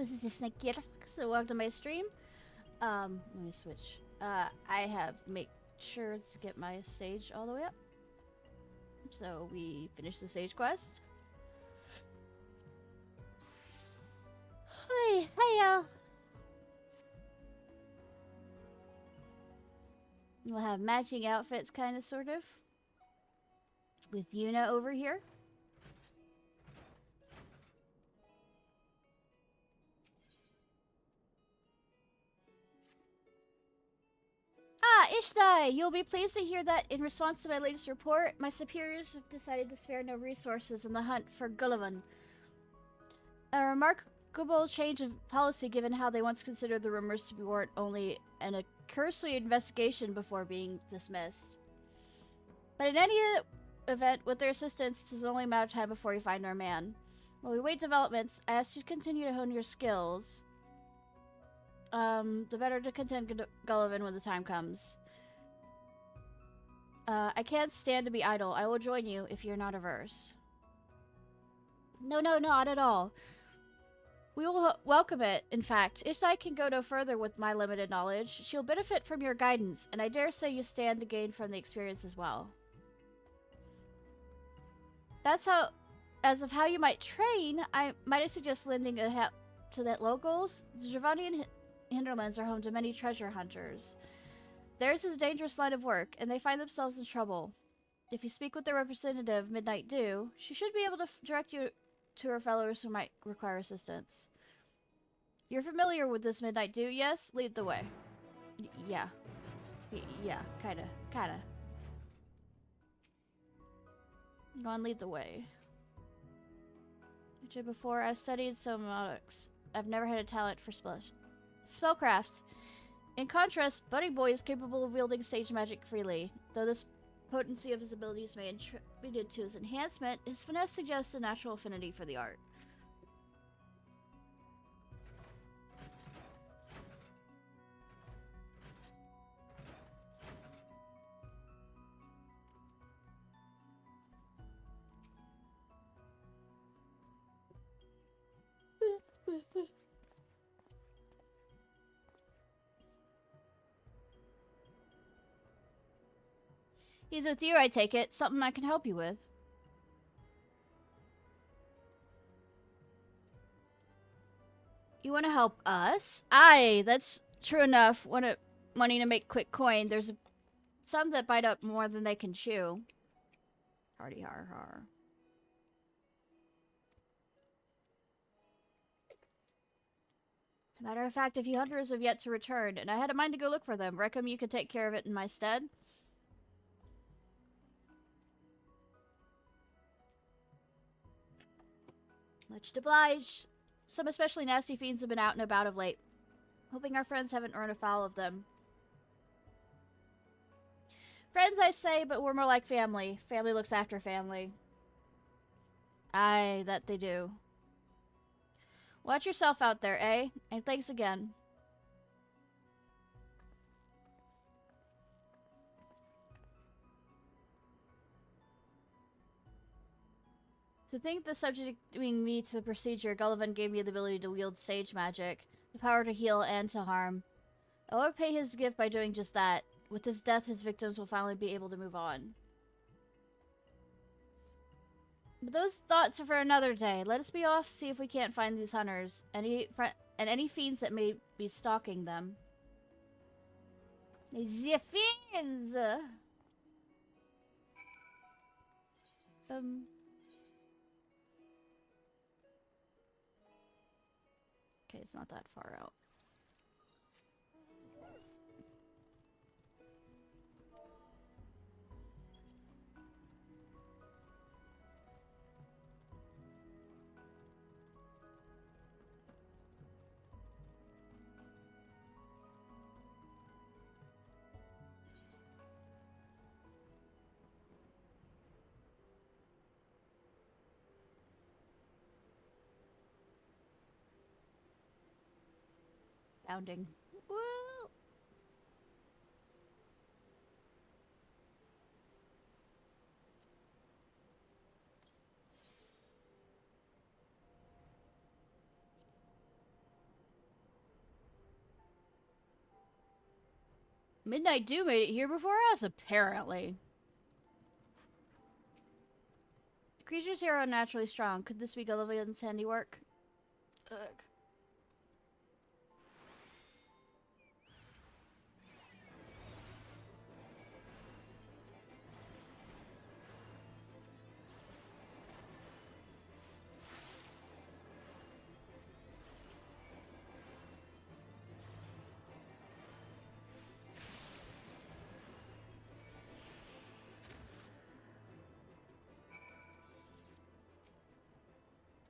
This is Ishnai, so welcome to my stream. Let me switch. I have make sure to get my sage all the way up. So we finish the sage quest. Hey, y'all. We'll have matching outfits, kind of, sort of. With Yuna over here. Ah, Ishnai! You'll be pleased to hear that in response to my latest report, my superiors have decided to spare no resources in the hunt for Gullivan. A remarkable change of policy given how they once considered the rumors to be warrant only an cursory investigation before being dismissed. But in any event, with their assistance, it's only a matter of time before we find our man. While we wait developments, I ask you to continue to hone your skills. The better to contend Gullivan when the time comes. I can't stand to be idle. I will join you if you're not averse. No, not at all. We will welcome it, in fact. Ishnai can go no further with my limited knowledge. She'll benefit from your guidance, and I dare say you stand to gain from the experience as well. That's how... As of how you might train, I might suggest lending a help to the locals. The Giovannian hinterlands are home to many treasure hunters. Theirs is a dangerous line of work, and they find themselves in trouble. If you speak with their representative, Midnight Dew, she should be able to direct you to her fellows who might require assistance. You're familiar with this Midnight Dew, yes? Lead the way. Yeah. Yeah, kinda. Go on, lead the way. Before, I studied somatics. I've never had a talent for spellcraft. In contrast, Buddy Boy is capable of wielding sage magic freely. Though this potency of his abilities may attributed to his enhancement, his finesse suggests a natural affinity for the art. He's with you, I take it. Something I can help you with. You want to help us? Aye, that's true enough. Wanting to make quick coin. There's some that bite up more than they can chew. Hardy har har. As a matter of fact, a few hunters have yet to return, and I had a mind to go look for them. Reckon you could take care of it in my stead? Much obliged. Some especially nasty fiends have been out and about of late. Hoping our friends haven't run afoul of them. Friends, I say, but we're more like family. Family looks after family. Aye, that they do. Watch yourself out there, eh? And thanks again. To think the subjecting me to the procedure, Gullivan gave me the ability to wield sage magic, the power to heal and to harm. I will repay his gift by doing just that. With his death, his victims will finally be able to move on. But those thoughts are for another day. Let us be off, see if we can't find these hunters, and any fiends that may be stalking them. The fiends! Okay, it's not that far out. Bounding. Woo! Midnight Dew made it here before us, apparently. The creatures here are unnaturally strong. Could this be Gullivan's handiwork? Ugh.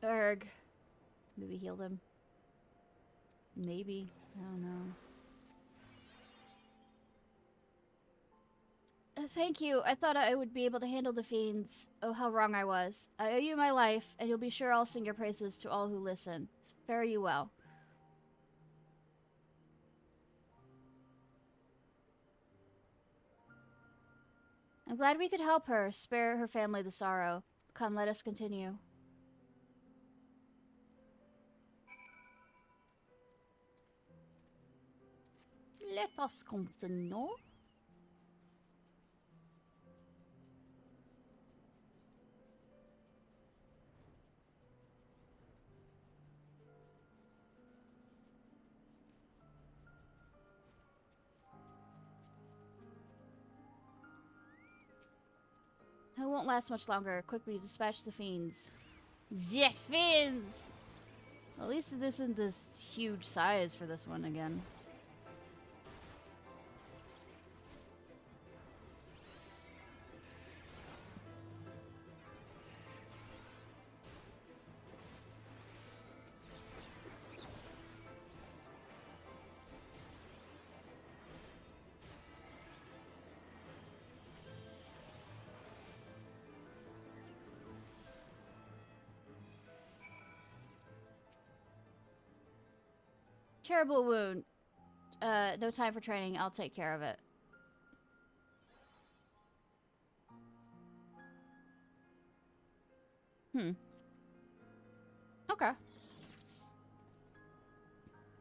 Erg. Maybe heal them. Maybe. I don't know. Thank you. I thought I would be able to handle the fiends. Oh, how wrong I was. I owe you my life, and you'll be sure I'll sing your praises to all who listen. Fare you well. I'm glad we could help her, spare her family the sorrow. Come, let us continue. Let us continue. It won't last much longer. Quickly dispatch the fiends. The fiends! At least this isn't this huge size for this one again. Terrible wound. No time for training. I'll take care of it. Okay.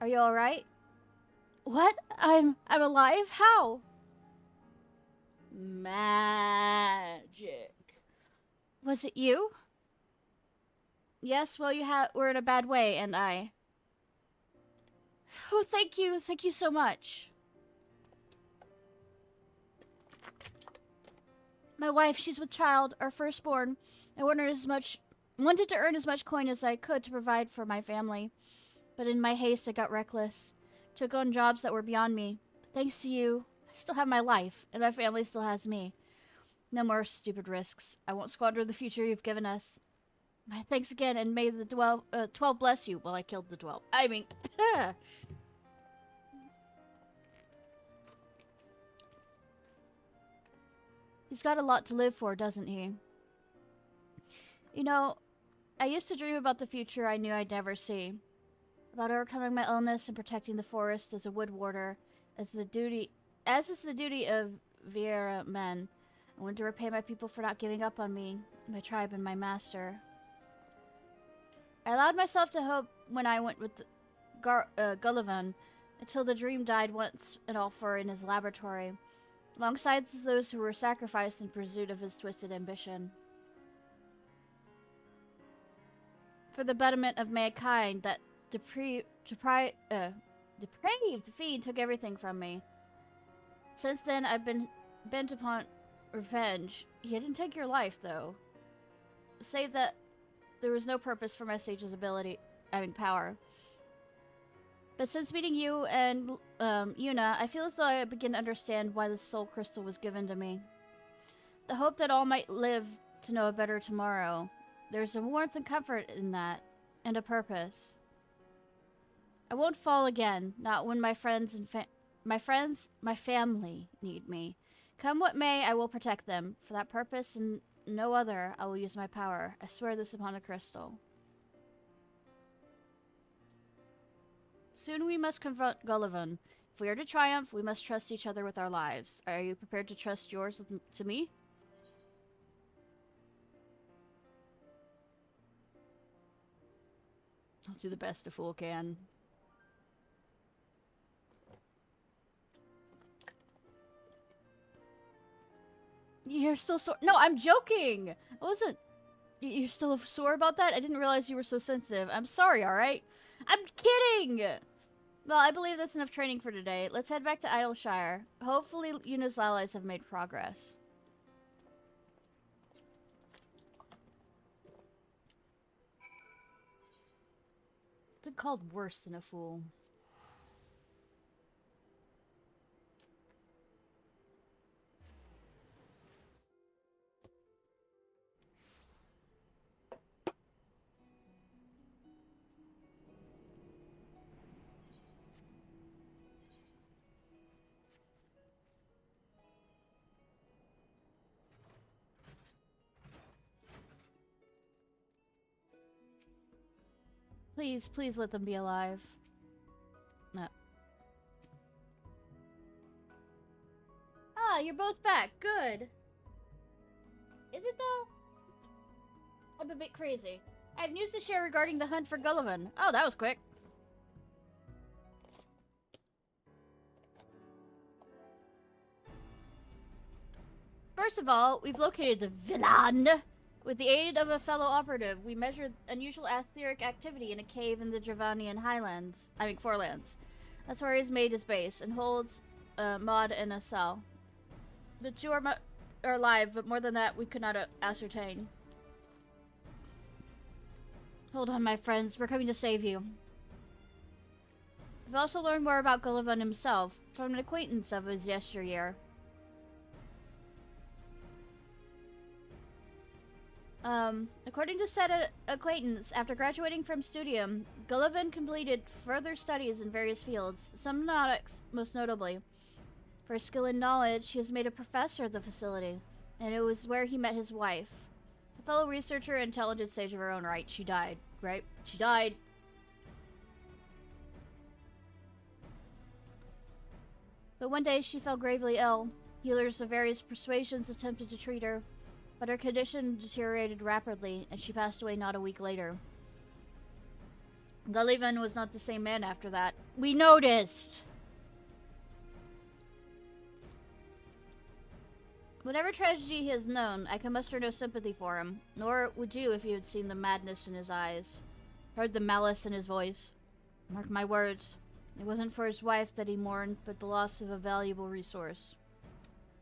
Are you alright? What? I'm alive? How? Magic. Was it you? Yes, well we're in a bad way, and I... Oh, thank you. Thank you so much. My wife, she's with child, our firstborn. I wanted to earn as much coin as I could to provide for my family. But in my haste, I got reckless. Took on jobs that were beyond me. But thanks to you, I still have my life, and my family still has me. No more stupid risks. I won't squander the future you've given us. My thanks again, and may the 12 bless you. Well, I killed the 12. I mean... He's got a lot to live for, doesn't he? You know, I used to dream about the future I knew I'd never see. About overcoming my illness and protecting the forest as a wood warder, as is the duty of Vieira men. I wanted to repay my people for not giving up on me, my tribe, and my master. I allowed myself to hope when I went with Gullivan, until the dream died once and all for in his laboratory, alongside those who were sacrificed in pursuit of his twisted ambition. For the betterment of mankind, that depraved fiend took everything from me. Since then, I've been bent upon revenge. He didn't take your life, though. Save that there was no purpose for my sage's power. But since meeting you and Yuna, I feel as though I begin to understand why the soul crystal was given to me. The hope that all might live to know a better tomorrow. There's a warmth and comfort in that, and a purpose. I won't fall again, not when my family need me. Come what may, I will protect them. For that purpose and no other, I will use my power. I swear this upon the crystal. Soon we must confront Gullivan. If we are to triumph, we must trust each other with our lives. Are you prepared to trust yours to me? I'll do the best a fool can. You're still sore? No, I'm joking! I wasn't... You're still sore about that? I didn't realize you were so sensitive. I'm sorry, alright? I'm kidding! Well, I believe that's enough training for today. Let's head back to Idleshire. Hopefully, Yuna's allies have made progress. Been called worse than a fool. Please, please let them be alive. No. Ah, you're both back. Good. Is it though? I'm a bit crazy. I have news to share regarding the hunt for Gullivan. Oh, that was quick. First of all, we've located the villain. With the aid of a fellow operative, we measured unusual etheric activity in a cave in the Dravanian Highlands. Forelands. That's where he's made his base and holds Maud in a cell. The two are alive, but more than that, we could not ascertain. Hold on, my friends. We're coming to save you. We've also learned more about Gullivan himself from an acquaintance of his yesteryear. According to said acquaintance, after graduating from Studium, Gullivan completed further studies in various fields, some nautics most notably. For his skill and knowledge, he was made a professor at the facility, and it was where he met his wife. A fellow researcher and intelligent sage of her own right. She died, right? She died. But one day she fell gravely ill. Healers of various persuasions attempted to treat her, but her condition deteriorated rapidly, and she passed away not a week later. Gullivan was not the same man after that. We noticed! Whatever tragedy he has known, I can muster no sympathy for him, nor would you if you had seen the madness in his eyes, heard the malice in his voice. Mark my words, it wasn't for his wife that he mourned, but the loss of a valuable resource.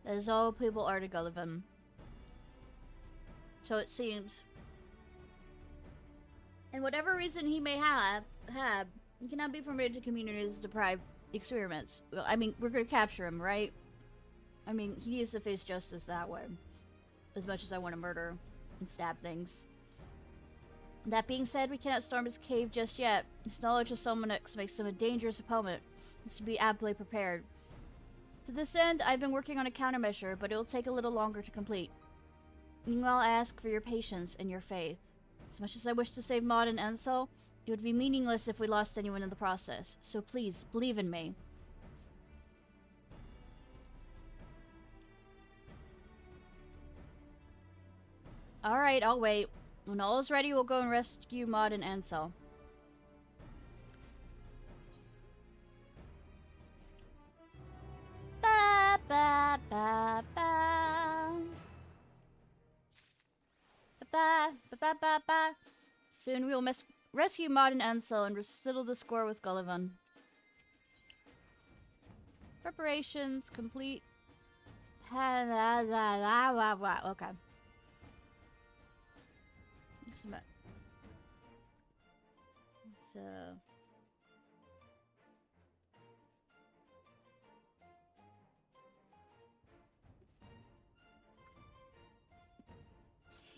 That is all people are to Gullivan. So it seems. And whatever reason he may have, he cannot be permitted to communities deprived experiments. I mean, we're gonna capture him, right? I mean, he needs to face justice that way. As much as I want to murder and stab things. That being said, we cannot storm his cave just yet. His knowledge of Solmonix makes him a dangerous opponent. He should be amply prepared. To this end, I've been working on a countermeasure, but it will take a little longer to complete. Meanwhile, I ask for your patience and your faith. As much as I wish to save Maud and Ansel, it would be meaningless if we lost anyone in the process. So please, believe in me. Alright, I'll wait. When all is ready, we'll go and rescue Maud and Ansel. Ba ba ba ba. Ba ba ba ba ba. Soon we will rescue Maud and Ansel and settle the score with Gullivan. Preparations complete. Okay. So.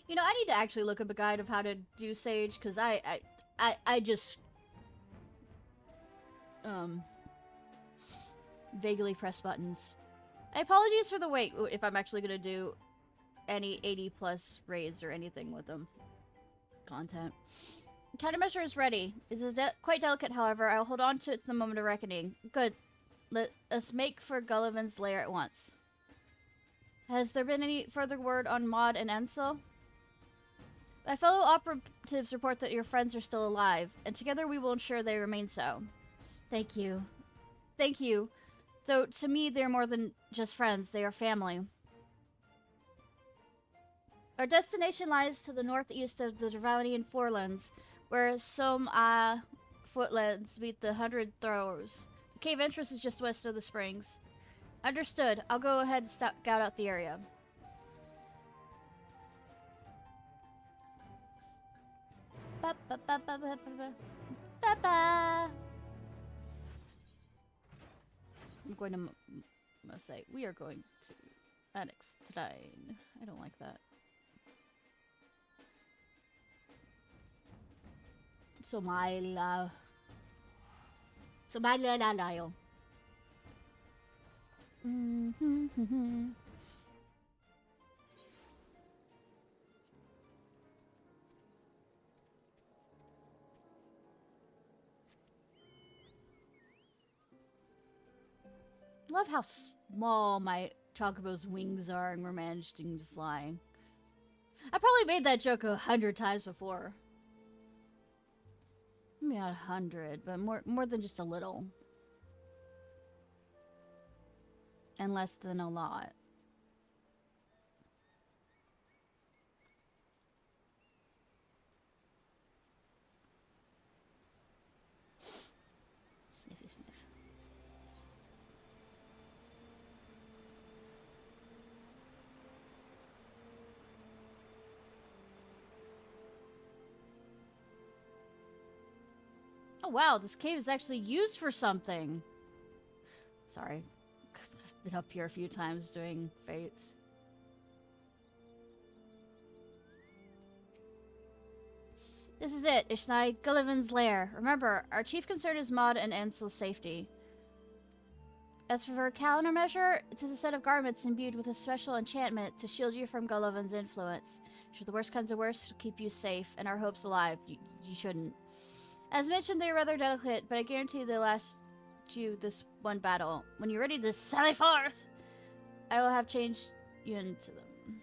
You know, I need to actually look up a guide of how to do Sage, because I just vaguely press buttons. I apologize for the wait if I'm actually gonna do any 80+ raids or anything with them. Content. Countermeasure is ready. It is quite delicate, however. I will hold on to it to the moment of reckoning. Good. Let us make for Gullivan's lair at once. Has there been any further word on Maud and Ansel? My fellow operatives report that your friends are still alive, and together we will ensure they remain so. Thank you. Thank you. Though, to me, they're more than just friends. They are family. Our destination lies to the northeast of the Dravanian Forelands, where some footlands meet the Hundred Throws. The cave entrance is just west of the springs. Understood. I'll go ahead and scout out the area. Ba ba ba ba ba ba ba. Ba ba. I'm going to say we are going to annex Tadine. I don't like that. Somalia. Somalia lalayo. Love how small my chocobo's wings are and we're managing to fly. I probably made that joke 100 times before. Maybe not 100, but more than just a little. And less than a lot. Sniffy sniff. Oh wow, this cave is actually used for something. Sorry. I've been up here a few times doing fates. This is it, Ishnai, Gullivan's lair. Remember, our chief concern is Maud and Ansel's safety. As for a countermeasure, it is a set of garments imbued with a special enchantment to shield you from Gullivan's influence. Should the worst come to worst, it'll keep you safe and our hopes alive. You shouldn't. As mentioned, they are rather delicate, but I guarantee they'll last you this one battle. When you're ready to sally forth, I will have changed you into them.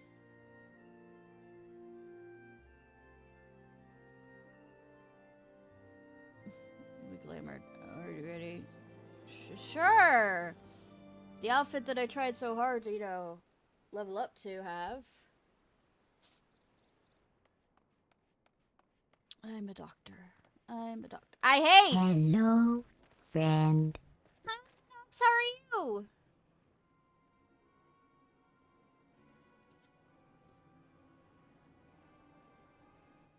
We glamored. Are you ready? Sure! The outfit that I tried so hard to, you know, level up to have. I'm a doctor. I'm a doctor. I hate! Hello, friend. How are you?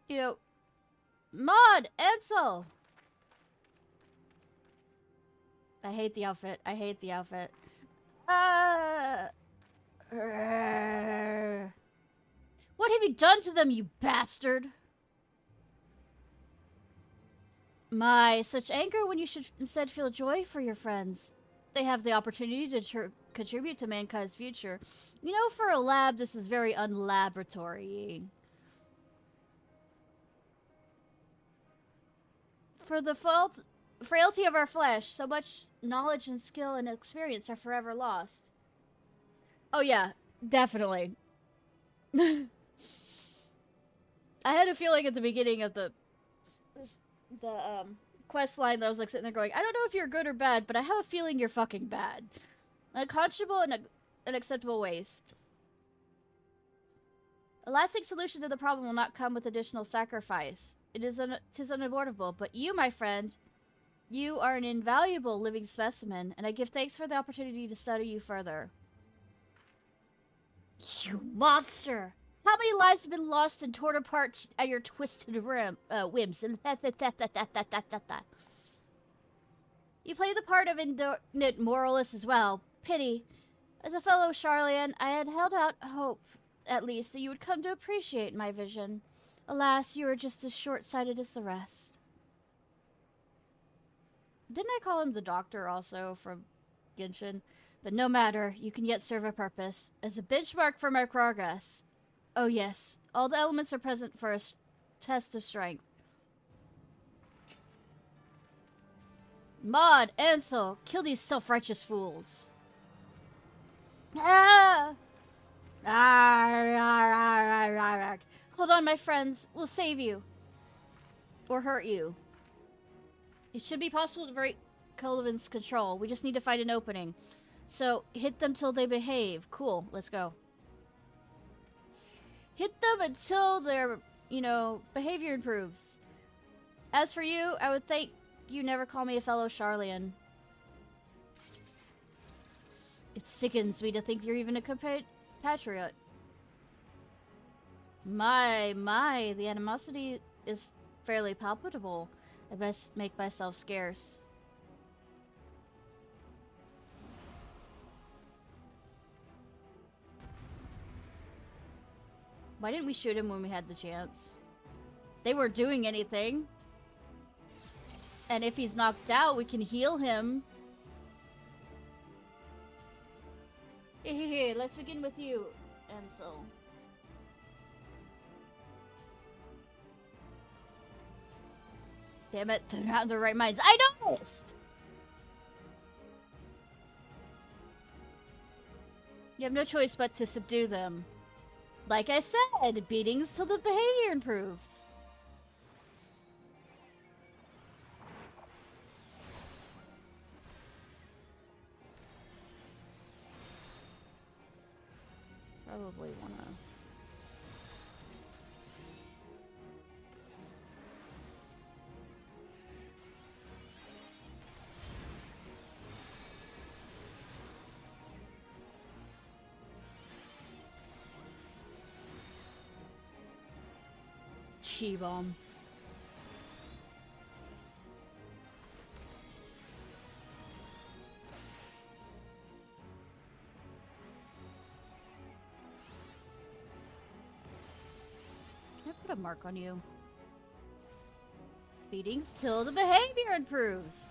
You know, Maud, Ansel! I hate the outfit. I hate the outfit. What have you done to them, you bastard? My, such anger when you should instead feel joy for your friends. They have the opportunity to contribute to mankind's future. You know, for a lab, this is very unlaboratory-y. For the frailty of our flesh, so much knowledge and skill and experience are forever lost. Oh yeah, definitely. I had a feeling at the beginning of the quest line that I was like sitting there going, I don't know if you're good or bad, but I have a feeling you're fucking bad. Unconscionable and unacceptable waste. A lasting solution to the problem will not come with additional sacrifice. Tis unavoidable, but you, my friend, you are an invaluable living specimen, and I give thanks for the opportunity to study you further. You monster! How many lives have been lost and torn apart at your twisted whims? You play the part of indignant moralist as well. Pity. As a fellow Charlian, I had held out hope, at least, that you would come to appreciate my vision. Alas, you are just as short-sighted as the rest. Didn't I call him the doctor also from Genshin? But no matter, you can yet serve a purpose. As a benchmark for my progress. Oh yes, all the elements are present for a test of strength. Maud, Ansel, kill these self-righteous fools. Ah! Hold on, my friends. We'll save you. Or hurt you. It should be possible to break Cullivan's control. We just need to find an opening. So, hit them till they behave. Cool, let's go. Hit them until their, you know, behavior improves. As for you, I would think you never call me a fellow Charlian. It sickens me to think you're even a compatriot. My, the animosity is fairly palpable. I best make myself scarce. Why didn't we shoot him when we had the chance? They weren't doing anything. And if he's knocked out, we can heal him. Here, let's begin with you, Ansel. Damn it, they're not in their right minds. I noticed! You have no choice but to subdue them. Like I said, beatings till the behavior improves. Probably wanna... Chi bomb. Can I put a mark on you? Beatings till the behavior improves.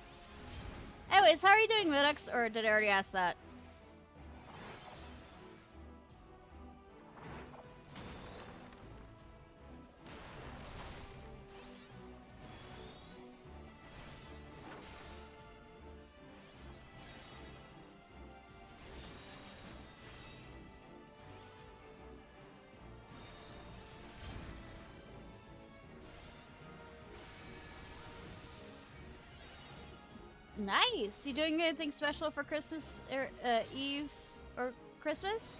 Anyways, how are you doing, Midux? Or did I already ask that? Nice! You doing anything special for Christmas, Eve, or Christmas?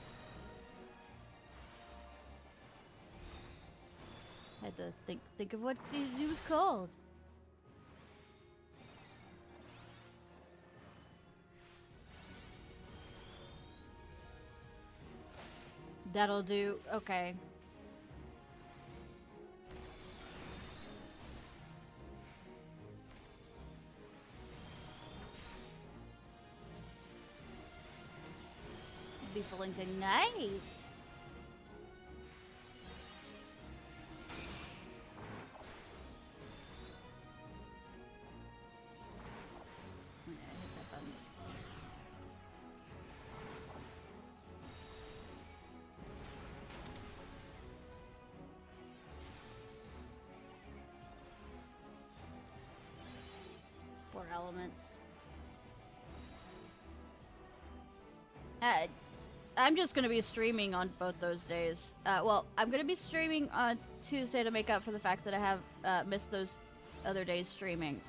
I had to think of what it was called. That'll do. Okay. Be Fullington. Nice. Yeah, hit that button. Four elements. I'm just gonna be streaming on both those days. Well, I'm gonna be streaming on Tuesday to make up for the fact that I have missed those other days streaming.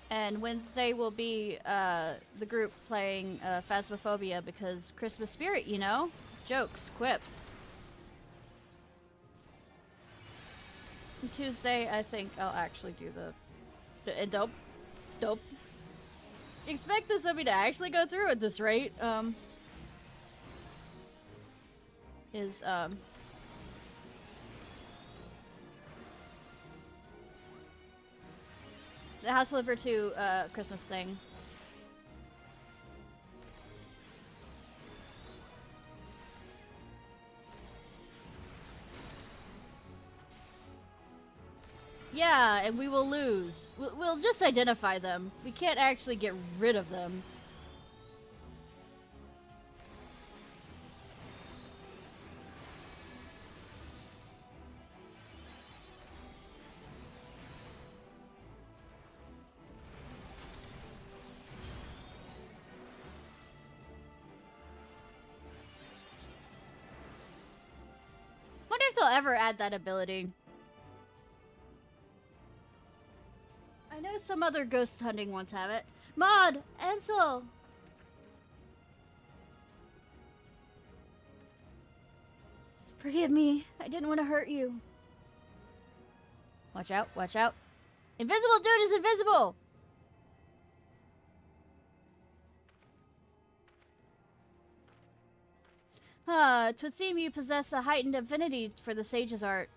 And Wednesday will be the group playing Phasmophobia because Christmas spirit, you know? Jokes, quips. And Tuesday, I think I'll actually do the dope. Expect this of me to actually go through at this rate. The House Flipper 2 Christmas thing. Yeah, and we will lose. We'll just identify them. We can't actually get rid of them. they'll ever add that ability. I know some other ghost hunting ones have it. Maud! Ansel! Forgive me. I didn't want to hurt you. Watch out, watch out. Invisible dude is invisible! Twould seem you possess a heightened affinity for the sage's art.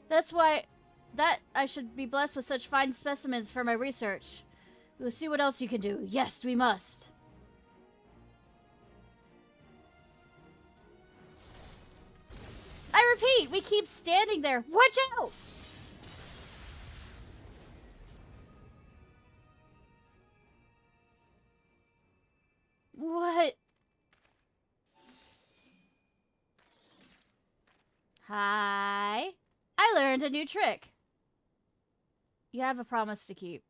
That's why I should be blessed with such fine specimens for my research. We'll see what else you can do. Yes, we must. I repeat, we keep standing there. Watch out! What? Hi. I learned a new trick. You have a promise to keep.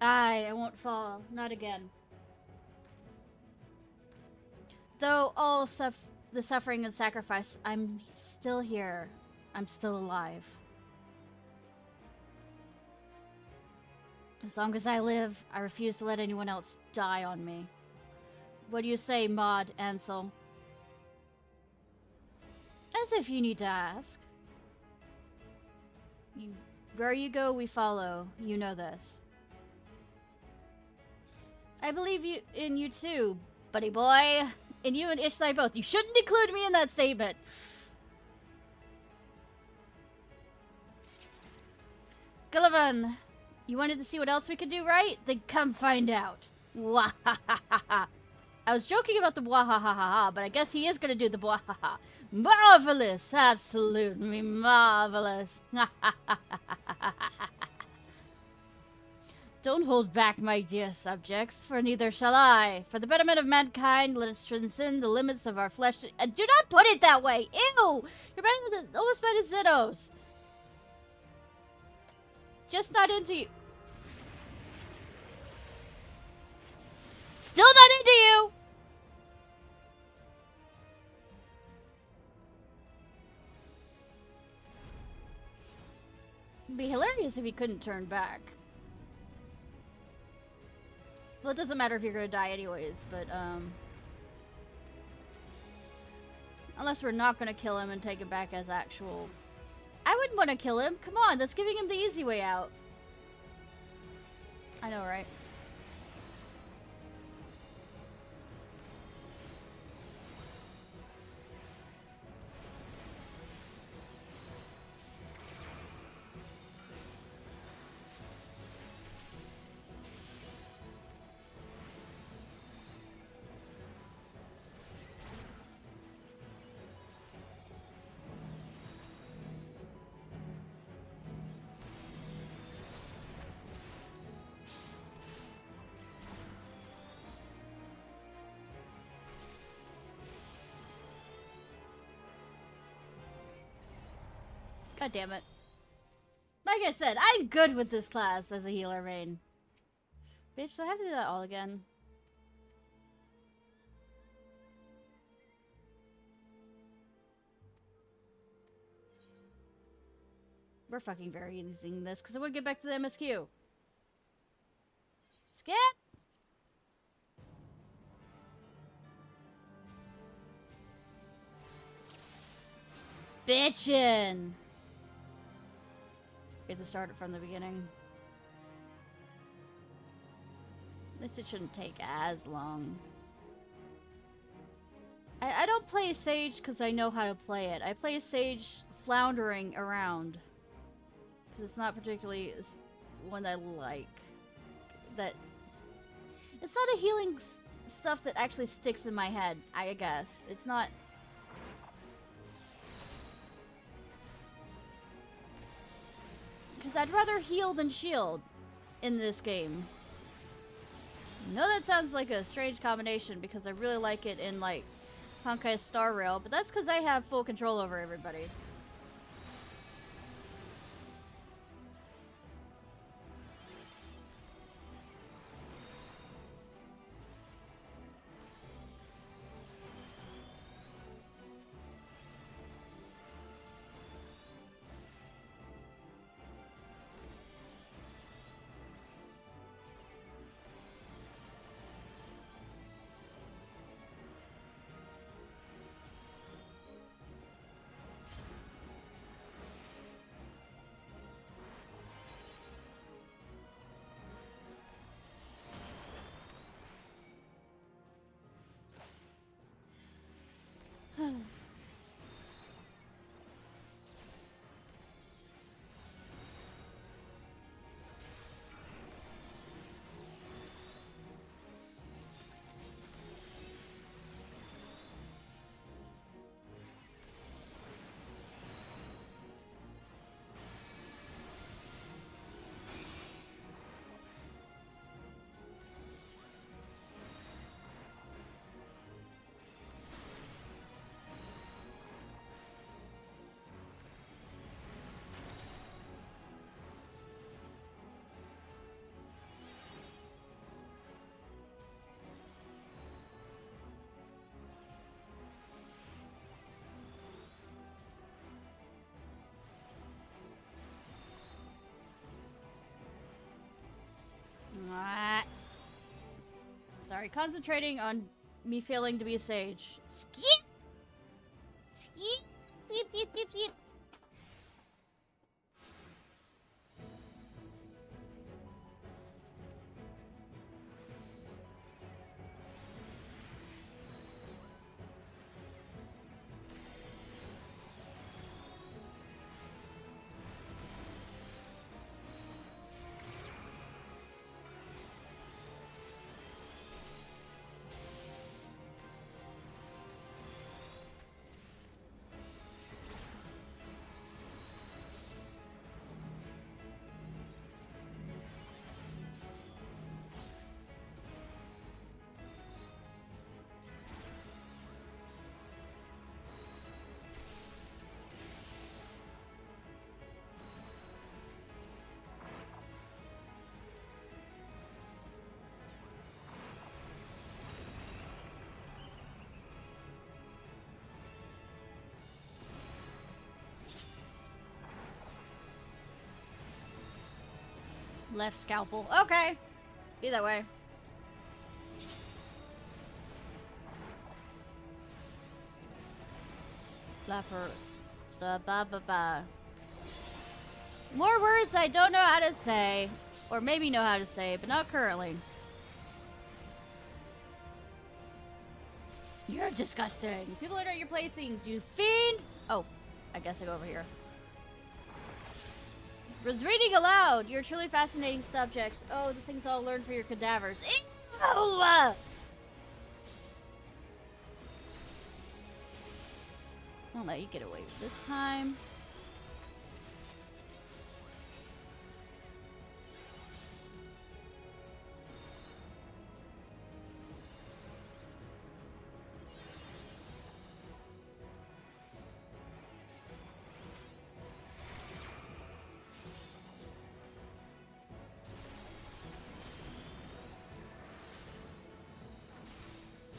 I won't fall. Not again. Though all the suffering and sacrifice, I'm still here. I'm still alive. As long as I live, I refuse to let anyone else die on me. What do you say, Maud, Ansel? As if you need to ask. Where you go, we follow. You know this. I believe in you too, buddy boy. In you and Ishnai both. You shouldn't include me in that statement. Gullivan, you wanted to see what else we could do, right? Then come find out. Wahahaha. I was joking about the wahahaha, but I guess he is gonna do the wahaha. Marvelous! Absolutely marvelous. Don't hold back, my dear subjects, for neither shall I. For the betterment of mankind, let us transcend the limits of our flesh. Do not put it that way! Ew! You're almost better than Ziddos. Just not into you. Still not into you! It'd be hilarious if he couldn't turn back. Well, it doesn't matter if you're gonna die anyways, but, unless we're not gonna kill him and take it back as actual... I wouldn't want to kill him. Come on, that's giving him the easy way out. I know, right? God damn it. Like I said, I'm good with this class as a healer main. Bitch, do I have to do that all again? We're fucking very using this because I want to get back to the MSQ. Skip! Bitchin'! We have to start it from the beginning. At least it shouldn't take as long. I don't play Sage because I know how to play it. I play Sage floundering around. Because it's not particularly one I like. That it's not a healing stuff that actually sticks in my head, I guess. It's not... Because I'd rather heal than shield in this game. I know that sounds like a strange combination because I really like it in, like, Honkai Star Rail, but that's because I have full control over everybody. Sorry, concentrating on me failing to be a sage. Skeet! Skeet! Skeet, skeet, skeet, skeet. Left scalpel. Okay. Be that way. Flapper. Ba ba ba ba. More words I don't know how to say. Or maybe know how to say, but not currently. You're disgusting. People that are your playthings, you fiend! Oh, I guess I go over here. Was reading aloud. You're truly fascinating subjects. Oh, the things I'll learn for your cadavers. Ew! I'll let you get away with this time.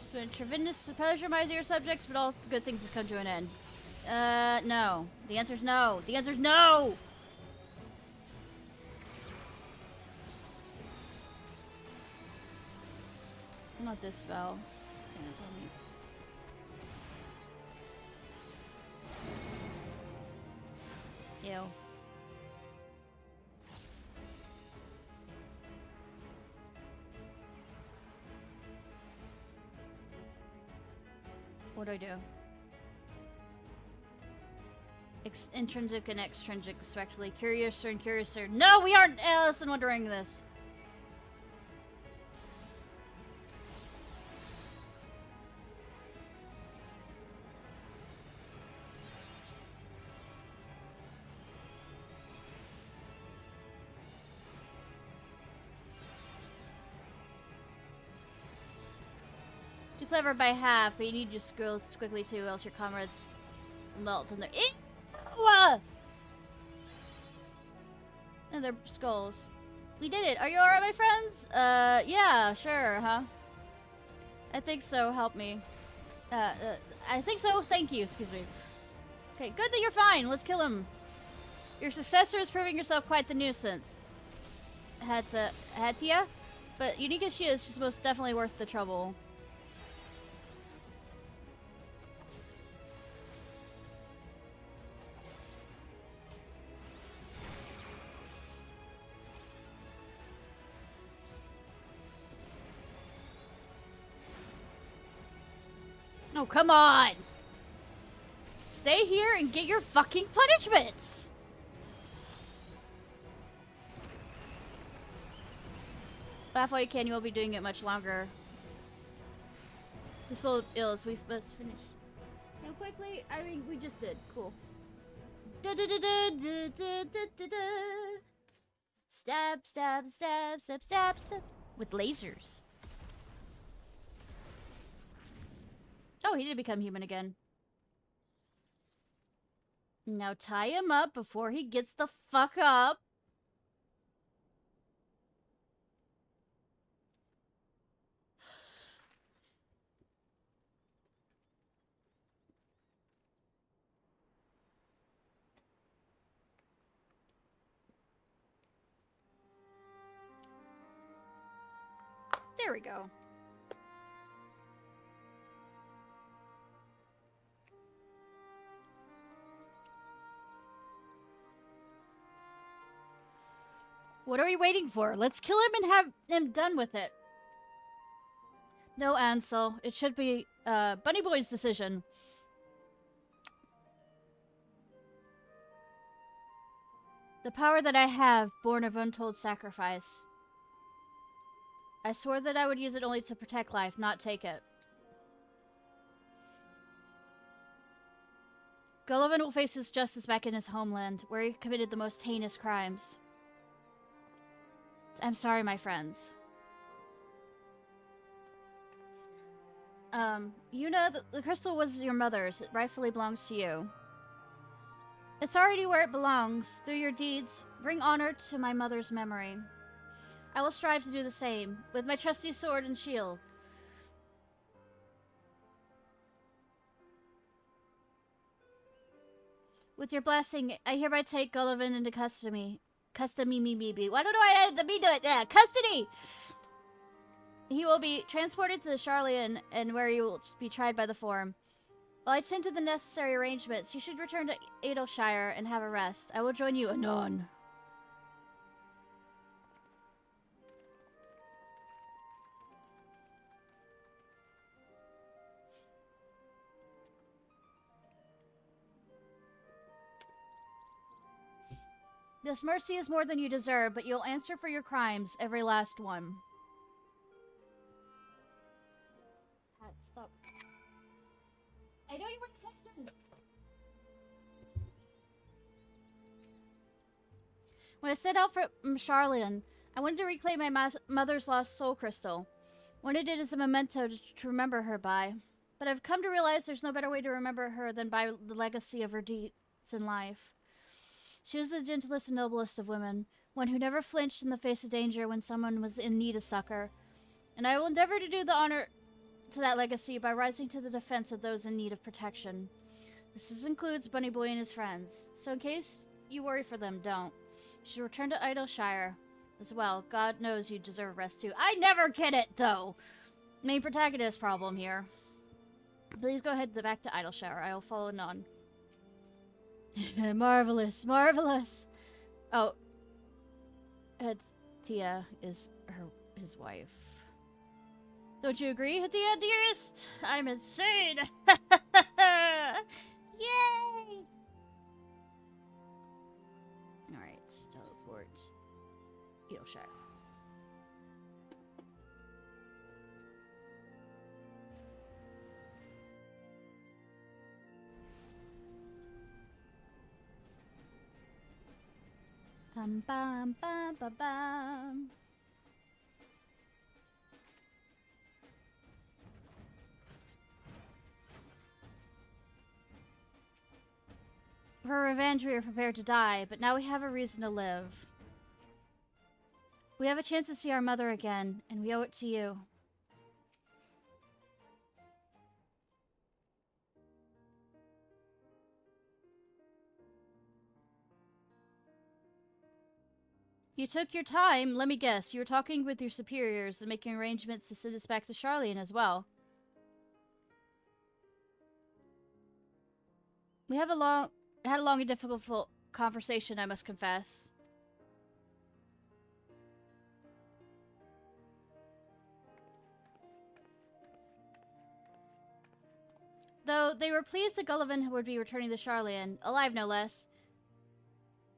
It's been a tremendous pleasure, my dear subjects, but all good things has come to an end. No. The answer's no. The answer's no! Not this spell. Can't tell me. Ew. What do I do? Intrinsic and extrinsic, respectively. Curiouser and curiouser. No, we aren't Alice in Wondering this. Too clever by half, but you need your skills quickly too, else your comrades melt in their and their skulls. We did it. Are you alright, my friends? Yeah, sure, huh? I think so. Help me. I think so. Thank you. Excuse me. Okay, good that you're fine. Let's kill him. Your successor is proving yourself quite the nuisance. Hatia? But unique as she is, she's most definitely worth the trouble. Oh, come on! Stay here and get your fucking punishments! Laugh while you can, you won't be doing it much longer. This will ills, we must finish. Now quickly, I mean, we just did. Cool. Da da da da da da da da da. Stab, stab, stab, stab, stab, stab. With lasers. Oh, he did become human again. Now tie him up before he gets the fuck up. There we go. What are we waiting for? Let's kill him and have him done with it. No, Ansel. It should be, Bunny Boy's decision. The power that I have, born of untold sacrifice. I swore that I would use it only to protect life, not take it. Gullivan will face his justice back in his homeland, where he committed the most heinous crimes. I'm sorry, my friends. Yuna, the crystal was your mother's. It rightfully belongs to you. It's already where it belongs. Through your deeds, bring honor to my mother's memory. I will strive to do the same, with my trusty sword and shield. With your blessing, I hereby take Gullivan into custody. Why don't I add the me to it? Yeah, custody! He will be transported to the Charlian, and where he will be tried by the Forum. While I tend to the necessary arrangements, you should return to Adelshire and have a rest. I will join you anon. This mercy is more than you deserve, but you'll answer for your crimes, every last one. Stop. I know you were texting. When I set out for Charlian, I wanted to reclaim my mother's lost soul crystal. Wanted it as a memento to remember her by. But I've come to realize there's no better way to remember her than by the legacy of her deeds in life. She was the gentlest and noblest of women, one who never flinched in the face of danger when someone was in need of succor. And I will endeavor to do the honor to that legacy by rising to the defense of those in need of protection. This includes Bunny Boy and his friends, so in case you worry for them, don't. You should return to Idleshire as well. God knows you deserve rest too. I never get it, though! Main protagonist problem here. Please go ahead back to Idleshire. I will follow anon. Marvelous, marvelous! Oh. Tia is his wife. Don't you agree, Hatia, dearest? I'm insane! Yay! Alright, teleport. Edelshire. Bum bum bum bum bum. For revenge, we are prepared to die, but now we have a reason to live. We have a chance to see our mother again, and we owe it to you. You took your time. Let me guess. You were talking with your superiors and making arrangements to send us back to Charlian as well. We have had a long and difficult conversation, I must confess. Though they were pleased that Gullivan would be returning to Charlian, alive no less,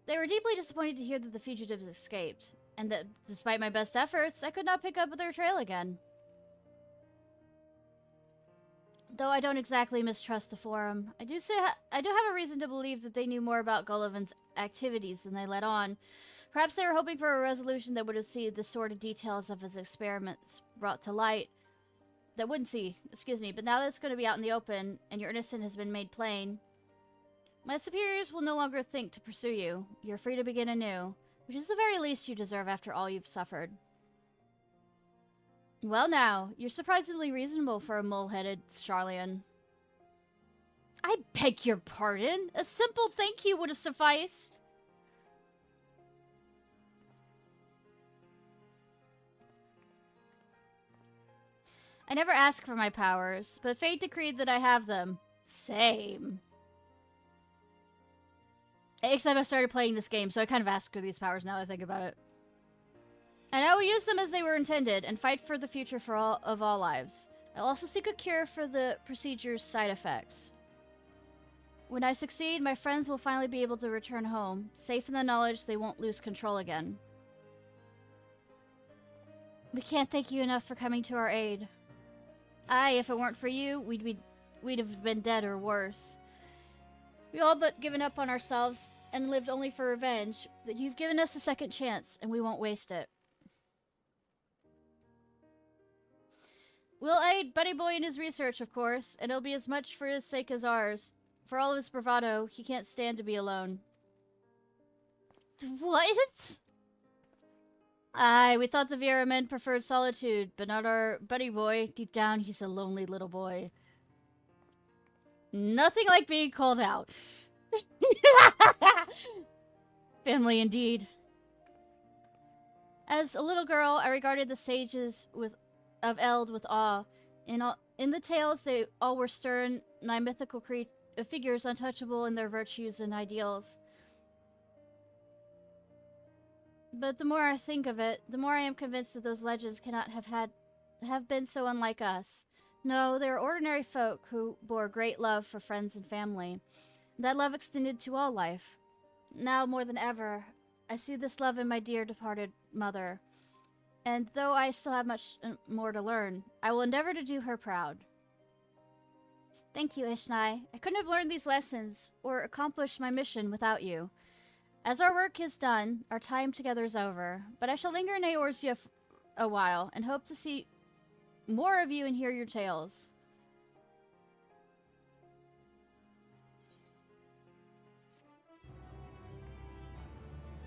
they were deeply disappointed to hear that the fugitives escaped, and that, despite my best efforts, I could not pick up their trail again. Though I don't exactly mistrust the Forum, I do have a reason to believe that they knew more about Gullivan's activities than they let on. Perhaps they were hoping for a resolution that would see the sordid details of his experiments brought to light. But now that it's going to be out in the open, and your innocence has been made plain, my superiors will no longer think to pursue you. You're free to begin anew, which is the very least you deserve after all you've suffered. Well now, you're surprisingly reasonable for a mole-headed Charlian. I beg your pardon? A simple thank you would have sufficed. I never asked for my powers, but fate decreed that I have them. Same. Except I started playing this game, so I kind of asked for these powers now that I think about it. And I will use them as they were intended and fight for the future for all lives. I'll also seek a cure for the procedure's side effects. When I succeed, my friends will finally be able to return home, safe in the knowledge they won't lose control again. We can't thank you enough for coming to our aid. Aye, if it weren't for you, we'd have been dead or worse. We all but given up on ourselves and lived only for revenge. That you've given us a second chance, and we won't waste it. We'll aid Bunny Boy in his research, of course, and it'll be as much for his sake as ours. For all of his bravado, he can't stand to be alone. What? Aye, we thought the Vieira men preferred solitude, but not our Bunny Boy. Deep down, he's a lonely little boy. Nothing like being called out. Family indeed. As a little girl, I regarded the sages of Eld with awe. In the tales, they all were stern, nigh mythical figures untouchable in their virtues and ideals. But the more I think of it, the more I am convinced that those legends cannot have been so unlike us. No, they were ordinary folk who bore great love for friends and family. That love extended to all life. Now more than ever, I see this love in my dear departed mother. And though I still have much more to learn, I will endeavor to do her proud. Thank you, Ishnai. I couldn't have learned these lessons or accomplished my mission without you. As our work is done, our time together is over, but I shall linger in Eorzea a while and hope to see more of you and hear your tales.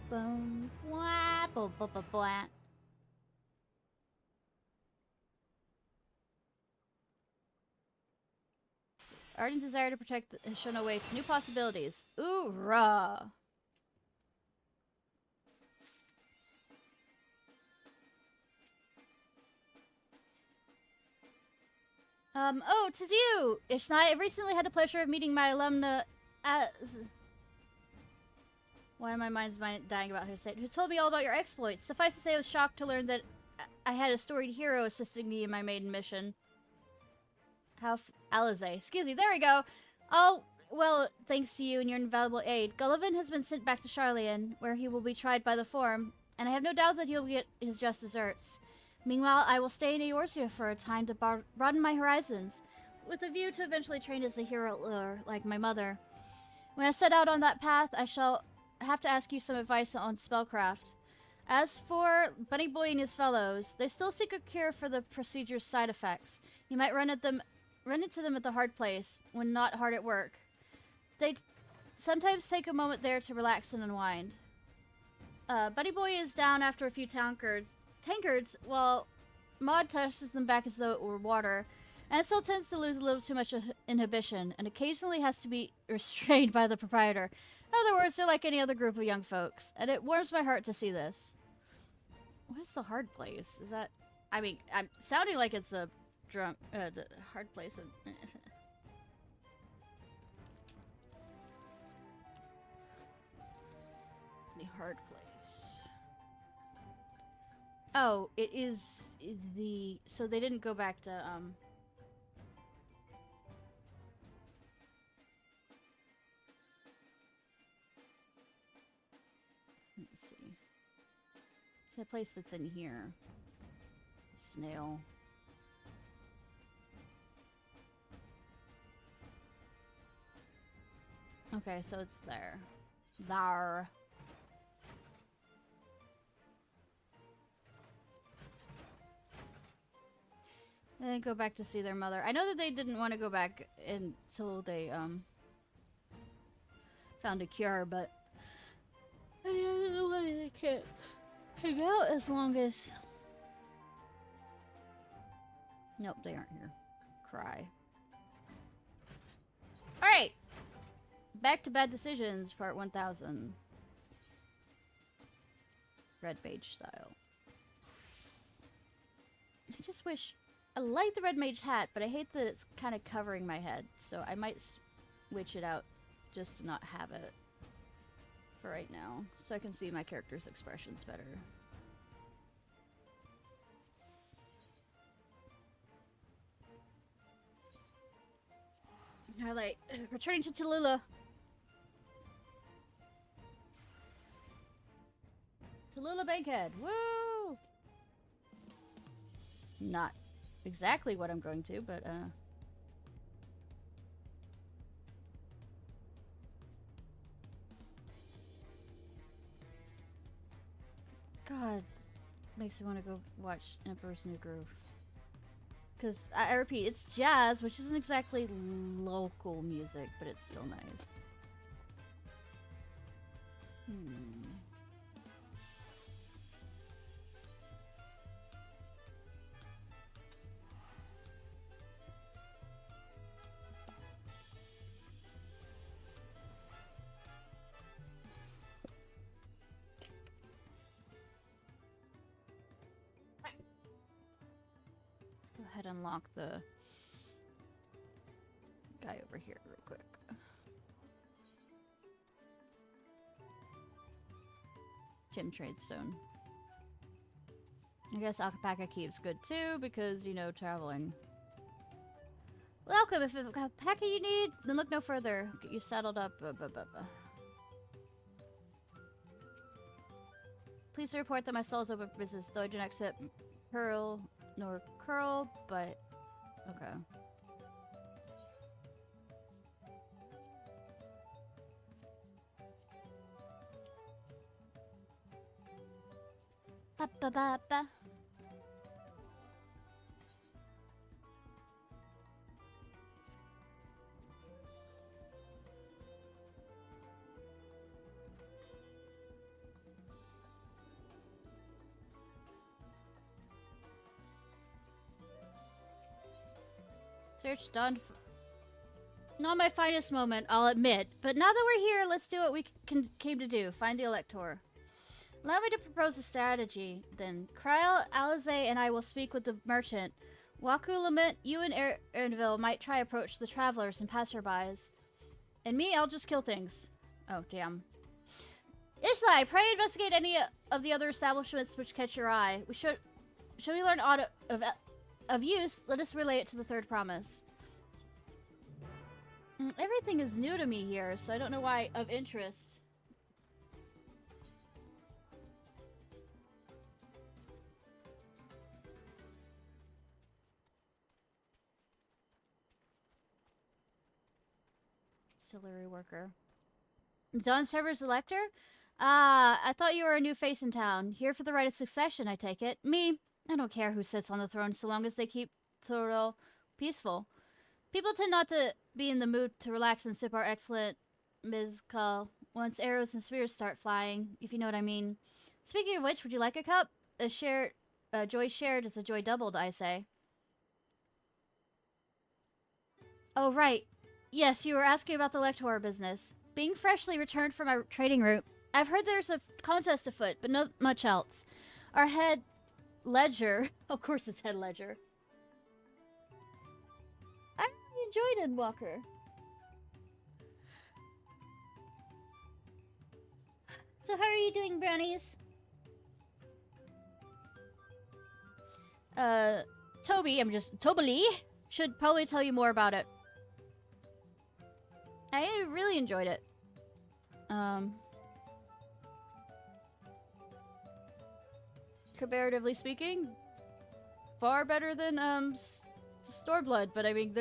Boom, blah, blah, blah, blah, blah. Ardent desire to protect has shown a way to new possibilities. Oorah! Oh, 'tis you, Ishnai. I've recently had the pleasure of meeting my alumna as... Why am my mind's dying about her state? Who told me all about your exploits. Suffice to say, I was shocked to learn that I had a storied hero assisting me in my maiden mission. Alize. Excuse me, there we go. Oh, well, thanks to you and your invaluable aid, Gullivan has been sent back to Charlian, where he will be tried by the Forum, and I have no doubt that he'll get his just deserts. Meanwhile, I will stay in Eorzea for a time to broaden my horizons, with a view to eventually train as a hero like my mother. When I set out on that path, I shall have to ask you some advice on spellcraft. As for Bunny Boy and his fellows, they still seek a cure for the procedure's side effects. You might run into them at the hard place, when not hard at work. They sometimes take a moment there to relax and unwind. Bunny Boy is down after a few tankards, while Maud tosses them back as though it were water, and still tends to lose a little too much inhibition, and occasionally has to be restrained by the proprietor. In other words, they're like any other group of young folks, and it warms my heart to see this. What is the hard place? Is that... I mean, I'm sounding like it's a the hard place. The hard place. Oh, it is the... So they didn't go back to, Let's see. It's a place that's in here. Snail. Okay, so it's there. There. They didn't go back to see their mother. I know that they didn't want to go back until they, found a cure, but I don't know why they can't hang out as long as... Nope, they aren't here. Cry. Alright! Back to Bad Decisions, part 1000. Red Mage style. I just wish... I like the Red Mage hat, but I hate that it's kind of covering my head, so I might switch it out just to not have it for right now, so I can see my character's expressions better. Highlight. Returning to Tallulah. Tallulah Bankhead. Woo! Not exactly what I'm going to, but, God. Makes me want to go watch Emperor's New Groove. Because, I repeat, it's jazz, which isn't exactly local music, but it's still nice. Let's go ahead and unlock the guy over here real quick. Gem Tradestone. I guess alpaca keeps good too, because, you know, traveling. Welcome! If it's alpaca you need, then look no further. Get you saddled up. Please report that my stall is open for business, though I do not accept pearl nor curl, but okay. Ba ba ba ba. Search done. Not my finest moment, I'll admit. But now that we're here, let's do what we came to do. Find the Elector. Allow me to propose a strategy, then. Kryl, Alize, and I will speak with the merchant. Waku Lament, you and Erinville might try approach the travelers and passerbys. And me, I'll just kill things. Oh, damn. Ishnai, pray investigate any of the other establishments which catch your eye. Should we learn aught of use, let us relay it to the third promise. Everything is new to me here, so I don't know why of interest. Distillery worker. Dawn Server's Elector? Ah, I thought you were a new face in town. Here for the right of succession, I take it. Me, I don't care who sits on the throne so long as they keep Toro peaceful. People tend not to be in the mood to relax and sip our excellent mezcal once arrows and spears start flying, if you know what I mean. Speaking of which, would you like a cup? A joy shared is a joy doubled, I say. Oh, right. Yes, you were asking about the Lector business. Being freshly returned from my trading route, I've heard there's a contest afoot, but not much else. Our head ledger, of course it's head ledger. I really enjoyed Endwalker. So how are you doing, brownies? Toby should probably tell you more about it. I really enjoyed it. Comparatively speaking, far better than Stormblood, but I mean,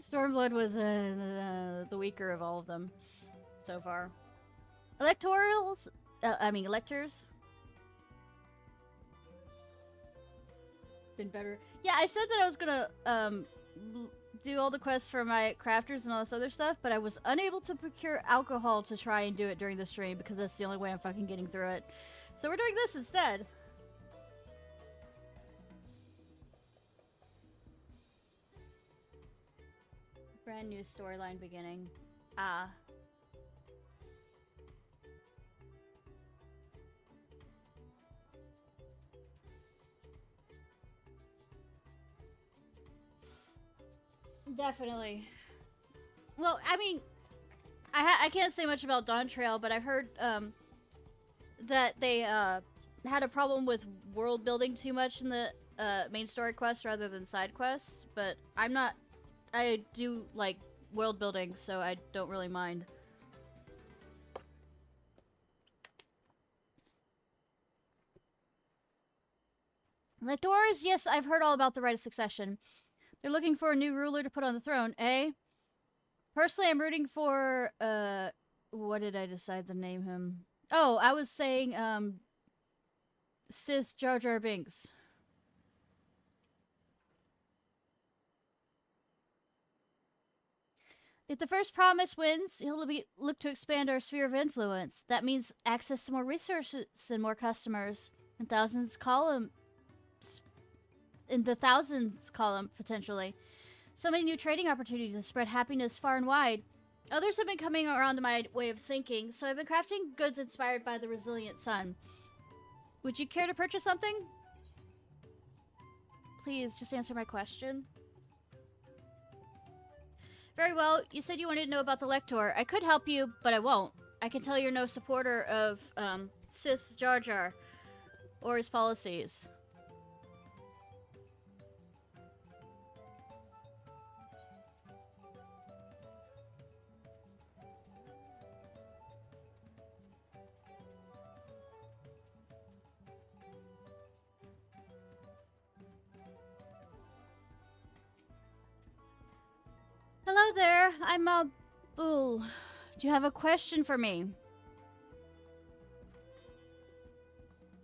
Stormblood was the weaker of all of them so far. Electors. Been better. Yeah, I said that I was gonna do all the quests for my crafters and all this other stuff, but I was unable to procure alcohol to try and do it during the stream because that's the only way I'm fucking getting through it. So we're doing this instead. Brand new storyline beginning. Ah. Definitely. Well, I mean, I can't say much about Dawn Trail, but I've heard that they had a problem with world building too much in the main story quests rather than side quests. But I do like world building, so I don't really mind. The Doors, yes, I've heard all about the right of succession. They're looking for a new ruler to put on the throne, eh? Personally, I'm rooting for, what did I decide to name him? Oh, I was saying, Sith Jar Jar Binks. If the first promise wins, he'll look to expand our sphere of influence. That means access to more resources and more customers. And in the thousands column, potentially. So many new trading opportunities to spread happiness far and wide. Others have been coming around to my way of thinking, so I've been crafting goods inspired by the resilient sun. Would you care to purchase something? Please, just answer my question. Very well, you said you wanted to know about the Lector. I could help you, but I won't. I can tell you're no supporter of, Sith Jar Jar or his policies. Hello there, I'm Bull. Do you have a question for me?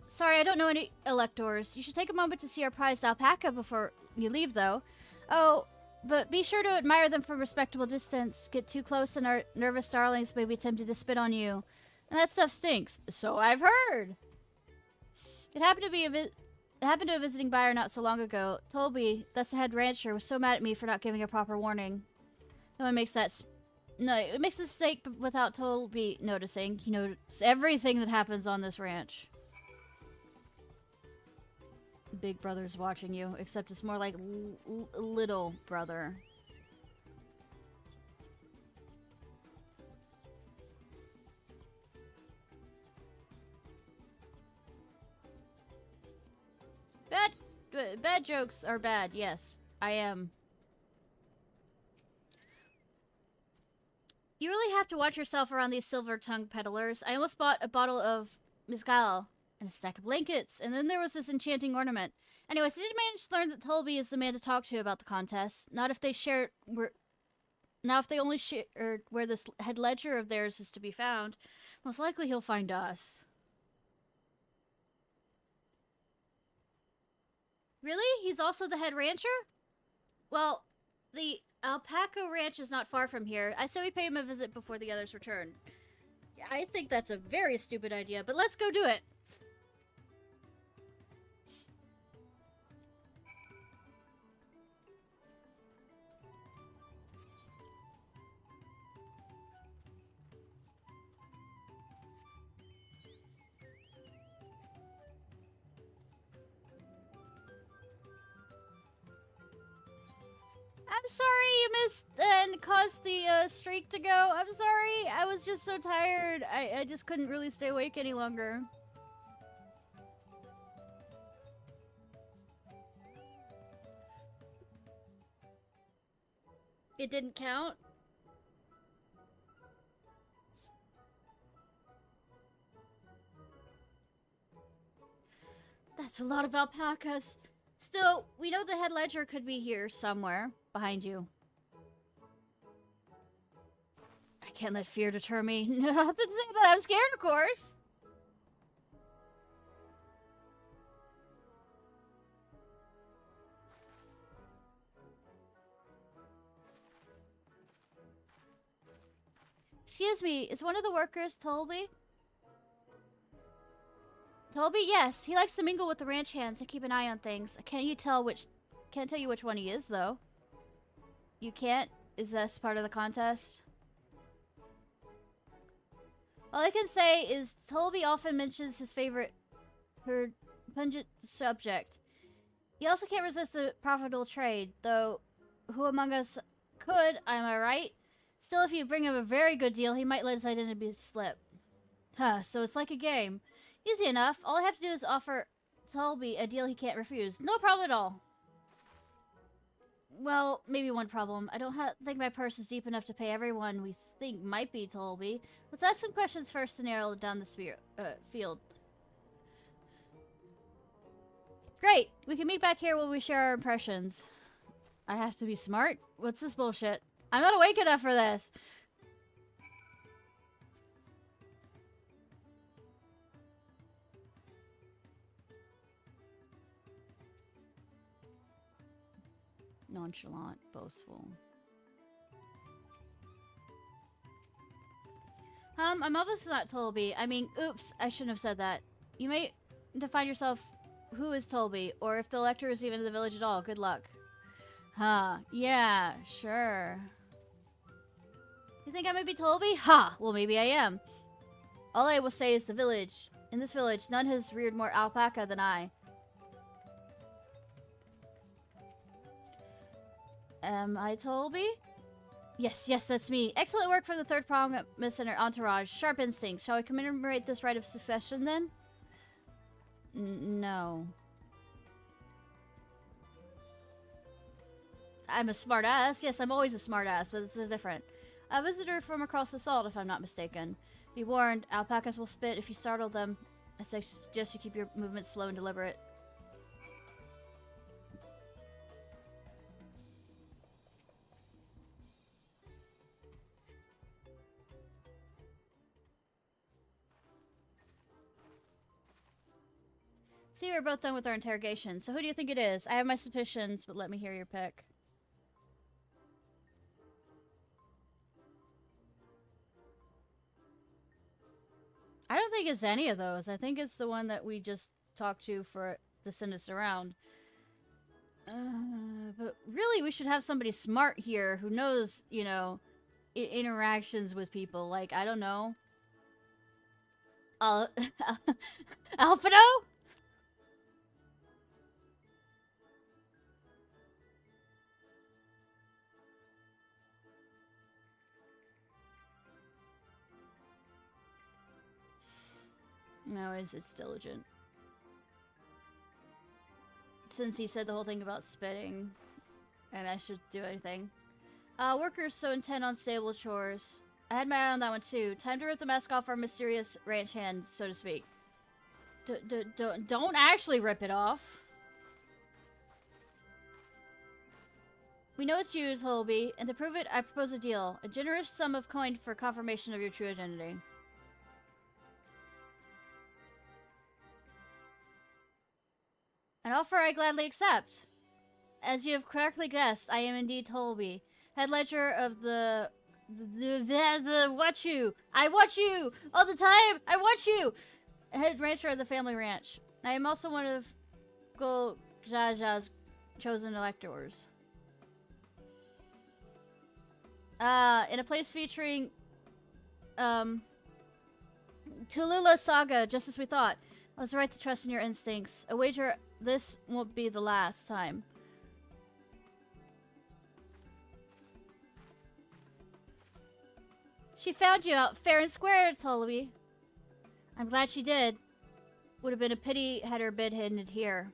Sorry, I don't know any electors. You should take a moment to see our prized alpaca before you leave, though. Oh, but be sure to admire them from a respectable distance. Get too close and our nervous darlings may be tempted to spit on you. And that stuff stinks. So I've heard. It happened to a visiting buyer not so long ago. Tolby, that's the head rancher, was so mad at me for not giving a proper warning. No one makes that... No, it makes a mistake without Tolby noticing. He knows everything that happens on this ranch. Big brother's watching you, except it's more like little brother. Bad jokes are bad, yes. I am. You really have to watch yourself around these silver-tongued peddlers. I almost bought a bottle of mezcal and a stack of blankets, and then there was this enchanting ornament. Anyways, I did manage to learn that Tolby is the man to talk to about the contest. Not if they only share where this head ledger of theirs is to be found. Most likely he'll find us. Really? He's also the head rancher? Well, the alpaca ranch is not far from here. I say we pay him a visit before the others return. I think that's a very stupid idea, but let's go do it. I'm sorry you missed and caused the streak to go. I'm sorry. I was just so tired. I just couldn't really stay awake any longer. It didn't count? That's a lot of alpacas. Still, we know the head ledger could be here somewhere. Behind you. I can't let fear deter me. Nothing to say that I'm scared, of course. Excuse me, is one of the workers Tolby? Tolby, yes. He likes to mingle with the ranch hands and keep an eye on things. Can't tell you which one he is, though. You can't? Is this part of the contest? All I can say is Tolby often mentions his favorite pungent subject. He also can't resist a profitable trade, though who among us could, am I right? Still, if you bring him a very good deal, he might let his identity slip. Huh, so it's like a game. Easy enough. All I have to do is offer Tolby a deal he can't refuse. No problem at all. Well, maybe one problem. I don't think my purse is deep enough to pay everyone we think might be Tolby. Let's ask some questions first to narrow down the field. Great! We can meet back here while we share our impressions. I have to be smart? What's this bullshit? I'm not awake enough for this! Nonchalant, boastful. I'm obviously not Tolby. I mean, oops, I shouldn't have said that. You may define yourself who is Tolby, or if the elector is even in the village at all. Good luck. Huh, yeah, sure. You think I might be Tolby? Ha! Well, maybe I am. All I will say is the village. In this village, none has reared more alpaca than I. Am I Tolby? Yes, yes, that's me. Excellent work from the third promise and her entourage. Sharp instincts. Shall we commemorate this rite of succession, then? No. I'm a smartass. Yes, I'm always a smartass, but this is different. A visitor from across the salt, if I'm not mistaken. Be warned, alpacas will spit if you startle them. I suggest you keep your movements slow and deliberate. See, we're both done with our interrogation. So who do you think it is? I have my suspicions, but let me hear your pick. I don't think it's any of those. I think it's the one that we just talked to send us around. But really, we should have somebody smart here who knows, you know, interactions with people. Like, I don't know. Alphino? No, it's diligent. Since he said the whole thing about spitting, and I should do anything. Workers so intent on stable chores. I had my eye on that one too. Time to rip the mask off our mysterious ranch hand, so to speak. Don't actually rip it off. We know it's you, Tolby, and to prove it, I propose a deal. A generous sum of coin for confirmation of your true identity. An offer I gladly accept. As you have correctly guessed, I am indeed Tolby, head ledger of the watch you. I watch you all the time. I watch you. Head rancher of the family ranch. I am also one of Gol Jaja's chosen electors. In a place featuring Tulula Saga, just as we thought. I was right to trust in your instincts. A wager this won't be the last time. She found you out fair and square, Tolby. I'm glad she did. Would have been a pity had her bid hidden here.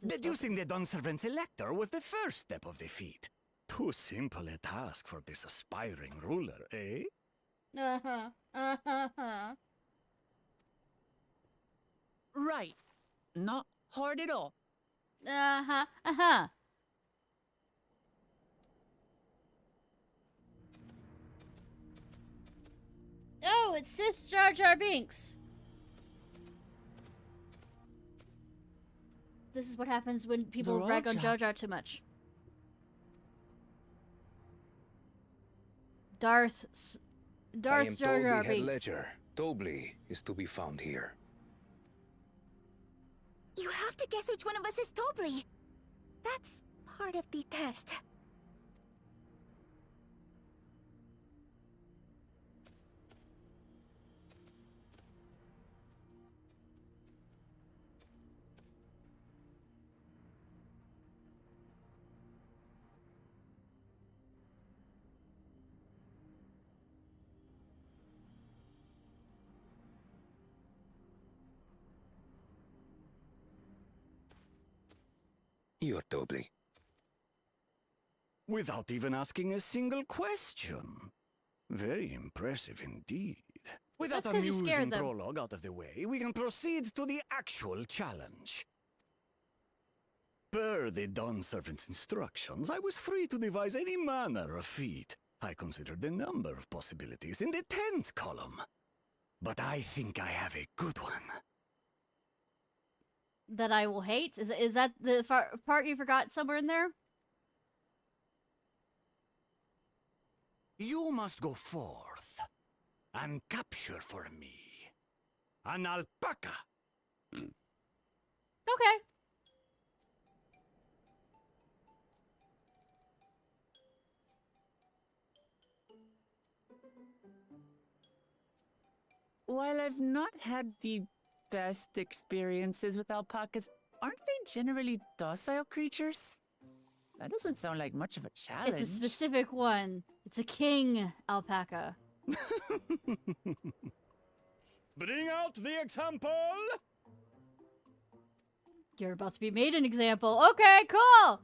Deducing the Dunservant's elector was the first step of the feat. Too simple a task for this aspiring ruler, eh? Uh-huh. Uh-huh. Right. Not hard at all. Uh-huh. Uh-huh. Oh, it's Sith Jar Jar Binks. This is what happens when people rag on Jar Jar too much. Darth Jar Jar Binks. Ledger. Tolby is to be found here. You have to guess which one of us is Tolby. That's part of the test. You're Dobley. Without even asking a single question. Very impressive indeed. With That's that 'cause you scared amusing them. prologue out of the way, we can proceed to the actual challenge. Per the Dawn Servant's instructions, I was free to devise any manner of feat. I considered the number of possibilities in the 10th column. But I think I have a good one. That I will hate? Is that the part you forgot somewhere in there? You must go forth and capture for me an alpaca. Okay. While I've not had the best experiences with alpacas, aren't they generally docile creatures? That doesn't sound like much of a challenge. It's a specific one. It's a king alpaca. Bring out the example! You're about to be made an example. Okay, cool!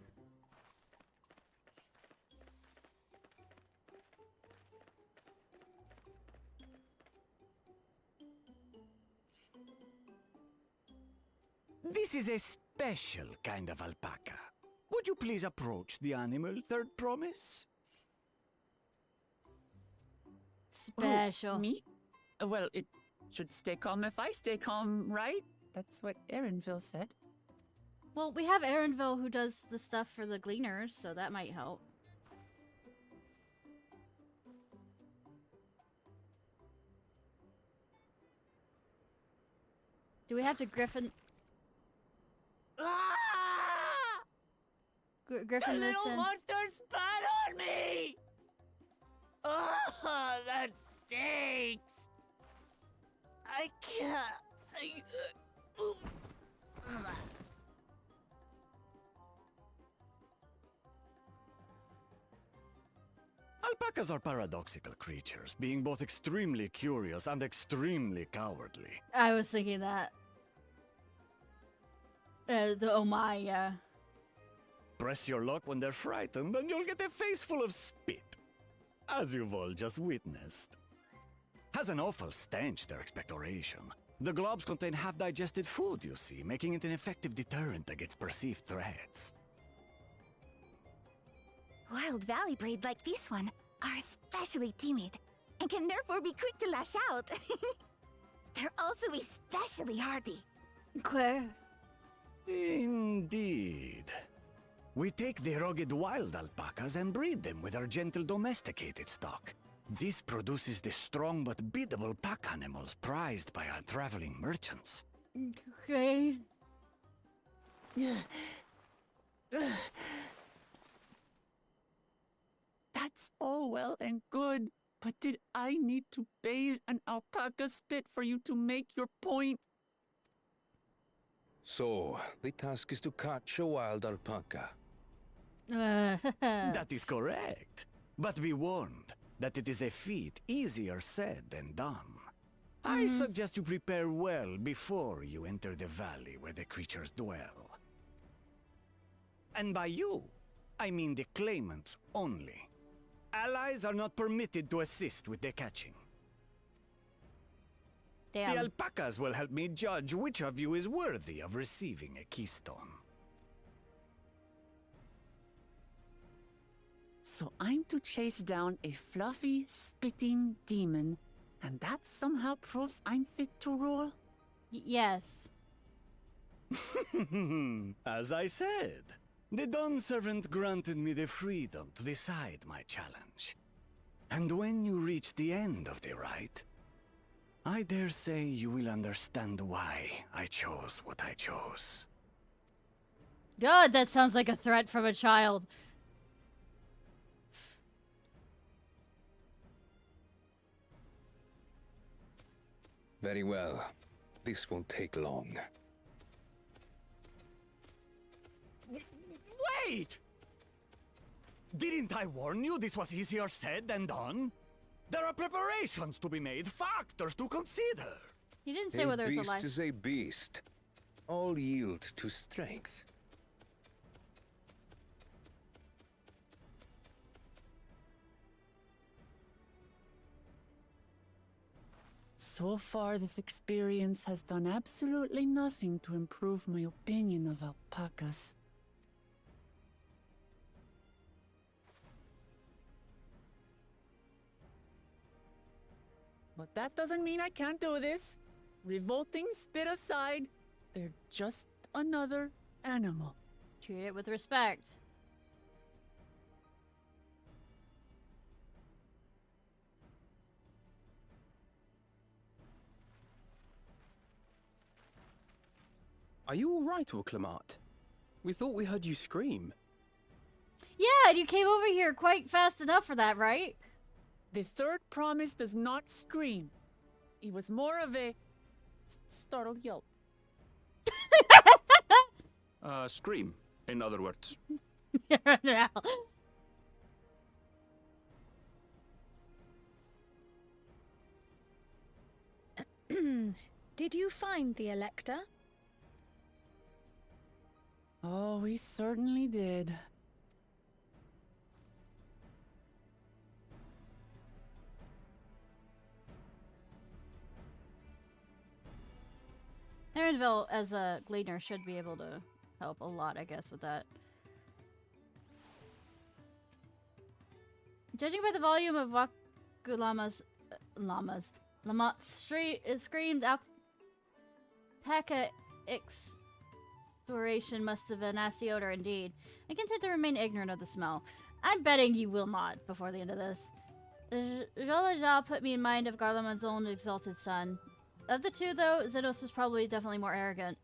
This is a special kind of alpaca. Would you please approach the animal, Third Promise? Special. Who, me? Well, it should stay calm if I stay calm, right? That's what Erinville said. Well, we have Erinville who does the stuff for the Gleaners, so that might help. Do we have to Griffin... Griffin The this little in? monster spat on me! Oh, that stinks! I can't... Alpacas are paradoxical creatures, being both extremely curious and extremely cowardly. I was thinking that. Oh my, yeah. Press your luck when they're frightened, and you'll get a face full of spit. As you've all just witnessed. Has an awful stench, their expectoration. The globs contain half-digested food, you see, making it an effective deterrent against perceived threats. Wild valley breed like this one are especially timid and can therefore be quick to lash out. They're also especially hardy. Claire. Indeed. We take the rugged wild alpacas and breed them with our gentle domesticated stock. This produces the strong but biddable pack animals prized by our traveling merchants. Okay. That's all well and good, but did I need to bathe an alpaca spit for you to make your point? So, the task is to catch a wild alpaca. That is correct. But be warned that it is a feat easier said than done. I suggest you prepare well before you enter the valley where the creatures dwell. And by you, I mean the claimants only. Allies are not permitted to assist with the catching. Damn. The alpacas will help me judge which of you is worthy of receiving a keystone. So I'm to chase down a fluffy, spitting demon, and that somehow proves I'm fit to rule? Yes. As I said, the Dawn Servant granted me the freedom to decide my challenge. And when you reach the end of the rite, I dare say you will understand why I chose what I chose. God, that sounds like a threat from a child. Very well. This won't take long. Wait! Didn't I warn you this was easier said than done? There are preparations to be made, factors to consider. He didn't say whether it's a lie. A beast is a beast. All yield to strength. So far, this experience has done absolutely nothing to improve my opinion of alpacas. But that doesn't mean I can't do this. Revolting spit aside, they're just another animal. Treat it with respect. Are you alright, Orclamat? We thought we heard you scream. Yeah, and you came over here quite fast enough for that, right? The third promise does not scream. It was more of a startled yelp. Scream, in other words. Yeah. Did you find the Elector? Oh, we certainly did. Aaronville, as a gleaner, should be able to help a lot, I guess, with that. Judging by the volume of Lamot's screamed alpaca exploration must have a nasty odor indeed. I content to remain ignorant of the smell. I'm betting you will not before the end of this. Jolajah put me in mind of Garlemand's own exalted son. Of the two, though, Zenos was probably definitely more arrogant.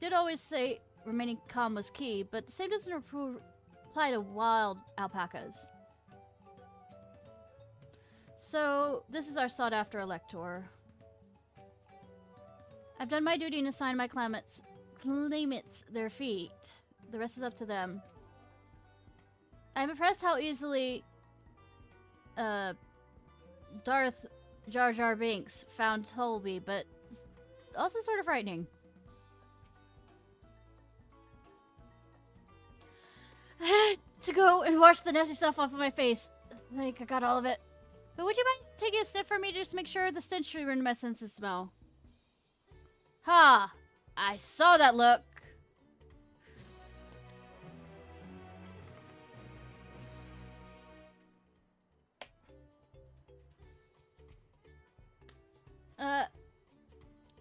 Did always say remaining calm was key, but the same doesn't apply to wild alpacas. So, this is our sought-after elector. I've done my duty and assigned my claimants their feet. The rest is up to them. I'm impressed how easily Darth Jar Jar Binks found Tolby, but also sort of frightening. To go and wash the nasty stuff off of my face. I think I got all of it. But would you mind taking a sniff for me just to make sure the stench ruined my sense of smell? Ha! I saw that look!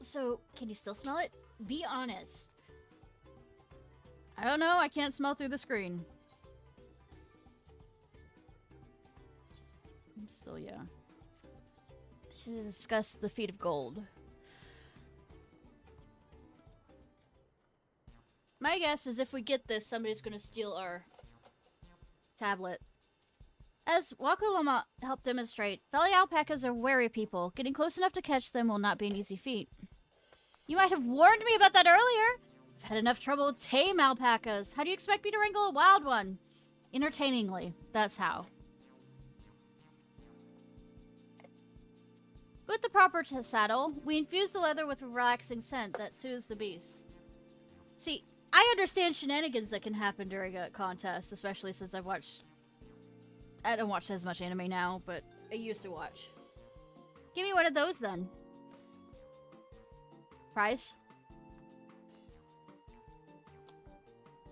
So, can you still smell it? Be honest. I don't know, I can't smell through the screen. Still, yeah. She discussed the feet of gold. My guess is if we get this, somebody's gonna steal our tablet. As Wakulama helped demonstrate, valley alpacas are wary people. Getting close enough to catch them will not be an easy feat. You might have warned me about that earlier! I've had enough trouble with tame alpacas. How do you expect me to wrangle a wild one? Entertainingly, that's how. With the proper saddle, we infuse the leather with a relaxing scent that soothes the beast. See, I understand shenanigans that can happen during a contest, especially since I don't watch as much anime now, but I used to watch. Give me one of those then. Price?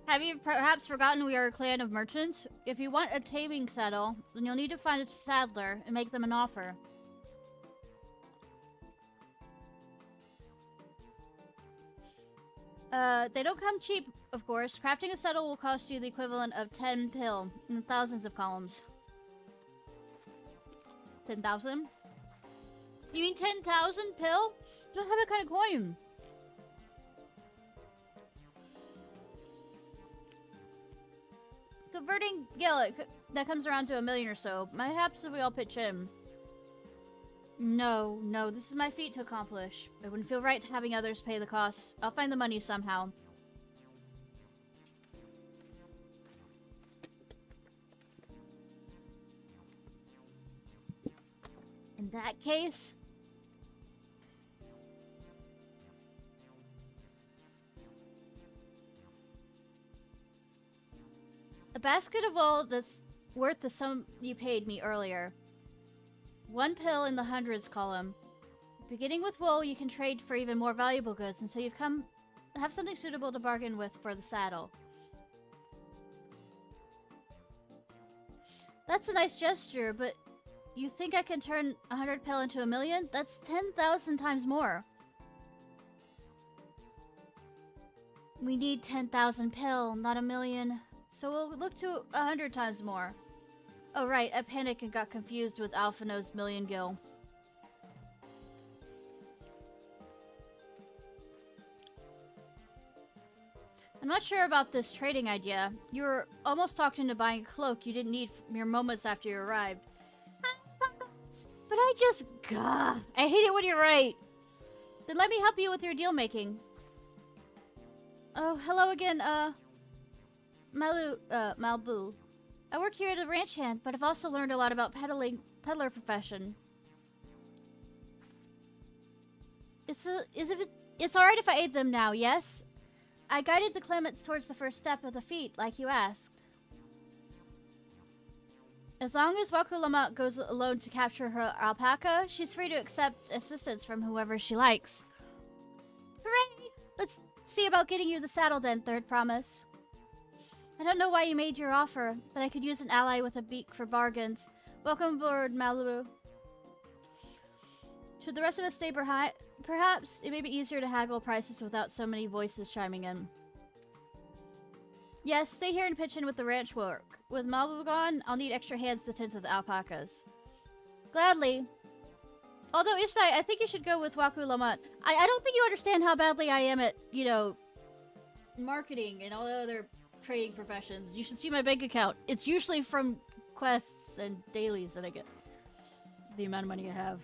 Have you perhaps forgotten we are a clan of merchants? If you want a taming saddle, then you'll need to find a saddler and make them an offer. They don't come cheap, of course. Crafting a saddle will cost you the equivalent of 10 pil and thousands of columns. 10,000? You mean 10,000 pil? You don't have that kind of coin. Converting Gaelic, that comes around to 1 million or so. Perhaps if we all pitch in. No, this is my feat to accomplish. It wouldn't feel right having others pay the cost. I'll find the money somehow. In that case... a basket of wool that's worth the sum you paid me earlier. 1 pill in the hundreds column. Beginning with wool, you can trade for even more valuable goods until you've have something suitable to bargain with for the saddle. That's a nice gesture, but you think I can turn 100 pill into 1,000,000? That's 10,000 times more. We need 10,000 pill, not 1,000,000. So we'll look to 100 times more. Oh right, I panicked and got confused with Alphino's million gil. I'm not sure about this trading idea. You were almost talked into buying a cloak you didn't need mere moments after you arrived. But I just... Gah, I hate it when you're right. Then let me help you with your deal making. Oh, hello again, Malbu. I work here at a ranch hand, but I've also learned a lot about peddler profession. It's alright if I aid them now, yes? I guided the claimants towards the first step of the feat, like you asked. As long as Wakulama goes alone to capture her alpaca, she's free to accept assistance from whoever she likes. Hooray! Let's see about getting you the saddle then, Third Promise. I don't know why you made your offer, but I could use an ally with a beak for bargains. Welcome aboard, Malibu. Should the rest of us stay behind? Perhaps it may be easier to haggle prices without so many voices chiming in. Yes, stay here and pitch in with the ranch work. With Malibu gone, I'll need extra hands to tend to the alpacas. Gladly. Although, Ishnai, I think you should go with Waku Lamont. I don't think you understand how badly I am at, you know, marketing and all the other trading professions. You should see my bank account. It's usually from quests and dailies that I get. The amount of money I have.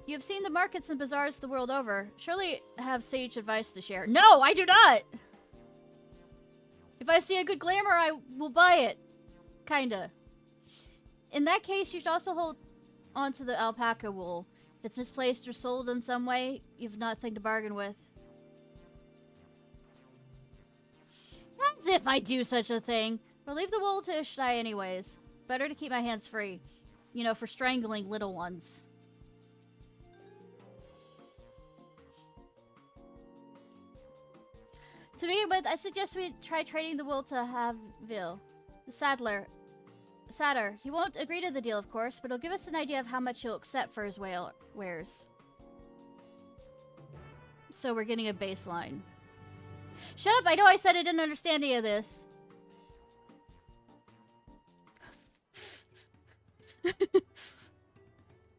You have seen the markets and bazaars the world over. Surely have sage advice to share. No, I do not! If I see a good glamour, I will buy it. Kinda. In that case, you should also hold onto the alpaca wool. If it's misplaced or sold in some way, you've nothing to bargain with. As if I do such a thing. But leave the wool to Ishnai anyways. Better to keep my hands free. You know, for strangling little ones. To begin with, I suggest we try trading the wool to Havil, the saddler. He won't agree to the deal, of course, but he'll give us an idea of how much he'll accept for his wares. So we're getting a baseline. Shut up! I know I said I didn't understand any of this.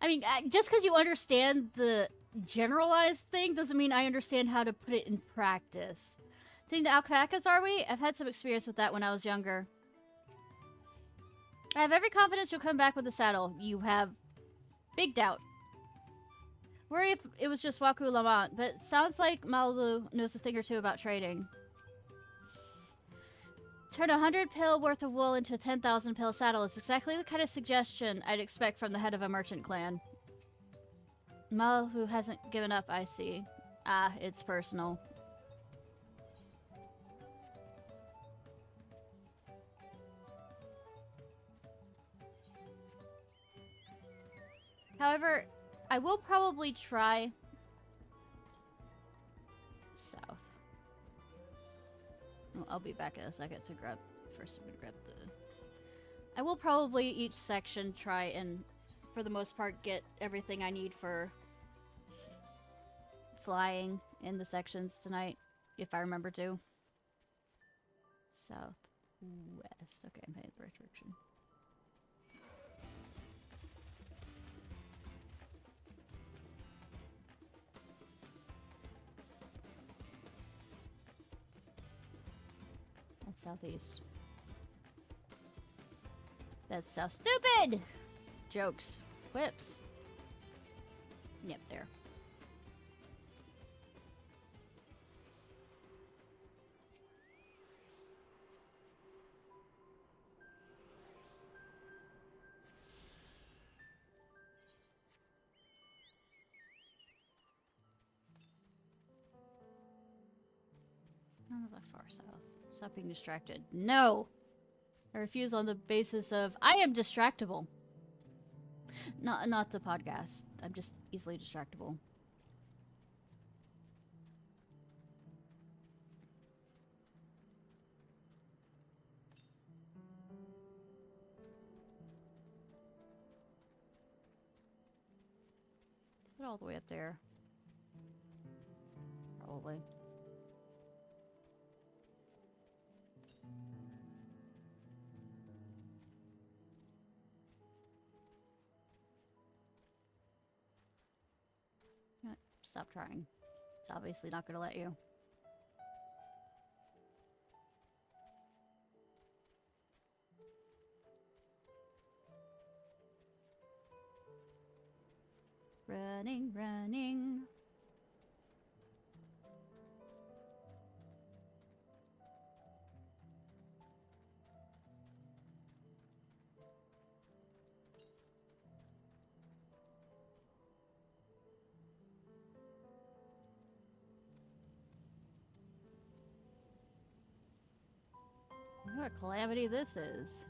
I mean, just because you understand the generalized thing doesn't mean I understand how to put it in practice. Think the alpacas, are we? I've had some experience with that when I was younger. I have every confidence you'll come back with the saddle. You have big doubt. Worry if it was just Waku Lamont, but it sounds like Malibu knows a thing or two about trading. Turn 100 pill worth of wool into a 10,000 pill saddle is exactly the kind of suggestion I'd expect from the head of a merchant clan. Malibu hasn't given up, I see. Ah, it's personal. However, I will probably try south. Well, I'll be back in a second to grab. First, I'm gonna grab the. I will probably each section try and, for the most part, get everything I need for flying in the sections tonight, if I remember to. South, west. Okay, I'm heading the right direction. That's southeast. That's south. Stupid! Jokes. Whips. Yep, there. Not that far south. Stop being distracted. No! I refuse on the basis of I am distractible. Not the podcast. I'm just easily distractible. Is it all the way up there? Probably. Stop trying. It's obviously not going to let you. Running, running. What a calamity this is.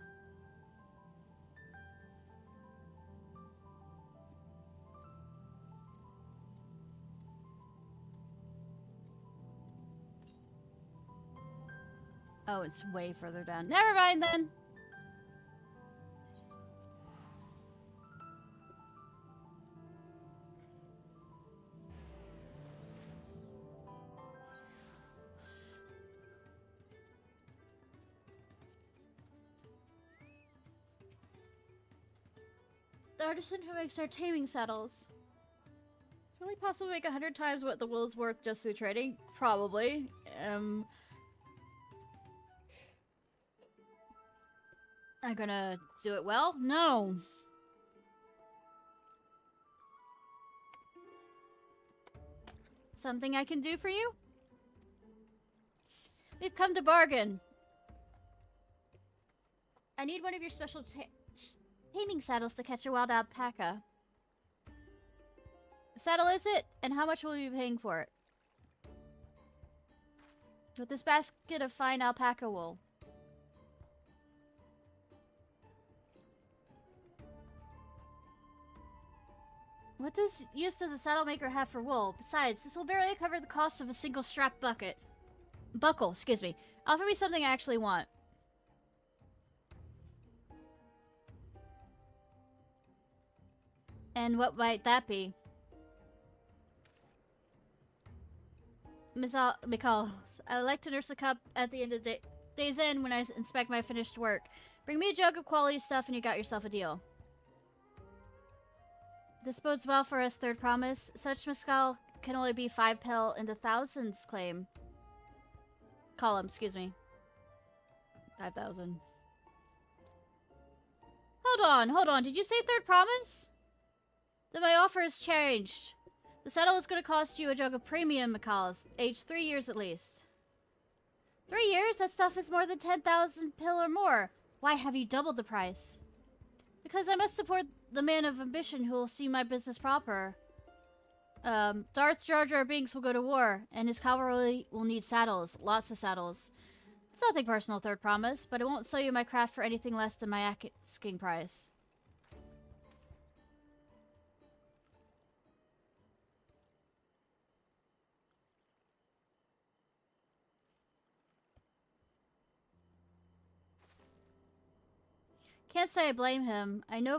Oh, it's way further down. Never mind then. The artisan who makes our taming saddles. It's really possible to make 100 times what the wool is worth just through trading? Probably. I'm gonna do it well? No. Something I can do for you? We've come to bargain. I need one of your special taming saddles to catch a wild alpaca. Saddle is it? And how much will you be paying for it? With this basket of fine alpaca wool. What use does a saddle maker have for wool? Besides, this will barely cover the cost of a single strap buckle, excuse me. Offer me something I actually want. And what might that be? Miss McCall, I like to nurse a cup at the end of the day's end when I inspect my finished work. Bring me a jug of quality stuff and you got yourself a deal. This bodes well for us, third promise. Such mescal can only be 5 pel in the thousands column, excuse me. 5,000. Hold on. Did you say third promise? Then my offer has changed. The saddle is going to cost you a jug of premium macals, aged 3 years at least. 3 years? That stuff is more than 10,000 pil or more. Why have you doubled the price? Because I must support the man of ambition who will see my business proper. Darth Jar Jar Binks will go to war, and his cavalry will need saddles. Lots of saddles. It's nothing personal, third promise, but I won't sell you my craft for anything less than my asking price. Can't say I blame him. I know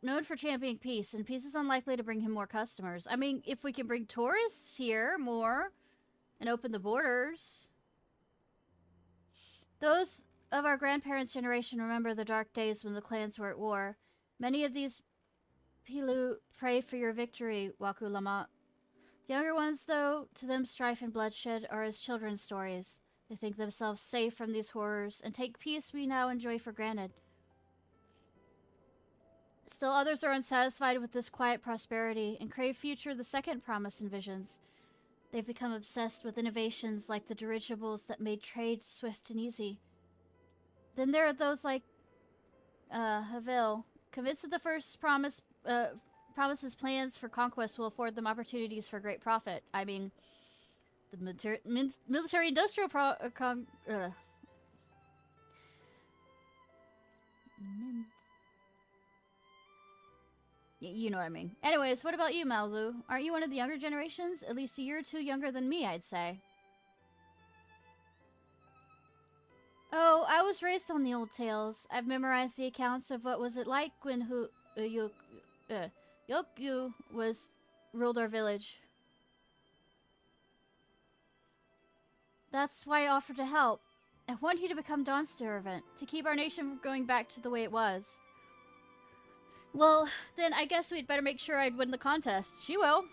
known for championing peace, and peace is unlikely to bring him more customers. I mean, if we can bring tourists here more and open the borders. Those of our grandparents' generation remember the dark days when the clans were at war. Many of these Pilu pray for your victory, Waku Lama. The younger ones, though, to them strife and bloodshed are as children's stories. They think themselves safe from these horrors and take peace we now enjoy for granted. Still others are unsatisfied with this quiet prosperity and crave future the second promise envisions. They've become obsessed with innovations like the dirigibles that made trade swift and easy. Then there are those like Havel, convinced that the first promises plans for conquest will afford them opportunities for great profit. I mean, the military-industrial You know what I mean. Anyways, what about you, Malibu? Aren't you one of the younger generations? At least a year or two younger than me, I'd say. Oh, I was raised on the old tales. I've memorized the accounts of what was it like when Yokyu was ruled our village. That's why I offered to help. I want you to become Dawn's servant, to keep our nation from going back to the way it was. Well, then I guess we'd better make sure I'd win the contest. She will.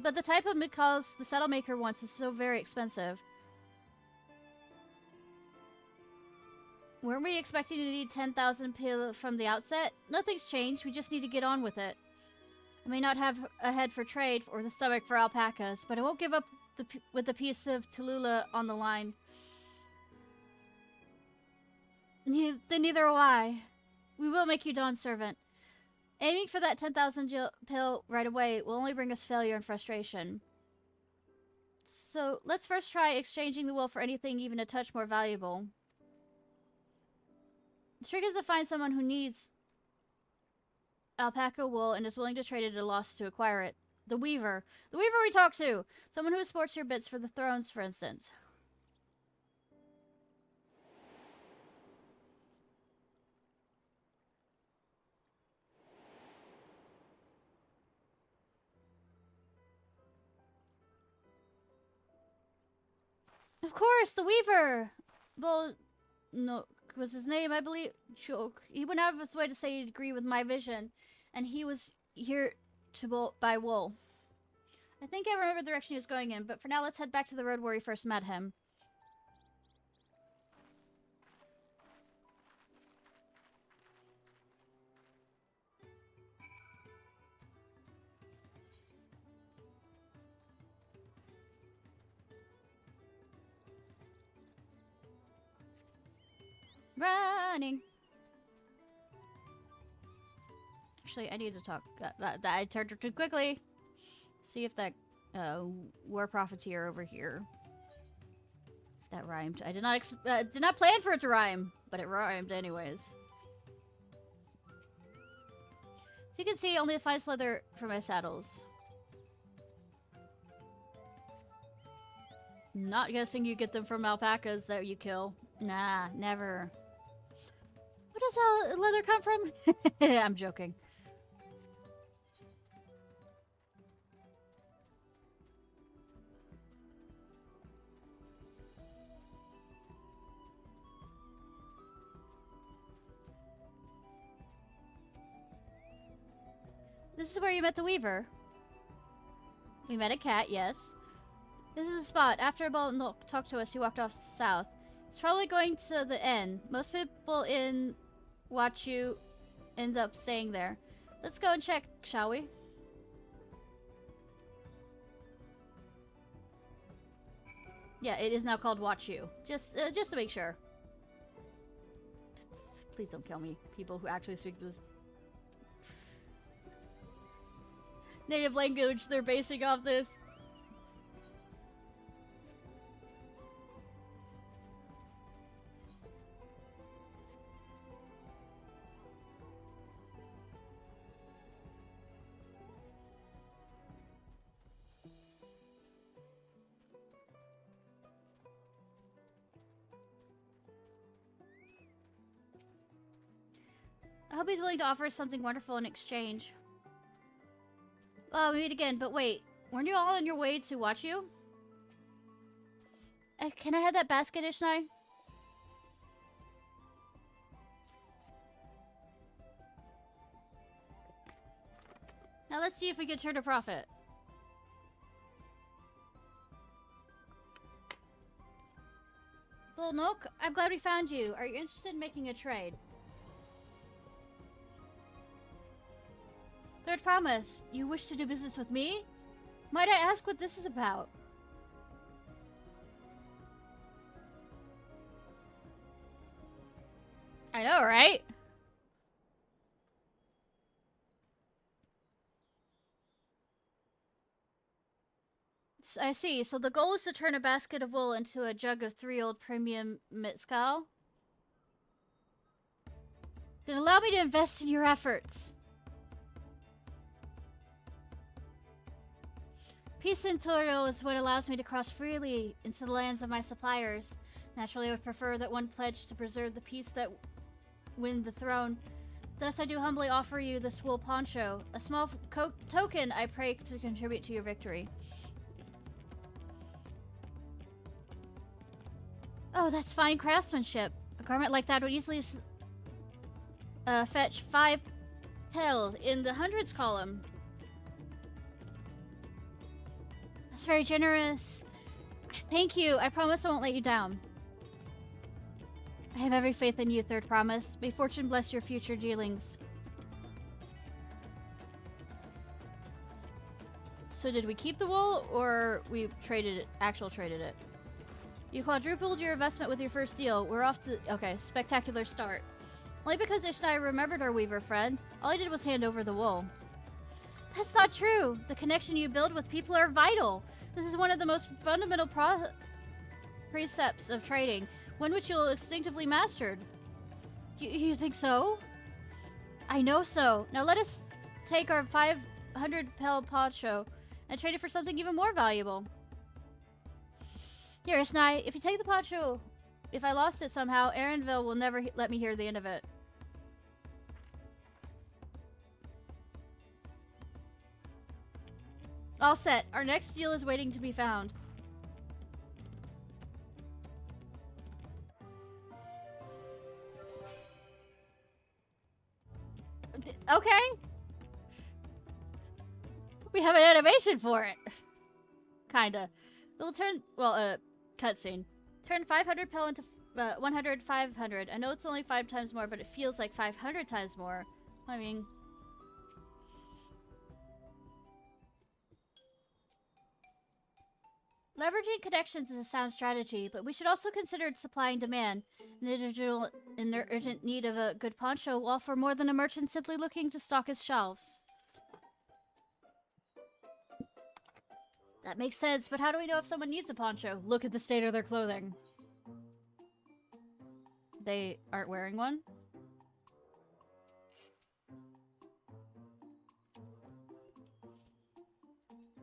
But the type of Mikals the Saddle Maker wants is so very expensive. Weren't we expecting to need 10,000 pil from the outset? Nothing's changed, we just need to get on with it. I may not have a head for trade or the stomach for alpacas, but I won't give up with the piece of Tallulah on the line. Then neither will I. We will make you Dawn's servant. Aiming for that 10,000 pil right away will only bring us failure and frustration. So, let's first try exchanging the wool for anything even a touch more valuable. The trick is to find someone who needs alpaca wool and is willing to trade it at a loss to acquire it. The Weaver. The Weaver we talked to! Someone who sports your bits for the thrones, for instance. Of course, the Weaver! Well, no, was his name, I believe. He went out of his way to say he'd agree with my vision, and he was here to buy wool. I think I remember the direction he was going in, but for now let's head back to the road where we first met him. Running! Actually, I need to talk. I turned too quickly. See if that war profiteer over here. That rhymed. I did not plan for it to rhyme, but it rhymed anyways. So you can see, only the finest leather for my saddles. Not guessing you get them from alpacas that you kill. Nah, never. Where does leather come from? I'm joking. This is where you met the Weaver. We met a cat, yes. This is the spot. After Abel talked to us, he walked off south. He's probably going to the inn. Most people in Wachu end up staying there. Let's go and check, shall we? Yeah, it is now called Wachu. Just to make sure. Please don't kill me, people who actually speak this native language they're basing off this. I hope he's willing to offer us something wonderful in exchange. Oh, we meet again, but wait. Weren't you all on your way to watch you? Can I have that basket, Ishnai? Now let's see if we can turn a profit. Bull Nook, I'm glad we found you. Are you interested in making a trade? Third promise, you wish to do business with me? Might I ask what this is about? I know, right? I see. So the goal is to turn a basket of wool into a jug of 3-old premium mezcal? Then allow me to invest in your efforts. Peace in Toro is what allows me to cross freely into the lands of my suppliers. Naturally, I would prefer that one pledge to preserve the peace that win the throne. Thus, I do humbly offer you this wool poncho, a small token I pray to contribute to your victory. Oh, that's fine craftsmanship. A garment like that would easily fetch 5 pel in the hundreds column. That's very generous. Thank you. I promise I won't let you down. I have every faith in you, Third Promise. May fortune bless your future dealings. So did we keep the wool, or we traded it? You quadrupled your investment with your first deal. We're off to... Okay, spectacular start. Only because Ishnai remembered our weaver friend. All I did was hand over the wool. That's not true! The connection you build with people are vital! This is one of the most fundamental precepts of trading, one which you'll instinctively mastered. You think so? I know so. Now let us take our 500 pel poncho and trade it for something even more valuable. Here, Ishnai, if you take the poncho, if I lost it somehow, Aaronville will never let me hear the end of it. All set. Our next deal is waiting to be found. Okay. We have an animation for it. Kinda. We'll turn... Well, cutscene. Turn 500 pel into 100 500. I know it's only 5 times more, but it feels like 500 times more. I mean... Leveraging connections is a sound strategy, but we should also consider supply and demand. An individual in urgent need of a good poncho will offer more than a merchant simply looking to stock his shelves. That makes sense, but how do we know if someone needs a poncho? Look at the state of their clothing. They aren't wearing one?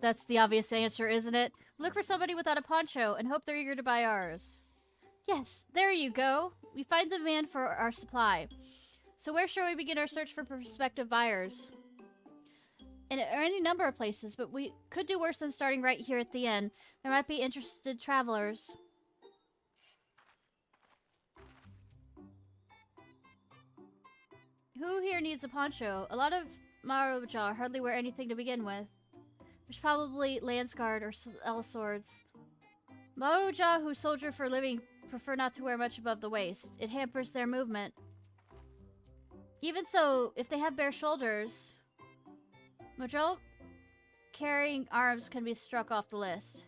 That's the obvious answer, isn't it? Look for somebody without a poncho and hope they're eager to buy ours. Yes, there you go. We find the demand for our supply. So where shall we begin our search for prospective buyers? In any number of places, but we could do worse than starting right here at the inn. There might be interested travelers. Who here needs a poncho? A lot of Maroja hardly wear anything to begin with. There's probably Landsguard or L-swords. Maroja who soldier for a living prefer not to wear much above the waist. It hampers their movement. Even so, if they have bare shoulders, Modrel carrying arms can be struck off the list.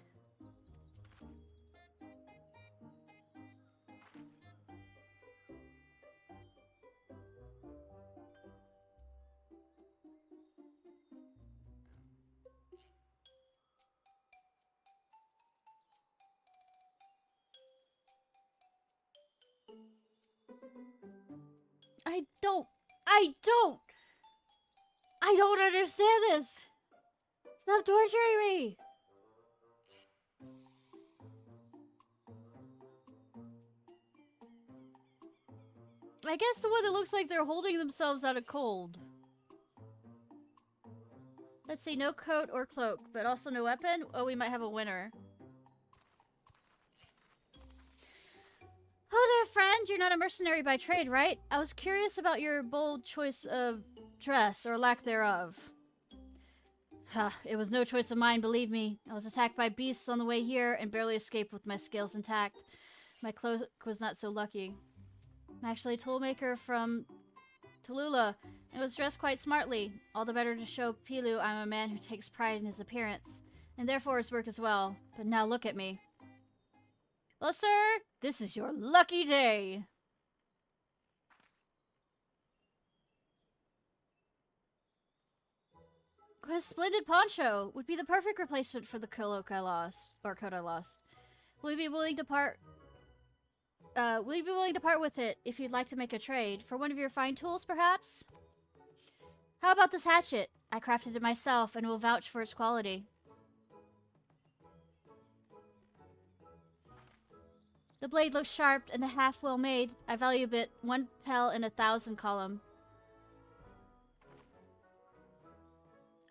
I don't understand this! Stop torturing me! I guess the one that looks like they're holding themselves out of cold. Let's see, no coat or cloak, but also no weapon? Oh, we might have a winner. Oh there, friend! You're not a mercenary by trade, right? I was curious about your bold choice of dress, or lack thereof. It was no choice of mine, believe me. I was attacked by beasts on the way here, and barely escaped with my scales intact. My cloak was not so lucky. I'm actually a toolmaker from Tallulah, and was dressed quite smartly. All the better to show Pilu I'm a man who takes pride in his appearance, and therefore his work as well. But now look at me. Well, sir, this is your lucky day. A splendid poncho would be the perfect replacement for the cloak I lost, or coat I lost. Will you be willing to part with it if you'd like to make a trade for one of your fine tools, perhaps? How about this hatchet? I crafted it myself and will vouch for its quality. The blade looks sharp and the half well made. I value it 1 pel in 1,000 column.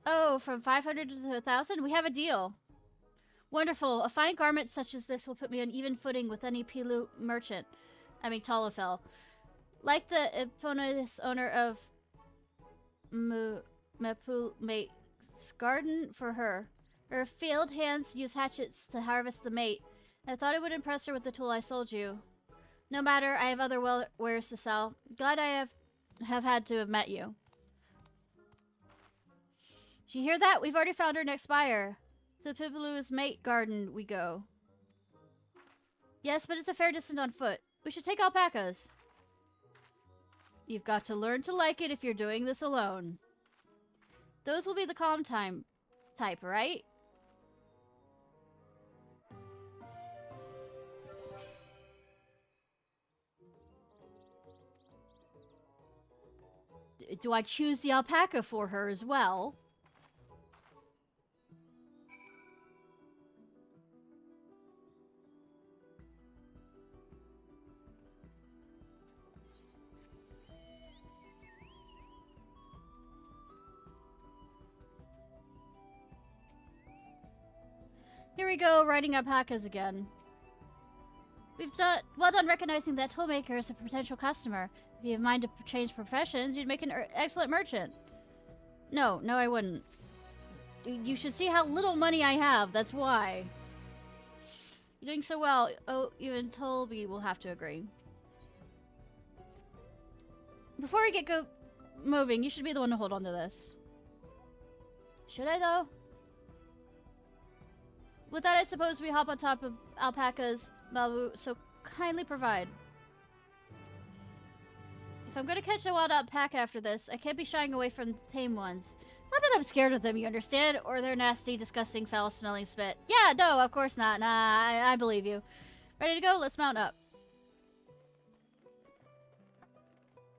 Oh, from 500 to 1,000? We have a deal. Wonderful. A fine garment such as this will put me on even footing with any Pilu merchant. I mean, Talafel. Like the eponymous owner of Mapu makes garden for her. Her field hands use hatchets to harvest the mate. I thought it would impress her with the tool I sold you. No matter, I have other wares to sell. Glad I have had to have met you. Did you hear that? We've already found our next buyer. To Pipilu's mate garden we go. Yes, but it's a fair distance on foot. We should take alpacas. You've got to learn to like it if you're doing this alone. Those will be the calm type, right? Do I choose the alpaca for her as well? Here we go, riding alpacas again. Well done recognizing that toolmaker is a potential customer. If you have mind to change professions, you'd make an excellent merchant. No, I wouldn't. You should see how little money I have, that's why. You're doing so well. Oh, even Tolby will have to agree. Before we get moving, you should be the one to hold on to this. Should I, though? With that, I suppose we hop on top of alpacas, Babu, so kindly provide. If I'm gonna catch a wild alpaca after this, I can't be shying away from tame ones. Not that I'm scared of them, you understand? Or their nasty, disgusting, foul-smelling spit. Yeah, no, of course not. Nah, I believe you. Ready to go? Let's mount up.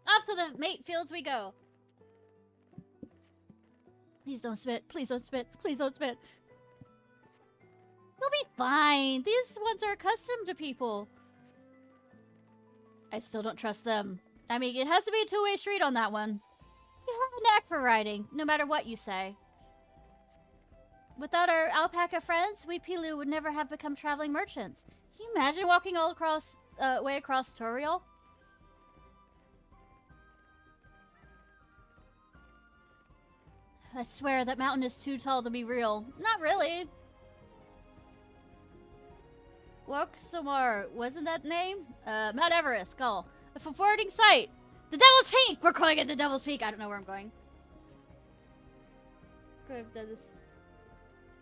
Off to the mate fields we go. Please don't spit. Please don't spit. Please don't spit. You'll be fine. These ones are accustomed to people. I still don't trust them. I mean, it has to be a two-way street on that one. You have a knack for riding, no matter what you say. Without our alpaca friends, we Pilu would never have become traveling merchants. Can you imagine walking all across, way across Toriel? I swear that mountain is too tall to be real. Not really. Woksamar, wasn't that name? Mount Everest, go. A forwarding site. The Devil's Peak! We're calling it the Devil's Peak. I don't know where I'm going. Could have done this.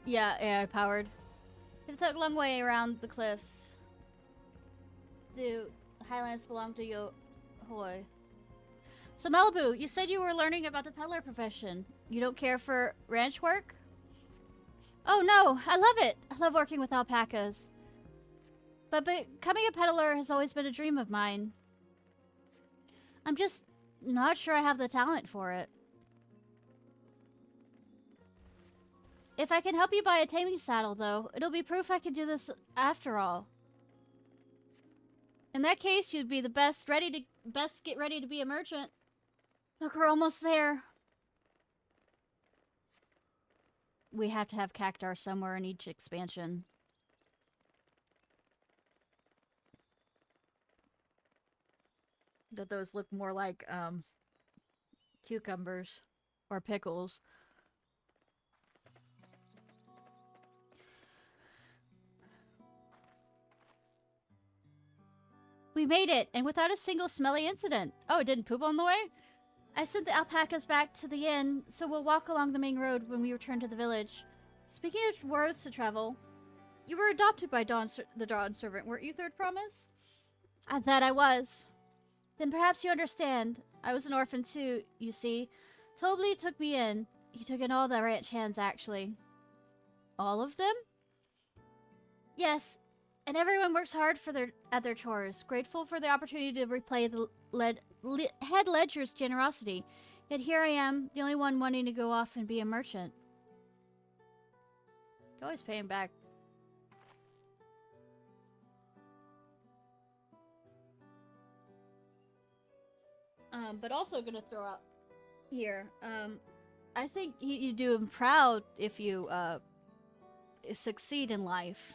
Yeah, AI powered. It took a long way around the cliffs. The highlands belong to Yohoi. So Malibu, you said you were learning about the peddler profession. You don't care for ranch work? Oh no, I love it. I love working with alpacas. But becoming a peddler has always been a dream of mine. I'm just not sure I have the talent for it. If I can help you buy a taming saddle, though, it'll be proof I can do this after all. In that case, you'd be the best get ready to be a merchant. Look, we're almost there. We have to have Cactar somewhere in each expansion. That those look more like cucumbers or pickles. We made it, and without a single smelly incident. Oh, it didn't poop on the way? I sent the alpacas back to the inn, so we'll walk along the main road when we return to the village. Speaking of roads to travel, you were adopted by the Dawn Servant, weren't you, Third Promise? That I was. Then perhaps you understand. I was an orphan too, you see. Tobley took me in. He took in all the ranch hands, actually. All of them? Yes, and everyone works hard at their chores, grateful for the opportunity to repay the head ledger's generosity. Yet here I am, the only one wanting to go off and be a merchant. You always pay him back. but also gonna throw out here. I think you do him proud if you succeed in life,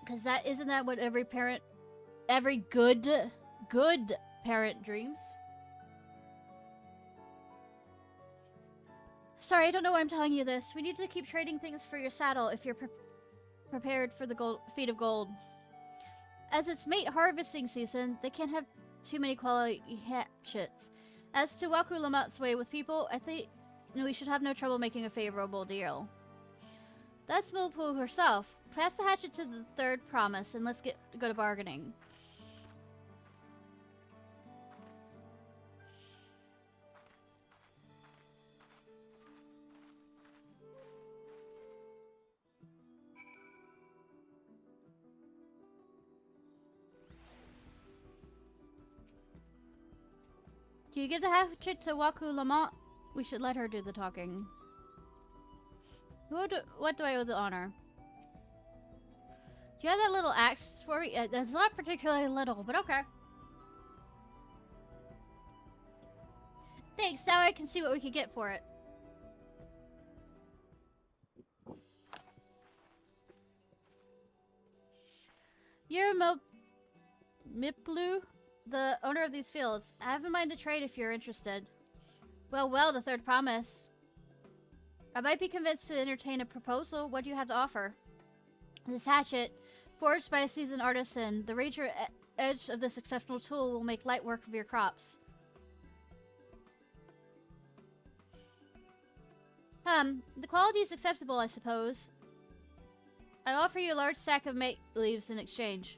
because isn't that what every good parent dreams? Sorry, I don't know why I'm telling you this. We need to keep trading things for your saddle if you're prepared for the feat of gold. As it's mate harvesting season, they can't have too many quality hatchets. As to Waku Lamat's way with people, I think we should have no trouble making a favorable deal. That's Millpool herself. Pass the hatchet to the third promise and let's go to bargaining. Do you give the hatchet to Waku Lamont? We should let her do the talking. What do I owe the honor? Do you have that little axe for me? That's not particularly little, but okay. Thanks, now I can see what we could get for it. You're Miplu, the owner of these fields. I have in mind to trade if you're interested. Well, the third promise. I might be convinced to entertain a proposal. What do you have to offer? This hatchet, forged by a seasoned artisan. The razor edge of this exceptional tool will make light work of your crops. The quality is acceptable, I suppose. I offer you a large stack of mate leaves in exchange.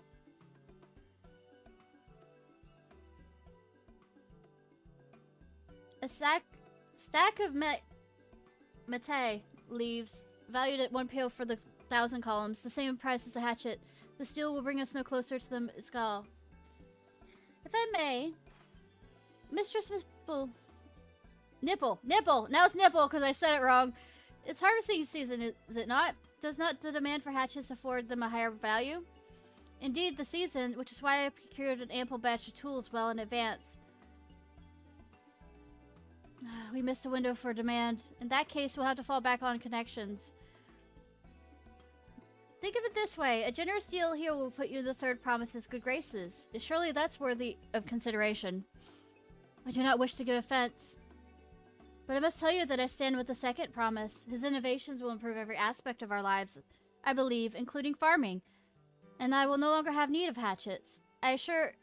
A stack of mate leaves, valued at 1 PO for the 1,000 columns, the same price as the hatchet. The steel will bring us no closer to the skull. If I may, Mistress Nipple. Now it's Nipple because I said it wrong. It's harvesting season, is it not? Does not the demand for hatchets afford them a higher value? Indeed, the season, which is why I procured an ample batch of tools well in advance. We missed a window for demand. In that case, we'll have to fall back on connections. Think of it this way. A generous deal here will put you in the third promise's good graces. Surely that's worthy of consideration. I do not wish to give offense, but I must tell you that I stand with the second promise. His innovations will improve every aspect of our lives, I believe, including farming. And I will no longer have need of hatchets. I assure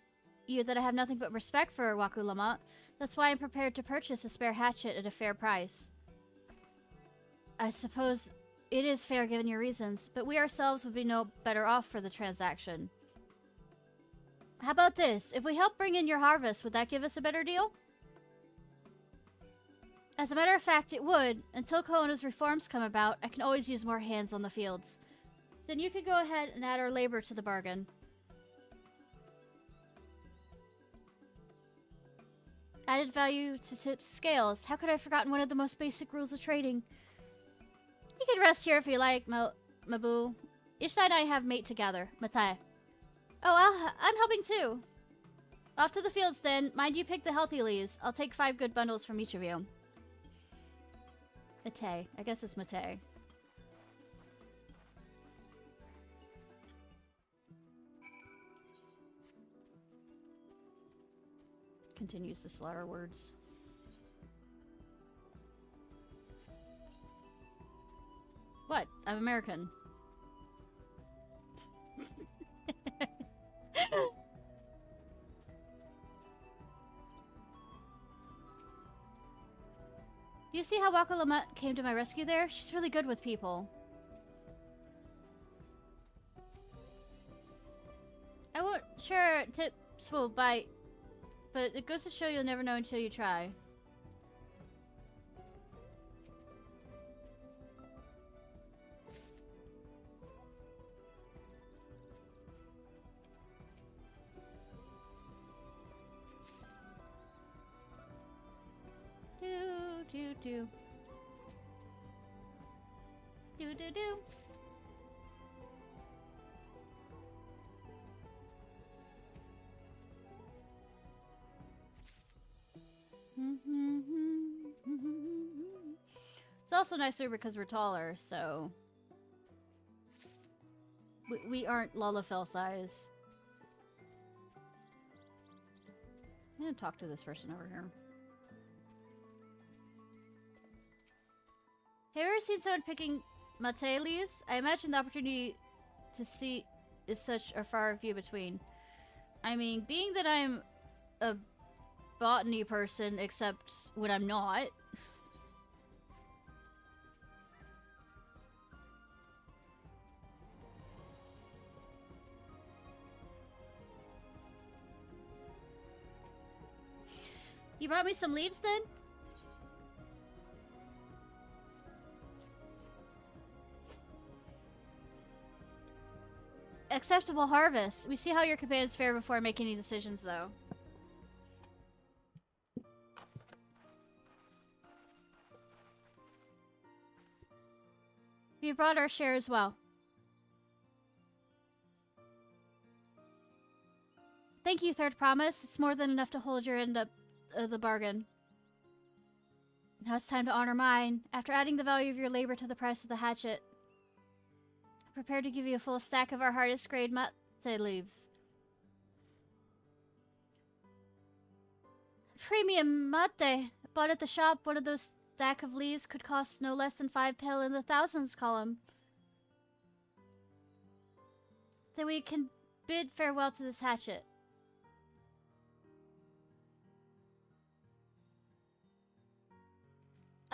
you that I have nothing but respect for Waku Lamont. That's why I'm prepared to purchase a spare hatchet at a fair price. I suppose it is fair given your reasons, but we ourselves would be no better off for the transaction. How about this? If we help bring in your harvest, would that give us a better deal? As a matter of fact, it would. Until Kono's reforms come about, I can always use more hands on the fields. Then you could go ahead and add our labor to the bargain. Added value to tip scales. How could I have forgotten one of the most basic rules of trading? You can rest here if you like, Mabu. Ishnai and I have mate together. Mate. Oh, I'm helping too. Off to the fields then. Mind you pick the healthy leaves. I'll take 5 good bundles from each of you. Mate. I guess it's Mate. Continues to slaughter words. What? I'm American. Do you see how Waku Lamont came to my rescue there? She's really good with people. I won't sure tips will bite, but it goes to show you'll never know until you try. Do. It's also nicer because we're taller, so... We aren't Lullafell size. I'm gonna talk to this person over here. Have you ever seen someone picking mate leaves? I imagine the opportunity to see is such a far few between. I mean, being that I'm a botany person, except when I'm not. You brought me some leaves then? Acceptable harvest. We see how your companions fare before I make any decisions, though. We brought our share as well. Thank you, Third Promise. It's more than enough to hold your end up the bargain. Now it's time to honor mine. After adding the value of your labor to the price of the hatchet, I'm prepared to give you a full stack of our hardest grade mate leaves. Premium mate. Bought at the shop, one of those stack of leaves could cost no less than 5 pill in the thousands column. Then we can bid farewell to this hatchet.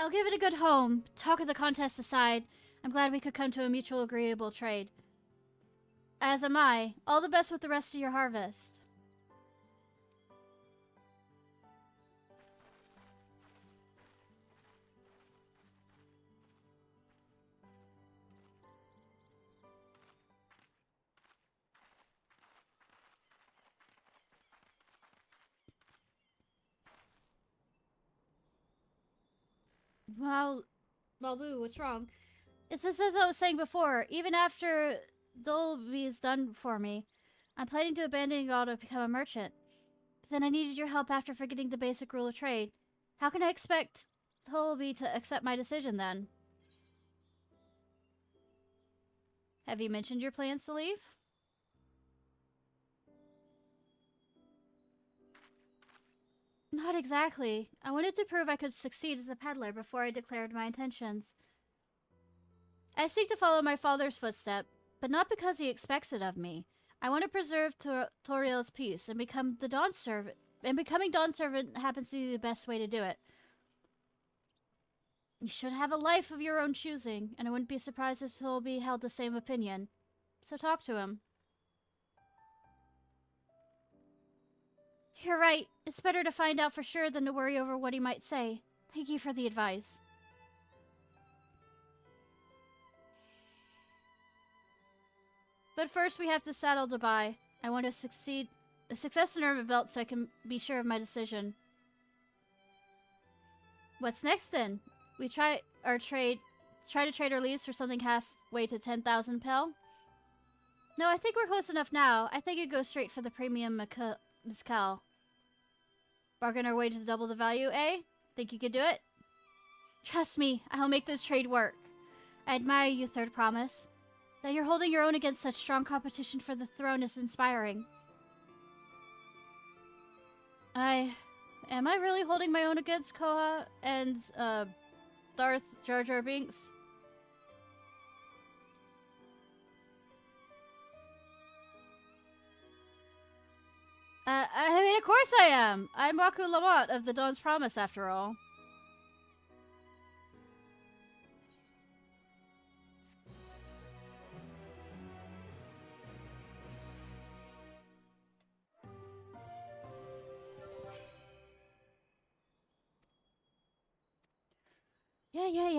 I'll give it a good home. Talk of the contest aside, I'm glad we could come to a mutual agreeable trade. As am I. All the best with the rest of your harvest. Well, Balboo, what's wrong? It's just as I was saying before, even after Dolby is done for me, I'm planning to abandon it all to become a merchant. But then I needed your help after forgetting the basic rule of trade. How can I expect Dolby to accept my decision then? Have you mentioned your plans to leave? Not exactly. I wanted to prove I could succeed as a peddler before I declared my intentions. I seek to follow my father's footstep, but not because he expects it of me. I want to preserve Toriel's peace and become the Dawn Servant, and becoming Dawn Servant happens to be the best way to do it. You should have a life of your own choosing, and I wouldn't be surprised if Tolby held the same opinion. So talk to him. You're right. It's better to find out for sure than to worry over what he might say. Thank you for the advice. But first we have to saddle Dubai. I want to success in Urban Belt so I can be sure of my decision. What's next then? We try to trade our leaves for something halfway to 10,000 pel? No, I think we're close enough now. I think it goes straight for the premium mezcal. Bargain our way to double the value, eh? Think you could do it? Trust me, I'll make this trade work. I admire you, Third Promise. That you're holding your own against such strong competition for the throne is inspiring. Am I really holding my own against Koha and, Darth Jar Jar Binks? I mean, of course I am! I'm Raku Lamont of the Dawn's Promise, after all. Yeah.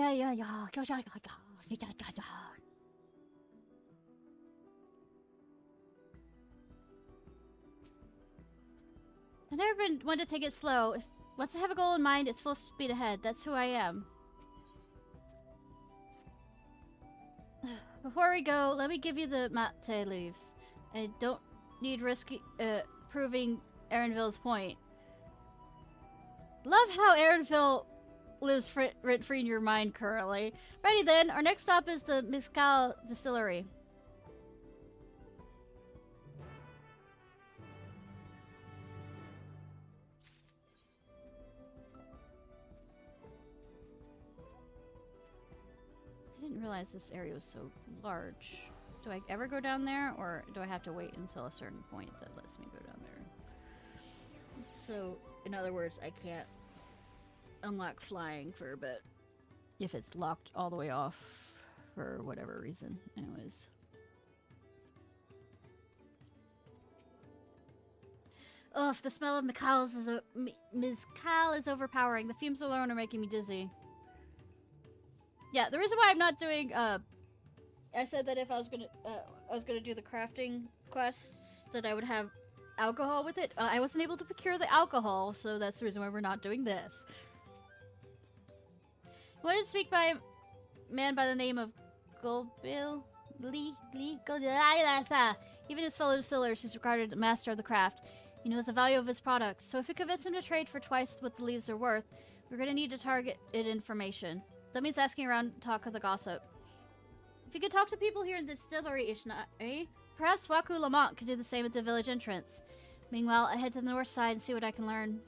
I've never been one to take it slow. Once I have a goal in mind, it's full speed ahead. That's who I am. Before we go, let me give you the mate leaves. I don't need proving Erenville's point. Love how Erenville lives rent-free in your mind currently. Righty then, our next stop is the Mezcal Distillery. I didn't realize this area was so large. Do I ever go down there, or do I have to wait until a certain point that lets me go down there? So, in other words, I can't unlock flying for a bit if it's locked all the way off for whatever reason. Anyways. Ugh, the smell of mezcal is overpowering. The fumes alone are making me dizzy. Yeah, the reason why I'm not doing, I said that if I was gonna do the crafting quests, that I would have alcohol with it. I wasn't able to procure the alcohol, so that's the reason why we're not doing this. I wanted to speak by a man by the name of Golbil Lee. Even his fellow distillers, he's regarded a master of the craft. He knows the value of his product, so if we convince him to trade for twice what the leaves are worth, we're gonna need to target it information. That means asking around to talk with the gossip. If you could talk to people here in the distillery, Ishnai, perhaps Waku Lamont could do the same at the village entrance. Meanwhile, I head to the north side and see what I can learn.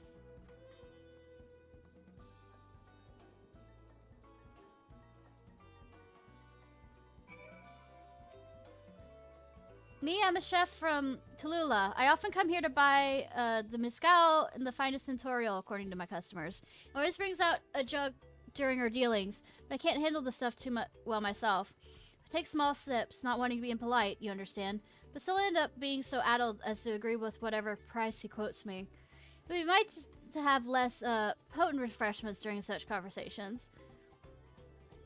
Me, I'm a chef from Tallulah. I often come here to buy the mezcal and the finest Centurial, according to my customers. It always brings out a jug during our dealings, but I can't handle the stuff too well myself. I take small sips, not wanting to be impolite, you understand, but still end up being so addled as to agree with whatever price he quotes me. It would be nice to have less potent refreshments during such conversations.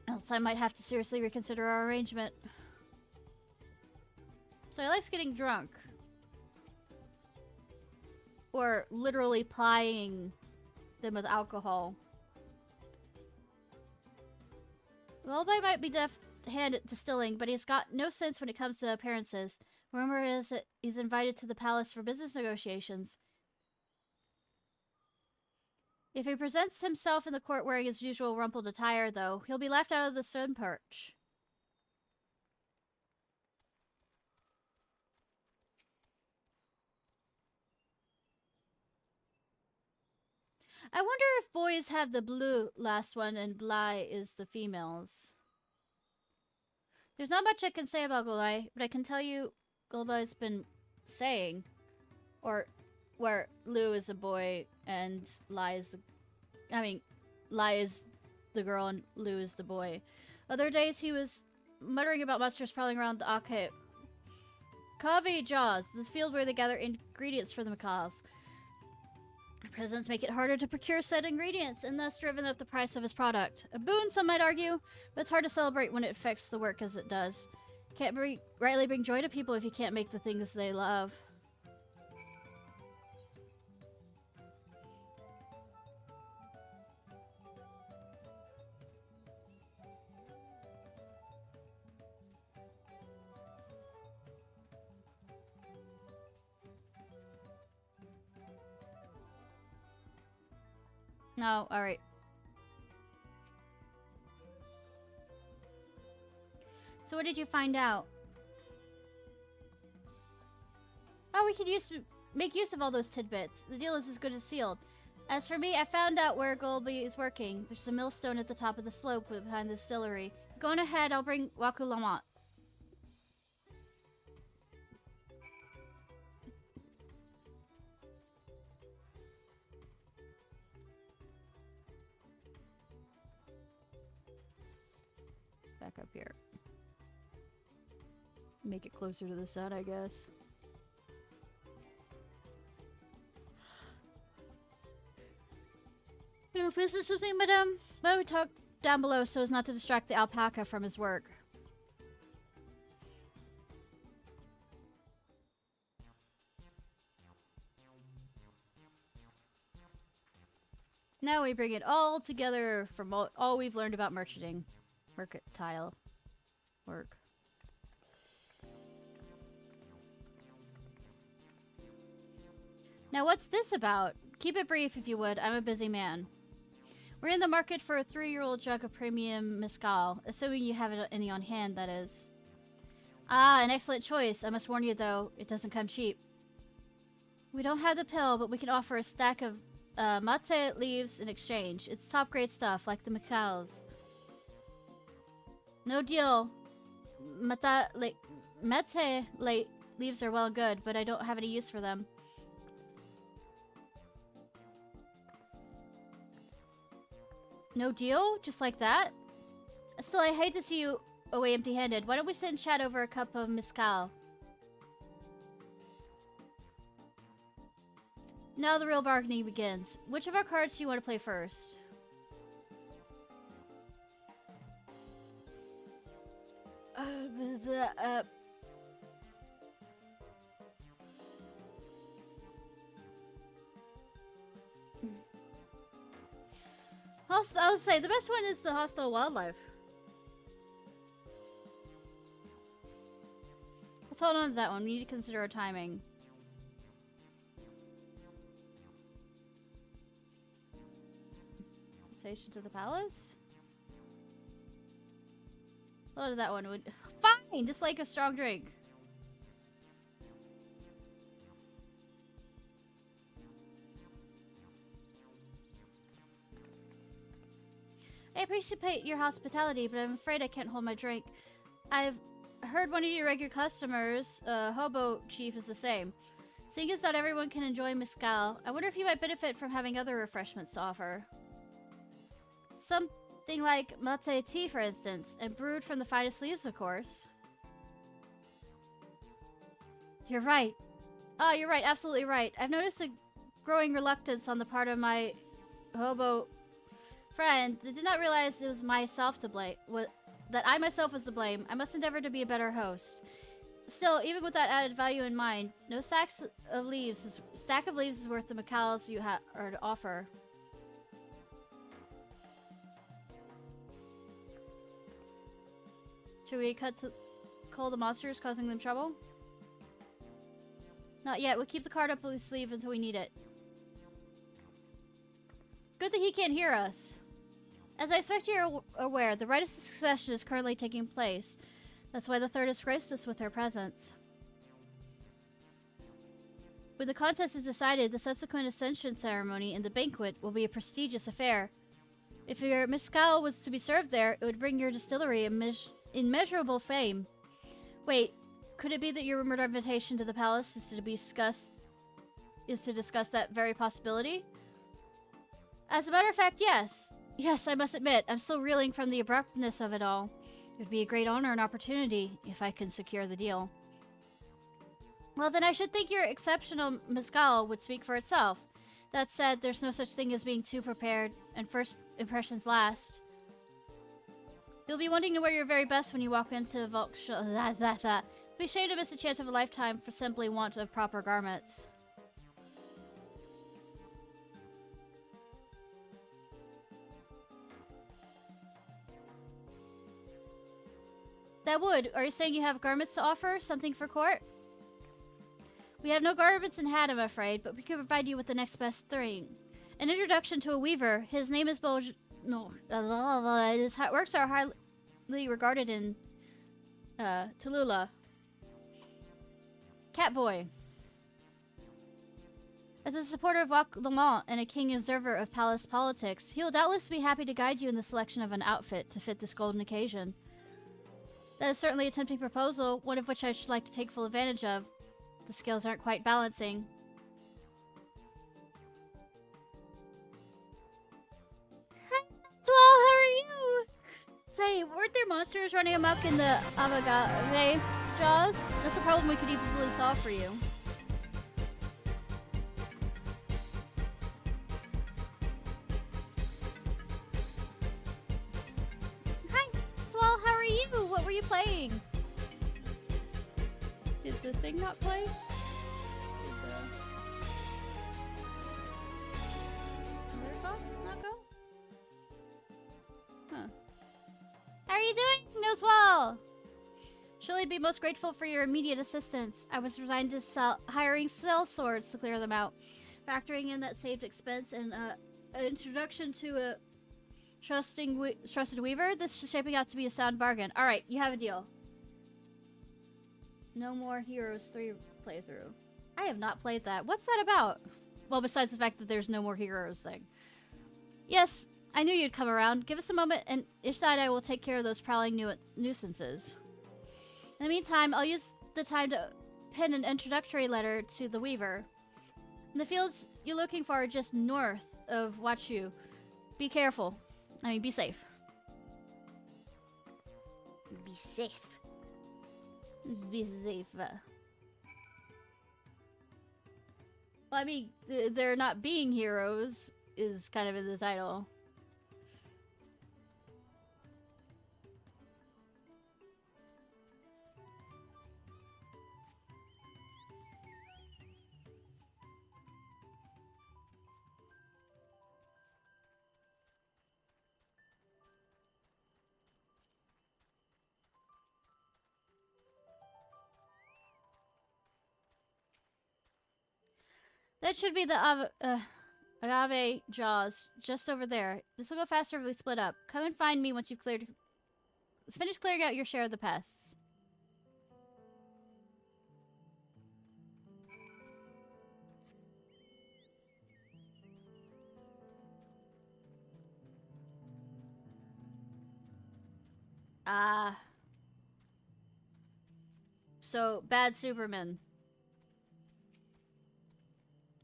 Else I might have to seriously reconsider our arrangement. So he likes getting drunk. Or literally plying them with alcohol. Lullaby might be deft-hand at distilling, but he's got no sense when it comes to appearances. Rumor is that he's invited to the palace for business negotiations. If he presents himself in the court wearing his usual rumpled attire, though, he'll be left out of the sun perch. I wonder if boys have the blue last one and Bly is the females. There's not much I can say about Golai, but I can tell you Golba's been saying, or where Lou is a boy and Lai is the girl and Lou is the boy. Other days he was muttering about monsters prowling around the Ake Kavi Jaws, the field where they gather ingredients for the macaws. Presents make it harder to procure said ingredients, and thus driven up the price of his product. A boon, some might argue, but it's hard to celebrate when it affects the work as it does. Can't rightly bring joy to people if you can't make the things they love. No, alright. So what did you find out? Oh, we could make use of all those tidbits. The deal is as good as sealed. As for me, I found out where Golby is working. There's a millstone at the top of the slope behind the distillery. Going ahead, I'll bring Waku Lamont. Back up here. Make it closer to the sun, I guess. If this is something, madame, why don't we talk down below so as not to distract the alpaca from his work? Now we bring it all together from all we've learned about merchanting. Mercantile work. Now what's this about? Keep it brief if you would. I'm a busy man. We're in the market for a 3-year-old jug of premium mezcal, assuming you have any on hand, that is. Ah, an excellent choice. I must warn you, though, it doesn't come cheap. We don't have the pill, but we can offer a stack of mate leaves in exchange. It's top-grade stuff, like the mezcals. No deal. Mate leaves are well and good, but I don't have any use for them. No deal? Just like that? Still, I hate to see you away empty-handed. Why don't we sit and chat over a cup of mezcal? Now the real bargaining begins. Which of our cards do you want to play first? I would say the best one is the hostile wildlife. Let's hold on to that one. We need to consider our timing. Station to the palace? Hold on to that one. Fine! Just like a strong drink. I appreciate your hospitality, but I'm afraid I can't hold my drink. I've heard one of your regular customers, Hobo Chief, is the same. Seeing as not everyone can enjoy mezcal, I wonder if you might benefit from having other refreshments to offer. Something like mate tea, for instance, and brewed from the finest leaves, of course. You're right. Oh, you're right, absolutely right. I've noticed a growing reluctance on the part of my hobo friend. I did not realize it was myself to blame. That I myself was to blame. I must endeavor to be a better host. Still, even with that added value in mind, no stack of leaves is worth the mezcals you are to offer. Should we cut to call the monsters causing them trouble? Not yet. We'll keep the card up his sleeve until we need it. Good that he can't hear us. As I expect you're aware, the rite of succession is currently taking place. That's why the third has graced us with her presence. When the contest is decided, the subsequent ascension ceremony and the banquet will be a prestigious affair. If your mezcal was to be served there, it would bring your distillery immeasurable fame. Wait, could it be that your rumored invitation to the palace is to discuss that very possibility? As a matter of fact, yes. Yes, I must admit, I'm still reeling from the abruptness of it all. It would be a great honor and opportunity if I can secure the deal. Well, then I should think your exceptional mezcal would speak for itself. That said, there's no such thing as being too prepared, and first impressions last. You'll be wanting to wear your very best when you walk into Volk. Be ashamed to miss a chance of a lifetime for simply want of proper garments. That would. Are you saying you have garments to offer? Something for court? We have no garments in hand, I'm afraid, but we can provide you with the next best thing. An introduction to a weaver. His name is his works are highly regarded in Tallulah. Catboy. As a supporter of Wok Lamont and a keen observer of palace politics, he will doubtless be happy to guide you in the selection of an outfit to fit this golden occasion. That is certainly a tempting proposal, one of which I should like to take full advantage of. The scales aren't quite balancing. Hi, Swell, how are you? Say, weren't there monsters running amok in the Avagave jaws? That's a problem we could easily solve for you. Hi, Swell, how are you? What were you playing? Did the thing not play? Did the Ciarfox not go? Huh. How are you doing, Noswell? Surely be most grateful for your immediate assistance. I was resigned to hiring cell swords to clear them out. Factoring in that saved expense and an introduction to Trusted Weaver? This is shaping out to be a sound bargain. Alright, you have a deal. No More Heroes 3 playthrough. I have not played that. What's that about? Well, besides the fact that there's No More Heroes thing. Yes, I knew you'd come around. Give us a moment and Ishnai and I will take care of those prowling nuisances. In the meantime, I'll use the time to pen an introductory letter to the Weaver. And the fields you're looking for are just north of Wachu. Be careful. I mean, be safe. Be safe. Be safe. Well, I mean, they're not being heroes is kind of in the title. That should be the agave jaws just over there. This will go faster if we split up. Come and find me once you've finished clearing out your share of the pests. So, bad Superman.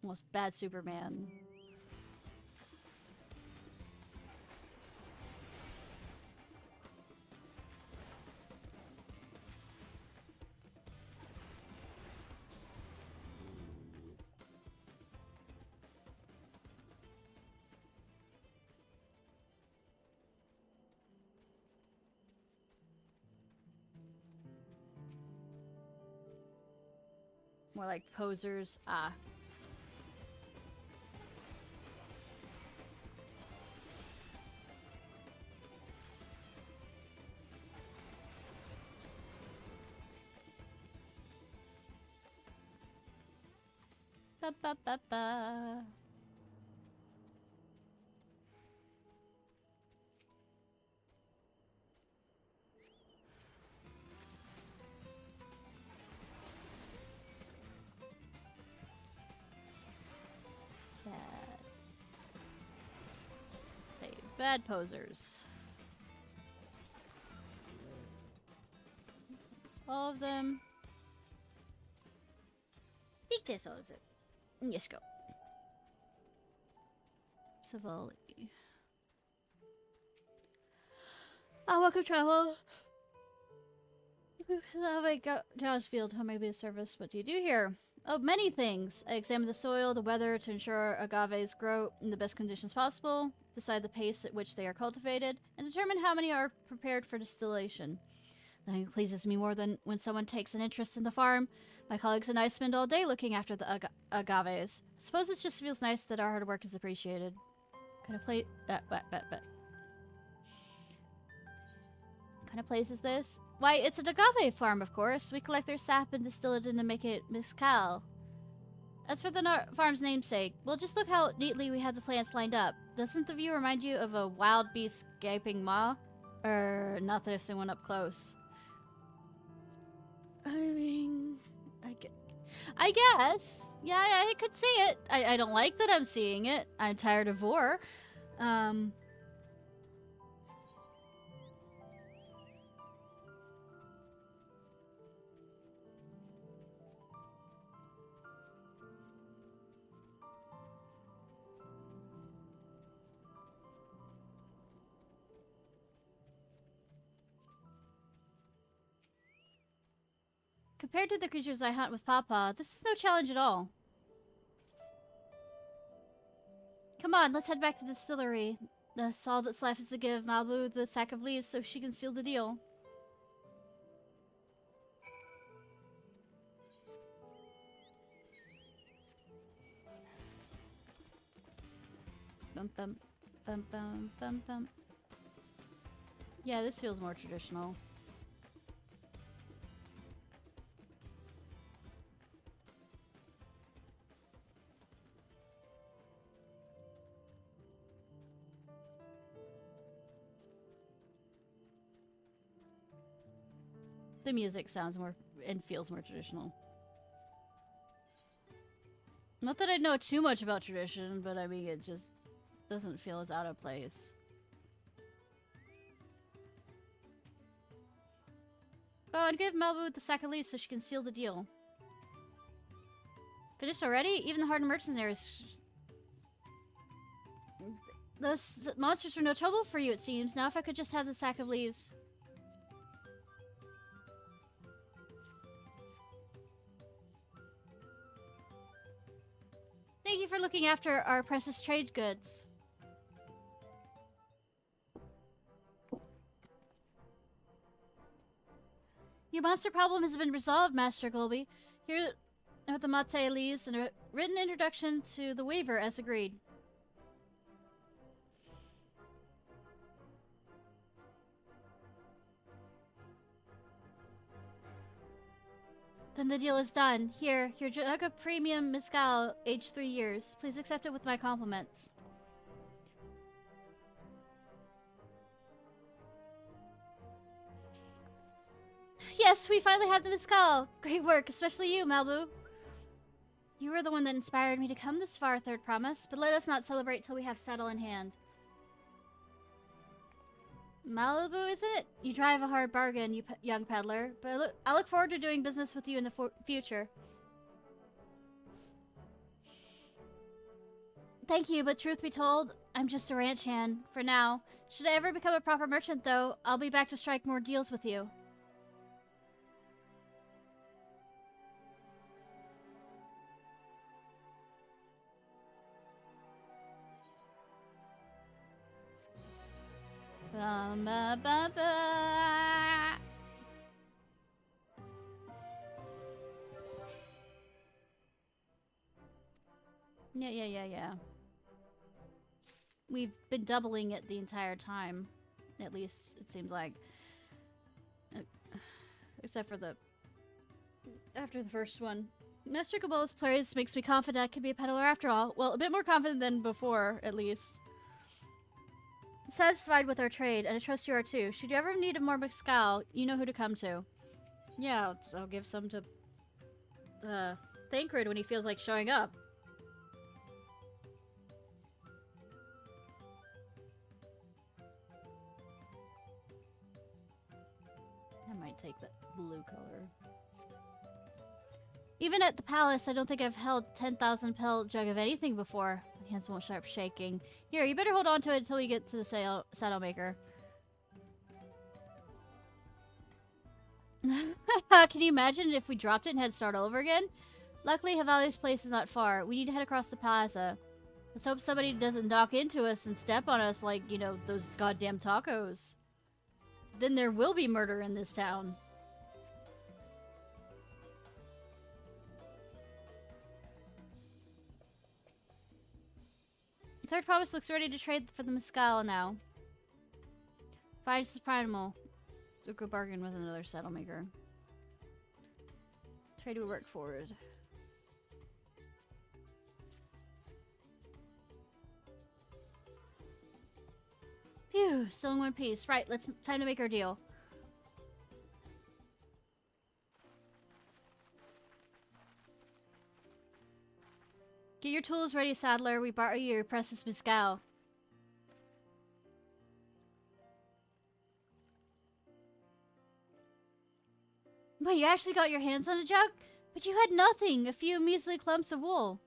Almost bad Superman. More like posers. Ba ba ba ba. Bad posers. That's all of them. I think that's all of it. Yes, go. Savali. Welcome travel. Josh Field, how may I be of service? What do you do here? Oh, many things. I examine the soil, the weather to ensure agaves grow in the best conditions possible, decide the pace at which they are cultivated, and determine how many are prepared for distillation. Nothing pleases me more than when someone takes an interest in the farm. My colleagues and I spend all day looking after the agaves. I suppose it just feels nice that our hard work is appreciated. Kind of place is this? Why, it's an agave farm, of course. We collect their sap and distill it in to make it mezcal. As for the farm's namesake, well, just look how neatly we have the plants lined up. Doesn't the view remind you of a wild beast gaping maw? Not that I've seen one up close. I mean, I guess. Yeah, I could see it. I don't like that I'm seeing it. I'm tired of war. Compared to the creatures I hunt with Papa, this was no challenge at all. Come on, let's head back to the distillery. That's all that's left is to give Mabu the sack of leaves so she can seal the deal. Bum bum bum bum bum bum. Yeah, this feels more traditional. The music sounds more and feels more traditional. Not that I know too much about tradition, but I mean, it just doesn't feel as out of place. Oh, and give Malibu the sack of leaves so she can seal the deal. Finished already? Even the hardened mercenaries. Those monsters were no trouble for you, it seems. Now if I could just have the sack of leaves. Thank you for looking after our precious trade goods. Your monster problem has been resolved, Master Golby. Here are the mate leaves and a written introduction to the waiver as agreed. Then the deal is done. Here, your jug of premium mezcal, aged 3 years. Please accept it with my compliments. Yes, we finally have the mezcal. Great work, especially you, Malibu. You were the one that inspired me to come this far, Third Promise, but let us not celebrate till we have saddle in hand. Malibu, isn't it? You drive a hard bargain, you young peddler, but I look forward to doing business with you in the future. Thank you, but truth be told, I'm just a ranch hand for now. Should I ever become a proper merchant, though, I'll be back to strike more deals with you. Ba, ba, ba. Yeah. We've been doubling it the entire time. At least, it seems like. Except for after the first one. Master Cabala's praise makes me confident I could be a peddler after all. Well, a bit more confident than before, at least. Satisfied with our trade, and I trust you are too. Should you ever need a more mezcal, you know who to come to. Yeah, I'll give some to Thancred when he feels like showing up. I might take that blue color. Even at the palace, I don't think I've held 10,000 pel jug of anything before. My hands won't start shaking. Here, you better hold on to it until we get to the saddle maker. Can you imagine if we dropped it and had to start over again? Luckily, Havali's place is not far. We need to head across the plaza. Let's hope somebody doesn't dock into us and step on us like, you know, those goddamn tacos. Then there will be murder in this town. Third Promise looks ready to trade for the mezcal now. Finds the primal. Took a bargain with another saddle maker. Trade will work forward. Phew, still in one piece. Right, time to make our deal. Get your tools ready, saddler. We borrow your precious mezcal. Wait, you actually got your hands on a jug? But you had nothing. A few measly clumps of wool.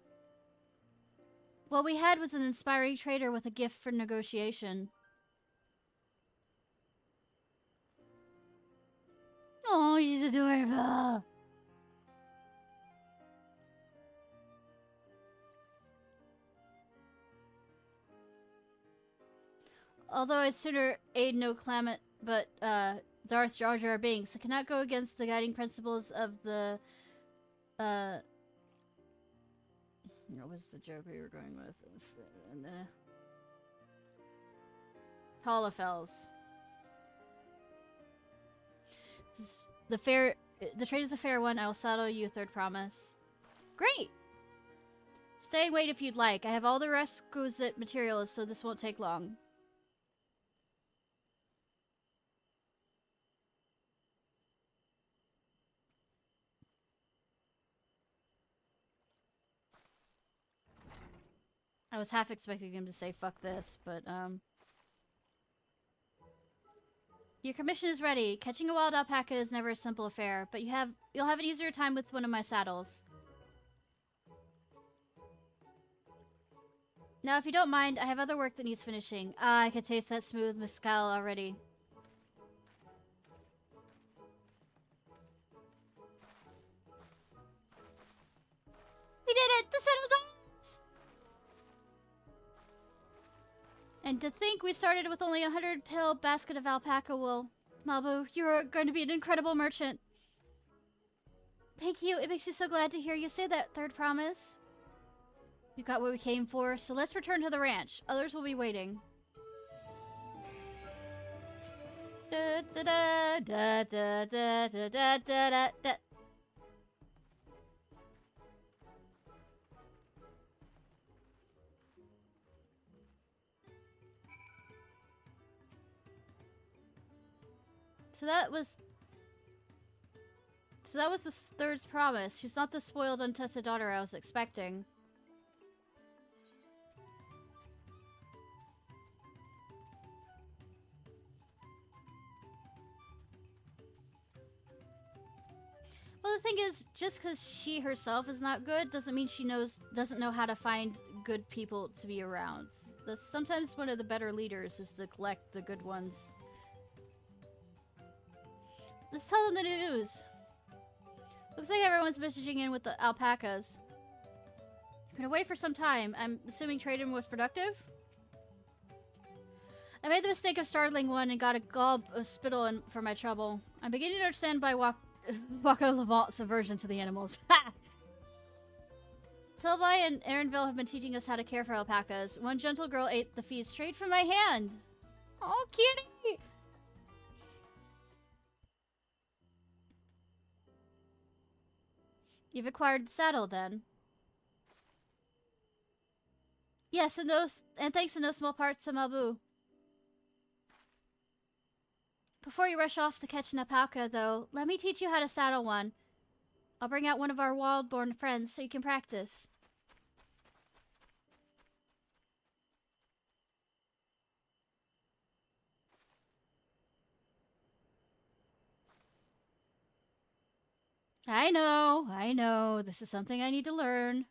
What we had was an inspiring trader with a gift for negotiation. Oh, she's adorable. Although I'd sooner aid no claimant, but Darth Jar Jar Binks, I cannot go against the guiding principles of the what was the joke we were going with? Holofels. The trade is a fair one. I will saddle you, Third Promise. Great! Stay and wait if you'd like. I have all the requisite materials, so this won't take long. I was half expecting him to say fuck this, but your commission is ready. Catching a wild alpaca is never a simple affair, but you'll have an easier time with one of my saddles. Now, if you don't mind, I have other work that needs finishing. Ah, I could taste that smooth mezcal already. We did it! The saddle's ours! And to think we started with only a 100-pill basket of alpaca wool. Malbu, you're going to be an incredible merchant. Thank you. It makes me so glad to hear you say that, third promise. We got what we came for, so let's return to the ranch. Others will be waiting. Da da da da da da da da da da. So that was the third's promise. She's not the spoiled, untested daughter I was expecting. Well, the thing is, just because she herself is not good doesn't mean she doesn't know how to find good people to be around. That's sometimes one of the better leaders is to collect the good ones. Let's tell them the news. Looks like everyone's messaging in with the alpacas. Been away for some time. I'm assuming trading was productive? I made the mistake of startling one and got a gulp of spittle for my trouble. I'm beginning to understand by Wako Lamont's aversion to the animals. Ha! Sylvie and Aaronville have been teaching us how to care for alpacas. One gentle girl ate the feed straight from my hand. Oh, kitty! You've acquired the saddle, then. Yes, and thanks in no small part to Malbu. Before you rush off to catch an alpaca, though, let me teach you how to saddle one. I'll bring out one of our wild-born friends so you can practice. I know. This is something I need to learn.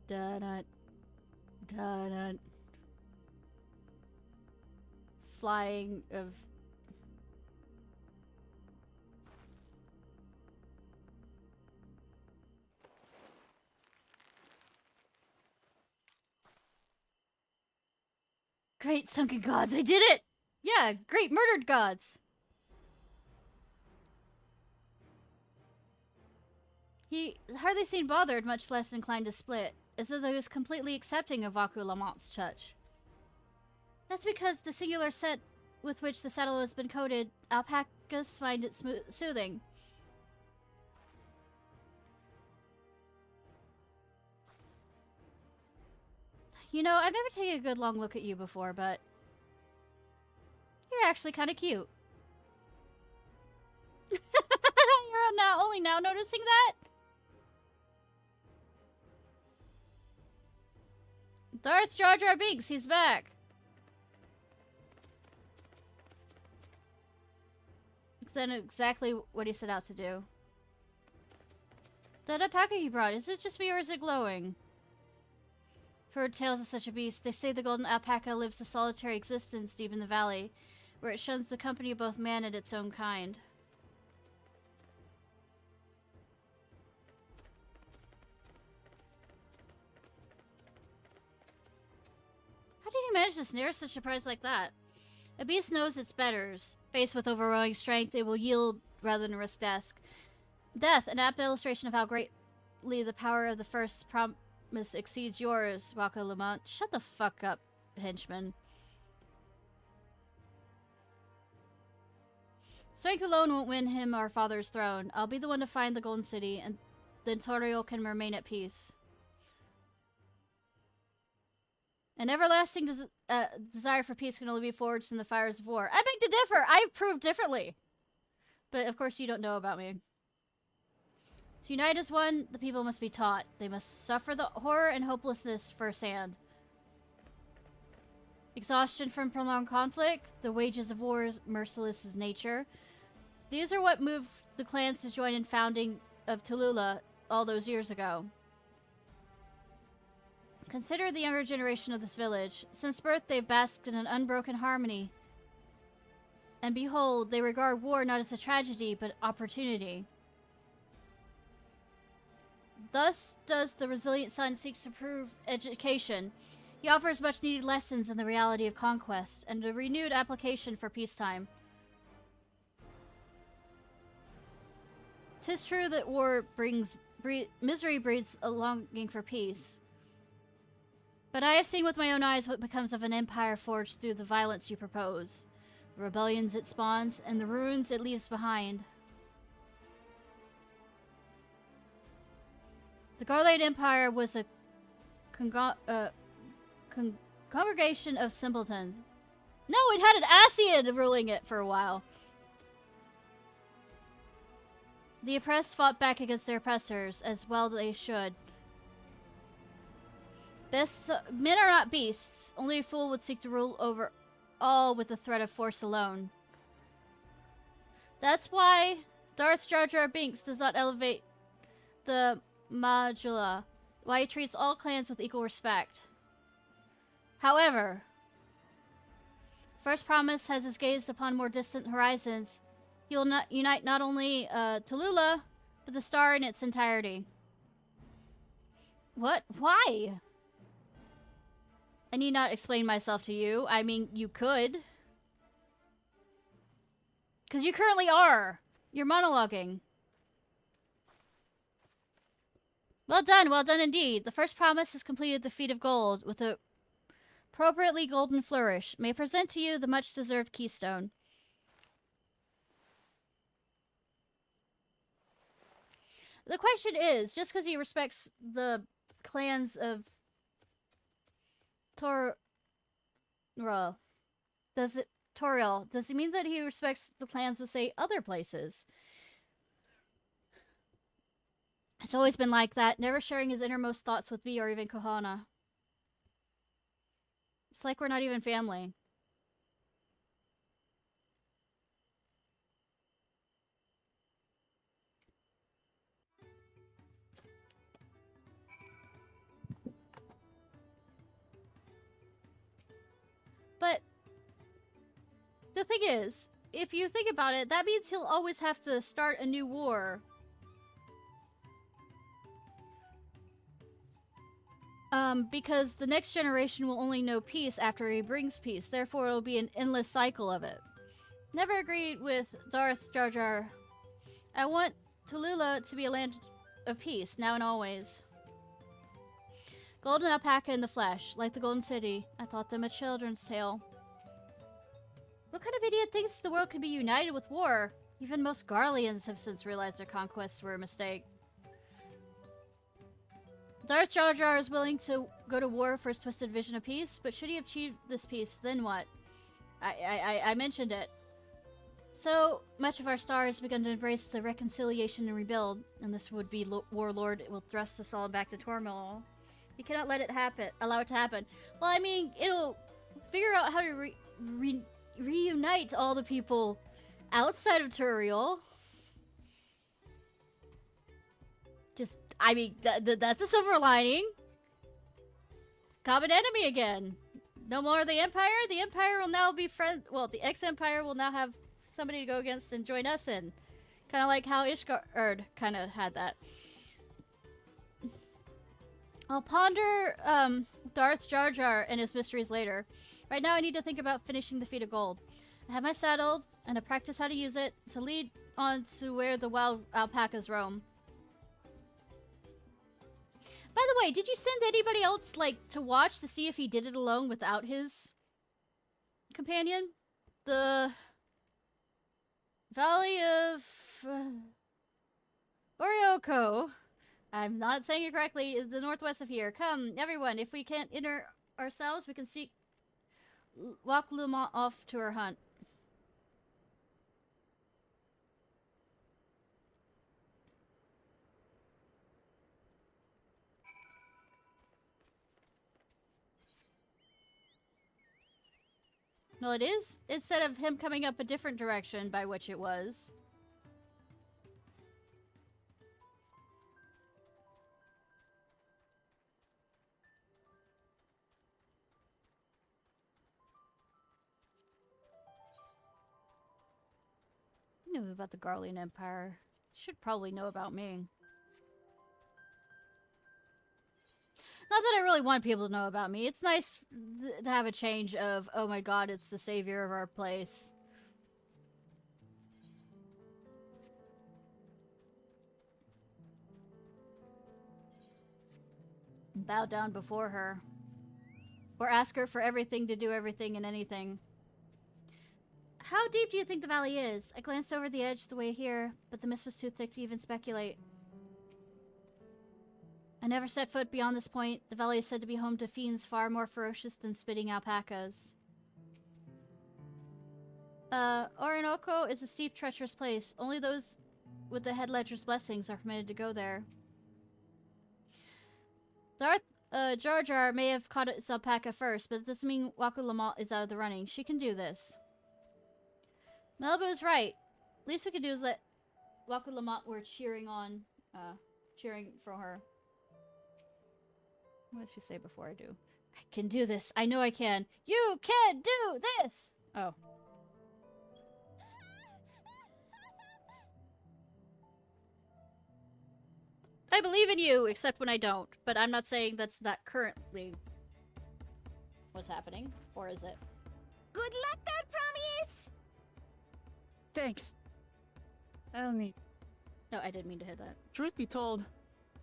Da-dun. Da-dun. Flying of... Great sunken gods, I did it! Yeah, great murdered gods! He hardly seemed bothered, much less inclined to split, as though he was completely accepting of Wako Lamont's touch. That's because the singular scent with which the saddle has been coated, alpacas find it soothing. You know, I've never taken a good long look at you before, but you're actually kind of cute. You're only now noticing that? Darth Jar Jar Binks, he's back. Then exactly what he set out to do. That alpaca he brought, is it just me or is it glowing? I've heard tales of such a beast. They say the golden alpaca lives a solitary existence deep in the valley, where it shuns the company of both man and its own kind. How did he manage to snare such a prize like that? A beast knows its betters. Faced with overwhelming strength, it will yield rather than risk death, an apt illustration of how greatly the power of the first promise exceeds yours, Wako Lamont. Shut the fuck up, henchman. Strength alone won't win him our father's throne. I'll be the one to find the Golden City, and then Toriel can remain at peace. An everlasting desire for peace can only be forged in the fires of war. I beg to differ. I've proved differently. But of course you don't know about me. To unite as one, the people must be taught. They must suffer the horror and hopelessness firsthand. Exhaustion from prolonged conflict, the wages of war's merciless nature. These are what moved the clans to join in founding of Tallulah all those years ago. Consider the younger generation of this village. Since birth, they've basked in an unbroken harmony. And behold, they regard war not as a tragedy, but opportunity. Thus does the resilient son seek to improve education. He offers much-needed lessons in the reality of conquest, and a renewed application for peacetime. 'Tis true that war misery breeds a longing for peace. But I have seen with my own eyes what becomes of an empire forged through the violence you propose, the rebellions it spawns, and the ruins it leaves behind. The Garlade Empire was a congregation of simpletons. No, it had an Asiad ruling it for a while. The oppressed fought back against their oppressors, as well they should. Men are not beasts. Only a fool would seek to rule over all with the threat of force alone. That's why Darth Jar Jar Binks does not elevate the Majula, why he treats all clans with equal respect. However, First Promise has his gaze upon more distant horizons. He will not unite not only Tallulah, but the star in its entirety. What? Why? I need not explain myself to you. I mean, you could. Because you currently are. You're monologuing. Well done indeed. The First Promise has completed the feat of gold with a appropriately golden flourish. May I present to you the much-deserved keystone. The question is, just because he respects the clans of Toriel, does it mean that he respects the clans of, say, other places? It's always been like that, never sharing his innermost thoughts with me or even Kohana. It's like we're not even family. But the thing is, if you think about it, that means he'll always have to start a new war. Because the next generation will only know peace after he brings peace. Therefore, it'll be an endless cycle of it. Never agreed with Darth Jar Jar. I want Tallulah to be a land of peace, now and always. Golden alpaca in the flesh, like the Golden City. I thought them a children's tale. What kind of idiot thinks the world could be united with war? Even most Garleans have since realized their conquests were a mistake. Darth Jar Jar is willing to go to war for his twisted vision of peace, but should he achieve this peace, then what? I mentioned it. So much of our star has begun to embrace the reconciliation and rebuild, and this would-be warlord will thrust us all back to turmoil. You cannot let it happen. Allow it to happen. Well, I mean, it'll figure out how to reunite all the people outside of Turiel. Just, I mean, that's a silver lining. Common enemy again. No more the Empire. The Empire will now be well, the ex-Empire will now have somebody to go against and join us in. Kind of like how Ishgard kind of had that. I'll ponder Darth Jar Jar and his mysteries later. Right now I need to think about finishing the Feet of Gold. I have my saddled, and I practice how to use it to lead on to where the wild alpacas roam. By the way, did you send anybody else, like, to watch to see if he did it alone without his companion? The Valley of Orioko. I'm not saying it correctly. The northwest of here. Come, everyone. If we can't enter ourselves, we can walk Luma off to her hunt. Well, it is. Instead of him coming up a different direction by which it was. You knew about the Garlean Empire. Should probably know about me. Not that I really want people to know about me. It's nice to have a change of, oh my god, it's the savior of our place. Bow down before her. Or ask her for everything to do everything and anything. How deep do you think the valley is? I glanced over the edge the way here, but the mist was too thick to even speculate. I never set foot beyond this point. The valley is said to be home to fiends far more ferocious than spitting alpacas. Orinoco is a steep, treacherous place. Only those with the head ledger's blessings are permitted to go there. Jar Jar may have caught its alpaca first, but it doesn't mean Waku Lamont is out of the running. She can do this. Malibu is right. Least we could do is let Waku Lamont were cheering for her. What did she say before I do? I can do this. I know I can. You can do this! Oh. I believe in you, except when I don't. But I'm not saying that's not currently what's happening. Or is it? Good luck there, Promise! Thanks. I'll need... No, I didn't mean to hit that. Truth be told,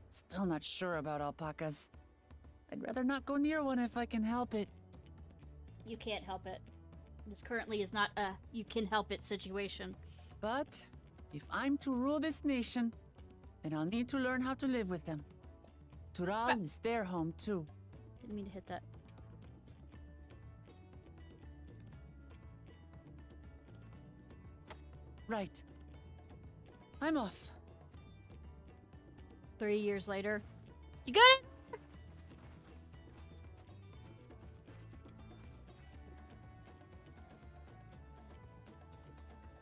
still not sure about alpacas. I'd rather not go near one if I can help it. You can't help it. This currently is not a you can help it situation. But if I'm to rule this nation, then I'll need to learn how to live with them. Tural is their home too. Didn't mean to hit that. Right. I'm off. 3 years later. You got it?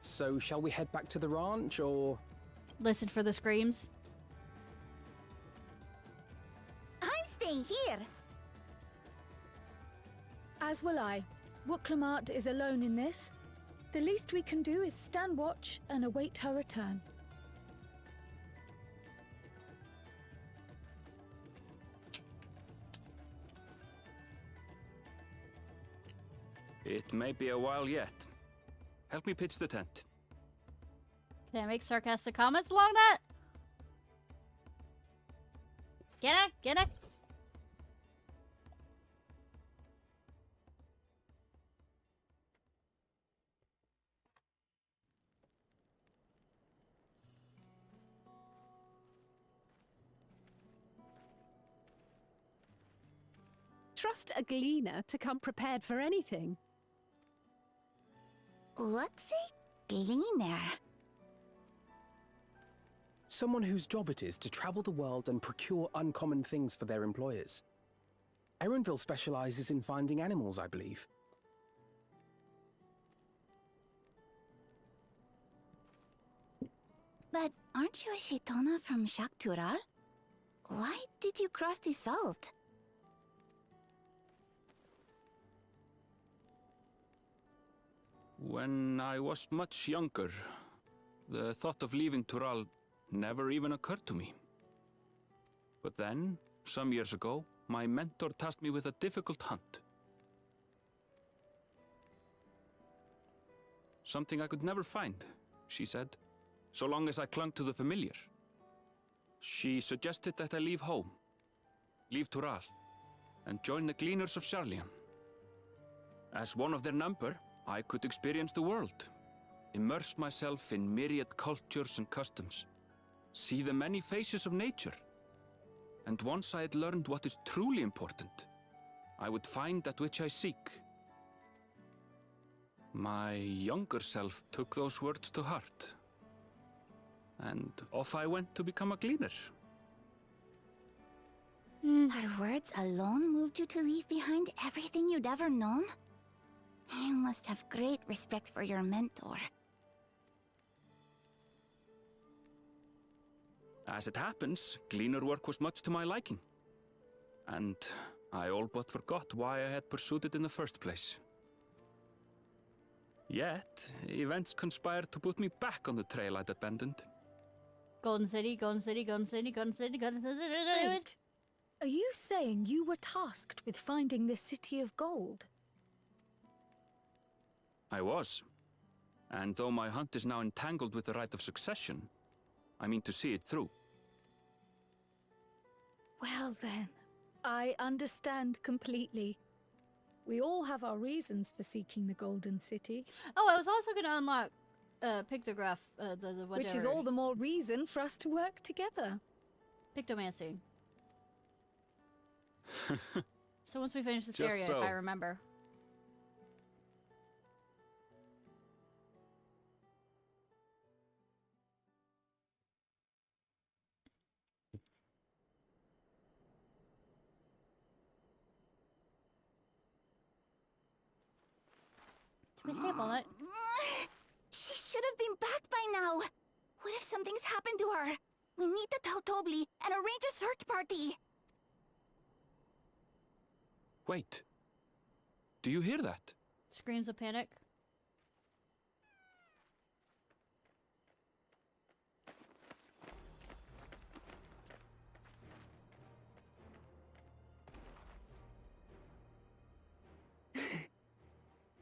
So, shall we head back to the ranch, or...? Listen for the screams. I'm staying here. As will I. Wooklamart is alone in this. The least we can do is stand watch and await her return. It may be a while yet. Help me pitch the tent. Can I make sarcastic comments along that? Can I? Can I? Trust a gleaner to come prepared for anything. What's a gleaner? Someone whose job it is to travel the world and procure uncommon things for their employers. Erenville specializes in finding animals, I believe. But aren't you a Shaitana from Shaktural? Why did you cross the salt? When I was much younger, the thought of leaving Tural never even occurred to me. But then, some years ago, my mentor tasked me with a difficult hunt. Something I could never find, she said, so long as I clung to the familiar. She suggested that I leave home, leave Tural, and join the Gleaners of Sharlayan. As one of their number, I could experience the world, immerse myself in myriad cultures and customs, see the many faces of nature. And once I had learned what is truly important, I would find that which I seek. My younger self took those words to heart, and off I went to become a gleaner. Her words alone moved you to leave behind everything you'd ever known? You must have great respect for your mentor. As it happens, gleaner work was much to my liking, and I all but forgot why I had pursued it in the first place. Yet, events conspired to put me back on the trail I'd abandoned. Golden City, Golden City, Golden City, Golden City, Golden City. Wait. Are you saying you were tasked with finding this city of gold? I was. And though my hunt is now entangled with the right of succession, I mean to see it through. Well then, I understand completely. We all have our reasons for seeking the Golden City. Oh, I was also going to unlock pictograph, the whatever. Which is all the more reason for us to work together. Pictomancy. So once we finish this Just area, so. if I remember. Can we stay up all night? She should have been back by now. What if something's happened to her? We need to tell Tobli and arrange a search party. Wait. Do you hear that? Screams of panic.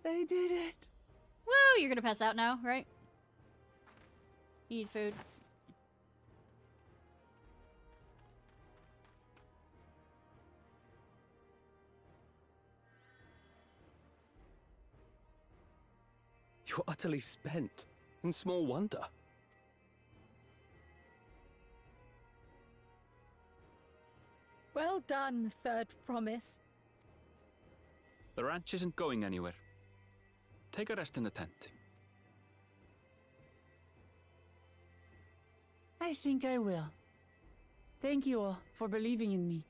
They did it! Woo! You're gonna pass out now, right? Eat food. You're utterly spent, and small wonder. Well done, Third Promise. The ranch isn't going anywhere. Take a rest in the tent. I think I will. Thank you all for believing in me.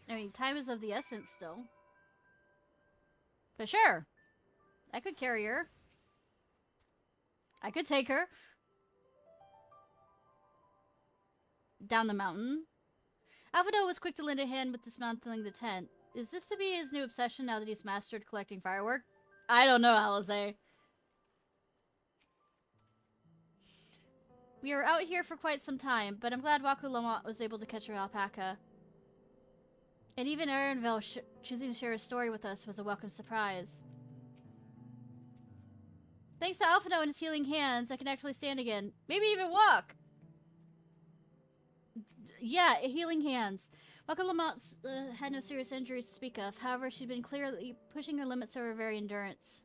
I mean, time is of the essence still. But sure. I could carry her. I could take her. Down the mountain. Alfredo was quick to lend a hand with dismantling the tent. Is this to be his new obsession now that he's mastered collecting firework? I don't know, Alize. We were out here for quite some time, but I'm glad Waku Lamont was able to catch her alpaca. And even Erenville choosing to share a story with us was a welcome surprise. Thanks to Alfredo and his healing hands, I can actually stand again. Maybe even walk! Yeah, healing hands. Waku Lamont had no serious injuries to speak of. However, she'd been clearly pushing her limits of her very endurance.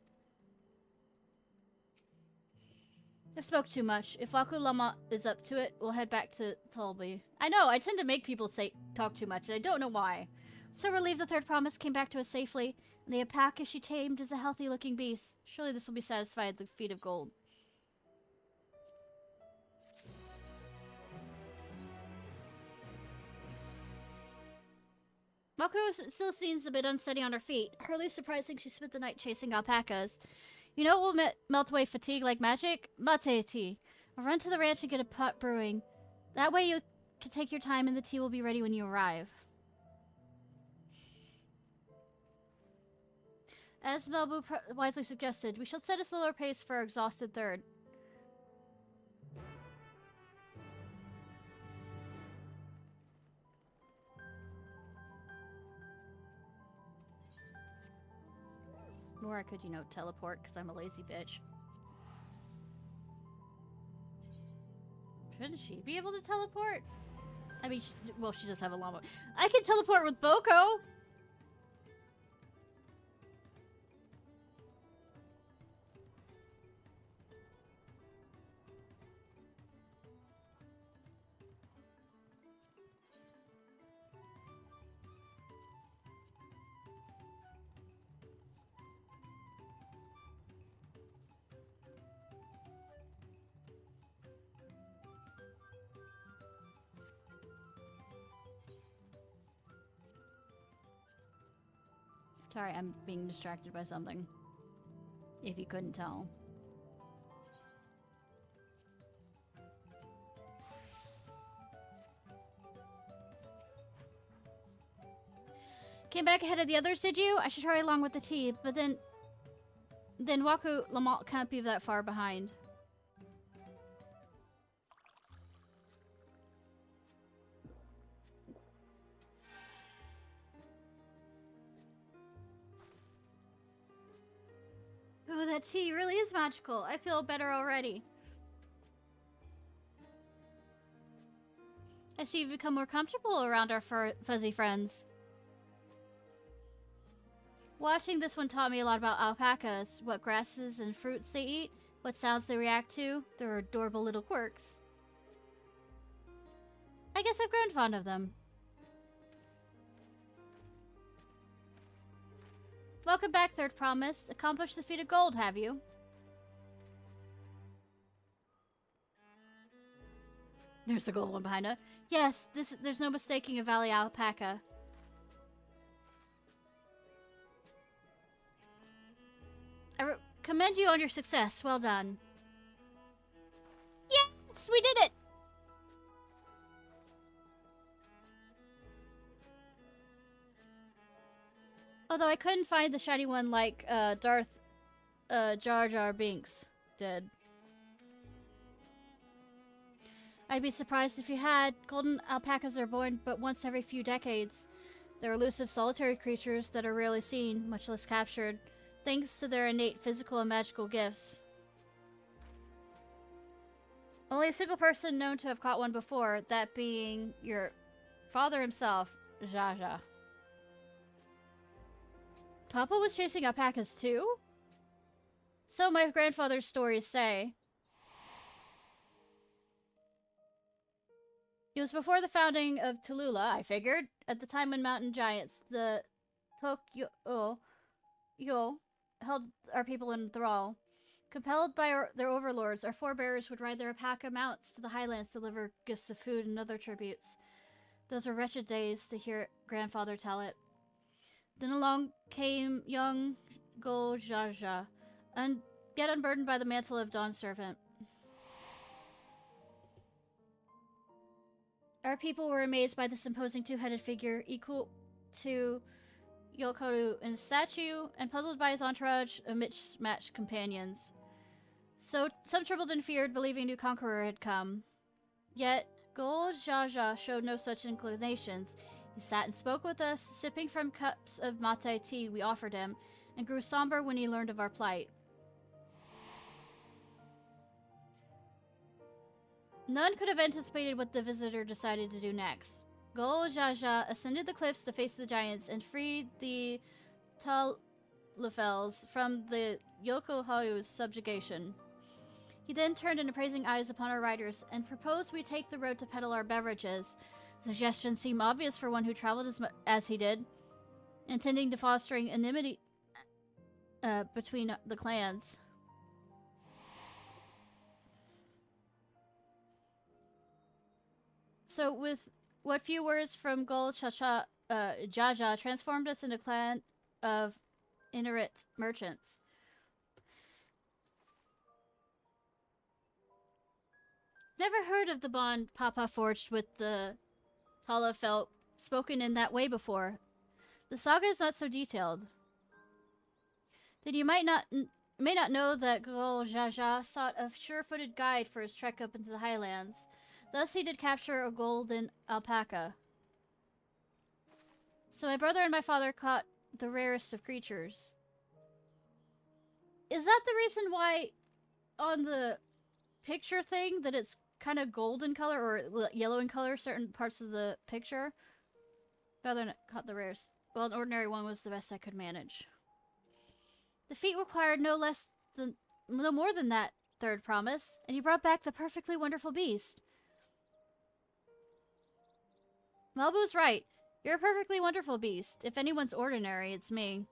I spoke too much. If Waku Lamont is up to it, we'll head back to Tolby. I know, I tend to make people talk too much, and I don't know why. So relieved the Third Promise came back to us safely, and the alpaca she tamed is a healthy-looking beast. Surely this will be satisfied at the feet of gold. Waku still seems a bit unsteady on her feet. Hardly surprising she spent the night chasing alpacas. You know what will melt away fatigue like magic? Mate tea. I'll run to the ranch and get a pot brewing. That way you can take your time and the tea will be ready when you arrive. As Melbu wisely suggested, we shall set a slower pace for our exhausted third. Or I could, you know, teleport because I'm a lazy bitch. Shouldn't she be able to teleport? I mean, well, she does have a llama. I can teleport with Boko! Sorry, I'm being distracted by something. If you couldn't tell. Came back ahead of the others, did you? I should hurry along with the tea, but then Waku Lamont can't be that far behind. Oh, that tea really is magical. I feel better already. I see you've become more comfortable around our fuzzy friends. Watching this one taught me a lot about alpacas, what grasses and fruits they eat, what sounds they react to, their adorable little quirks. I guess I've grown fond of them. Welcome back, Third Promise. Accomplished the feat of gold, have you? There's the gold one behind her. Yes, there's no mistaking a valley alpaca. I commend you on your success. Well done. Yes, we did it! Although I couldn't find the shiny one like Darth Jar Jar Binks did. I'd be surprised if you had. Golden alpacas are born but once every few decades. They're elusive solitary creatures that are rarely seen, much less captured, thanks to their innate physical and magical gifts. Only a single person known to have caught one before, that being your father himself, Jaja. Papa was chasing alpacas too? So my grandfather's stories say. It was before the founding of Tallulah, I figured, at the time when mountain giants, the Tokyo held our people in thrall. Compelled by their overlords, our forebears would ride their alpaca mounts to the highlands to deliver gifts of food and other tributes. Those were wretched days to hear grandfather tell it. Then along came young Go Jaja, yet unburdened by the mantle of Dawn Servant. Our people were amazed by this imposing two-headed figure, equal to Yokoru in stature, and puzzled by his entourage of mismatched companions. So some trembled and feared, believing a new conqueror had come. Yet Go Jaja showed no such inclinations. He sat and spoke with us, sipping from cups of mate tea we offered him, and grew somber when he learned of our plight. None could have anticipated what the visitor decided to do next. Go Jaja ascended the cliffs to face the giants and freed the Talufels from the Yokoharu's subjugation. He then turned an appraising eyes upon our riders and proposed we take the road to peddle our beverages. The suggestion seemed obvious for one who traveled as he did, intending to fostering enmity between the clans. So with what few words from Gol Jaja transformed us into a clan of Inuit merchants. Never heard of the bond Papa forged with the Talufel spoken in that way before. The saga is not so detailed. Then you may not know that Gol Jaja sought a sure-footed guide for his trek up into the highlands. Thus he did capture a golden alpaca. So my brother and my father caught the rarest of creatures. Is that the reason why on the picture thing that it's kind of golden color or yellow in color certain parts of the picture? Brother caught the rarest. Well, an ordinary one was the best I could manage. The feat required no more than that, Third Promise, and you brought back the perfectly wonderful beast. Malbu's right. You're a perfectly wonderful beast. If anyone's ordinary, it's me.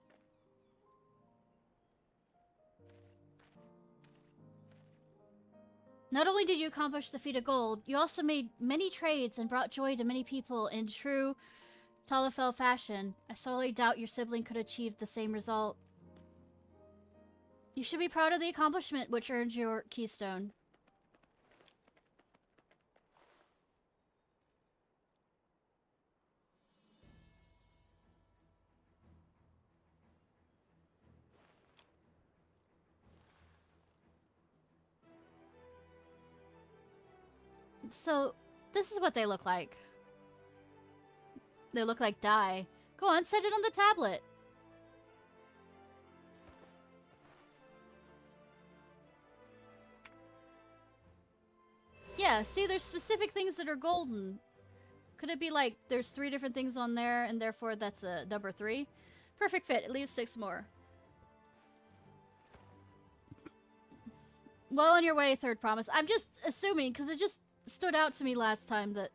Not only did you accomplish the feat of gold, you also made many trades and brought joy to many people in true Talafel fashion. I sorely doubt your sibling could achieve the same result. You should be proud of the accomplishment which earned your keystone. So, this is what they look like. They look like dye. Go on, set it on the tablet. Yeah, see, there's specific things that are golden. Could it be like there's 3 different things on there and therefore that's a number 3? Perfect fit. It leaves 6 more. Well on your way, third promise. I'm just assuming, because it just stood out to me last time that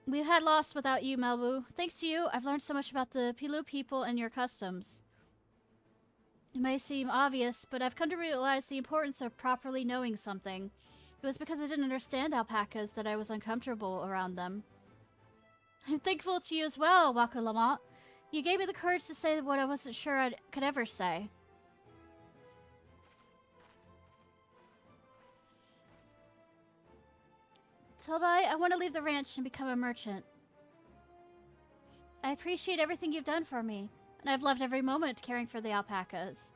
we had lost without you, Malbu. Thanks to you, I've learned so much about the Pilu people and your customs. It may seem obvious, but I've come to realize the importance of properly knowing something. It was because I didn't understand alpacas that I was uncomfortable around them. I'm thankful to you as well, Waka Lamont. You gave me the courage to say what I wasn't sure I could ever say. Tobai, I want to leave the ranch and become a merchant. I appreciate everything you've done for me, and I've loved every moment caring for the alpacas.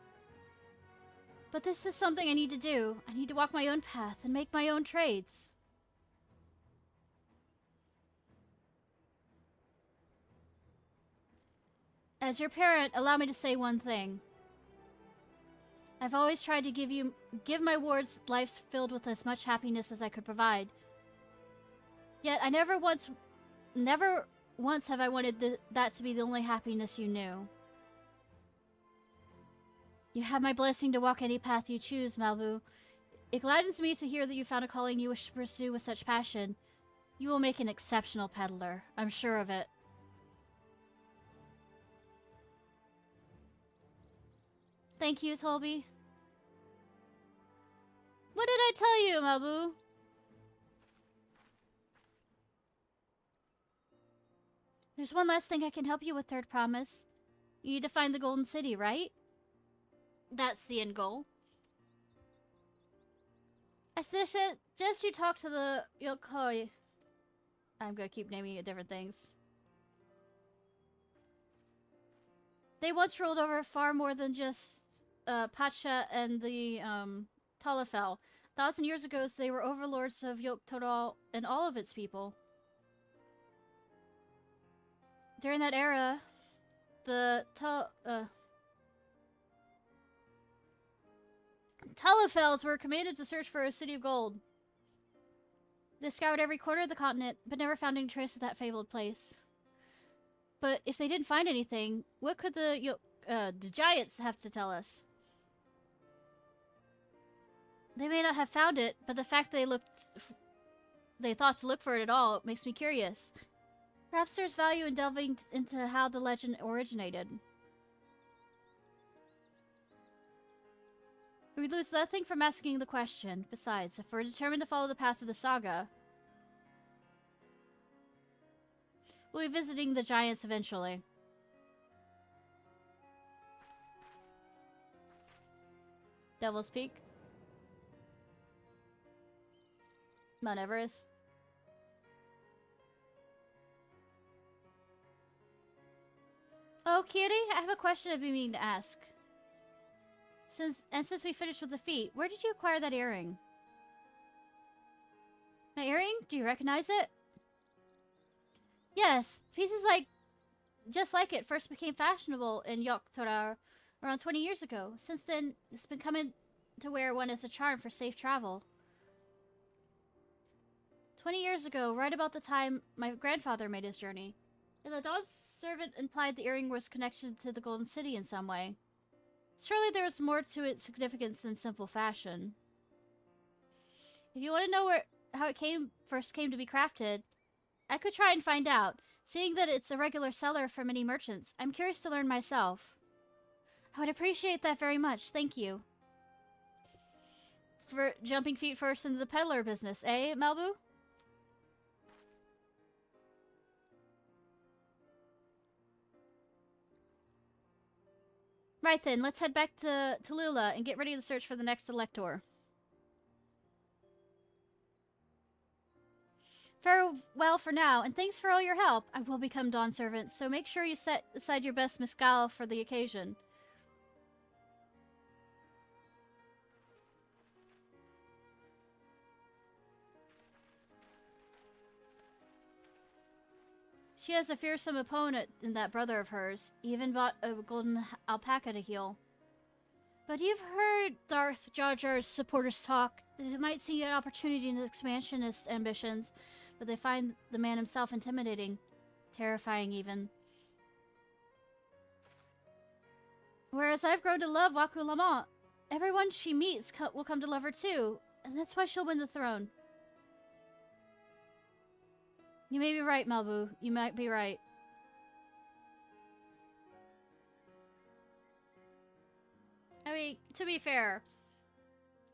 But this is something I need to do. I need to walk my own path and make my own trades. As your parent, allow me to say one thing. I've always tried to give my wards lives filled with as much happiness as I could provide. Yet I never once have I wanted that to be the only happiness you knew. You have my blessing to walk any path you choose, Malbu. It gladdens me to hear that you found a calling you wish to pursue with such passion. You will make an exceptional peddler. I'm sure of it. Thank you, Tolby. What did I tell you, Malbu? There's one last thing I can help you with, Third Promise. You need to find the Golden City, right? That's the end goal. I suggest you talk to the Yokoi. I'm gonna keep naming it different things. They once ruled over far more than just Pacha and the Talafel. 1,000 years ago, they were overlords of Yoktoral and all of its people. During that era, the Talafels were commanded to search for a city of gold. They scoured every corner of the continent, but never found any trace of that fabled place. But if they didn't find anything, what could the giants have to tell us? They may not have found it, but the fact they thought to look for it at all makes me curious. Perhaps there's value in delving into how the legend originated. We'd lose nothing from asking the question. Besides, if we're determined to follow the path of the saga, we'll be visiting the giants eventually. Devil's Peak. Mount Everest. Oh, Kitty, I have a question I've been meaning to ask. Since we finished with the feat, where did you acquire that earring? My earring? Do you recognize it? Yes, pieces just like it first became fashionable in Yoktorar around 20 years ago. Since then, it's been coming to wear one as a charm for safe travel. 20 years ago, right about the time my grandfather made his journey, the Dawn's servant implied the earring was connected to the Golden City in some way. Surely there was more to its significance than simple fashion. If you want to know how it first came to be crafted, I could try and find out. Seeing that it's a regular seller for many merchants, I'm curious to learn myself. I would appreciate that very much, thank you. For jumping feet first into the peddler business, eh, Malbu? Right then, let's head back to Lula and get ready to search for the next elector. Farewell for now, and thanks for all your help. I will become Dawn Servant, so make sure you set aside your best mescal for the occasion. She has a fearsome opponent in that brother of hers. He even bought a golden alpaca to heal. But you've heard Darth Jar Jar's supporters talk. They might see an opportunity in his expansionist ambitions, but they find the man himself intimidating. Terrifying, even. Whereas I've grown to love Waku Lamont. Everyone she meets will come to love her too, and that's why she'll win the throne. You may be right, Malbu. You might be right. I mean, to be fair,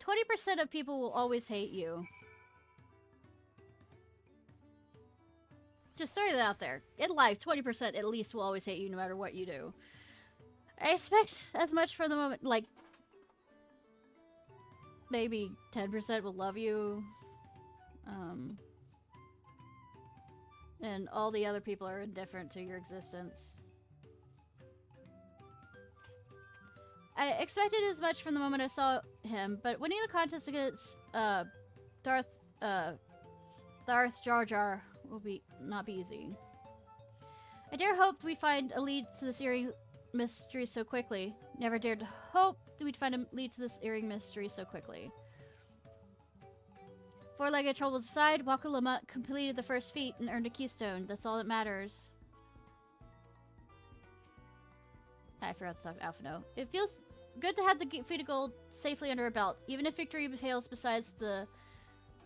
20% of people will always hate you. Just throwing that out there. In life, 20% at least will always hate you no matter what you do. I expect as much for the moment, like, maybe 10% will love you. And all the other people are indifferent to your existence. I expected as much from the moment I saw him, but winning the contest against Darth Jar Jar will not be easy. I dare hoped we'd find a lead to this earring mystery so quickly. Never dared hope that we'd find a lead to this earring mystery so quickly. Four-legged troubles aside, Waku Lamont completed the first feat and earned a keystone. That's all that matters. I forgot to talk to Alphino. It feels good to have the feat of gold safely under our belt, even if victory entails besides the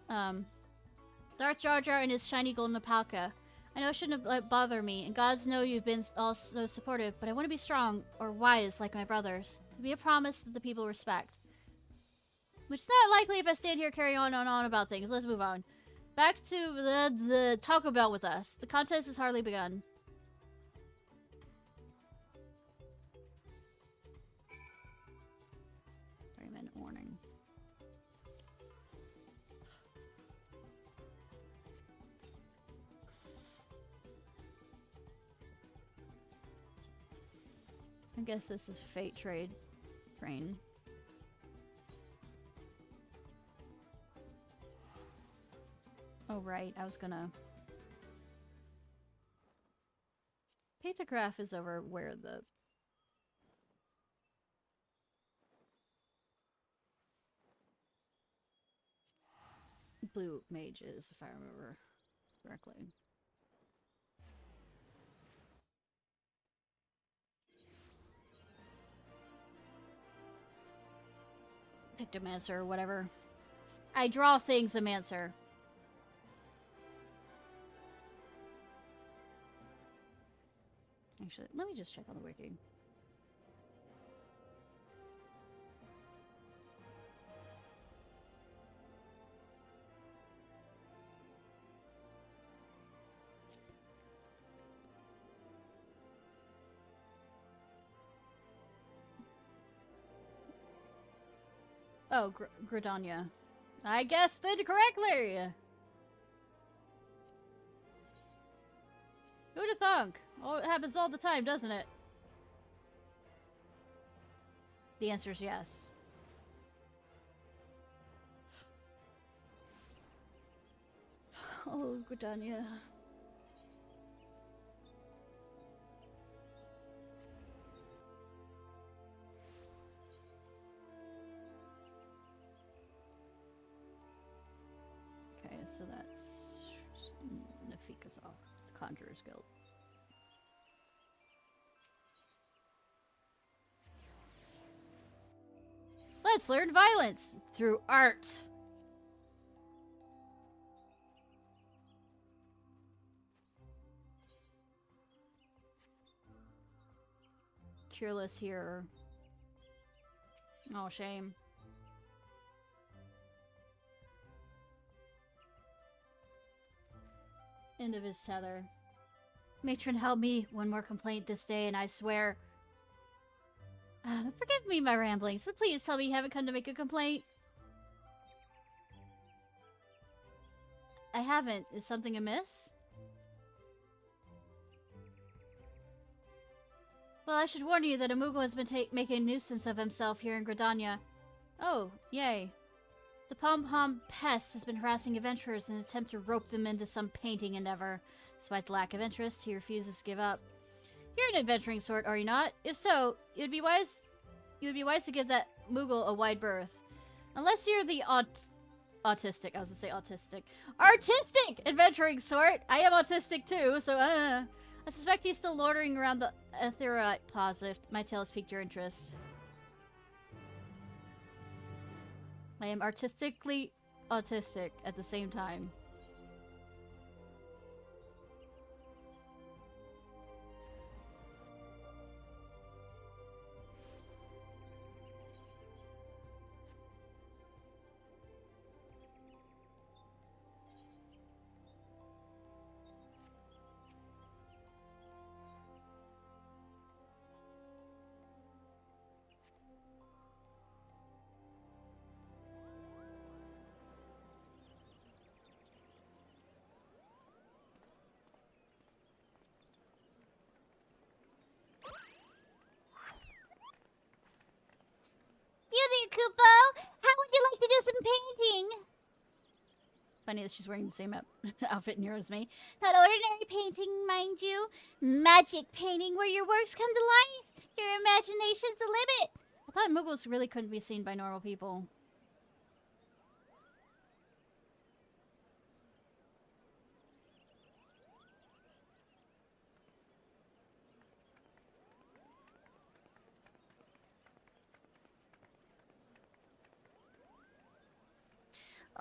Darth Jar Jar and his shiny golden alpaca. I know it shouldn't bother me, and gods know you've been all so supportive, but I want to be strong or wise like my brothers. To be a promise that the people respect. Which is not likely if I stand here carrying on and on about things. Let's move on. Back to the Taco Bell with us. The contest has hardly begun. 3-minute warning. I guess this is Fate Train. Oh, right. I was gonna... Pictograph is over where the... blue mage is, if I remember correctly. Pictomancer or whatever. I draw things, Amancer. Actually, let me just check on the wiki. Oh, Gridania. I guessed it correctly! Who'd have thunk? Oh, it happens all the time, doesn't it? The answer is yes. Oh, Gridania. Okay, so that's Nafika's off. It's Conjurer's Guild. Let's learn violence through art. Cheerless here. Oh, shame. End of his tether. Matron, help me. One more complaint this day, and I swear... Forgive me my ramblings, but please tell me you haven't come to make a complaint. I haven't. Is something amiss? Well, I should warn you that a Moogle has been making a nuisance of himself here in Gridania. Oh, yay. The pom-pom pest has been harassing adventurers in an attempt to rope them into some painting endeavor. Despite the lack of interest, he refuses to give up. You're an adventuring sort, are you not? If so, you would be wise to give that Moogle a wide berth. Unless you're the autistic. I was gonna say autistic. Artistic adventuring sort! I am autistic too, so I suspect he's still loitering around the Aetheryte Plaza if my tale has piqued your interest. I am artistically autistic at the same time. You there, Kupo! How would you like to do some painting? Funny that she's wearing the same outfit in yours as me. Not ordinary painting, mind you. Magic painting where your works come to life. Your imagination's the limit. I thought Moogles really couldn't be seen by normal people.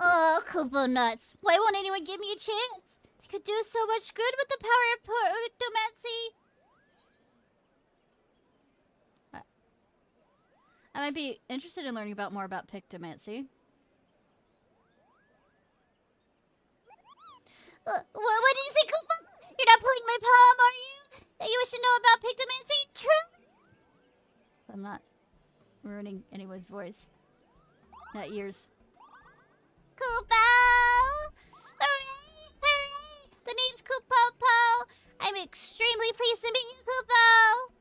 Oh, Kupo nuts. Why won't anyone give me a chance? They could do so much good with the power of Pictomancy. I might be interested in learning more about Pictomancy. What did you say, Kupo? You're not pulling my palm, are you? You wish to know about Pictomancy? True? I'm not ruining anyone's voice. Not yours. Kupo! Hooray! Hooray! The name's Kupopo! I'm extremely pleased to meet you, Kupo!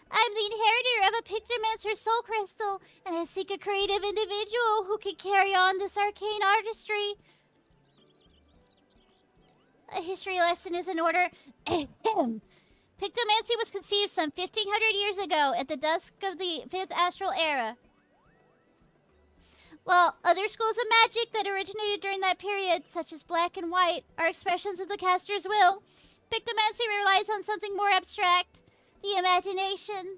I'm the inheritor of a Pictomancer's soul crystal, and I seek a creative individual who can carry on this arcane artistry. A history lesson is in order. Pictomancy was conceived some 1,500 years ago at the dusk of the 5th Astral Era. While other schools of magic that originated during that period, such as black and white, are expressions of the caster's will, Pictomancy relies on something more abstract, the imagination.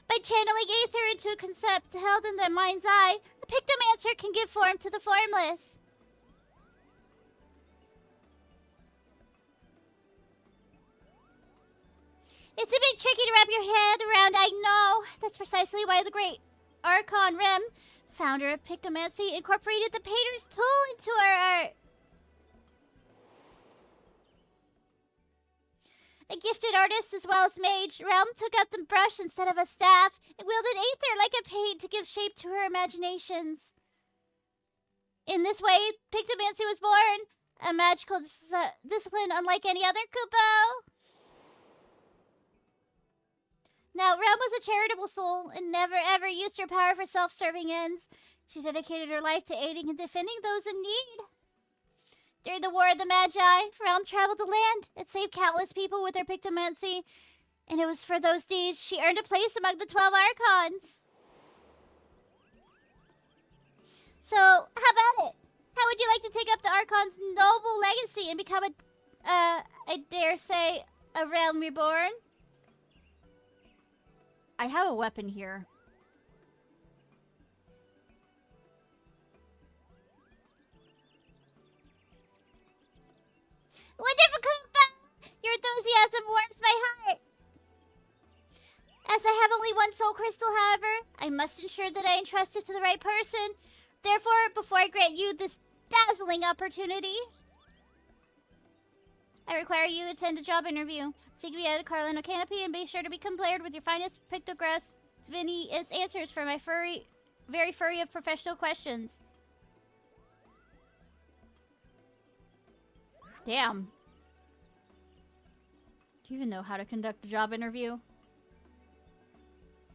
By channeling aether into a concept held in the mind's eye, a Pictomancer can give form to the formless. It's a bit tricky to wrap your head around, I know. That's precisely why the great Archon Rem, founder of Pictomancy, incorporated the painter's tool into our art. A gifted artist as well as mage, Realm took out the brush instead of a staff and wielded aether like a paint to give shape to her imaginations. In this way, Pictomancy was born, a magical discipline unlike any other, Kupo. Now, Realm was a charitable soul and never ever used her power for self-serving ends. She dedicated her life to aiding and defending those in need. During the War of the Magi, Realm traveled the land and saved countless people with her Pictomancy. And it was for those deeds she earned a place among the 12 Archons. So, how about it? How would you like to take up the Archon's noble legacy and become I dare say, a Realm Reborn? I have a weapon here. Wonderful, Kupo! Your enthusiasm warms my heart. As I have only one soul crystal, however, I must ensure that I entrust it to the right person. Therefore, before I grant you this dazzling opportunity, I require you to attend a job interview. Seek me at a Carlino Canopy and be sure to become prepared with your finest pictographs. Vinny is answers for my very furry of professional questions. Damn. Do you even know how to conduct a job interview?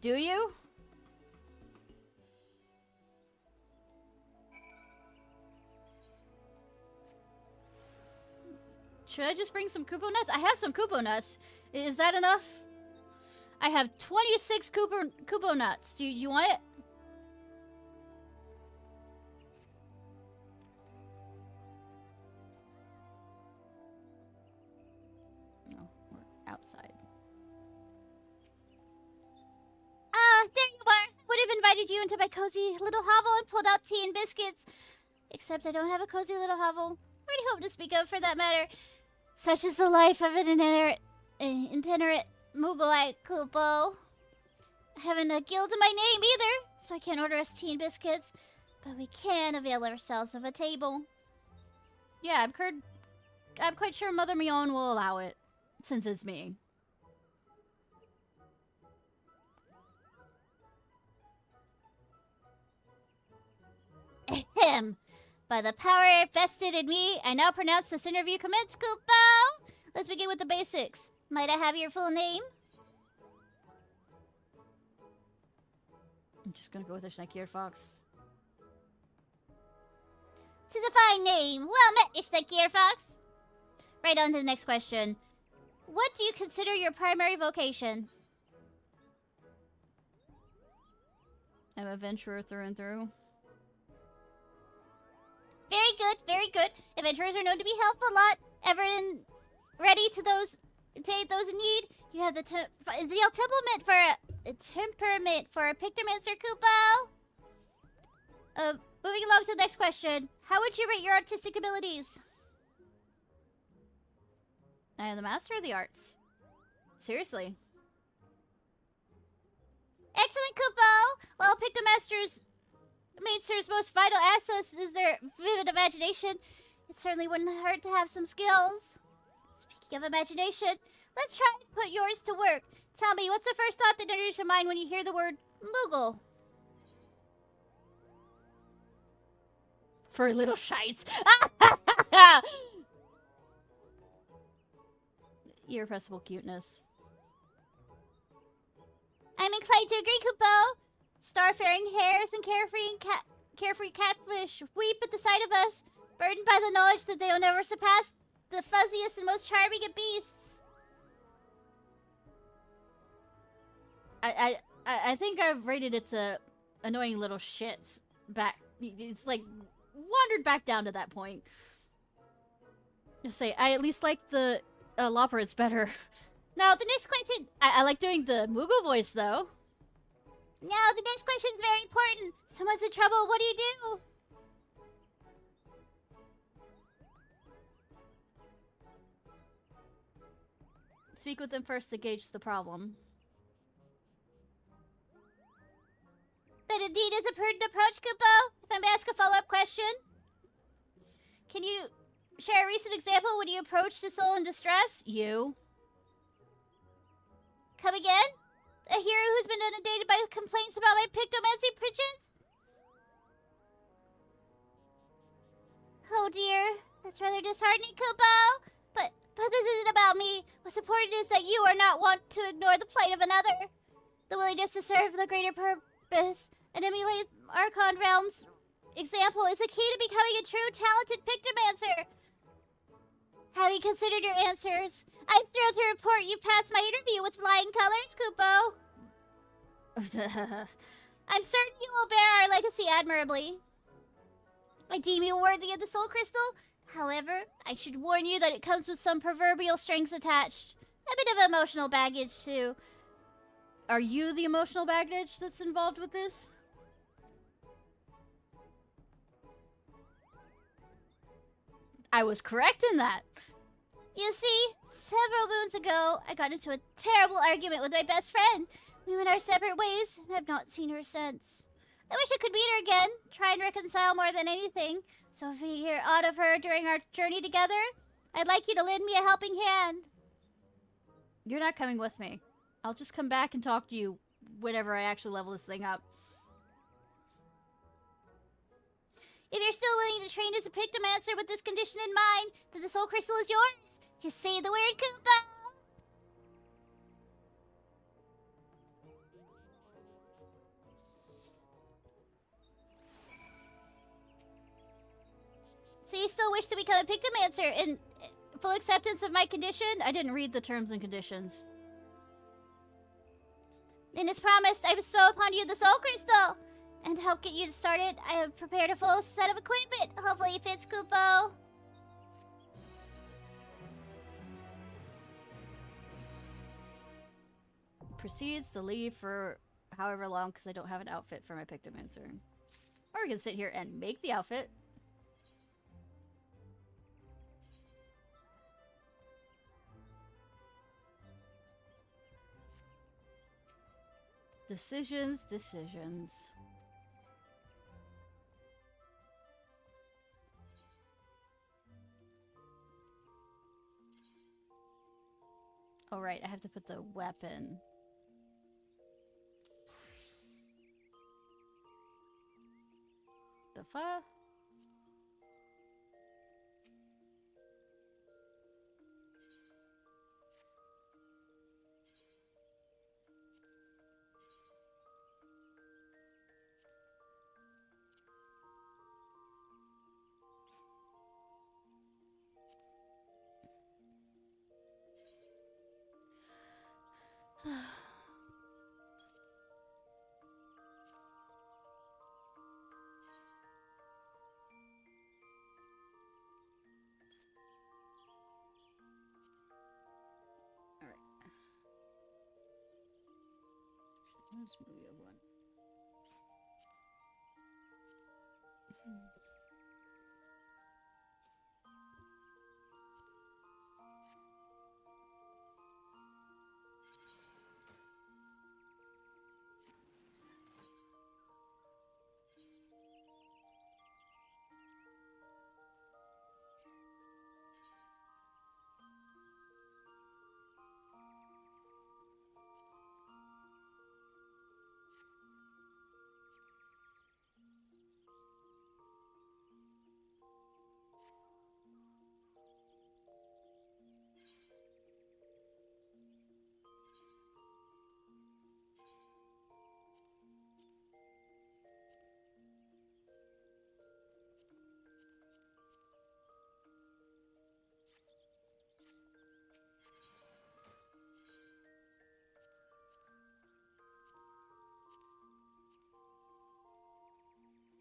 Do you? Should I just bring some Kupo nuts? I have some Kupo nuts. Is that enough? I have 26 Kupo nuts. Do you want it? No, we're outside. Ah, there you are. Would have invited you into my cozy little hovel and pulled out tea and biscuits. Except I don't have a cozy little hovel. Or any hope to speak of, for that matter. Such is the life of an itinerant Mugolite Kupo. I haven't a guild in my name either, so I can't order us tea and biscuits. But we can avail ourselves of a table. Yeah, I'm quite sure Mother Mion will allow it, since it's me. Ahem. By the power vested in me, I now pronounce this interview commenced, Kupo! Let's begin with the basics. Might I have your full name? I'm just gonna go with Ishnai Ciarfox. Tis a fine name. Well met, Ishnai Ciarfox. Right on to the next question. What do you consider your primary vocation? I'm a adventurer through and through. Very good, very good. Adventurers are known to be helpful a lot. Ever ready to aid those in need. You have the temperament for a pictomancer, Kupo. Moving along to the next question. How would you rate your artistic abilities? I am the master of the arts. Seriously. Excellent, Kupo. Well, pictomasters' Mainster's most vital asset is their vivid imagination. It certainly wouldn't hurt to have some skills. Speaking of imagination, let's try and put yours to work. Tell me, what's the first thought that enters your mind when you hear the word Moogle? For little shites. Irrepressible cuteness. I'm inclined to agree, Kupo. Starfaring hares and carefree catfish weep at the sight of us, burdened by the knowledge that they will never surpass the fuzziest and most charming of beasts. I think I've rated it to annoying little shits back. It's like wandered back down to that point. Just say I at least like the Loporits better. Now the next question. I like doing the Moogle voice though. Now the next question is very important. Someone's in trouble. What do you do? Speak with them first to gauge the problem. That indeed is a prudent approach, Kupo. If I may ask a follow-up question. Can you share a recent example when you approached a soul in distress? You. Come again? A hero who's been inundated by complaints about my pictomancy pitches? Oh dear, that's rather disheartening, Kupo. But this isn't about me. What's important is that you are not want to ignore the plight of another. The willingness to serve the greater purpose and emulate Archon Realm's example is a key to becoming a true talented pictomancer. Having considered your answers, I'm thrilled to report you passed my interview with flying colors, Kupo. I'm certain you will bear our legacy admirably. I deem you worthy of the Soul Crystal. However, I should warn you that it comes with some proverbial strings attached. A bit of emotional baggage, too. Are you the emotional baggage that's involved with this? I was correct in that. You see, several moons ago, I got into a terrible argument with my best friend. We went our separate ways, and I've not seen her since. I wish I could meet her again, try and reconcile more than anything. So if we hear aught of her during our journey together, I'd like you to lend me a helping hand. You're not coming with me. I'll just come back and talk to you whenever I actually level this thing up. If you're still willing to train as a Pictomancer with this condition in mind, then the soul crystal is yours. Just say the word Koopa. So you still wish to become a Pictomancer in full acceptance of my condition? I didn't read the terms and conditions. Then as promised, I bestow upon you the soul crystal. And to help get you started, I have prepared a full set of equipment. Hopefully it fits, Kupo. Proceeds to leave for however long because I don't have an outfit for my Pictomancer. Or we can sit here and make the outfit. Decisions, decisions. Oh, right, I have to put the weapon. The fuck? Let's move you one.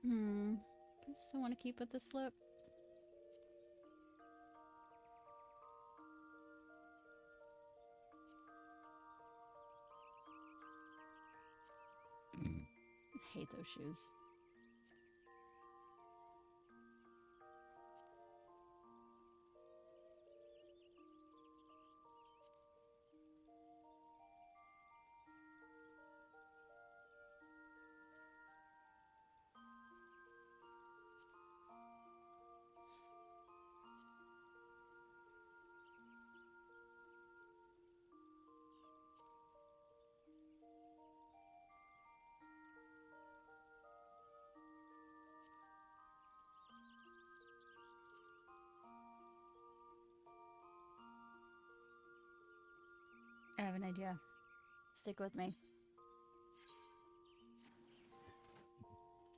I still want to keep with this look. I hate those shoes. I have an idea. Stick with me.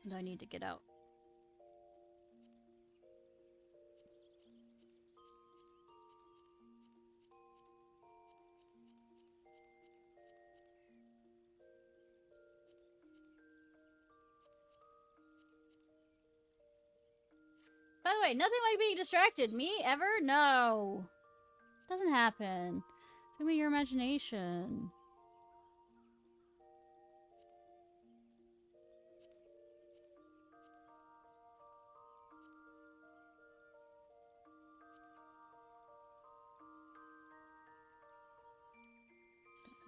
No, I need to get out. By the way, nothing like being distracted. Me, ever? No. Doesn't happen. Give me your imagination.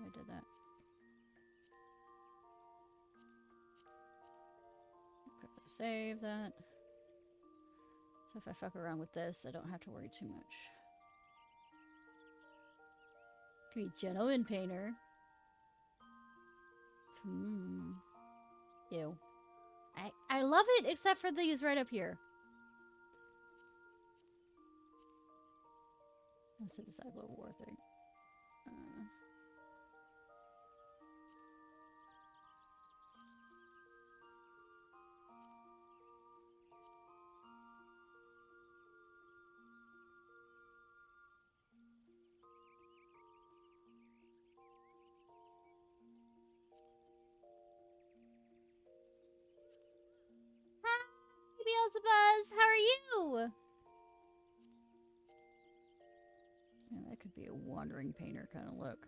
I did that. Quickly save that. So if I fuck around with this, I don't have to worry too much. Could be gentleman painter. Ew. I love it, except for these right up here. That's a Disciple of War thing. Beelzebuzz, how are you? Yeah, that could be a wandering painter kind of look.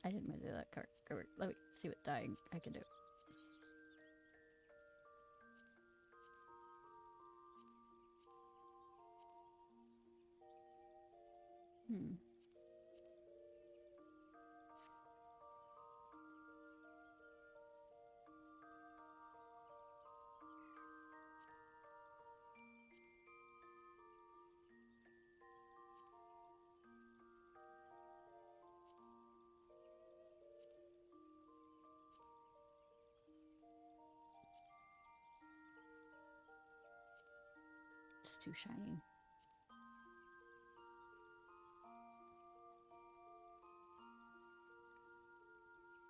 I didn't mean to do that card. Let me see what dyeing I can do. It's too shiny.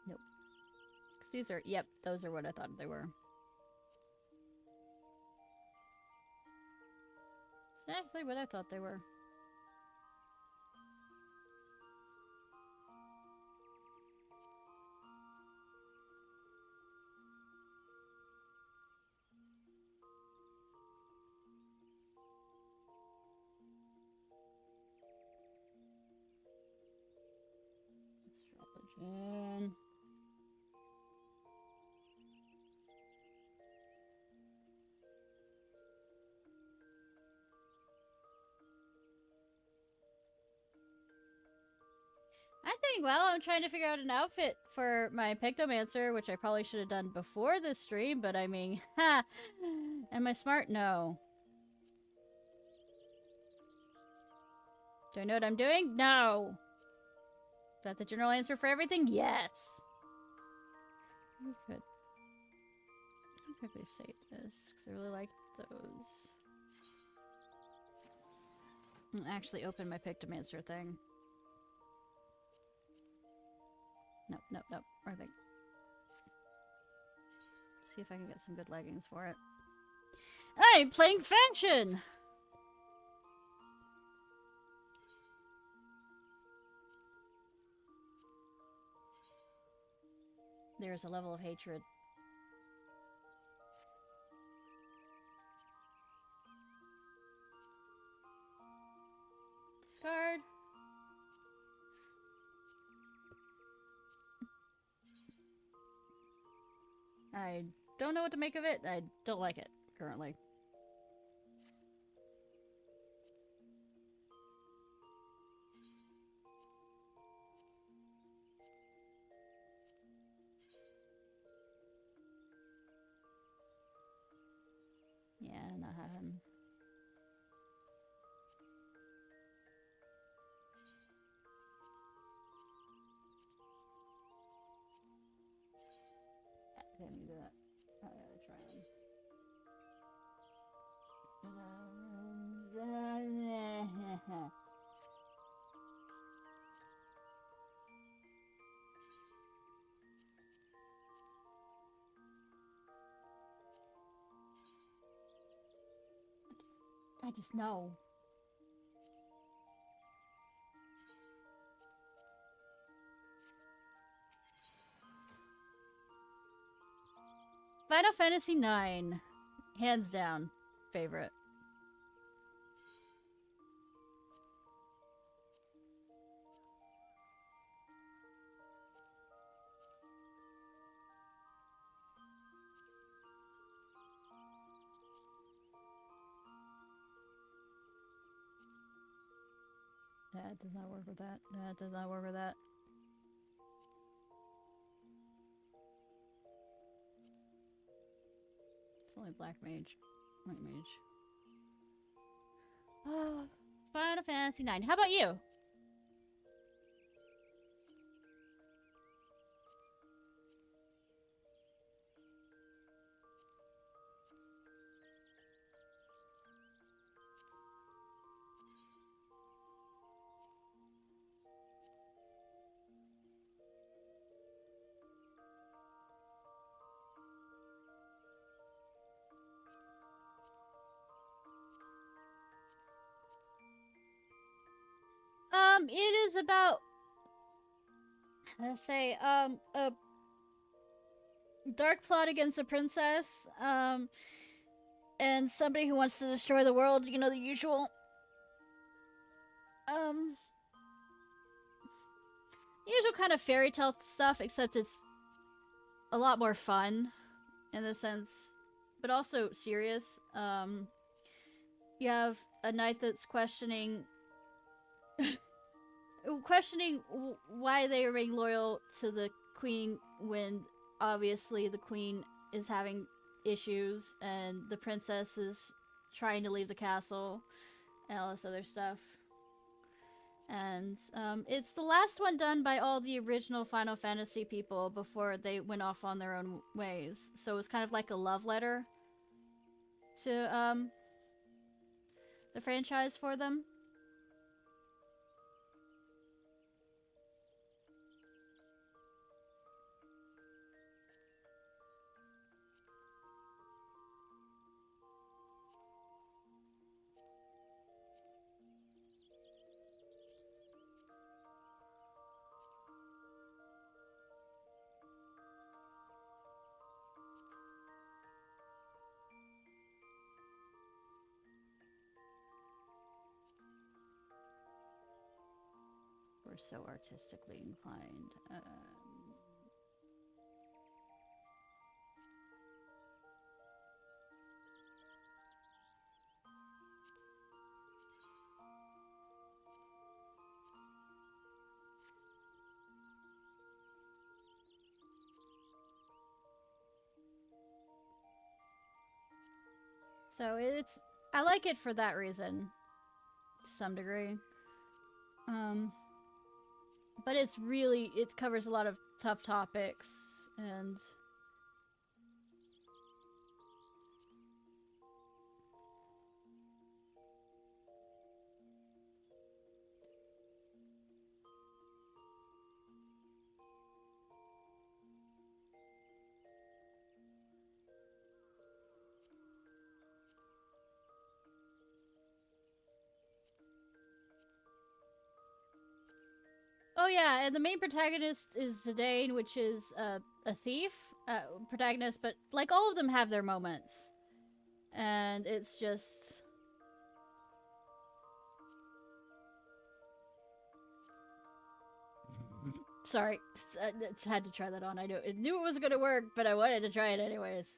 Nope. 'Cause these are, yep, those are what I thought they were. Exactly what I thought they were. Astrology. I think, well, I'm trying to figure out an outfit for my Pictomancer, which I probably should have done before this stream, but I mean, ha! Am I smart? No. Do I know what I'm doing? No! Is that the general answer for everything? Yes! We could quickly save this, because I really like those. I'll actually open my Pictomancer thing. Nope, nope, nope. Wrong thing. See if I can get some good leggings for it. I'm playing faction! There's a level of hatred. Discard. I don't know what to make of it. I don't like it, currently. Yeah, not having. Let me do that. I gotta try them. I just know. Final Fantasy IX. Hands down. Favorite. That does not work with that. That does not work with that. It's only black mage. White mage. Oh, Final Fantasy IX. How about you? It is about, let's say, a dark plot against a princess, and somebody who wants to destroy the world, you know, the usual. Usual kind of fairy tale stuff, except it's a lot more fun, in the sense, but also serious. You have a knight that's questioning why they remain loyal to the queen when obviously the queen is having issues and the princess is trying to leave the castle and all this other stuff. And it's the last one done by all the original Final Fantasy people before they went off on their own ways. So it's kind of like a love letter to the franchise for them. We're so artistically inclined. So I like it for that reason, to some degree. But it covers a lot of tough topics, and oh yeah, and the main protagonist is Zidane, which is a thief protagonist, but like all of them have their moments, and it's just sorry, I had to try that on. I knew it was gonna work, but I wanted to try it anyways.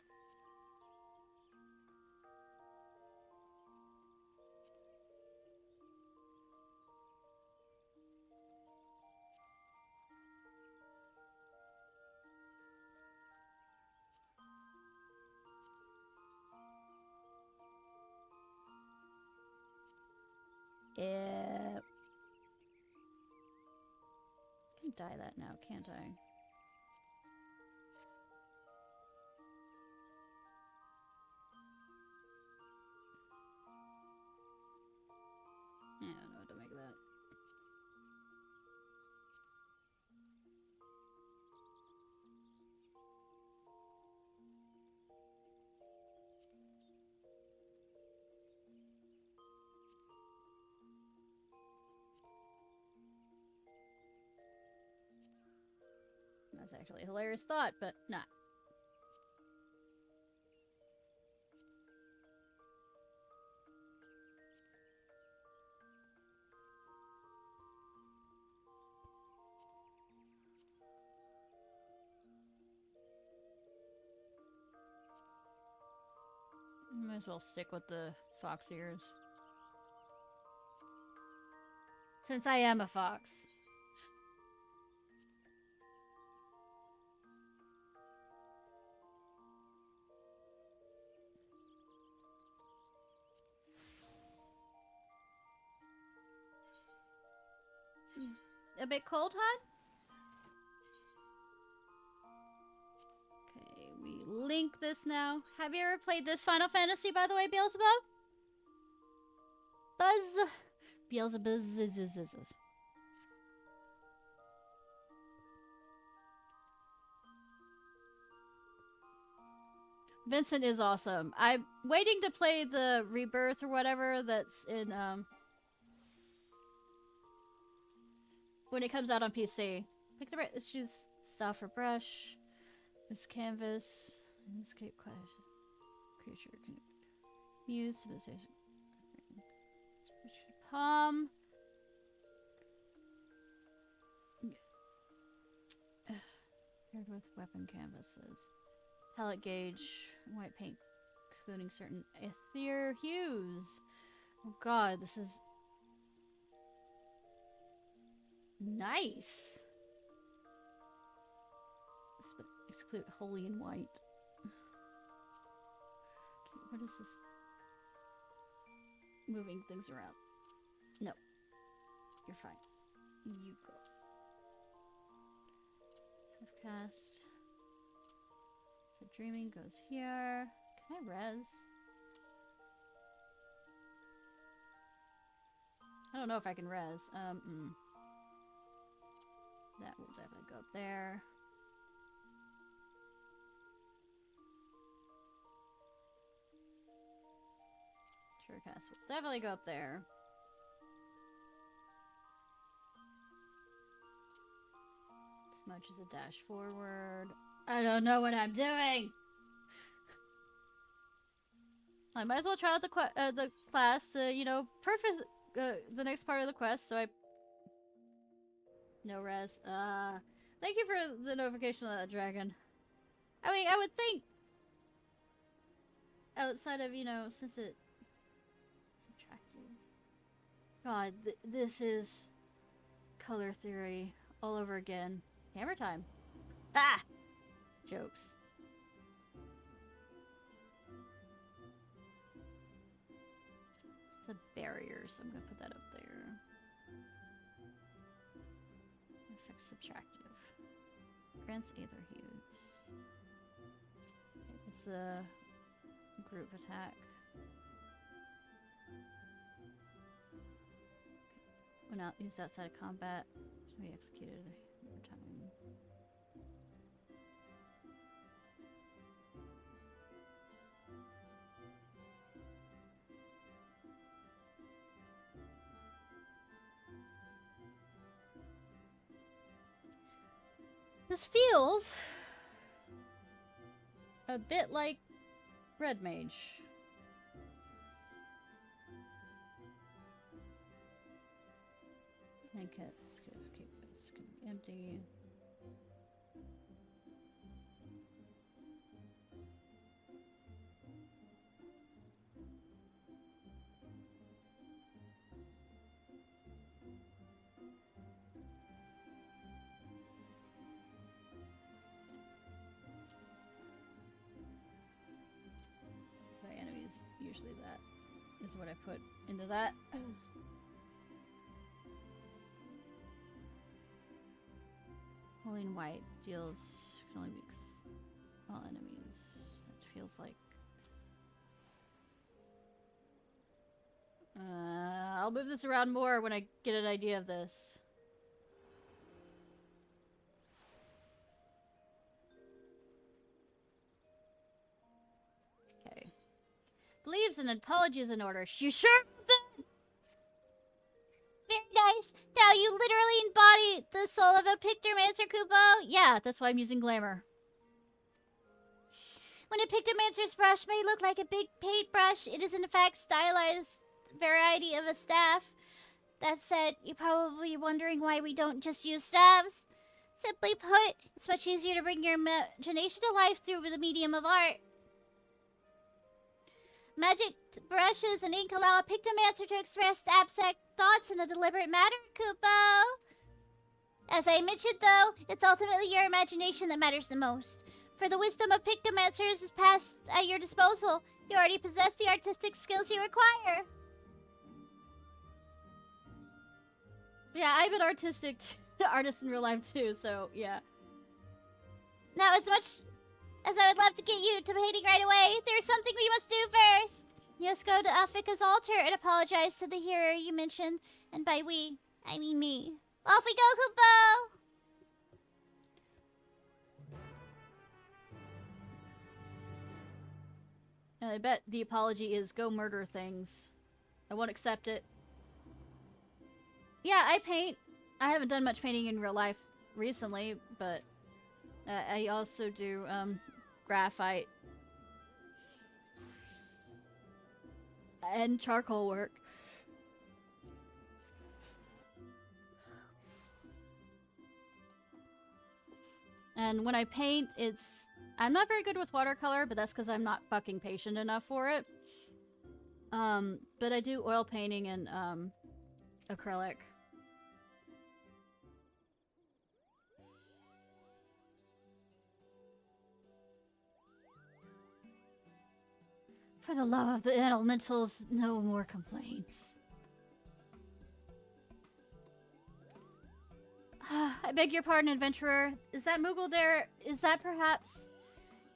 Yeah. I can dye that now, can't I? Yeah, I don't know what to make of that. That's actually a hilarious thought, but nah. Might as well stick with the fox ears. Since I am a fox. A bit cold, huh? Okay, we link this now. Have you ever played this Final Fantasy, by the way, Beelzebub? Buzz. Beelzebub. Vincent is awesome. I'm waiting to play the Rebirth or whatever that's in, when it comes out on PC. Pick the right issues, style for brush, this canvas, landscape clash, creature can use, civilization, palm. Paired with weapon canvases. Palette gauge, white paint, excluding certain ethereal hues. Oh god, this is nice. Exclude holy and white. Okay, what is this? Moving things around. No. You're fine. You go. Self-cast. So dreaming goes here. Can I res? I don't know if I can res. That will definitely go up there. Surecast will definitely go up there. Smudge is a dash forward. I don't know what I'm doing! I might as well try out the class to, you know, perfect the next part of the quest, so I... No res. Thank you for the notification of that dragon. I mean, I would think... outside of, you know, since it... subtractive. God, this is... color theory all over again. Hammer time. Ah! Jokes. It's a barrier, so I'm gonna put that up there. Affects subtractive. Grants aether hues. It's a group attack. When used outside of combat, should be executed over time. This feels a bit like Red Mage. And let's keep this empty. My enemies, usually that is what I put into that. Holy and white deals can only be all enemies. That feels like. I'll move this around more when I get an idea of this. Okay. Believes an apology is in order. You sure about that? Very nice. Now you literally embody the soul of a pictomancer, Kupo. Yeah, that's why I'm using glamour. When a pictomancer's brush may look like a big paintbrush, it is in fact stylized variety of a staff. That said, you're probably wondering why we don't just use staffs. Simply put, it's much easier to bring your imagination to life through the medium of art. Magic brushes and ink allow a pictomancer to express abstract thoughts in a deliberate manner, Kupo. As I mentioned, though, it's ultimately your imagination that matters the most. For the wisdom of pictomancers is passed at your disposal. You already possess the artistic skills you require. Yeah, I'm an artistic artist in real life too, so yeah. Now, as much as I would love to get you to painting right away, there's something we must do first. You must go to Africa's altar and apologize to the hero you mentioned. And by we, I mean me. Off we go, Kupo! And I bet the apology is go murder things. I won't accept it. Yeah, I paint. I haven't done much painting in real life recently, but I also do graphite and charcoal work. And when I paint, I'm not very good with watercolor, but that's because I'm not fucking patient enough for it. But I do oil painting and acrylic. For the love of the elementals, no more complaints. I beg your pardon, adventurer. Is that Moogle there? Is that perhaps...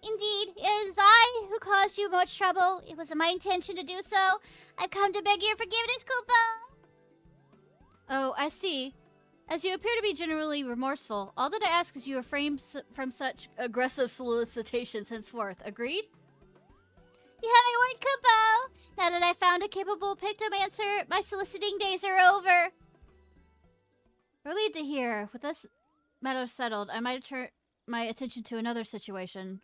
Indeed, it is I who caused you much trouble. It was my intention to do so. I've come to beg your forgiveness, Koopa. Oh, I see. As you appear to be genuinely remorseful, all that I ask is you refrain from such aggressive solicitations henceforth. Agreed? You have my word, Koopa. Now that I found a capable Pictomancer, my soliciting days are over. Relieved to hear. With this matter settled, I might turn my attention to another situation.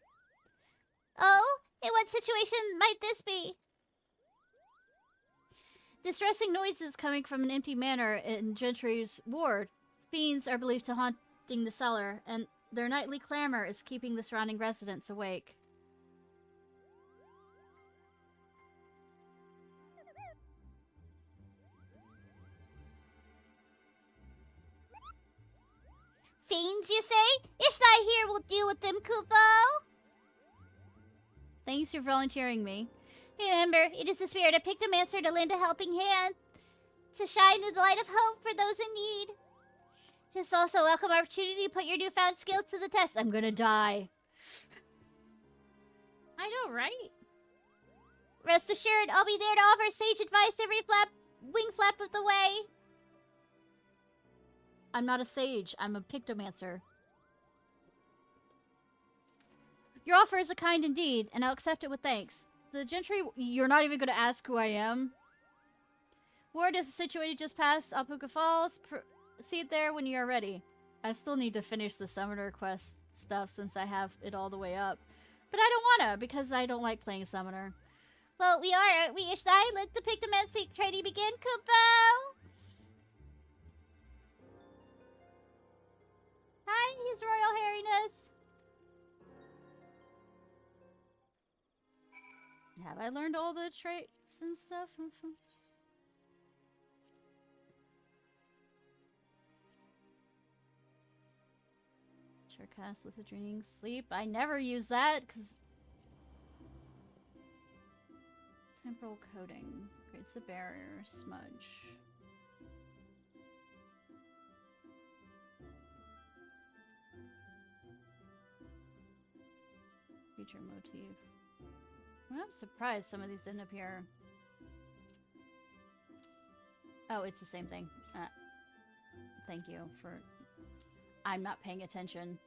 Oh? In what situation might this be? Distressing noises coming from an empty manor in Gentry's ward. Fiends are believed to haunting the cellar, and their nightly clamor is keeping the surrounding residents awake. Fiends, you say? Ishnai here will deal with them, Koopa. Thanks for volunteering me. Remember, it is the spirit of Pictomancer to lend a helping hand, to shine the light of hope for those in need. It is also a welcome opportunity to put your newfound skills to the test. I'm gonna die. I know, right? Rest assured, I'll be there to offer sage advice every wing flap of the way. I'm not a sage. I'm a Pictomancer. Your offer is a kind indeed, and I'll accept it with thanks. The Gentry... You're not even going to ask who I am? Ward is situated just past Alpuka Falls. Proceed there when you are ready. I still need to finish the Summoner quest stuff since I have it all the way up. But I don't wanna, because I don't like playing Summoner. Well, we are, aren't we, Ishnai? Let the Pictomancy training begin, Koopa! Hi, His Royal Hairiness! Have I learned all the traits and stuff? Cast, lucid dreaming, sleep. I never use that because temporal coating creates a barrier. Smudge. Feature motif. Well, I'm surprised some of these didn't appear. Oh, it's the same thing. Thank you for... I'm not paying attention.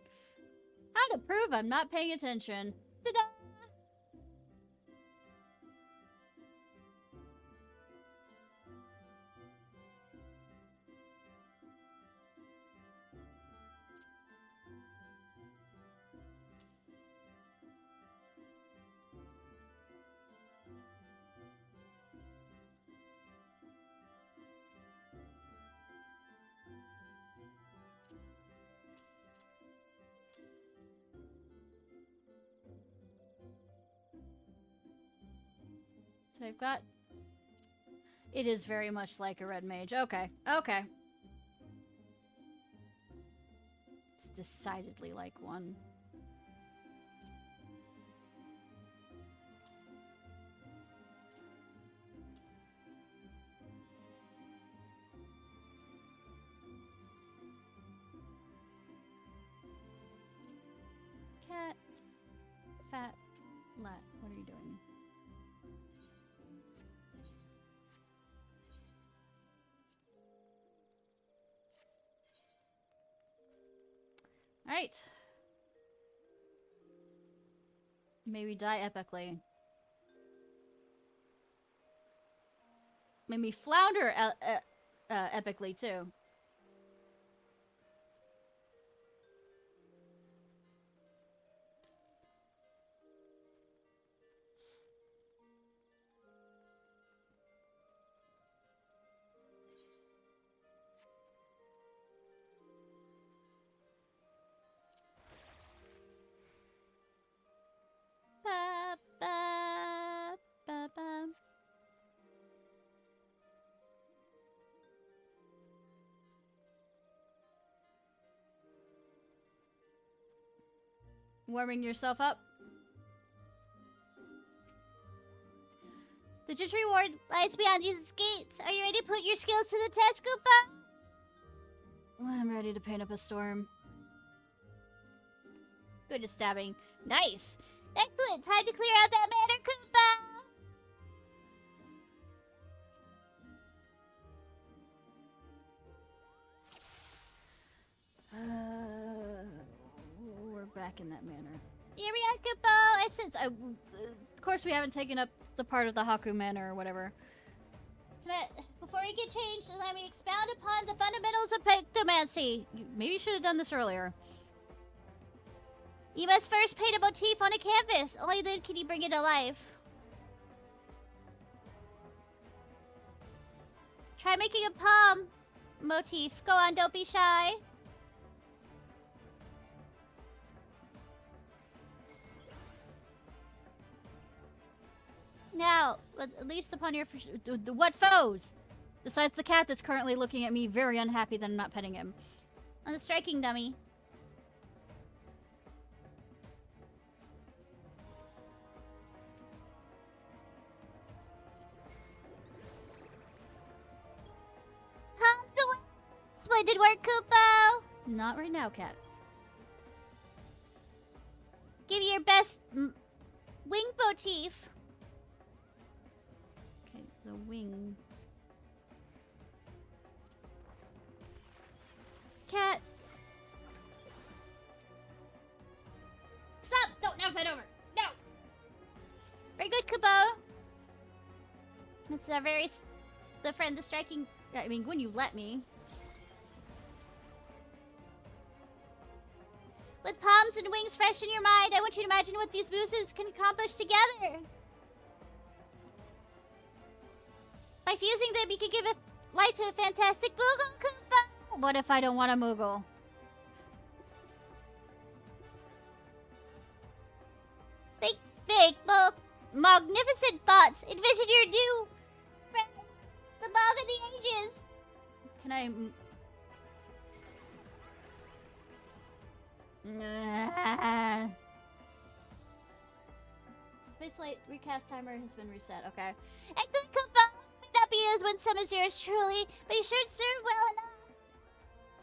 How to prove I'm not paying attention. Ta-da! So I've got... It is very much like a red mage. Okay, okay. It's decidedly like one. Cat. Fat. Lat. What are you doing? Alright. Maybe die epically. Maybe flounder epically too. Warming yourself up? The true reward lies beyond these gates. Are you ready to put your skills to the test, Koopa? I'm ready to paint up a storm. Good at stabbing. Nice! Excellent! Time to clear out that manor, Koopa! We're back in that manor. Here we are, Koopa! Of course we haven't taken up the part of the Haku Manor or whatever. So, before we get changed, let me expound upon the fundamentals of pictomancy. Maybe you should have done this earlier. You must first paint a motif on a canvas. Only then can you bring it alive. Try making a palm motif. Go on, don't be shy. Now, at least upon your... What foes? Besides the cat that's currently looking at me very unhappy that I'm not petting him. On the striking dummy. Splendid work, Koopo! Not right now, cat. Give me your best wing motif. Okay, the wing. Cat. Stop! Don't knock that over. No! Very good, Koopo. It's a the striking... I mean, when you let me. With palms and wings fresh in your mind, I want you to imagine what these mooses can accomplish together. By fusing them, you could give life to a fantastic Moogle, Koopa! What if I don't want a Moogle? Think big, magnificent thoughts. Envision your new friend, the Mog of the Ages. Can I... Spacelight recast timer has been reset. Okay. Excellent, Koopa! May not be as winsome as yours truly, but you should serve well enough.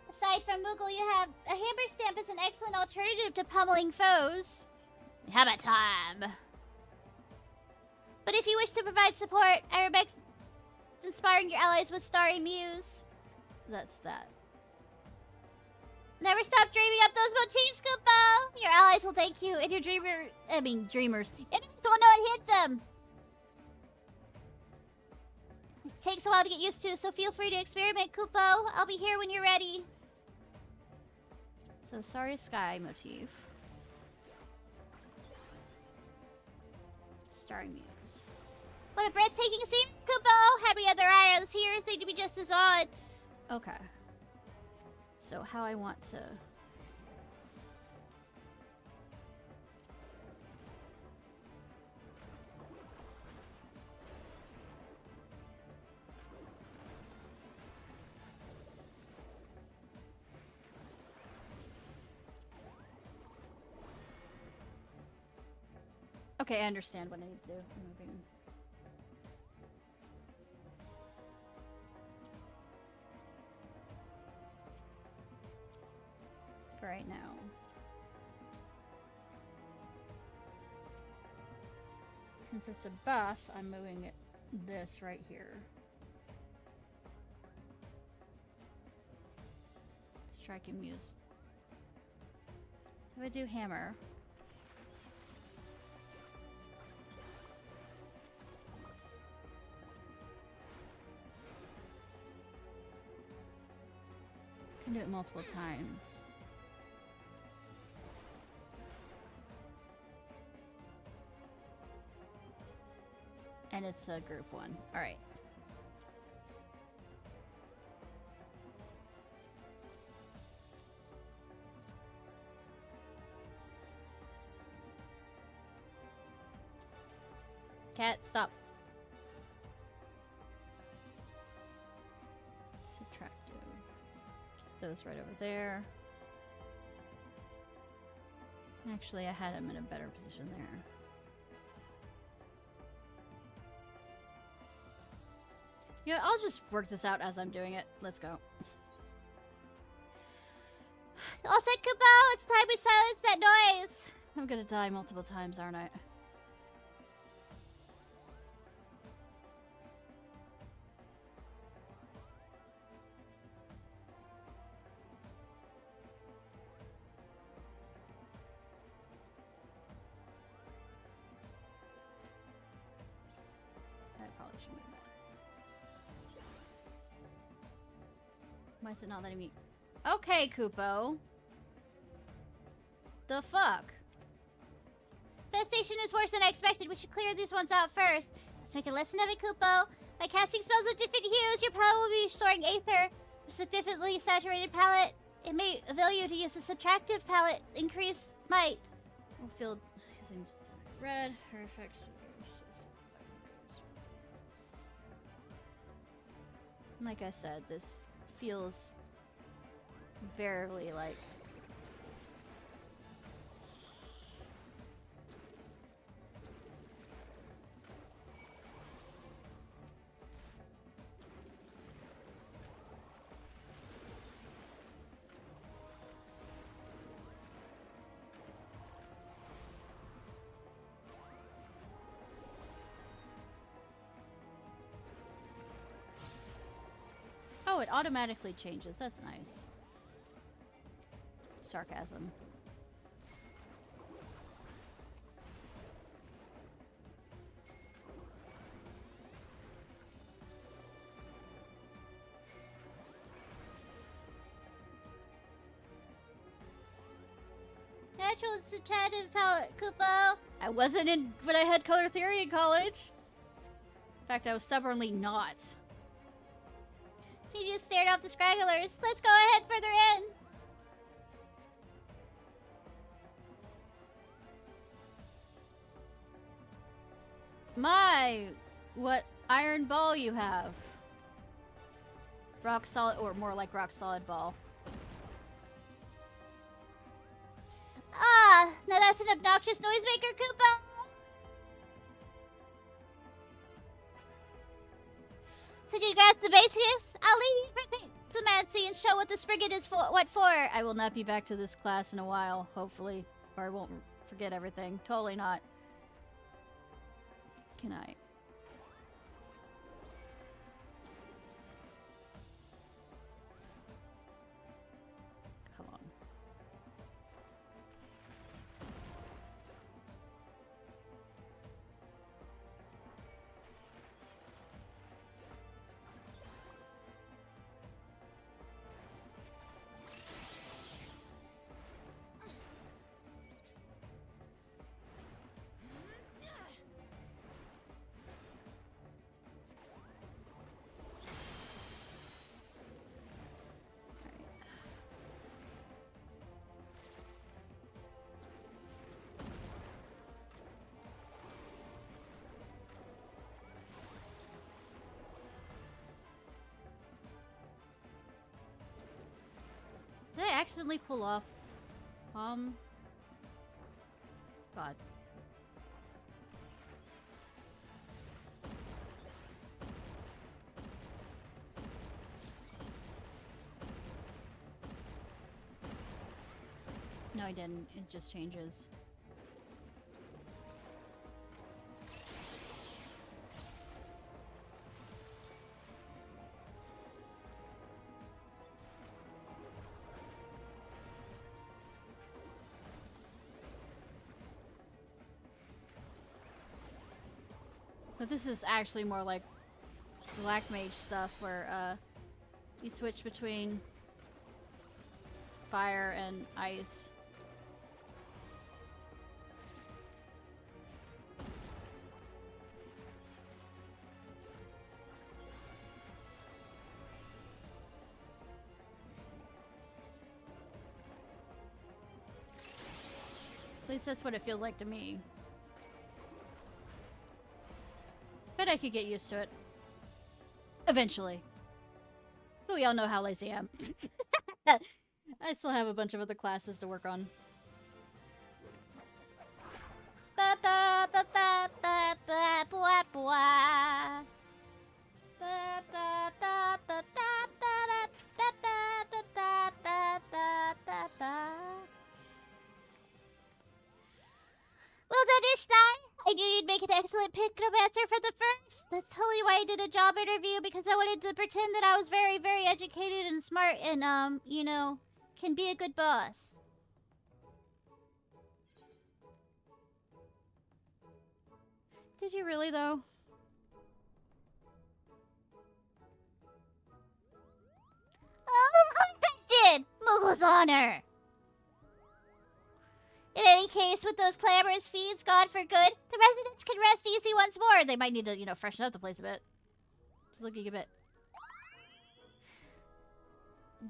Aside from Moogle, you have a hammer stamp as an excellent alternative to pummeling foes. Hammer time! But if you wish to provide support, I recommend inspiring your allies with Starry Muse. That's that. Never stop dreaming up those motifs, Koopa! Your allies will thank you, and your dreamers. Enemies will know it hit them! It takes a while to get used to, so feel free to experiment, Koopo. I'll be here when you're ready. So, sorry sky motif. Starry Muse. What a breathtaking scene, Koopo! Had we other eyes here, they'd be just as odd. Okay. So how I want to... Okay, I understand what I need to do. Moving. For right now. Since it's a buff, I'm moving it this right here. Striking Muse. So I do hammer. Can do it multiple times. And it's a group one. All right. Cat, stop. Subtractive. Those right over there. Actually, I had him in a better position there. You know, I'll just work this out as I'm doing it. Let's go. All set, Kupo! It's time we silence that noise! I'm gonna die multiple times, aren't I? I probably should move that. Why is it not letting me? Okay, Kupo. The fuck? That station is worse than I expected. We should clear these ones out first. Let's make a lesson of it, Kupo. By casting spells with different hues, your palette will be storing aether. A significantly saturated palette. It may avail you to use a subtractive palette. Increase might. We'll feel using red. Her effects. Like I said, this feels very like oh, it automatically changes. That's nice. Sarcasm. Natural and subtractive palette, Kupo. I wasn't in when I had color theory in college. In fact, I was stubbornly not. So you just stared off the scragglers. Let's go ahead further in. My, what iron ball you have. Rock solid, or more like rock solid ball. Ah, now that's an obnoxious noisemaker, Kupo. So did you grasp the basics? I'll lead you for semancy and show what the Spriggan is for. What for? I will not be back to this class in a while, hopefully. Or I won't forget everything. Totally not. Can I? Come on. Did I accidentally pull off? God. No, I didn't. It just changes. But this is actually more like Black Mage stuff where you switch between fire and ice. At least that's what it feels like to me. But I could get used to it. Eventually. But we all know how lazy I am. I still have a bunch of other classes to work on. Well done, Ishnai! I knew you'd make an excellent pictomancer for the first. That's totally why I did a job interview, because I wanted to pretend that I was very, very educated and smart and, you know, can be a good boss. Did you really, though? Oh, of course I did! Muggle's honor! In any case, with those clamorous feeds gone for good, the residents can rest easy once more. They might need to, you know, freshen up the place a bit. It's looking a bit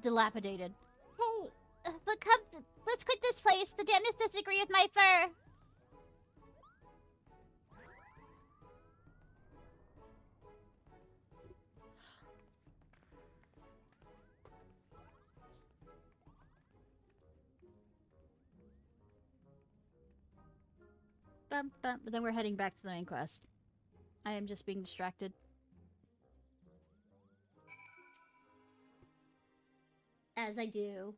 dilapidated. Hey, but come, let's quit this place. The dampness doesn't agree with my fur. Bum, bum. But then we're heading back to the main quest. I am just being distracted. As I do.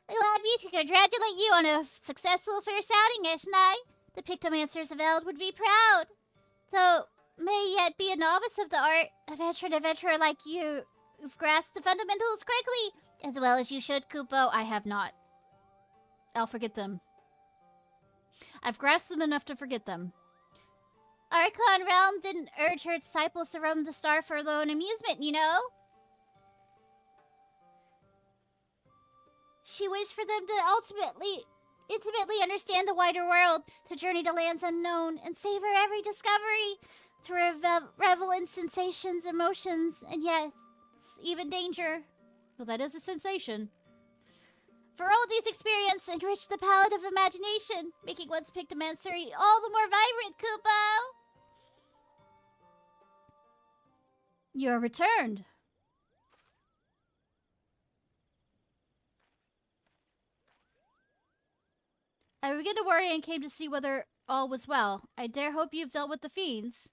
Allow me to congratulate you on a successful fair sounding, Ishnai. The Pictomancers of Eld would be proud. Though, may yet be a novice of the art, a veteran adventurer like you, who've grasped the fundamentals quickly, as well as you should, Kupo. I have not. I'll forget them. I've grasped them enough to forget them. Archon Realm didn't urge her disciples to roam the star for their own amusement, you know? She wished for them to intimately understand the wider world, to journey to lands unknown, and savor every discovery, to revel in sensations, emotions, and yes, even danger. Well, that is a sensation. For all these experiences enrich the palette of imagination, making one's Pictomancery all the more vibrant, Kupo! You're returned. I began to worry and came to see whether all was well. I dare hope you've dealt with the fiends.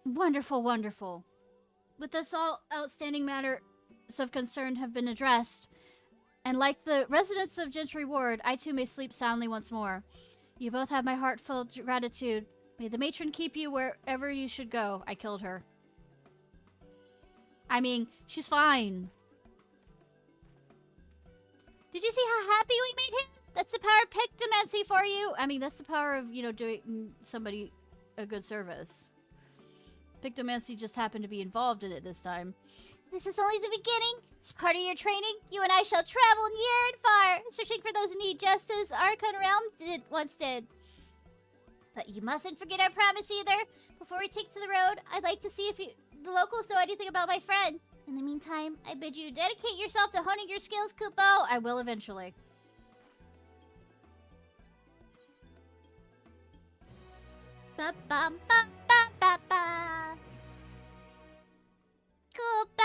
Wonderful, wonderful. With this, all outstanding matters of concern have been addressed, and like the residents of Gentry Ward, I too may sleep soundly once more. You both have my heartfelt gratitude. May the matron keep you wherever you should go. I killed her. I mean, she's fine. Did you see how happy we made him? That's the power of Pictomancy for you! I mean, that's the power of, you know, doing somebody a good service. Pictomancy just happened to be involved in it this time. This is only the beginning. As part of your training, you and I shall travel near and far, searching for those in need just as Archon Realm once did. But you mustn't forget our promise either. Before we take to the road, I'd like to see if the locals know anything about my friend. In the meantime, I bid you dedicate yourself to honing your skills, Kupo. I will eventually. Ba-bum-ba-ba-ba-ba. Kupo!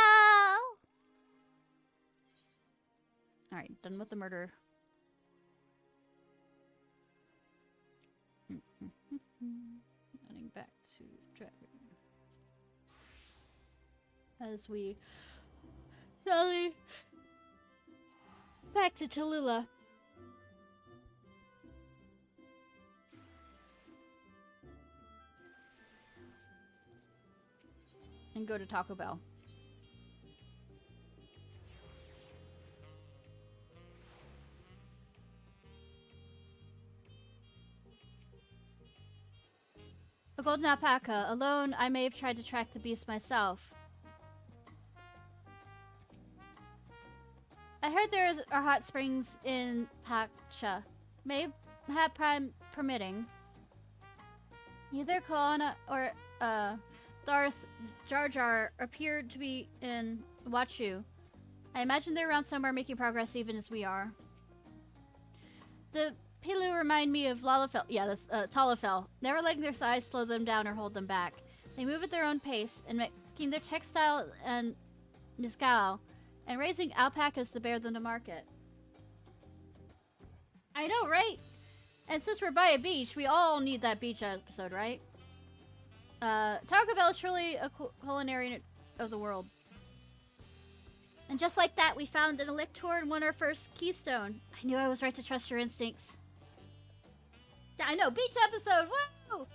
Alright, done with the murder. Running back to Dragon. As we sally back to Tallulah. And go to Taco Bell. A golden alpaca. Alone, I may have tried to track the beast myself. I heard there are hot springs in Paksha. Mayhap prime permitting. Neither Koana or Darth Jar Jar appeared to be in Wachu. I imagine they're around somewhere making progress even as we are. The Pilu remind me of Lalafell. Yeah, that's Talafell. Never letting their size slow them down or hold them back. They move at their own pace, and making their textile and mizgal, and raising alpacas to bear them to market. I know, right? And since we're by a beach, we all need that beach episode, right? Taco Bell is truly a culinary of the world. And just like that, we found an Elector and won our first Keystone. I knew I was right to trust your instincts. Yeah, I know. Beach episode! Woo!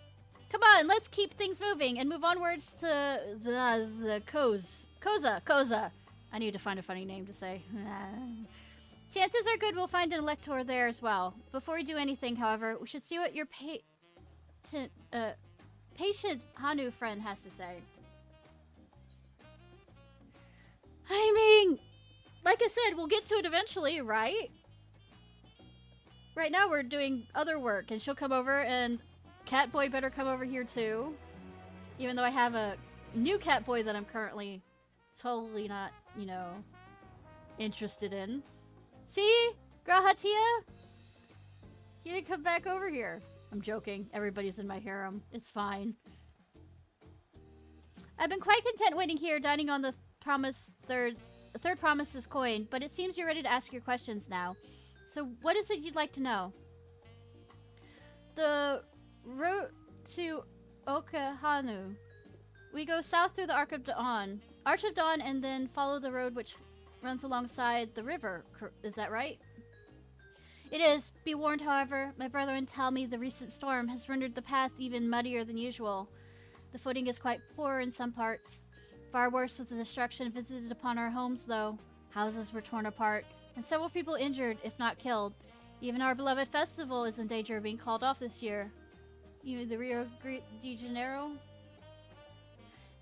Come on, let's keep things moving and move onwards to the Koza. I need to find a funny name to say. Chances are good we'll find an Elector there as well. Before we do anything, however, we should see what your patient Hanu friend has to say. I mean, like I said, we'll get to it eventually, right? Right now we're doing other work, and she'll come over, and Catboy better come over here too. Even though I have a new Catboy that I'm currently totally not, you know, interested in. See? Grahatia? He didn't come back over here. I'm joking. Everybody's in my harem. It's fine. I've been quite content waiting here, dining on the third promise's coin, but it seems you're ready to ask your questions now. So what is it you'd like to know? The route to Okahanu. We go south through the Arch of Dawn, and then follow the road which runs alongside the river. Is that right? It is. Be warned, however, my brethren tell me the recent storm has rendered the path even muddier than usual. The footing is quite poor in some parts. Far worse was the destruction visited upon our homes, though. Houses were torn apart, and several people injured, if not killed. Even our beloved festival is in danger of being called off this year. You, the Rio de Janeiro?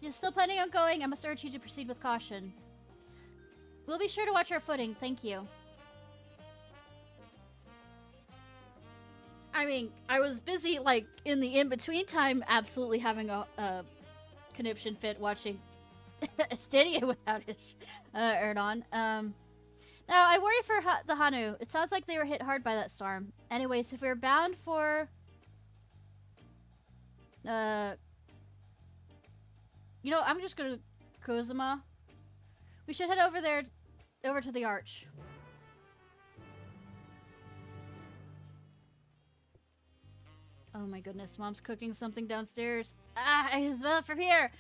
You're still planning on going? I must urge you to proceed with caution. We'll be sure to watch our footing, thank you. I mean, I was busy, like, in the in-between time, absolutely having a conniption fit watching Stadia without it aired on. Now, I worry for the Hanu. It sounds like they were hit hard by that storm. Anyways, if we're bound for... you know, I'm just gonna... Kozuma. We should head over there, over to the Arch. Oh my goodness, Mom's cooking something downstairs. Ah, I can smell it from here!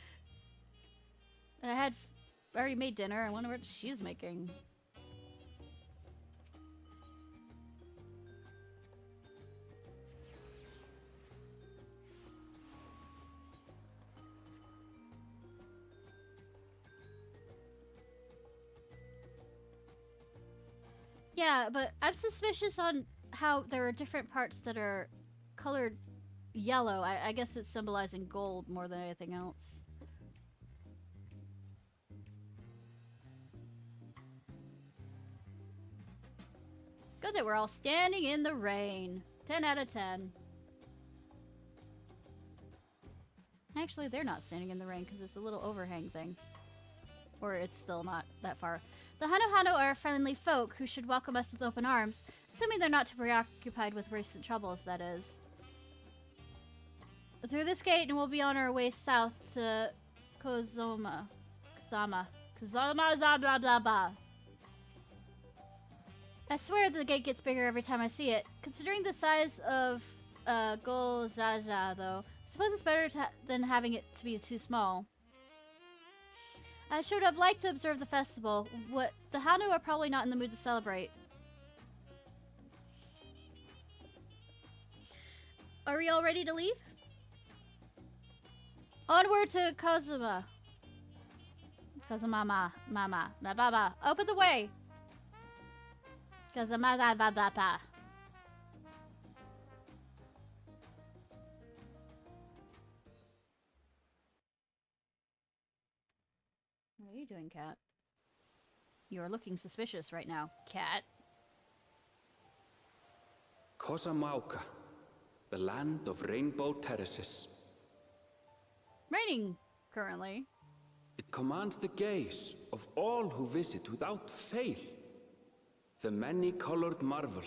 I had already made dinner. I wonder what she's making. Yeah, but I'm suspicious on how there are different parts that are colored yellow. I guess it's symbolizing gold more than anything else. Good that we're all standing in the rain. 10 out of 10. Actually, they're not standing in the rain because it's a little overhang thing. Or it's still not that far. The Hano are friendly folk who should welcome us with open arms, assuming they're not too preoccupied with recent troubles, that is. Through this gate, and we'll be on our way south to Kozama, blah blah blah. I swear the gate gets bigger every time I see it. Considering the size of Golzaja, though, I suppose it's better than having it to be too small. I should have liked to observe the festival. What the Hanu are probably not in the mood to celebrate. Are we all ready to leave? Onward to Kozuma. Kozumama, mama, ba ba ba. Open the way. Kozuma ba ba ba ba. What are you doing, Cat? You are looking suspicious right now, Cat. Kozamauka, the land of rainbow terraces. Raining, currently. It commands the gaze of all who visit without fail. The many-colored marvel.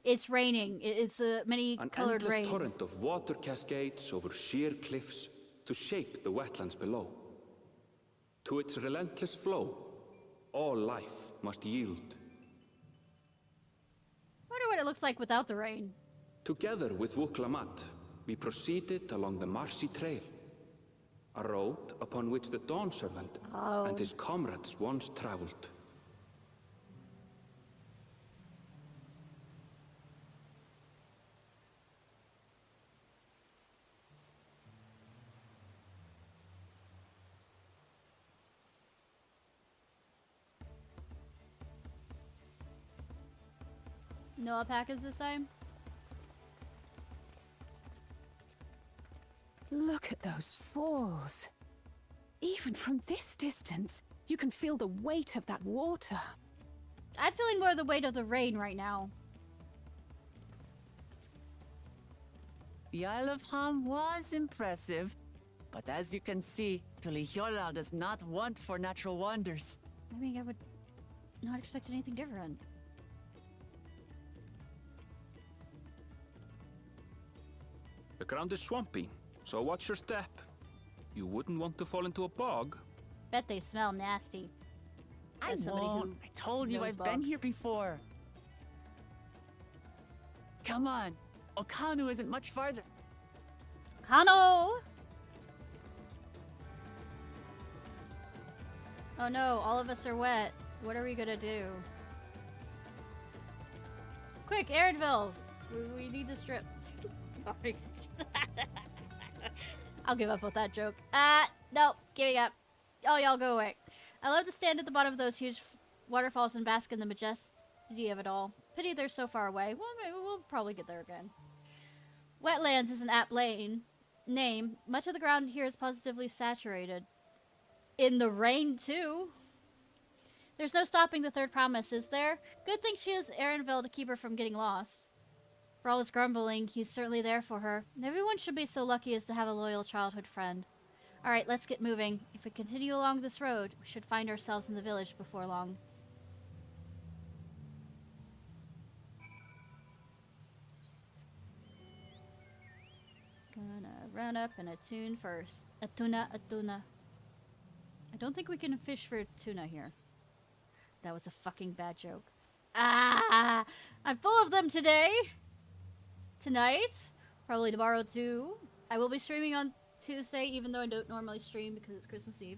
It's raining. It's a many-colored rain. An endless torrent of water cascades over sheer cliffs to shape the wetlands below. To its relentless flow, all life must yield. Wonder what it looks like without the rain. Together with Wuklamat, we proceeded along the Marcy Trail, a road upon which the Dawn Servant and his comrades once traveled. No alpacas this time? Look at those falls. Even from this distance, you can feel the weight of that water. I'm feeling more the weight of the rain right now. The Isle of Ham was impressive, but as you can see, Tulihiola does not want for natural wonders. I mean, I would not expect anything different. The ground is swampy, so watch your step. You wouldn't want to fall into a bog. Bet they smell nasty. I As somebody won't. who I told you knows I've been bogs. here before. Come on. Okanu isn't much farther. Kano! Oh no, all of us are wet. What are we gonna do? Quick, Aaronville! We need this trip. Sorry. I'll give up with that joke. No, giving up. Oh, y'all go away. I love to stand at the bottom of those huge waterfalls and bask in the majesty of it all. Pity they're so far away. Well, maybe we'll probably get there again. Wetlands is an apt name. Much of the ground here is positively saturated. In the rain, too. There's no stopping the third promise, is there? Good thing she has Aaronville to keep her from getting lost. For all his grumbling, he's certainly there for her. Everyone should be so lucky as to have a loyal childhood friend. Alright, let's get moving. If we continue along this road, we should find ourselves in the village before long. Gonna run up and attune first. Atuna. I don't think we can fish for tuna here. That was a fucking bad joke. Ah! I'm full of them today! Tonight, probably tomorrow too. I will be streaming on Tuesday, even though I don't normally stream because it's Christmas Eve.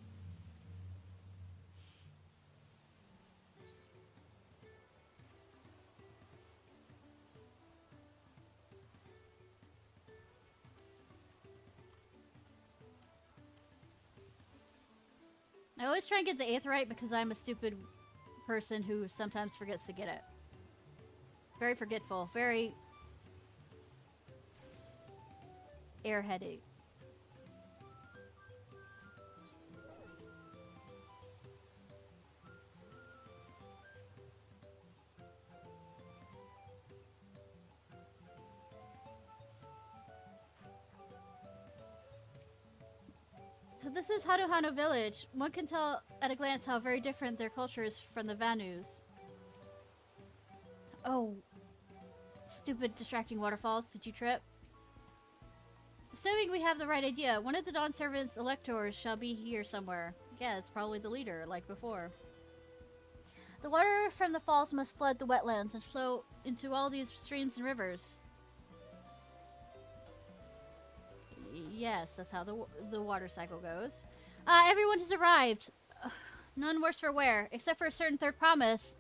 I always try and get the aetheryte because I'm a stupid person who sometimes forgets to get it. Very forgetful. Very airheady. So this is Haruhano village. One can tell at a glance how very different their culture is from the Vanus. Oh. Stupid distracting waterfalls. Did you trip? Assuming we have the right idea, one of the Dawn Servant's electors shall be here somewhere. Yeah, it's probably the leader, like before. The water from the falls must flood the wetlands and flow into all these streams and rivers. Yes, that's how the water cycle goes. Everyone has arrived. None worse for wear, except for a certain third promise,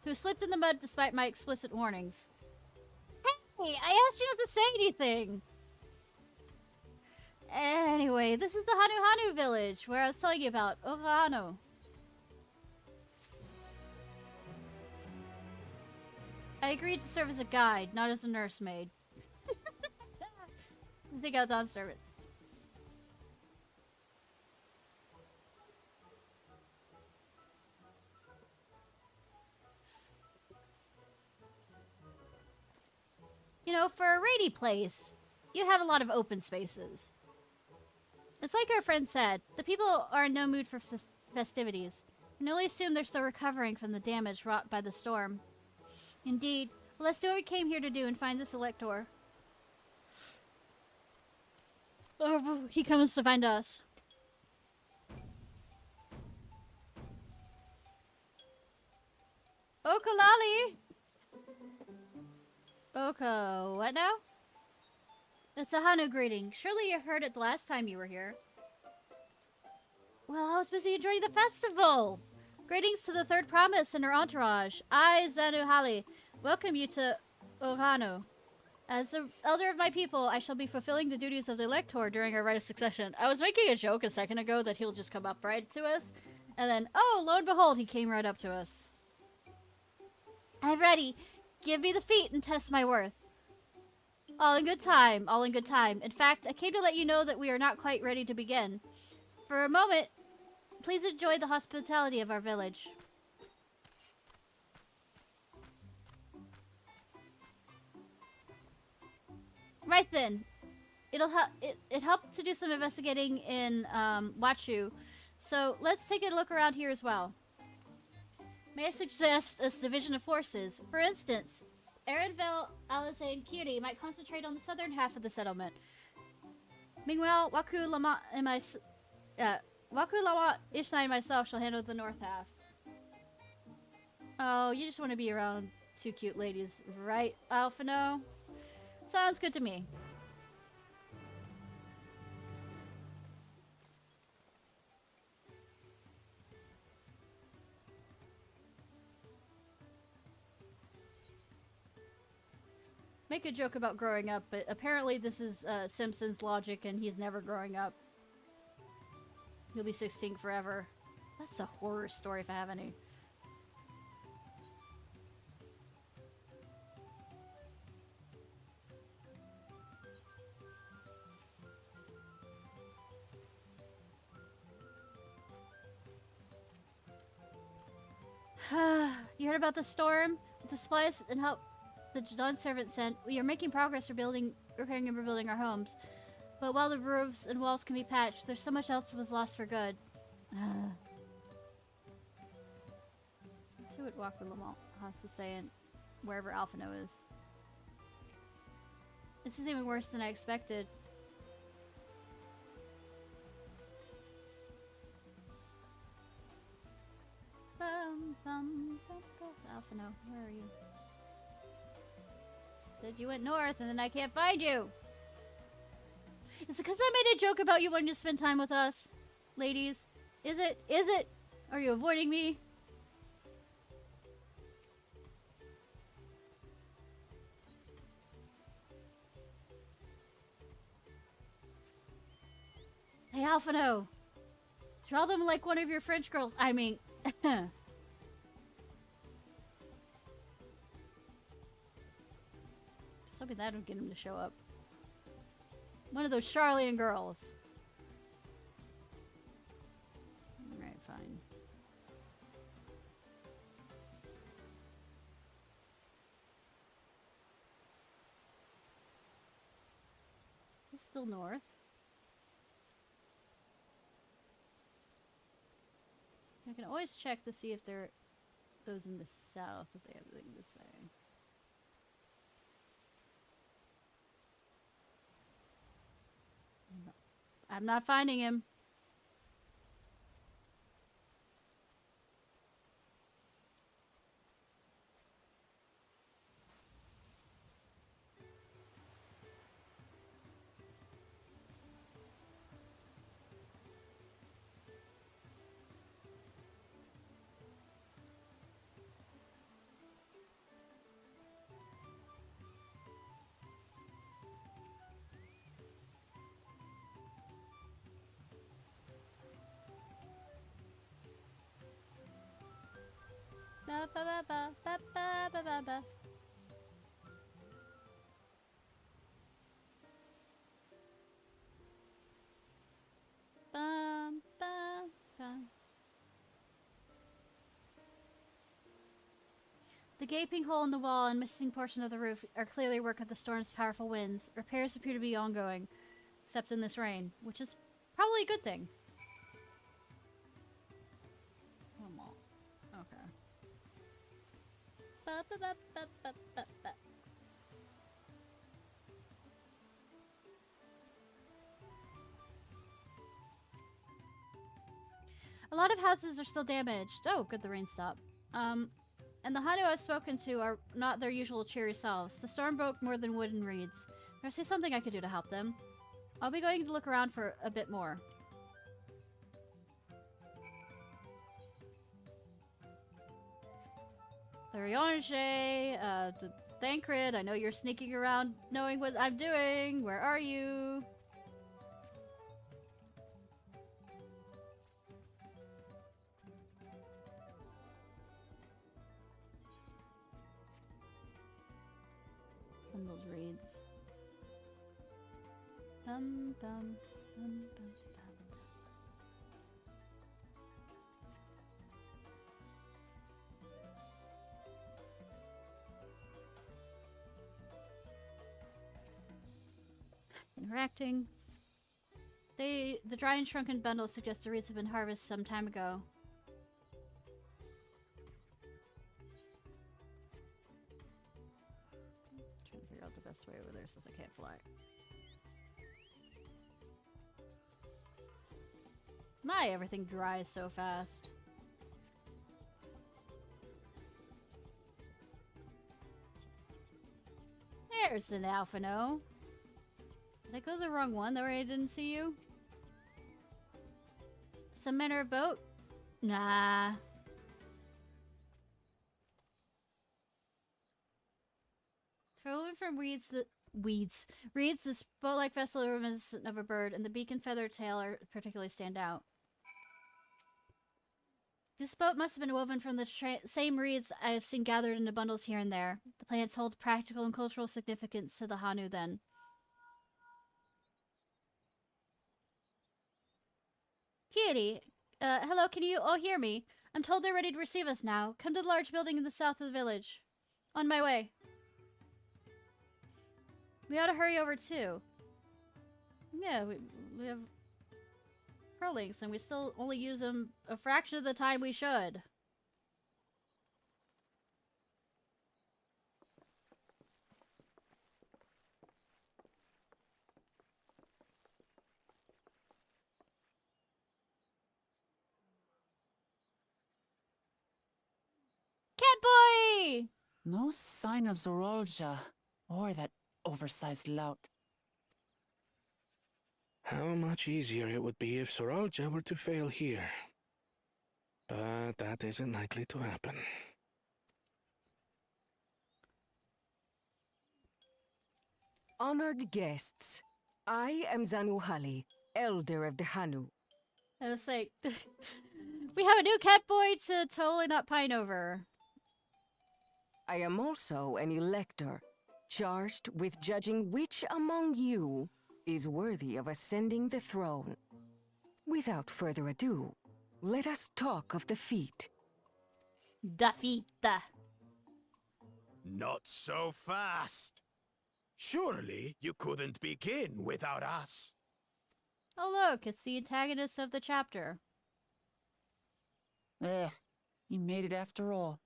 who slipped in the mud despite my explicit warnings. Hey, I asked you not to say anything! Anyway, this is the Hanu village, where I was telling you about, Ohano. I agreed to serve as a guide, not as a nursemaid. Take out Dawn Servant. You know, for a rainy place, you have a lot of open spaces. It's like our friend said, the people are in no mood for festivities. We can only assume they're still recovering from the damage wrought by the storm. Indeed. Well, let's do what we came here to do and find this elector. Or he comes to find us. Oh, Kalali! Yoko. What now? It's a Hanu greeting. Surely you've heard it the last time you were here. Well, I was busy enjoying the festival. Greetings to the third promise and her entourage. I, Zanu Hali, welcome you to Ohano. As the elder of my people, I shall be fulfilling the duties of the elector during our rite of succession. I was making a joke a second ago that he'll just come up right to us. And then, oh, lo and behold, he came right up to us. I'm ready. Give me the feat and test my worth. All in good time, all in good time. In fact, I came to let you know that we are not quite ready to begin. For a moment, please enjoy the hospitality of our village. Right then. It helped to do some investigating in Wachu. So let's take a look around here as well. May I suggest a division of forces? For instance, Erenville, Alice, and Kiri might concentrate on the southern half of the settlement. Meanwhile, Waku Lama, Ishnai, and myself shall handle the north half. Oh, you just want to be around two cute ladies, right, Alphino? Sounds good to me. Make a joke about growing up, but apparently this is Simpson's logic and he's never growing up. He'll be 16 forever. That's a horror story if I have any. You heard about the storm? With the supplies and help the Dawn servant sent, we are making progress repairing and rebuilding our homes. But while the roofs and walls can be patched, there's so much else that was lost for good. Let's see what Waku Lamont has to say in wherever Alphino is. This is even worse than I expected. Alphino, where are you? Said you went north and then I can't find you. Is it because I made a joke about you wanting to spend time with us? Ladies? Is it? Is it? Are you avoiding me? Hey, Alphino. Draw them like one of your French girls. I mean... Just hoping that would get him to show up. One of those Charlian girls. Alright, fine. Is this still north? I can always check to see if there those in the south, if they have anything to say. No. I'm not finding him. Ba ba ba ba ba ba ba ba ba. Bum, bum, bum. The gaping hole in the wall and missing portion of the roof are clearly work of the storm's powerful winds. Repairs appear to be ongoing, except in this rain, which is probably a good thing. Okay. Ba, ba, ba, ba, ba, ba, ba. A lot of houses are still damaged. Oh, good, the rain stopped. and the Hanu I've spoken to are not their usual cheery selves. The storm broke more than wood and reeds. There's something I could do to help them. I'll be going to look around for a bit more. Larionge, Thancred, I know you're sneaking around knowing what I'm doing. Where are you? Bundled reads. Bum, bum, bum, bum, bum. Interacting. The dry and shrunken bundles suggest the reeds have been harvested some time ago. Trying to figure out the best way over there since I can't fly. My, everything dries so fast. There's an Alphino. Did I go to the wrong one? That way I didn't see you? Some manner of boat? Nah. Thrown from reeds, this boat-like vessel reminiscent of a bird, and the beak and feather tail are particularly stand out. This boat must have been woven from the same reeds I have seen gathered into bundles here and there. The plants hold practical and cultural significance to the Hanu then. Kitty, hello, can you all hear me? I'm told they're ready to receive us now. Come to the large building in the south of the village. On my way. We ought to hurry over too. Yeah, we have Prolinks and we still only use them a fraction of the time we should. Catboy! No sign of Zorolja or that oversized lout. How much easier it would be if Soralja were to fail here. But that isn't likely to happen. Honored guests, I am Zanuhali, Elder of the Hanu. I was like, we have a new Catboy to totally not pine over. I am also an elector, charged with judging which among you is worthy of ascending the throne. Without further ado, let us talk of the feat. The feat. Not so fast. Surely you couldn't begin without us. Oh look, it's the antagonist of the chapter. You made it after all.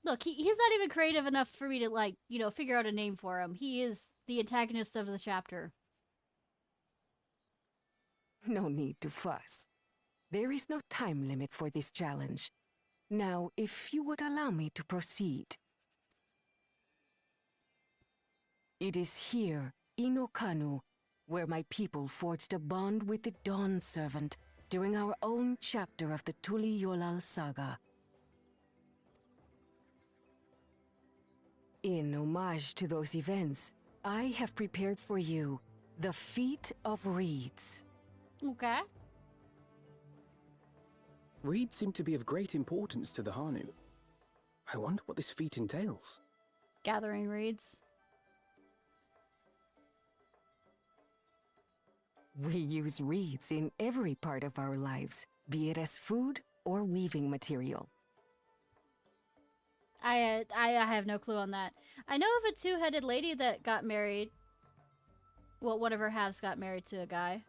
Look, he's not even creative enough for me to, like, you know, figure out a name for him. He is the antagonist of the chapter. No need to fuss. There is no time limit for this challenge. Now, if you would allow me to proceed. It is here, in Okanu, where my people forged a bond with the Dawn Servant during our own chapter of the Tuli Yolal saga. In homage to those events, I have prepared for you the Feat of Reeds. Okay. Reeds seem to be of great importance to the Hanu. I wonder what this feat entails. Gathering reeds. We use reeds in every part of our lives, be it as food or weaving material. I have no clue on that. I know of a two-headed lady that got married. Well, one of her halves got married to a guy.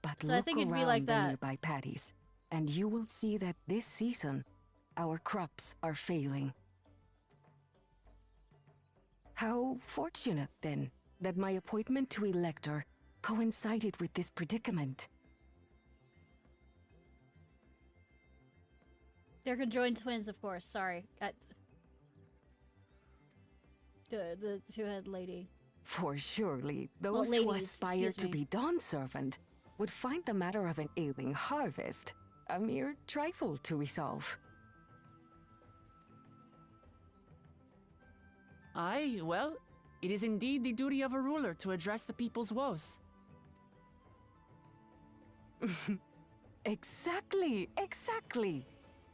But So look I think it'd be around like the that. nearby paddies, and you will see that this season, our crops are failing. How fortunate, then, that my appointment to Elector coincided with this predicament. They're conjoined twins, of course. Sorry. The two-head lady. For surely, those Well, who ladies, aspire excuse to me. be dawn servant would find the matter of an ailing harvest a mere trifle to resolve. Aye, well, it is indeed the duty of a ruler to address the people's woes. Exactly, exactly.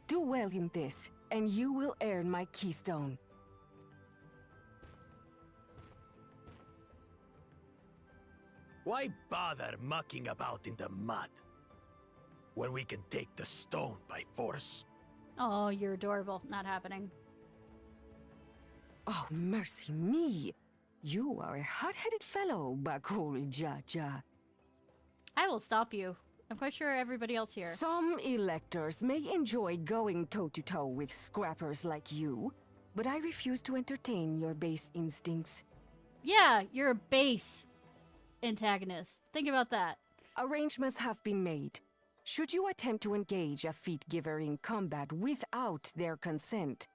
Do well in this, and you will earn my keystone. Why bother mucking about in the mud when we can take the stone by force? Oh, you're adorable. Not happening. Oh, mercy me! You are a hot-headed fellow, Bakul Jaja. I will stop you. I'm quite sure everybody else here. Some electors may enjoy going toe-to-toe with scrappers like you, but I refuse to entertain your base instincts. Yeah, you're a base antagonist. Think about that. Arrangements have been made. Should you attempt to engage a feat giver in combat without their consent,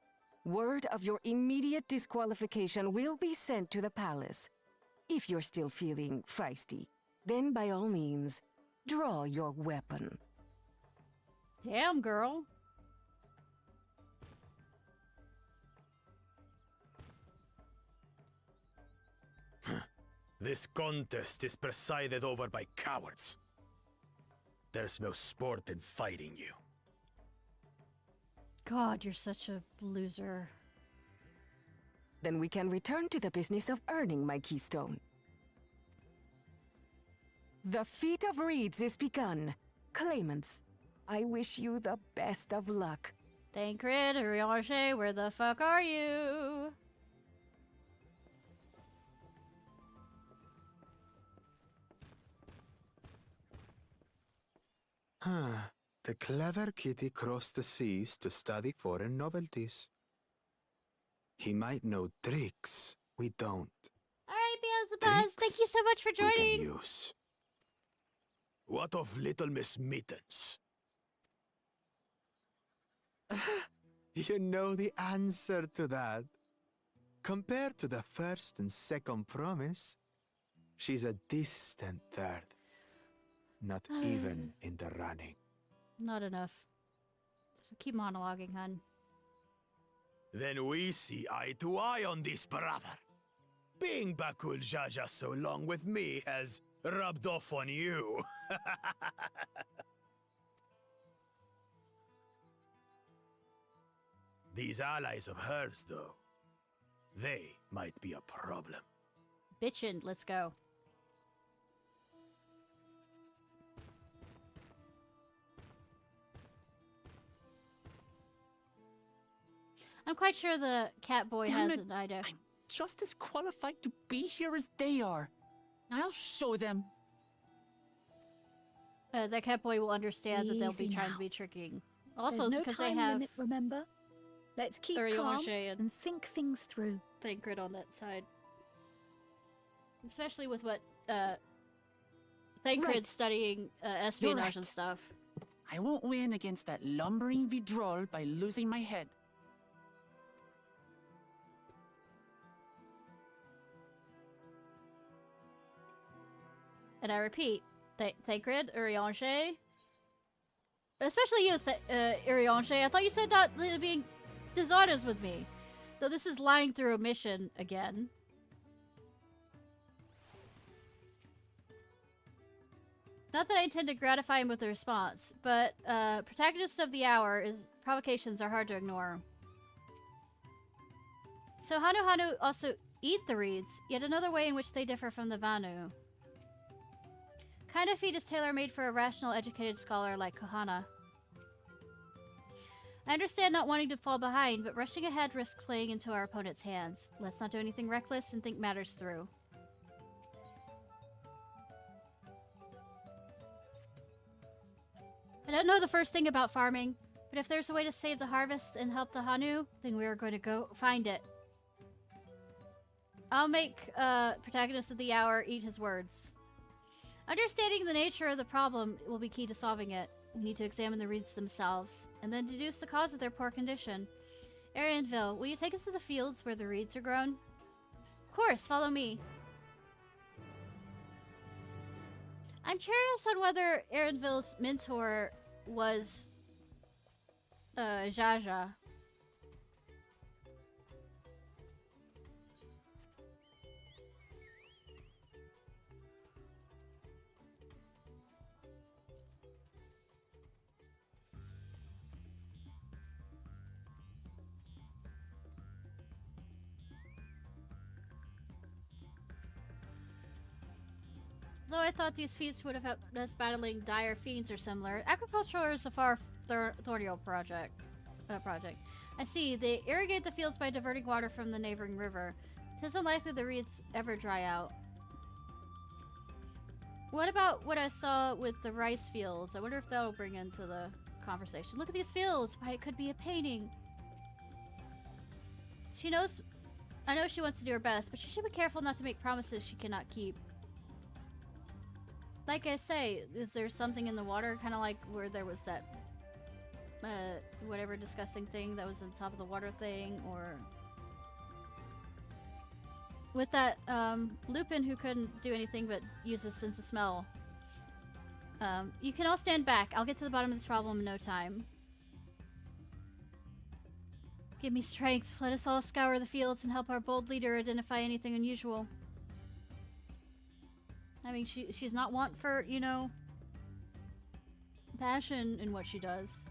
word of your immediate disqualification will be sent to the palace. If you're still feeling feisty, then by all means, draw your weapon. Damn, girl. This contest is presided over by cowards. There's no sport in fighting you. God, you're such a loser. Then we can return to the business of earning my keystone. The feat of reeds is begun. Claimants, I wish you the best of luck. Thancred, Urianger, where the fuck are you? The clever kitty crossed the seas to study foreign novelties. He might know tricks we don't. Alright, Beelzebuz, thank you so much for We can joining. use. What of Little Miss Mittens? You know the answer to that. Compared to the first and second promise, she's a distant third. Not even in the running. Not enough. So keep monologuing, hun. Then we see eye to eye on this, brother. Being Bakul Jaja so long with me has rubbed off on you. These allies of hers, though, they might be a problem. Bitchin', let's go. I'm quite sure the cat boy Damn has it. an idea. I'm just as qualified to be here as they are. I'll show them. That cat boy will understand that they'll be Easy trying now. to be tricking. Also, There's no because they time have limit, remember? Let's keep calm Urianger and and think things through. Thancred on that side. Especially with what Thancred's Right. studying espionage right. and stuff. I won't win against that lumbering Vidrol by losing my head. And I repeat, Thancred, Urianger. Especially you, Urianger. I thought you said not being dishonest with me. Though this is lying through omission again. Not that I intend to gratify him with a response, but protagonist of the hour is provocations are hard to ignore. So Hanu also eat the reeds, yet another way in which they differ from the Vanu. Kind of feat is tailor-made for a rational, educated scholar like Kohana. I understand not wanting to fall behind, but rushing ahead risks playing into our opponent's hands. Let's not do anything reckless and think matters through. I don't know the first thing about farming, but if there's a way to save the harvest and help the Hanu, then we are going to go find it. I'll make protagonist of the hour eat his words. Understanding the nature of the problem will be key to solving it. We need to examine the reeds themselves, and then deduce the cause of their poor condition. Arianville, will you take us to the fields where the reeds are grown? Of course, follow me. I'm curious on whether Arianville's mentor was Jaja. Though I thought these feats would have helped us battling dire fiends or similar, agriculture is a far thornier project. I see. They irrigate the fields by diverting water from the neighboring river. It is unlikely the reeds ever dry out. What about what I saw with the rice fields? I wonder if that'll bring into the conversation. Look at these fields! Why, it could be a painting. She knows... I know she wants to do her best, but she should be careful not to make promises she cannot keep. Like I say, is there something in the water? Kind of like where there was that... whatever disgusting thing that was on top of the water thing, or... With that, Lupin who couldn't do anything but use his sense of smell. You can all stand back. I'll get to the bottom of this problem in no time. Give me strength. Let us all scour the fields and help our bold leader identify anything unusual. I mean, she's not want for, you know, passion in what she does.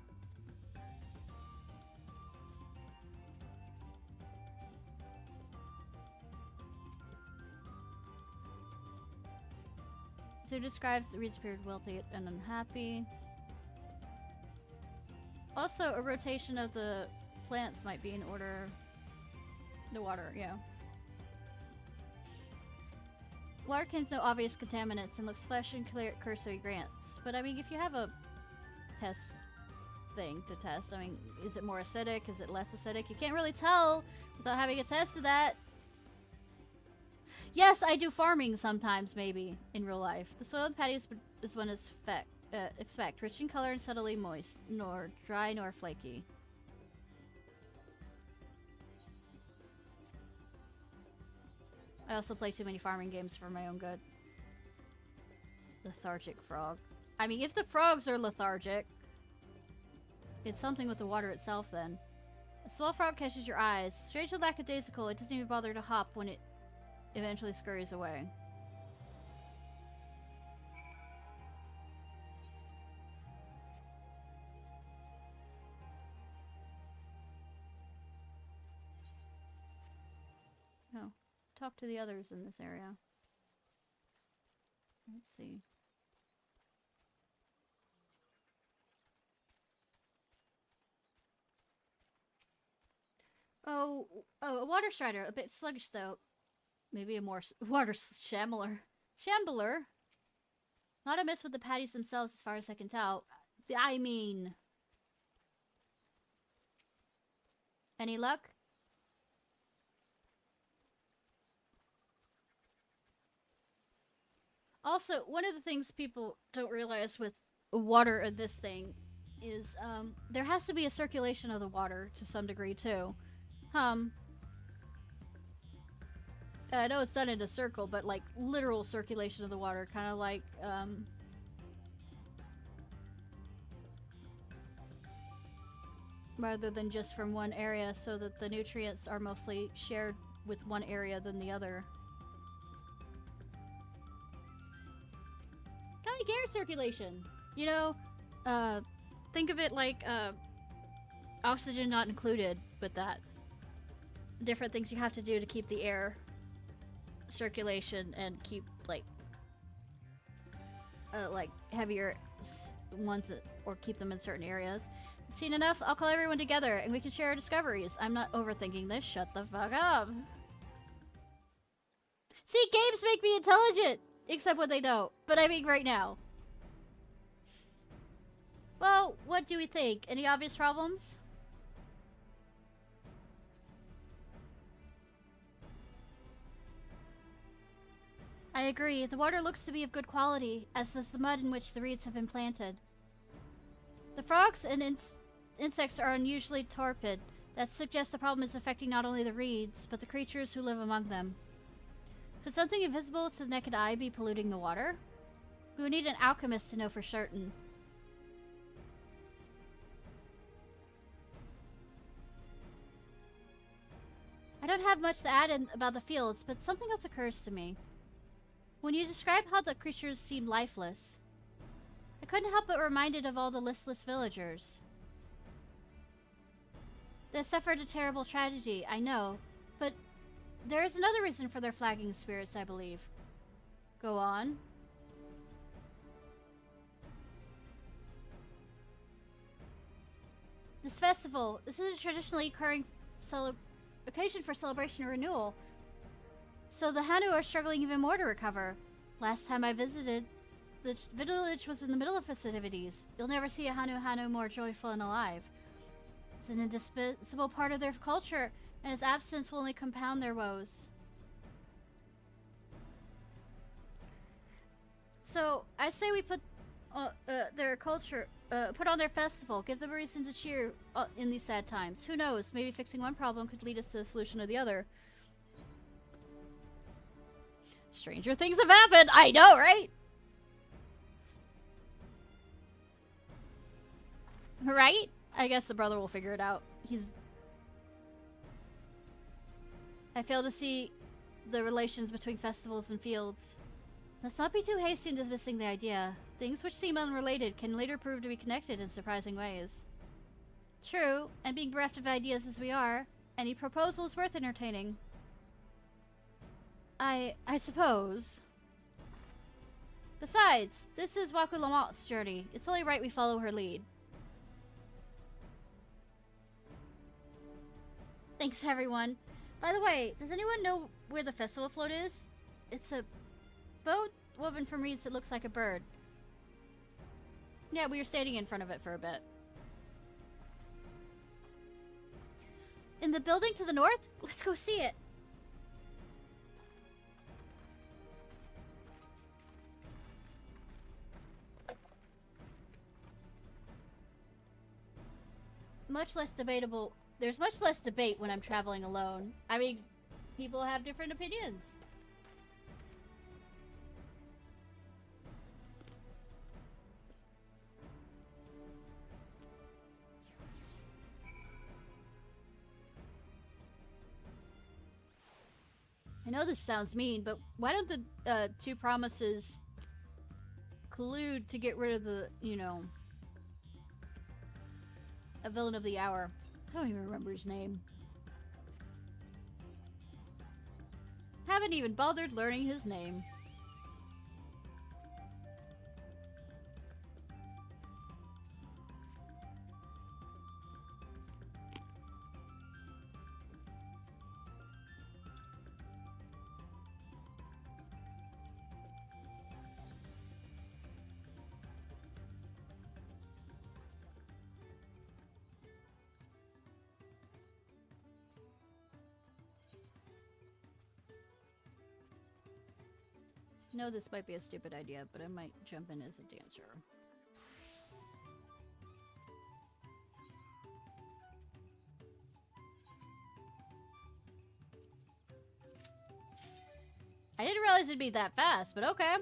So describes the reeds appeared wealthy and unhappy. Also, a rotation of the plants might be in order. The water, yeah. Water contains no obvious contaminants and looks fresh and clear at cursory glance. But I mean, if you have a test thing to test, I mean, is it more acidic? Is it less acidic? You can't really tell without having a test of that. Yes, I do farming sometimes, maybe, in real life. The soil of the patty is one is expect. Rich in color and subtly moist. Nor dry nor flaky. I also play too many farming games for my own good. Lethargic frog. I mean, if the frogs are lethargic, it's something with the water itself then. A small frog catches your eyes. Strangely lackadaisical, it doesn't even bother to hop when it eventually scurries away. Oh, talk to the others in this area. Let's see. Oh, a water strider. A bit sluggish though. Maybe a more water shambler. Shambler? Not amiss with the patties themselves as far as I can tell. I mean... Any luck? Also, one of the things people don't realize with water in this thing is there has to be a circulation of the water to some degree too. I know it's done in a circle, but like literal circulation of the water, kind of like rather than just from one area, so that the nutrients are mostly shared with one area than the other. Kind of like air circulation, you know. Think of it like oxygen not included with that. Different things you have to do to keep the air circulation and keep like heavier ones or keep them in certain areas. Seen enough? I'll call everyone together and we can share our discoveries. I'm not overthinking this. Shut the fuck up. See, games make me intelligent, except when they don't. But I mean right now. Well, what do we think? Any obvious problems? I agree. The water looks to be of good quality, as does the mud in which the reeds have been planted. The frogs and insects are unusually torpid. That suggests the problem is affecting not only the reeds, but the creatures who live among them. Could something invisible to the naked eye be polluting the water? We would need an alchemist to know for certain. I don't have much to add about the fields, but something else occurs to me. When you describe how the creatures seem lifeless, I couldn't help but reminded of all the listless villagers. They suffered a terrible tragedy, I know, but there is another reason for their flagging spirits, I believe. Go on. This festival, this is a traditionally occurring occasion for celebration and renewal. So the Hanu are struggling even more to recover. Last time I visited, the village was in the middle of festivities. You'll never see a Hanu more joyful and alive. It's an indispensable part of their culture, and its absence will only compound their woes. So, I say we put their culture, put on their festival, give them a reason to cheer in these sad times. Who knows, maybe fixing one problem could lead us to the solution of the other. Stranger things have happened! I know, right? Right? I guess the brother will figure it out. I fail to see the relations between festivals and fields. Let's not be too hasty in dismissing the idea. Things which seem unrelated can later prove to be connected in surprising ways. True, and being bereft of ideas as we are, any proposal is worth entertaining. I suppose. Besides, this is Waku Lamont's journey. It's only right we follow her lead. Thanks, everyone. By the way, does anyone know where the festival float is? It's a boat woven from reeds that looks like a bird. Yeah, we were standing in front of it for a bit. In the building to the north? Let's go see it. Much less debatable. There's much less debate when I'm traveling alone. I mean, people have different opinions. I know this sounds mean, but why don't the two promises collude to get rid of the, you know, a villain of the hour? I don't even remember his name. Haven't even bothered learning his name. No, this might be a stupid idea, but I might jump in as a dancer. I didn't realize it'd be that fast, but okay.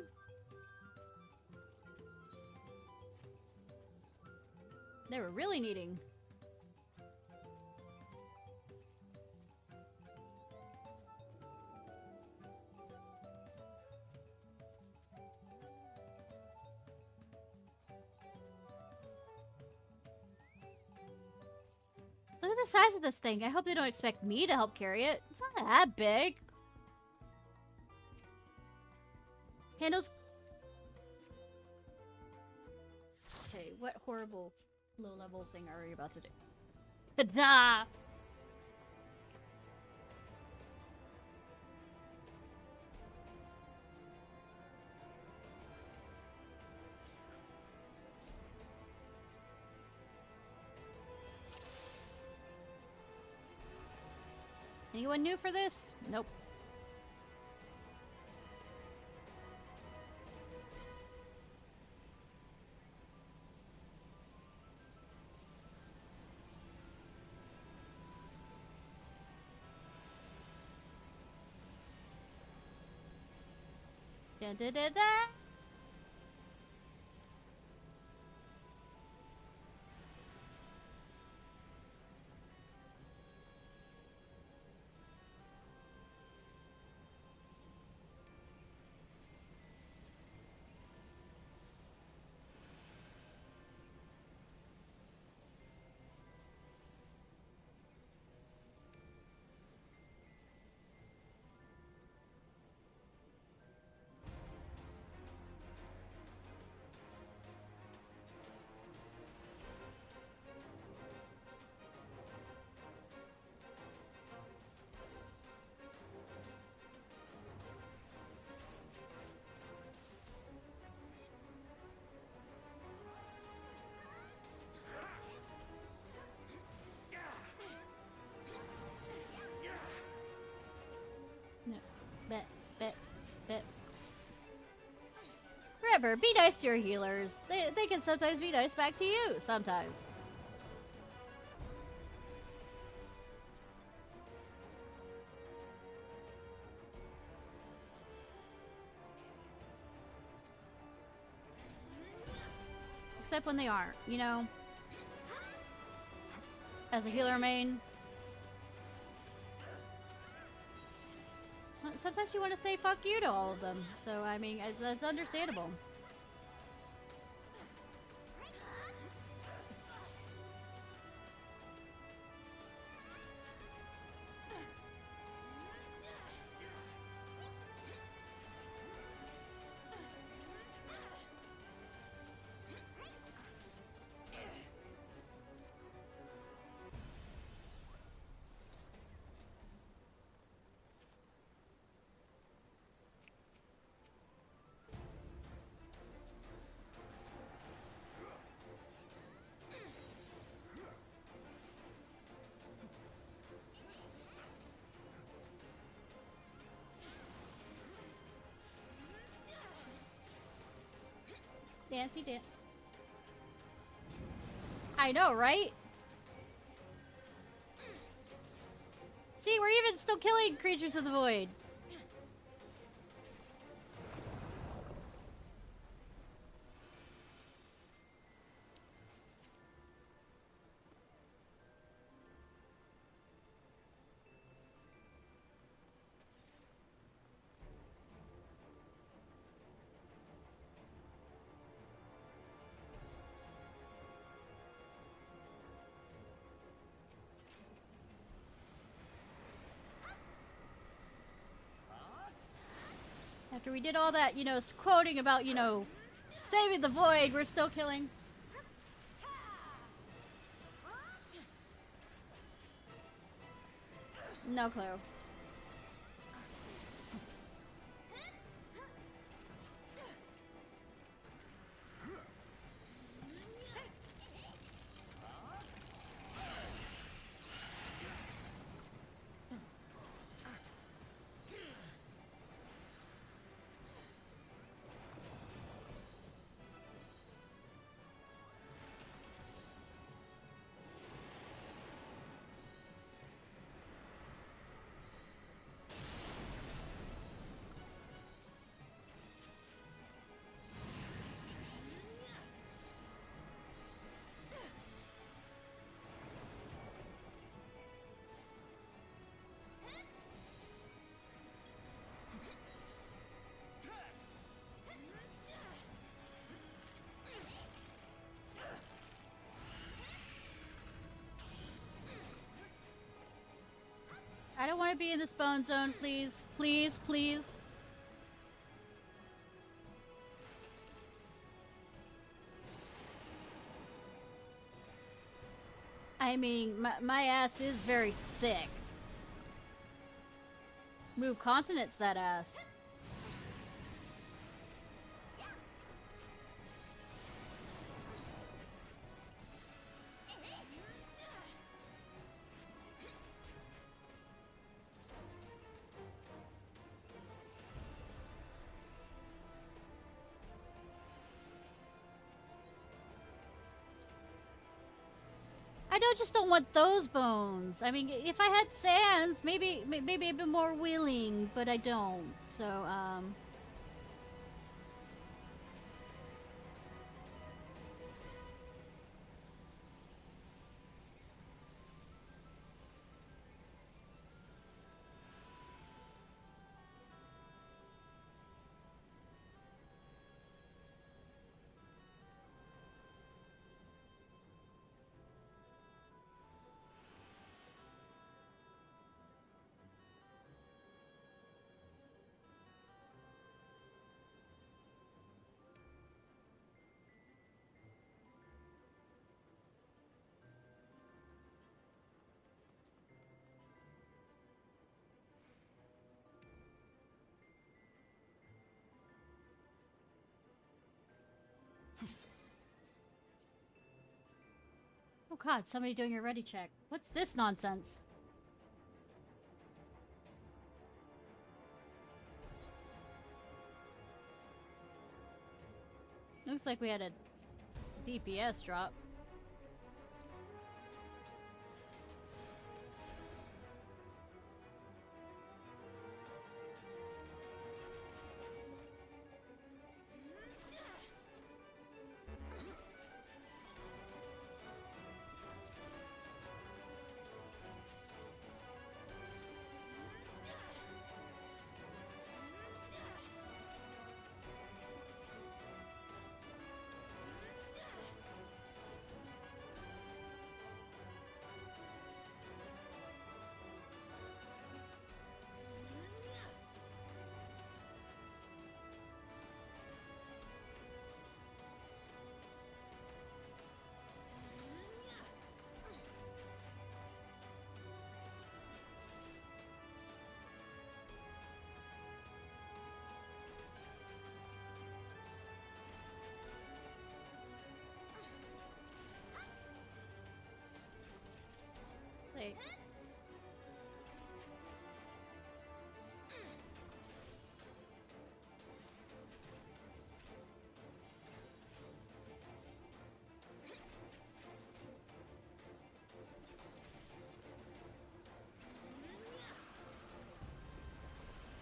They were really needing. Look at the size of this thing. I hope they don't expect me to help carry it. It's not that big. Handles... Okay, what horrible low-level thing are we about to do? Ta-da! Anyone new for this? Nope. Da da da da. Bit. Remember, be nice to your healers. They can sometimes be nice back to you. Sometimes. Except when they aren't, you know? As a healer main. Sometimes you want to say fuck you to all of them. So, I mean, that's understandable. Dancey dance. I know, right? See, we're even still killing creatures of the void. After we did all that, you know, quoting about, you know, saving the void, we're still killing. No clue. I don't want to be in this bone zone, please. Please, please. I mean, my ass is very thick. Move continents, that ass. Just don't want those bones. I mean, if I had sands, maybe I'd be more willing, but I don't. So, god, somebody doing a ready check. What's this nonsense? Looks like we had a DPS drop. Say.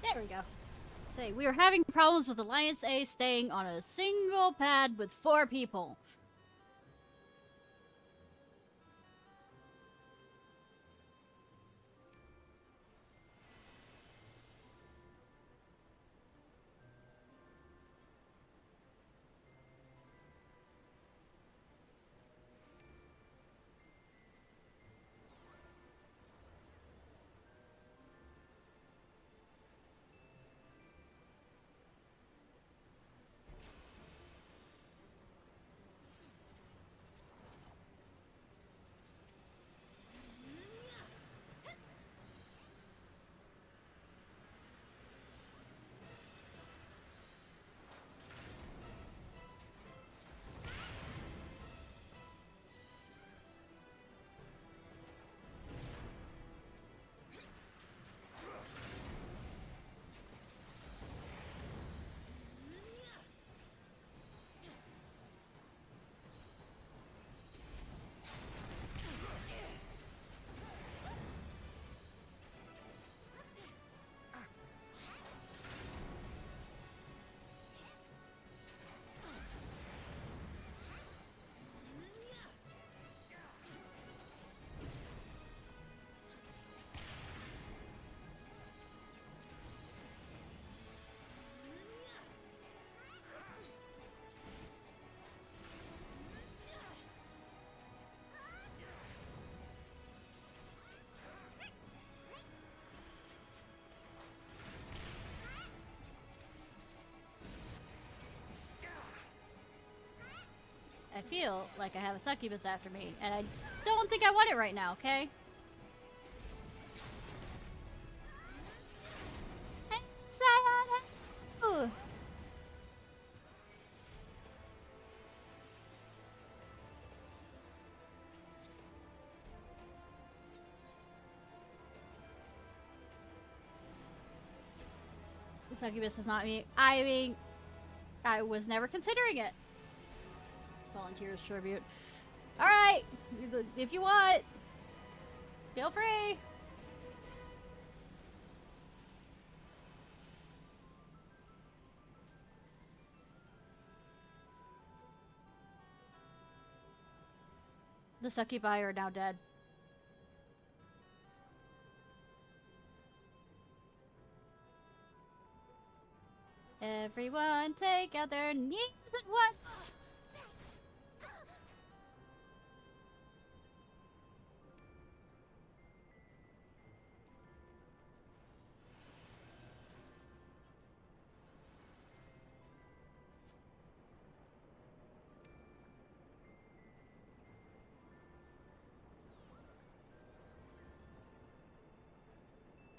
There we go. Say, we are having problems with Alliance A staying on a single pad with 4 people. I feel like I have a succubus after me, and I don't think I want it right now, okay? Ooh. The succubus is not me. I mean, I was never considering it. Volunteers tribute. Alright! If you want, feel free! The succubi are now dead. Everyone take out their knees at once!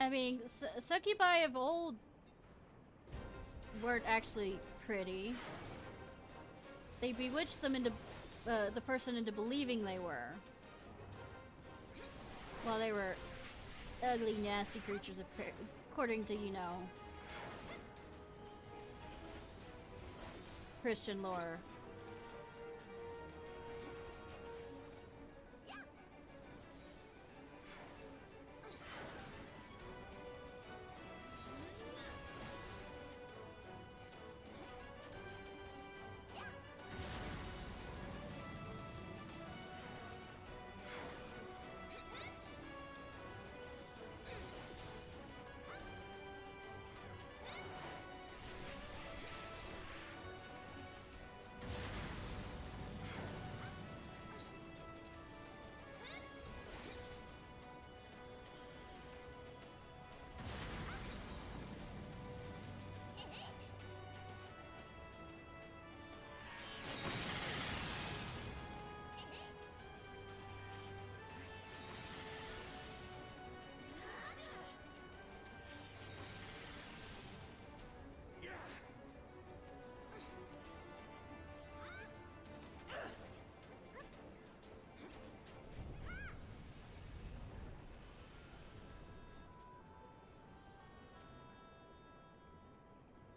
I mean, succubi of old weren't actually pretty. They bewitched them into the person into believing they were. Well, they were ugly, nasty creatures, according to, you know, Christian lore.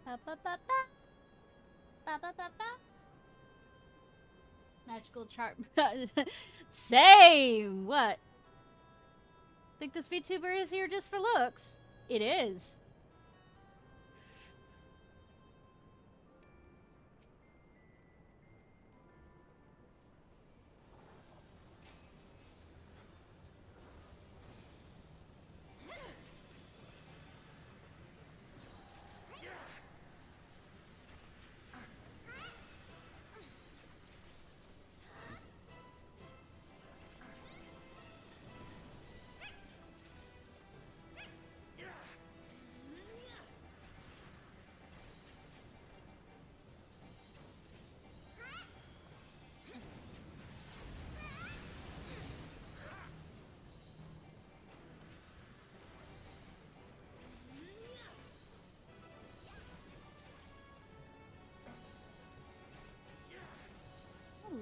Ba ba ba ba. Ba ba ba ba. Magical chart. Same! What? Think this VTuber is here just for looks? It is.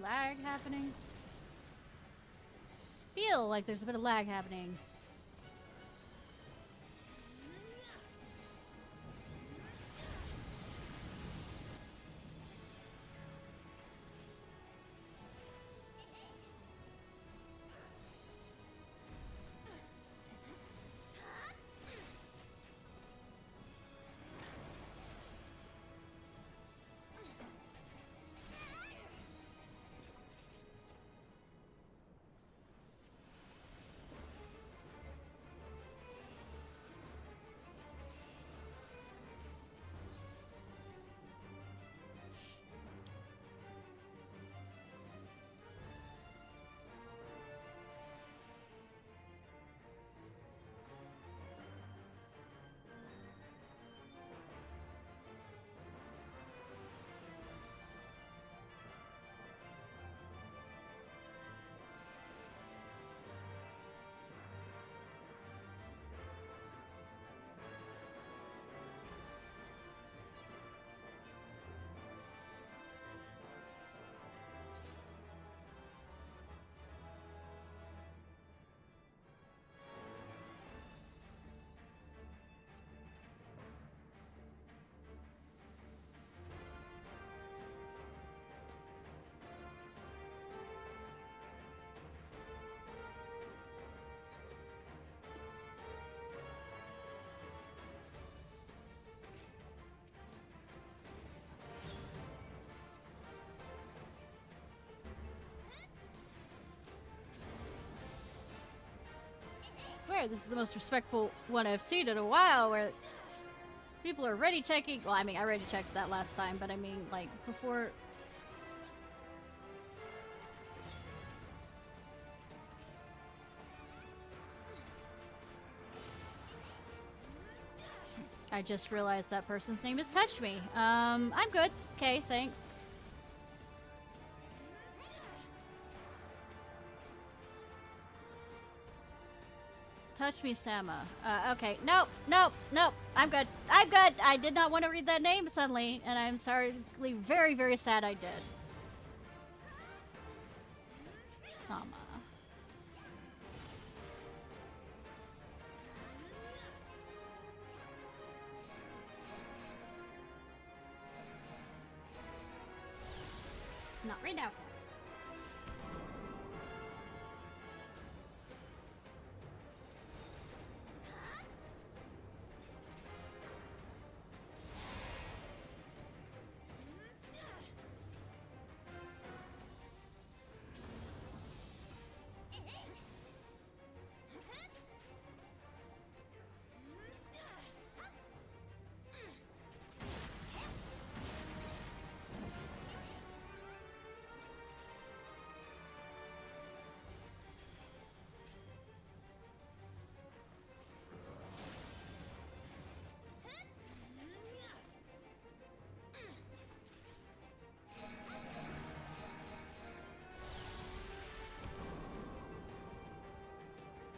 Lag happening? Feel like there's a bit of lag happening. Swear, this is the most respectful one I've seen in a while, where people are ready checking. Well, I mean, I already checked that last time, but I mean, like, before. I just realized that person's name is Touch Me. I'm good. Okay, thanks. Touch Me, Sama. Okay. Nope, nope, nope. I'm good. I'm good. I did not want to read that name suddenly, and I'm sorry. Very, very sad I did. Sama. Right now.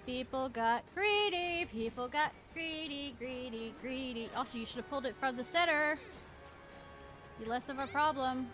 People got greedy. People got greedy, greedy, greedy. Also, you should have pulled it from the center. Be less of a problem.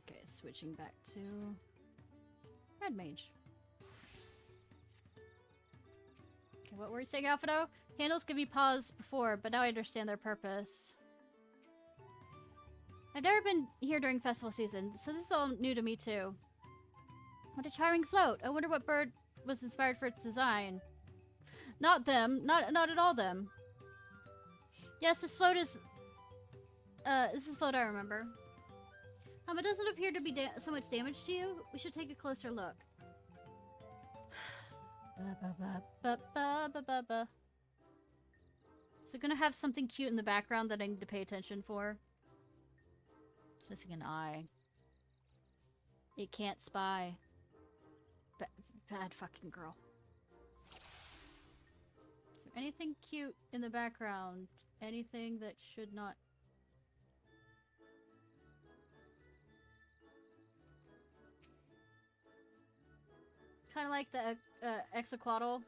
Okay, switching back to Red Mage. Okay, what were you saying, Alphato? Handles give me pause before, but now I understand their purpose. I've never been here during festival season, so this is all new to me too. What a charming float! I wonder what bird was inspired for its design. Not them. Not at all them. Yes, this float is... this is a float I remember. It doesn't appear to be so much damage to you. We should take a closer look. Is it gonna have something cute in the background that I need to pay attention for? It's missing an eye. It can't spy. Bad fucking girl. Is there anything cute in the background? Anything that should not... Kind of like the Exequatl.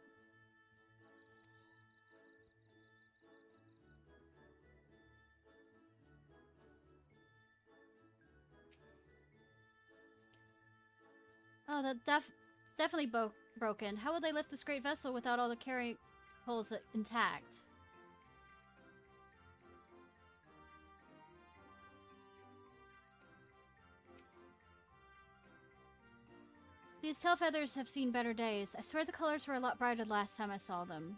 Oh, that definitely broken. How will they lift this great vessel without all the carrying poles intact? These tail feathers have seen better days. I swear the colors were a lot brighter last time I saw them.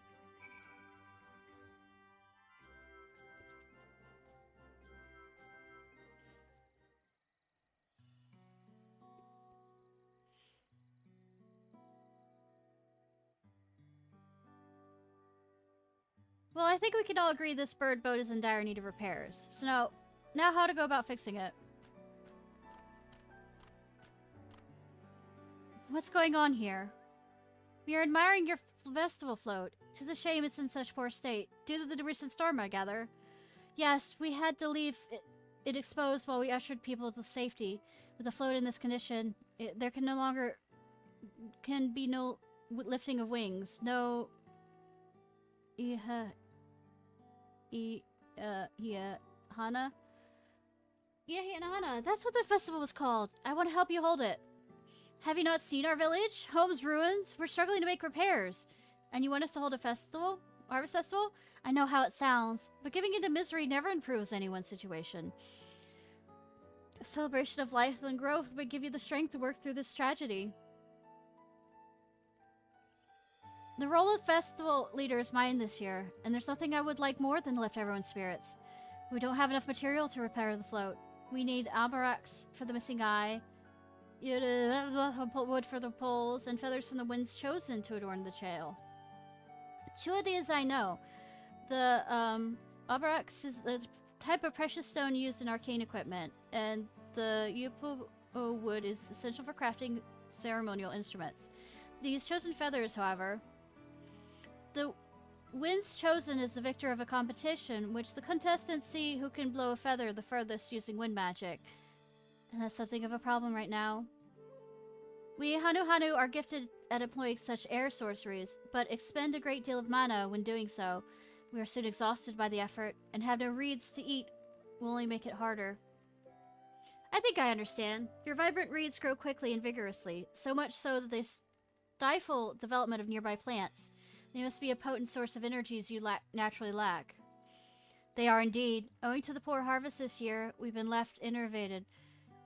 Well, I think we can all agree this bird boat is in dire need of repairs. So now how to go about fixing it. What's going on here? We are admiring your festival float. 'Tis a shame it's in such poor state, due to the recent storm, I gather. Yes, we had to leave it exposed while we ushered people to safety. With the float in this condition, there can be no lifting of wings. No... Hana? Hana. That's what the festival was called. I want to help you hold it. Have you not seen our village? Home's ruins? We're struggling to make repairs. And you want us to hold a festival? Harvest festival? I know how it sounds, but giving into misery never improves anyone's situation. A celebration of life and growth would give you the strength to work through this tragedy. The role of festival leader is mine this year, and there's nothing I would like more than to lift everyone's spirits. We don't have enough material to repair the float. We need albarax for the missing eye, wood for the poles, and feathers from the winds chosen to adorn the chail. Two of these I know. The albarax is the type of precious stone used in arcane equipment, and the yupo wood is essential for crafting ceremonial instruments. These chosen feathers, however, the Wins chosen is the victor of a competition, in which the contestants see who can blow a feather the furthest using wind magic. And that's something of a problem right now. We Hanu Hanu are gifted at employing such air sorceries, but expend a great deal of mana when doing so. We are soon exhausted by the effort, and have no reeds to eat will only make it harder. I think I understand. Your vibrant reeds grow quickly and vigorously, so much so that they stifle development of nearby plants. They must be a potent source of energies you naturally lack. They are indeed. Owing to the poor harvest this year, we've been left innervated.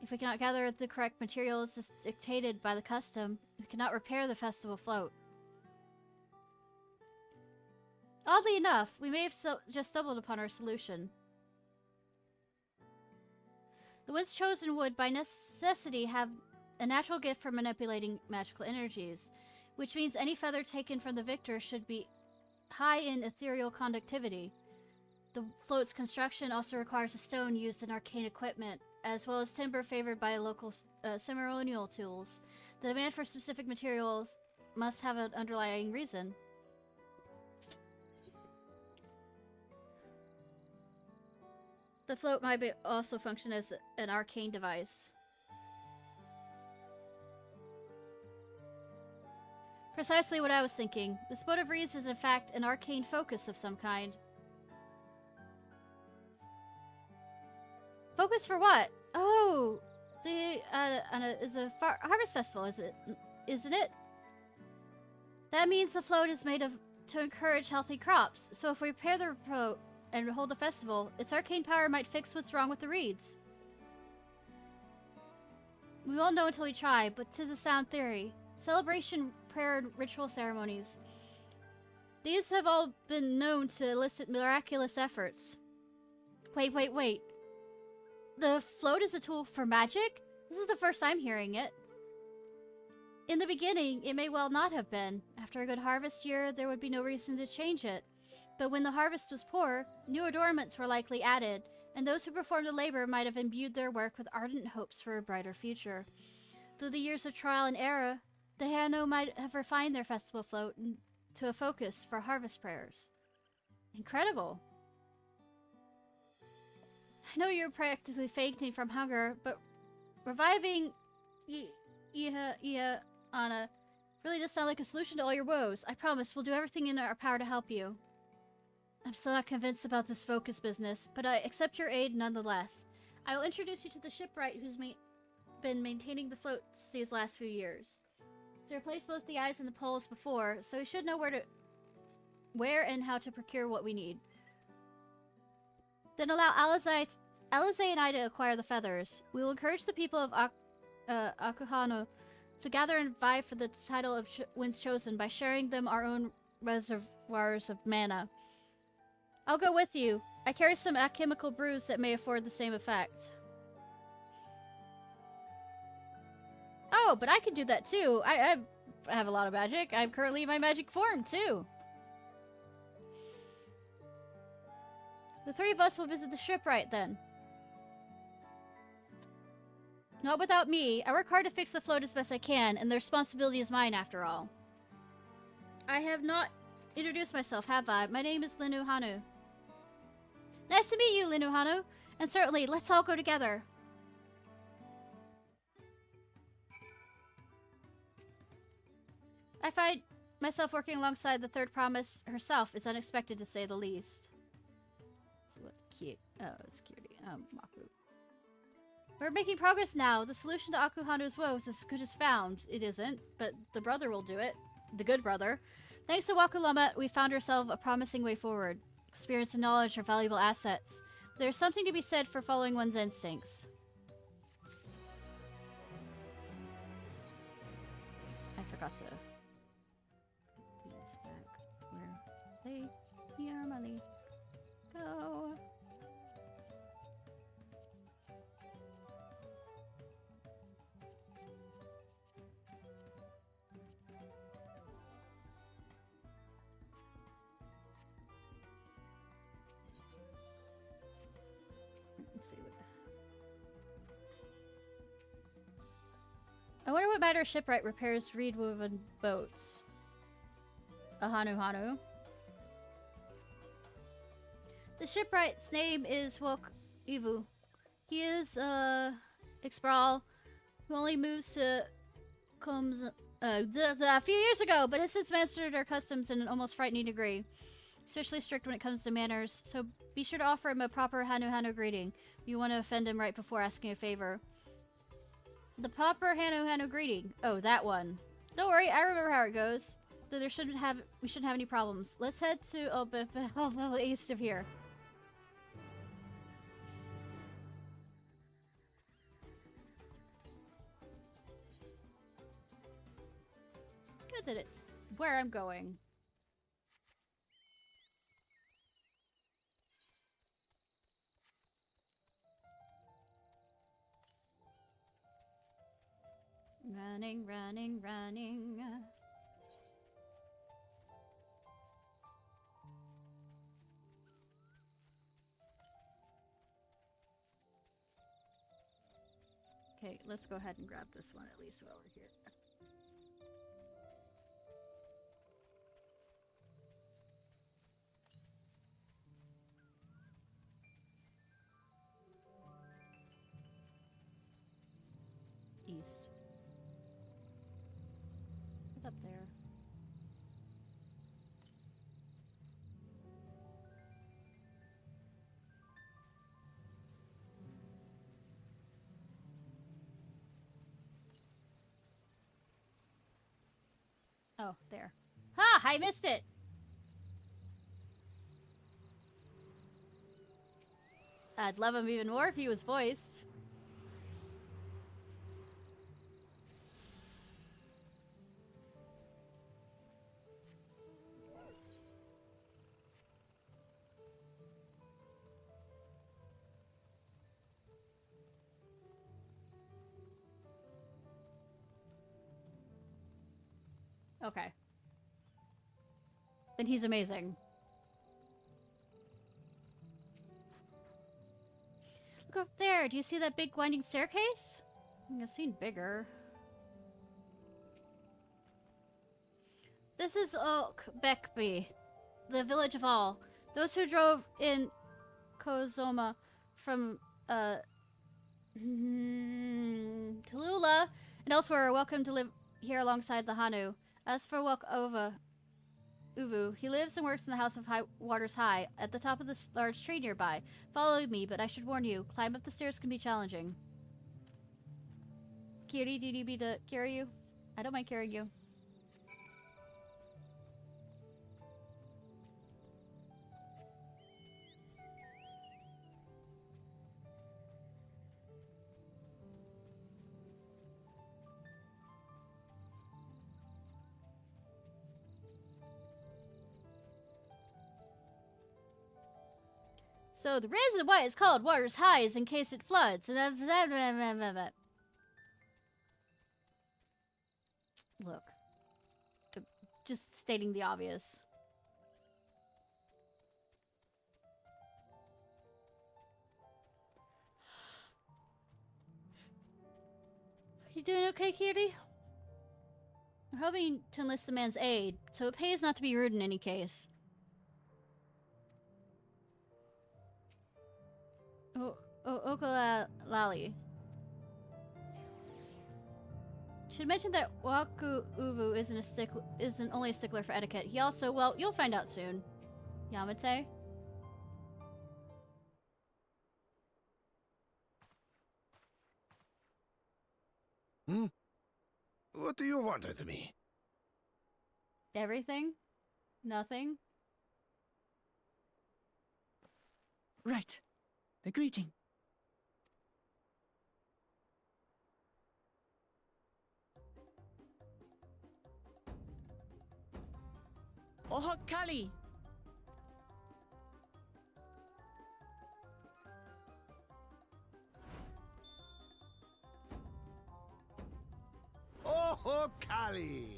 If we cannot gather the correct materials as dictated by the custom, we cannot repair the festival float. Oddly enough, we may have just stumbled upon our solution. The winds chosen would, by necessity, have a natural gift for manipulating magical energies, which means any feather taken from the victor should be high in ethereal conductivity. The float's construction also requires a stone used in arcane equipment, as well as timber favored by local ceremonial tools. The demand for specific materials must have an underlying reason. The float might also function as an arcane device. Precisely what I was thinking. This boat of reeds is in fact an arcane focus of some kind. Focus for what? Oh, the is a harvest festival, isn't it? That means the float is made to encourage healthy crops. So if we repair the float and hold the festival, its arcane power might fix what's wrong with the reeds. We won't know until we try, but 'tis a sound theory. Celebration, prayer, and ritual ceremonies. These have all been known to elicit miraculous efforts. Wait. The float is a tool for magic? This is the first I'm hearing it. In the beginning, it may well not have been. After a good harvest year, there would be no reason to change it. But when the harvest was poor, new adornments were likely added, and those who performed the labor might have imbued their work with ardent hopes for a brighter future. Through the years of trial and error, the Hano might have refined their festival float to a focus for harvest prayers. Incredible. I know you're practically fainting from hunger, but reviving Anna really does sound like a solution to all your woes. I promise we'll do everything in our power to help you. I'm still not convinced about this focus business, but I accept your aid nonetheless. I will introduce you to the shipwright who's been maintaining the floats these last few years. To replace both the eyes and the poles before, so we should know where and how to procure what we need. Then allow Alizé and I to acquire the feathers. We will encourage the people of Akuhano to gather and vie for the title of Winds Chosen by sharing them our own reservoirs of mana. I'll go with you. I carry some alchemical brews that may afford the same effect. Oh, but I can do that too. I have a lot of magic. I'm currently in my magic form too. The three of us will visit the shipwright then. Not without me. I work hard to fix the float as best I can, and the responsibility is mine after all. I have not introduced myself, have I? My name is Linu Hanu. Nice to meet you, Linu Hanu. And certainly, let's all go together. I find myself working alongside the third promise herself is unexpected to say the least. So what? Cute. Oh, it's cutie. Maku. We're making progress now. The solution to Akuhanu's woe is as good as found. It isn't, but the brother will do it. The good brother. Thanks to Wakulama, we found ourselves a promising way forward. Experience and knowledge are valuable assets. There's something to be said for following one's instincts. I forgot to... these back where they normally go. Let's see what... I wonder what matter shipwright repairs reed-woven boats. A Hanu Hanu. The shipwright's name is Wok Ivu. He is, Exbrawl, who only moves to Combs, a few years ago, but has since mastered our customs in an almost frightening degree. Especially strict when it comes to manners, so be sure to offer him a proper Hanu Hanu greeting. You want to offend him right before asking a favor. The proper Hanu Hanu greeting. Oh, that one. Don't worry, I remember how it goes. Though we shouldn't have any problems. Let's head to east of here. Good that it's where I'm going. Running, running, running. Okay, let's go ahead and grab this one at least while we're here. East. What up there? Oh, there. Ha! I missed it! I'd love him even more if he was voiced. Okay. Then he's amazing. Look up there. Do you see that big winding staircase? I've seen bigger. This is Oak Beckby, the village of all. Those who drove in Kozoma from Tallulah and elsewhere are welcome to live here alongside the Hanu. As for Uvu, he lives and works in the House of Waters High, at the top of this large tree nearby. Follow me, but I should warn you, climb up the stairs can be challenging. Kiri, do you need me to carry you? I don't mind carrying you. So the reason why it's called Waters High is in case it floods. And look, just stating the obvious. You doing okay, Kiri? I'm hoping to enlist the man's aid, so it pays not to be rude in any case. Okalali. Should mention that Waku Uvu isn't only a stickler for etiquette. He also, well, you'll find out soon. Yamate? Hmm? What do you want with me? Everything? Nothing? Right. The greeting. Oh, Kali! Oh, Kali!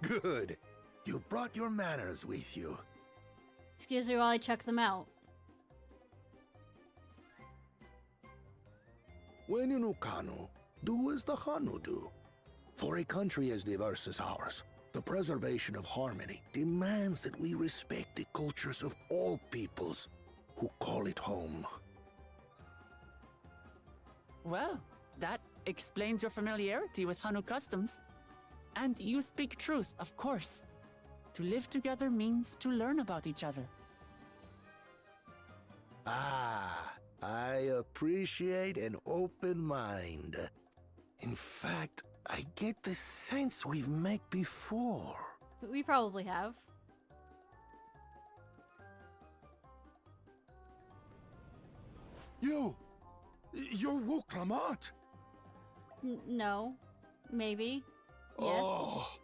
Good. You brought your manners with you. Excuse me while I check them out. When in Ukanu, do as the Hanu do. For a country as diverse as ours, the preservation of harmony demands that we respect the cultures of all peoples who call it home. Well, that explains your familiarity with Hanu customs. And you speak truth, of course. To live together means to learn about each other. Ah, I appreciate an open mind. In fact, I get the sense we've met before. We probably have. You're Wuklamat? No. Maybe. Yes. Oh,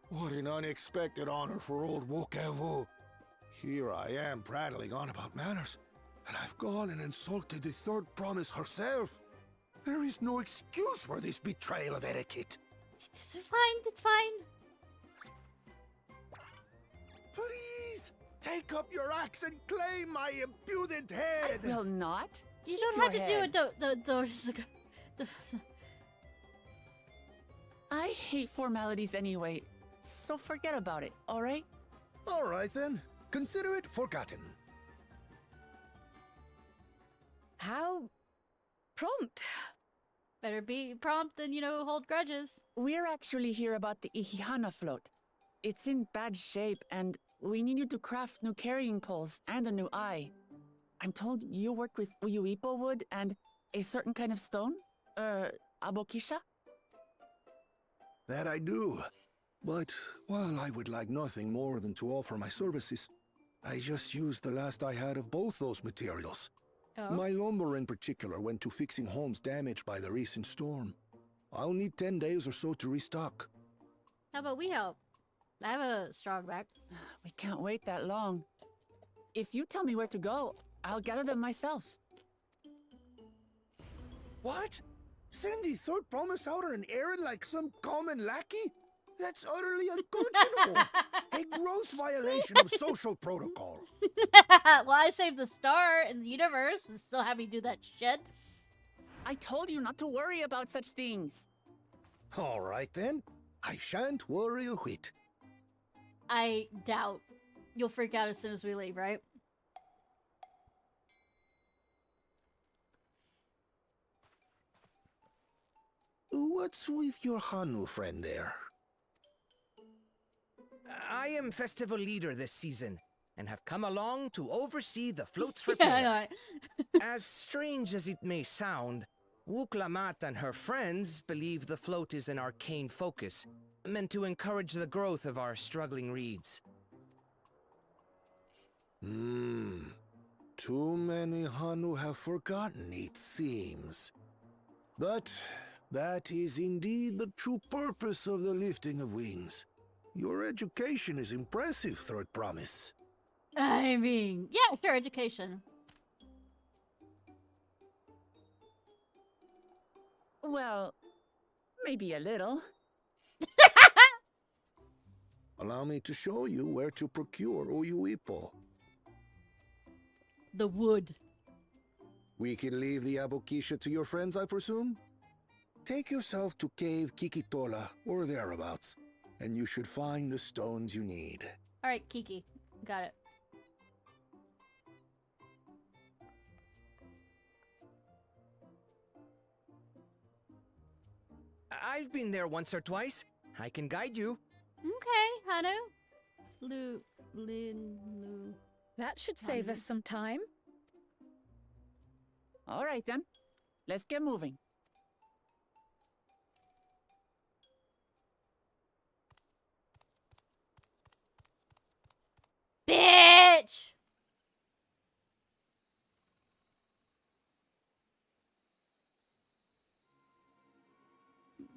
what an unexpected honor for old Wukevu. Here I am prattling on about manners, and I've gone and insulted the third promise herself. There is no excuse for this betrayal of etiquette. It's fine, it's fine. Please, take up your axe and claim my impudent head. I will not. You Keep don't your have to head. do it. I hate formalities anyway, so forget about it, alright? All right then, consider it forgotten. How prompt. Better be prompt than, hold grudges. We're actually here about the Ihihana float. It's in bad shape, and we need you to craft new carrying poles and a new eye. I'm told you work with Uyuipo wood and a certain kind of stone? Abokisha? That I do. But while I would like nothing more than to offer my services, I just used the last I had of both those materials. Oh. My lumber in particular went to fixing homes damaged by the recent storm. I'll need 10 days or so to restock. How about we help? I have a strong back. We can't wait that long. If you tell me where to go, I'll gather them myself. What? Send the third promise out on an errand like some common lackey? That's utterly unconscionable. A gross violation of social protocol. Well, I saved the star in the universe and still have me do that shit. I told you not to worry about such things. All right then. I shan't worry a whit. I doubt you'll freak out as soon as we leave, right? What's with your Hanu friend there? I am festival leader this season, and have come along to oversee the float's Yeah, repair. I As strange as it may sound, Wuklamat and her friends believe the float is an arcane focus, meant to encourage the growth of our struggling reeds. Too many Hanu have forgotten, it seems. But that is indeed the true purpose of the lifting of wings. Your education is impressive, Third Promise. I mean, yeah, sure, education. Well, maybe a little. Allow me to show you where to procure Uyuipo. The wood. We can leave the Abokisha to your friends, I presume? Take yourself to Cave Kikitola, or thereabouts, and you should find the stones you need. Alright, Kiki. Got it. I've been there once or twice. I can guide you. Okay, Hanu. Lu. That should save us some time. All right then, let's get moving. Bitch!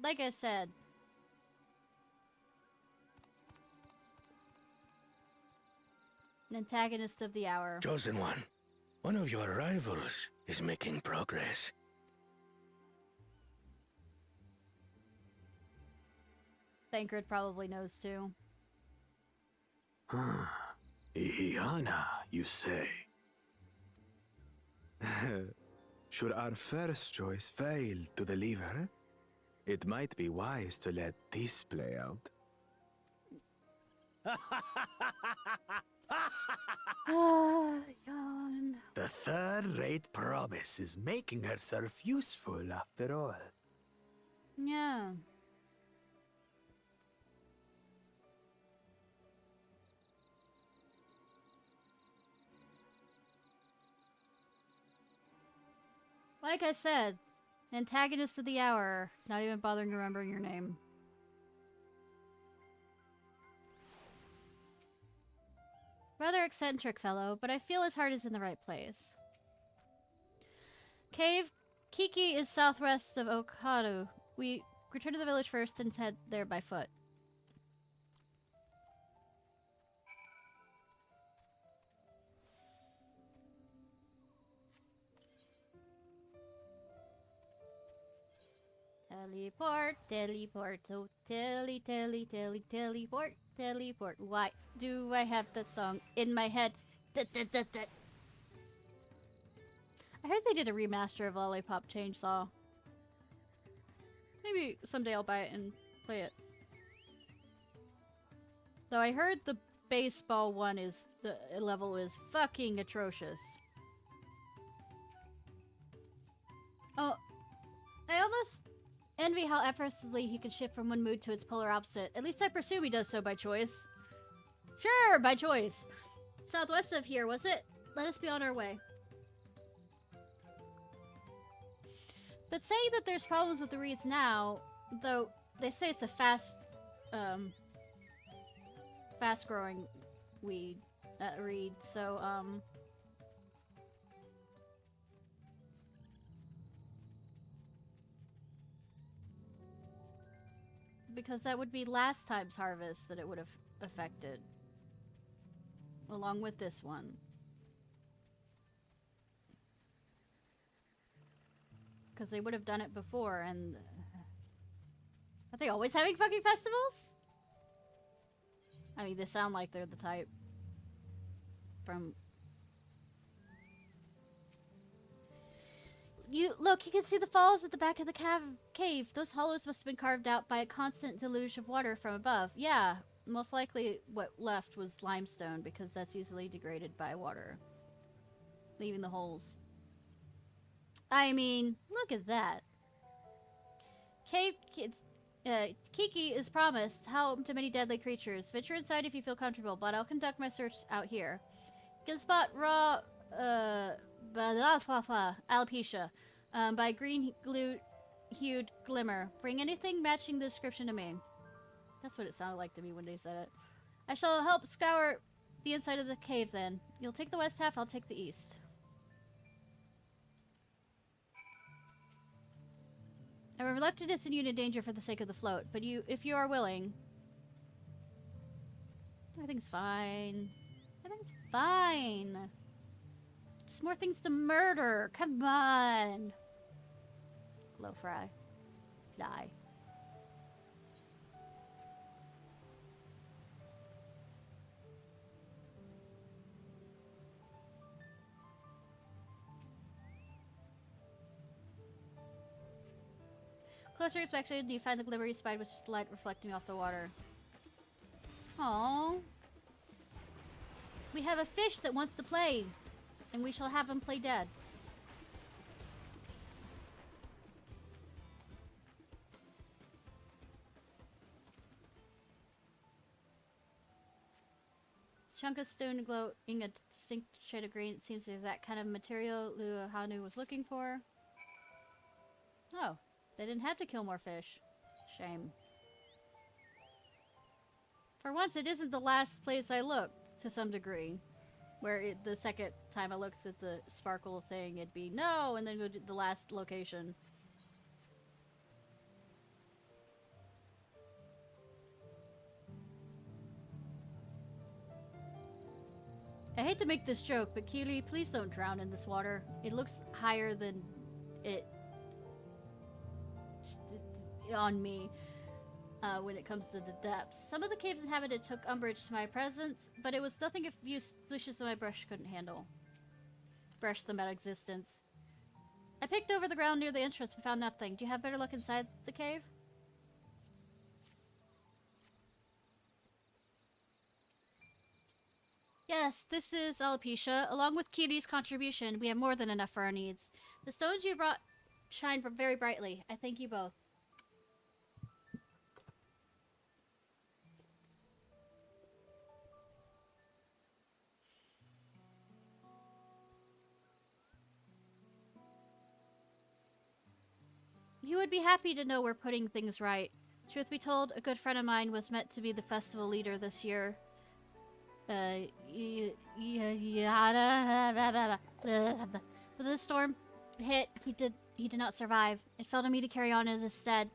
Like I said. Antagonist of the hour. Chosen one of your rivals is making progress. Thancred probably knows too. Ihihana, you say? Should our first choice fail to deliver, it might be wise to let this play out. Yawn. The third-rate promise is making herself useful after all. Yeah. Like I said, antagonist of the hour, not even bothering remembering your name. Rather eccentric fellow, but I feel his heart is in the right place. Cave Kiki is southwest of Okadu. We return to the village first and head there by foot. Teleport, teleport, oh, teleport, teleport. Why do I have that song in my head? I heard they did a remaster of Lollipop Chainsaw. Maybe someday I'll buy it and play it. Though I heard the baseball one is, the level is fucking atrocious. Oh, I almost envy how effortlessly he can shift from one mood to its polar opposite. At least I presume he does so by choice. Sure, by choice. Southwest of here, was it? Let us be on our way. But saying that there's problems with the reeds now, though they say it's a fast-growing reed, so, because that would be last time's harvest that it would have affected. Along with this one. Because they would have done it before, and... Are they always having fucking festivals? I mean, they sound like they're the type. From... Look, you can see the falls at the back of the cave. Those hollows must have been carved out by a constant deluge of water from above. Yeah, most likely what left was limestone, because that's easily degraded by water. Leaving the holes. I mean, look at that. Kiki is promised home to many deadly creatures. Venture inside if you feel comfortable, but I'll conduct my search out here. You can spot raw, alopecia, by green hued glimmer. Bring anything matching the description to me. That's what it sounded like to me when they said it. I shall help scour the inside of the cave then. You'll take the west half, I'll take the east. I'm reluctant to send you into danger for the sake of the float, but if you are willing... Everything's fine. Everything's fine. Just more things to murder. Come on. Low fry. Fly. Closer inspection, you find the glimmer you spied, which is the light reflecting off the water. Aww. We have a fish that wants to play, and we shall have him play dead. Chunk of stone glowing a distinct shade of green. It seems to be that kind of material Liu Hanu was looking for. Oh. They didn't have to kill more fish. Shame. For once, it isn't the last place I looked, to some degree. Where the second time I looked at the sparkle thing, it'd be no, and then go to the last location. I hate to make this joke, but Keely, please don't drown in this water. It looks higher than it... on me when it comes to the depths. Some of the cave's inhabited took umbrage to my presence, but it was nothing a few swishes of my brush couldn't handle. Brush them out of existence. I picked over the ground near the entrance but found nothing. Do you have better luck inside the cave? Yes, this is alopecia. Along with Kitty's contribution, we have more than enough for our needs. The stones you brought shine very brightly. I thank you both. You would be happy to know we're putting things right. Truth be told, a good friend of mine was meant to be the festival leader this year. But the storm hit, he did not survive. It fell to me to carry on as instead.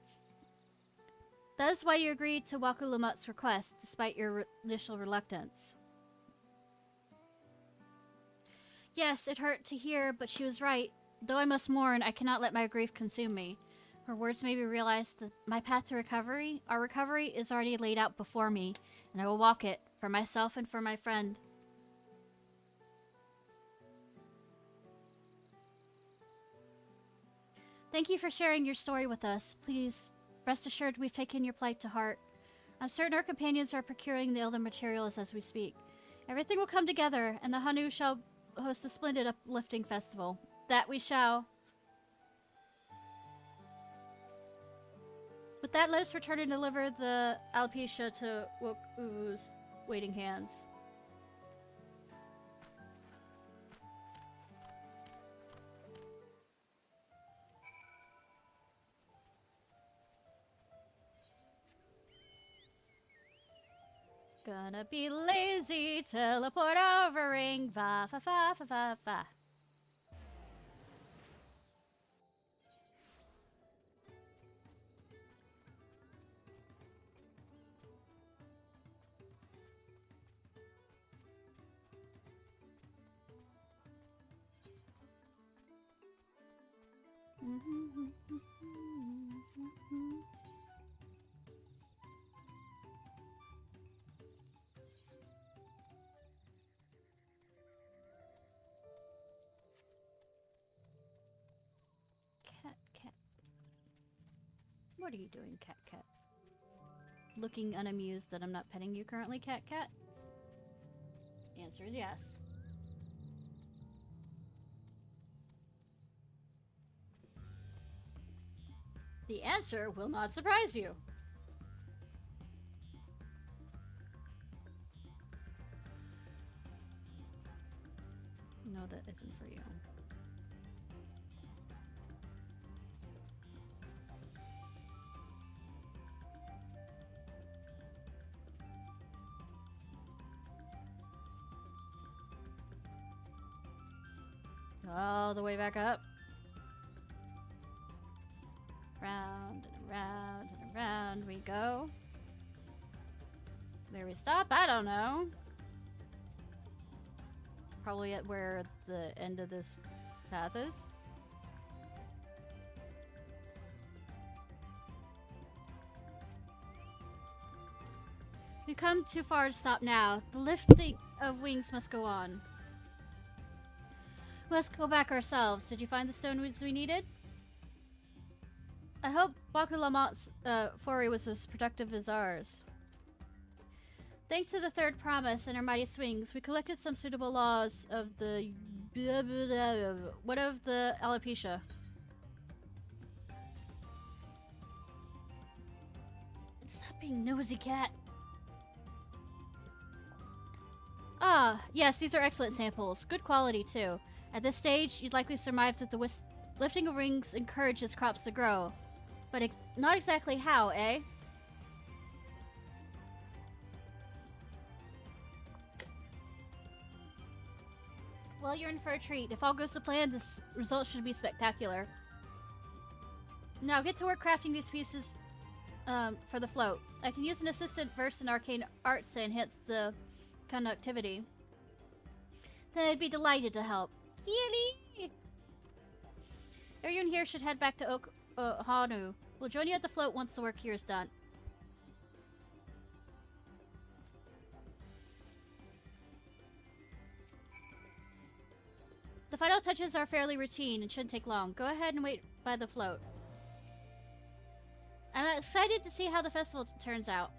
That is why you agreed to Waku Lamut's request, despite your initial reluctance. Yes, it hurt to hear, but she was right. Though I must mourn, I cannot let my grief consume me. Her words made me realize that my path to recovery, our recovery, is already laid out before me, and I will walk it, for myself and for my friend. Thank you for sharing your story with us. Please, rest assured we've taken your plight to heart. I'm certain our companions are procuring the other materials as we speak. Everything will come together, and the Hanu shall host a splendid uplifting festival. That we shall. With that, let us return and deliver the alopecia to Woku's waiting hands. Gonna be lazy, teleport overing, va fa fa fa fa fa. Cat. What are you doing, cat? Looking unamused that I'm not petting you currently, cat? The answer is yes. The answer will not surprise you. No, that isn't for you. All the way back up. Round and around and around we go. Where we stop? I don't know. Probably at where the end of this path is. We've come too far to stop now. The lifting of wings must go on. We must go back ourselves. Did you find the stone we needed? I hope Waku Lamot's foray was as productive as ours. Thanks to the third promise and our mighty swings, we collected some suitable laws of the... What of the alopecia? Stop being nosy, cat. Ah, yes, these are excellent samples. Good quality, too. At this stage, you'd likely surmise that the lifting of rings encourages crops to grow. But not exactly how, eh? Well, you're in for a treat. If all goes to plan, this result should be spectacular. Now, get to work crafting these pieces for the float. I can use an assistant versed in arcane arts to enhance the conductivity. Then I'd be delighted to help. Keely! Everyone here should head back to Hanu. We'll join you at the float once the work here is done. The final touches are fairly routine and shouldn't take long. Go ahead and wait by the float. I'm excited to see how the festival turns out.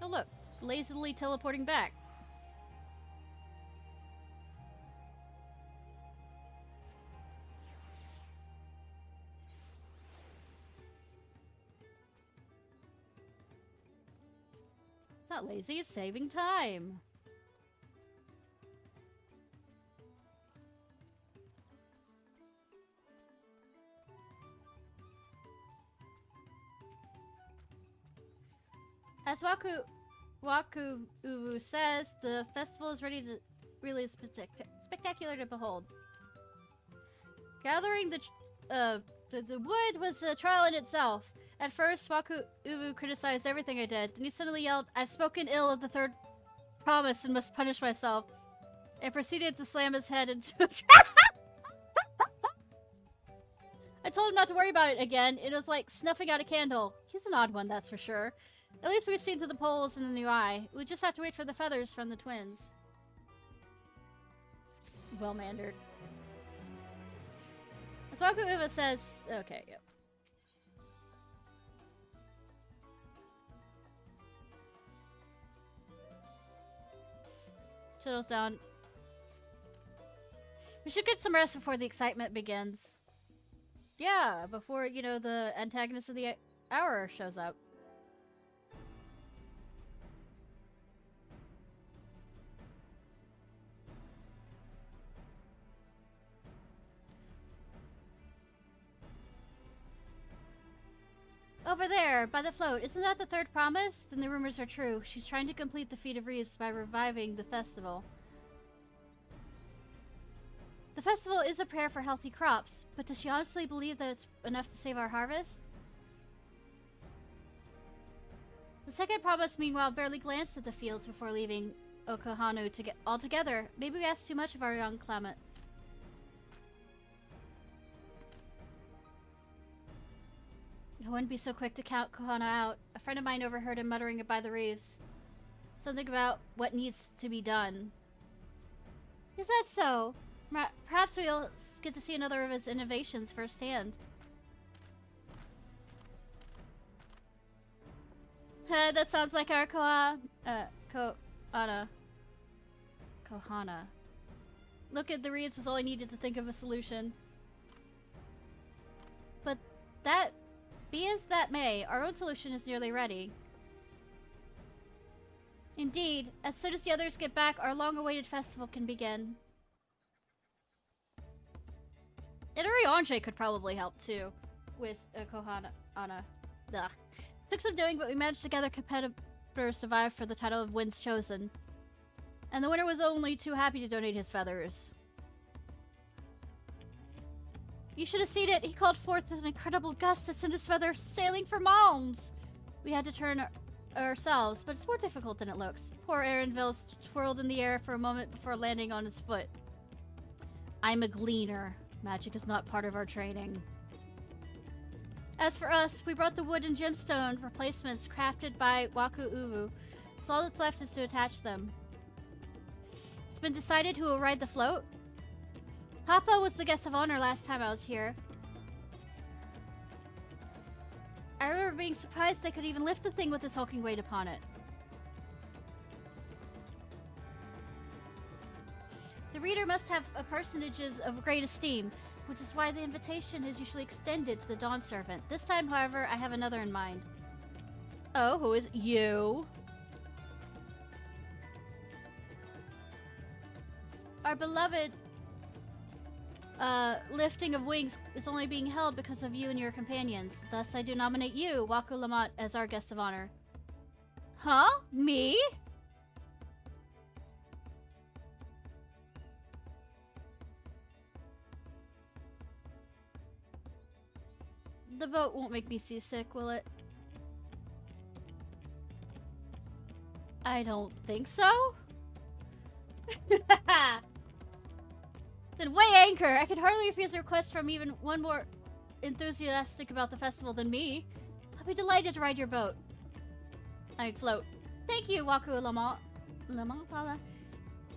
Oh look, lazily teleporting back. It's not lazy, it's saving time. As Waku Uwu says, the festival is ready to really spectacular to behold. Gathering the wood was a trial in itself. At first, Waku Uwu criticized everything I did. Then he suddenly yelled, "I've spoken ill of the third promise and must punish myself," and proceeded to slam his head into a trap. I told him not to worry about it again. It was like snuffing out a candle. He's an odd one, that's for sure. At least we've seen to the poles in the new eye. We just have to wait for the feathers from the twins. Well-mannered. As Waku Uwu says... Okay, yep. Settles down. We should get some rest before the excitement begins. Yeah, before, you know, the antagonist of the hour shows up. Over there, by the float. Isn't that the third promise? Then the rumors are true. She's trying to complete the feat of wreaths by reviving the festival. The festival is a prayer for healthy crops, but does she honestly believe that it's enough to save our harvest? The second promise, meanwhile, barely glanced at the fields before leaving Okohanu altogether. Maybe we asked too much of our young Clements. I wouldn't be so quick to count Kohana out. A friend of mine overheard him muttering by the reefs. Something about what needs to be done. Is that so? Perhaps we'll get to see another of his innovations firsthand. That sounds like our Kohana. Look at the reeds was all I needed to think of a solution. But that... Be as that may, our own solution is nearly ready. Indeed, as soon as the others get back, our long-awaited festival can begin. Itari Ange could probably help too, with Kohana. Ugh. Took some doing, but we managed to gather competitors to vie for the title of Winds Chosen. And the winner was only too happy to donate his feathers. You should have seen it. He called forth an incredible gust that sent his feathers sailing for Malms. We had to turn ourselves, but it's more difficult than it looks. Poor Aaronville twirled in the air for a moment before landing on his foot. I'm a gleaner. Magic is not part of our training. As for us, we brought the wood and gemstone replacements crafted by Waku Uwu, so all that's left is to attach them. It's been decided who will ride the float. Papa was the guest of honor last time I was here. I remember being surprised they could even lift the thing with this hulking weight upon it. The reader must have personages of great esteem, which is why the invitation is usually extended to the Dawn Servant. This time, however, I have another in mind. Oh, who is it? You? Our beloved lifting of wings is only being held because of you and your companions. Thus, I do nominate you, Waku Lamont, as our guest of honor. Huh? Me? The boat won't make me seasick, will it? I don't think so. Then weigh anchor! I could hardly refuse a request from even one more enthusiastic about the festival than me. I'll be delighted to ride your boat. I float. Thank you, Waku Lamont.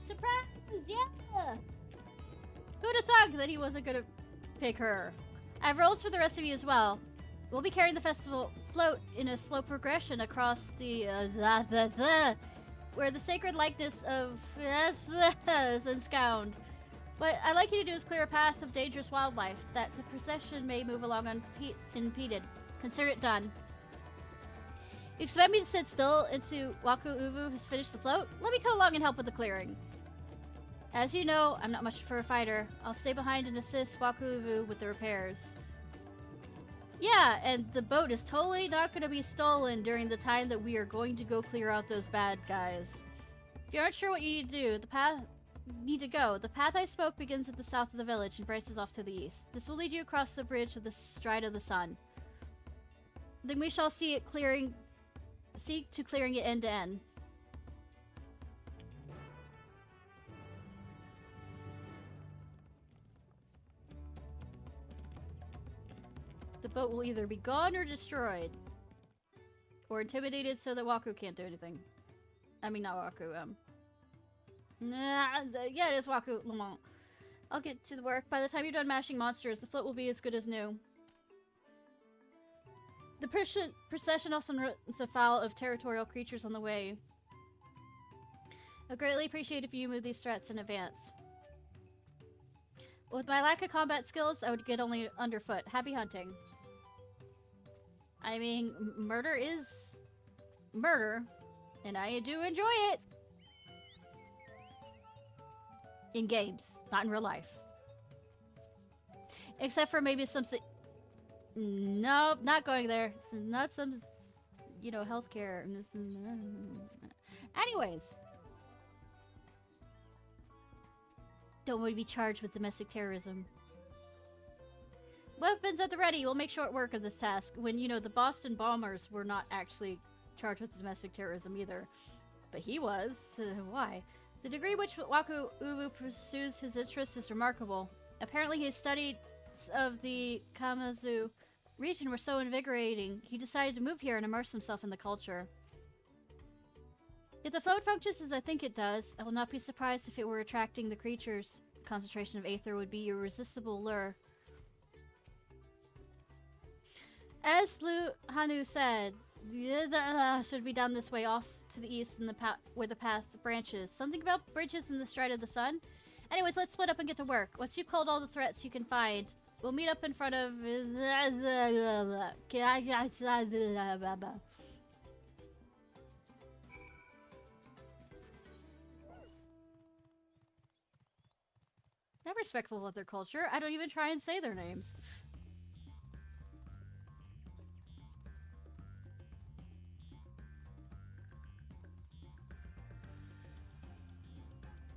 Surprise! Yeah! Who'd have thought that he wasn't gonna pick her? I have roles for the rest of you as well. We'll be carrying the festival float in a slow progression across the where the sacred likeness of is ensconced. What I'd like you to do is clear a path of dangerous wildlife that the procession may move along unimpeded. Consider it done. You expect me to sit still until Waku Uvu has finished the float? Let me come along and help with the clearing. As you know, I'm not much for a fighter. I'll stay behind and assist Waku Uvu with the repairs. Yeah, and the boat is totally not going to be stolen during the time that we are going to go clear out those bad guys. If you aren't sure what you need to do, the path I spoke begins at the south of the village and branches off to the east. This will lead you across the bridge of the Stride of the Sun. Then we shall see to clearing it end to end. The boat will either be gone or destroyed. Or intimidated so that Waku can't do anything. I mean, not Waku, yeah, it is Waku Lamont. I'll get to the work. By the time you're done mashing monsters, the float will be as good as new. The procession often runs afoul of territorial creatures on the way. I'd greatly appreciate if you move these threats in advance. With my lack of combat skills, I would get only underfoot. Happy hunting. I mean, murder is murder, and I do enjoy it. In games, not in real life. Except for maybe some... Nope, not going there. This is not some, you know, healthcare. Anyways. Don't want to be charged with domestic terrorism. Weapons at the ready. We'll make short work of this task. When, you know, the Boston bombers were not actually charged with domestic terrorism either. But he was. Why? The degree which Waku Uvu pursues his interests is remarkable. Apparently his studies of the Kamazu region were so invigorating, he decided to move here and immerse himself in the culture. If the float functions as I think it does, I will not be surprised if it were attracting the creatures. The concentration of aether would be irresistible lure. As Lu Hanu said, should be down this way off to the east in the where the path branches. Something about bridges in the Stride of the Sun? Anyways, let's split up and get to work. Once you've called all the threats you can find, we'll meet up in front of... I'm respectful of their culture. I don't even try and say their names.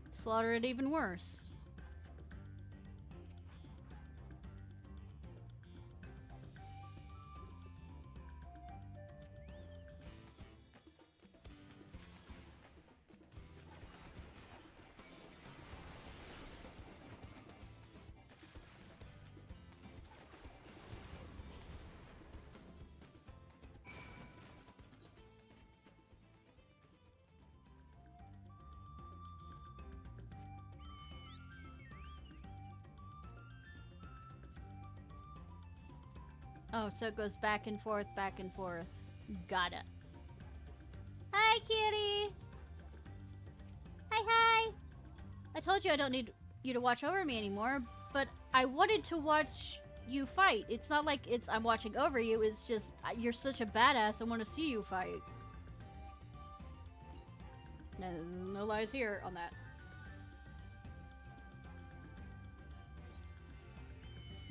Slaughter it even worse. Oh, so it goes back and forth, back and forth. Got it. Hi, kitty! Hi, hi! I told you I don't need you to watch over me anymore, but I wanted to watch you fight. It's not like I'm watching over you, it's just, you're such a badass, I want to see you fight. No lies here on that.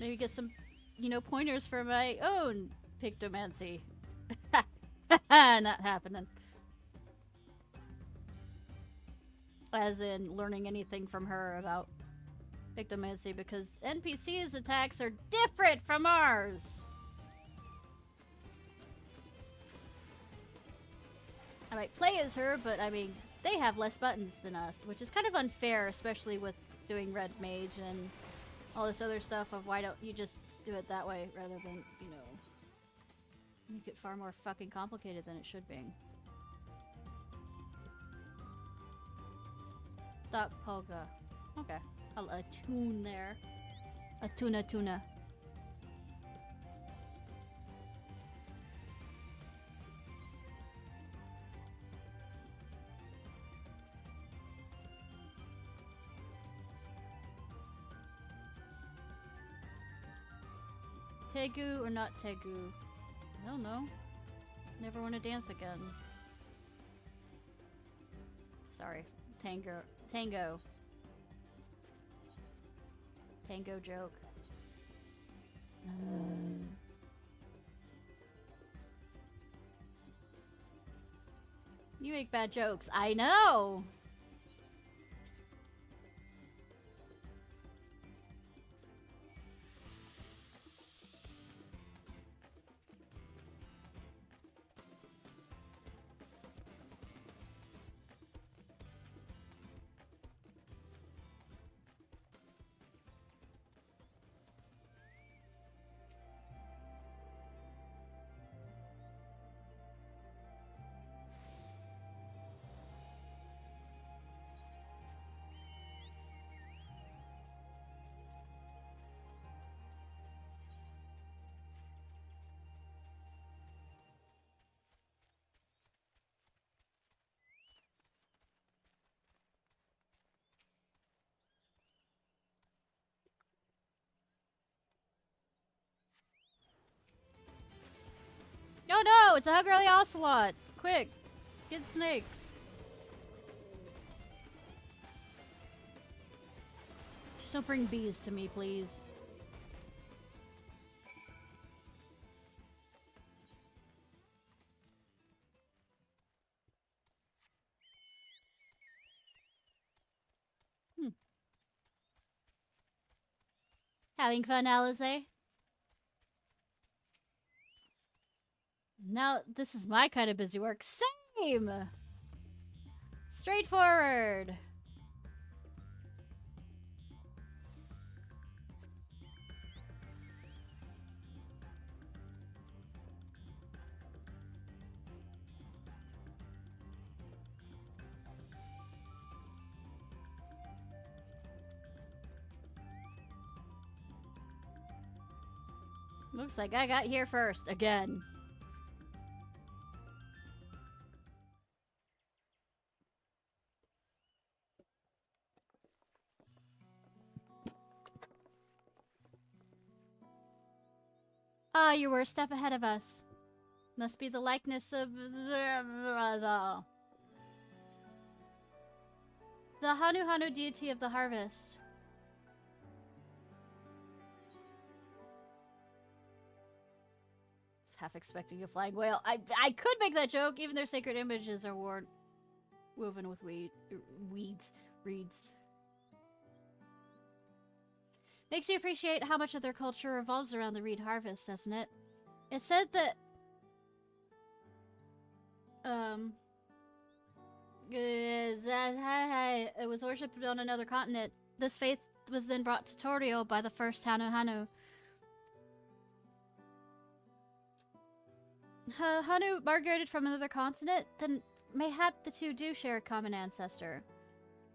Maybe get some, you know, pointers for my own pictomancy. Not happening. As in learning anything from her about pictomancy, because NPCs' attacks are different from ours. I might play as her, but I mean, they have less buttons than us, which is kind of unfair, especially with doing Red Mage and all this other stuff of why don't you just do it that way rather than, you know, make it far more fucking complicated than it should be. Stop polka. Okay. A tune there. A tuna. Tegu or not Tegu? I don't know. Never want to dance again. Sorry. Tango. Tango joke. You make bad jokes. I know! No, it's a Huggerly Ocelot! Quick! Get Snake! Just don't bring bees to me, please. Having fun, Alize? Now, this is my kind of busy work. Same! Straightforward! Looks like I got here first, again. Ah, you were a step ahead of us. Must be the likeness of the Hanu deity of the harvest. Was half expecting a flying whale. I could make that joke, even their sacred images are woven with reeds. Makes you appreciate how much of their culture revolves around the reed harvest, doesn't it? It said that it was worshipped on another continent. This faith was then brought to Torio by the first Hanu. Hanu migrated from another continent? Then mayhap the two do share a common ancestor.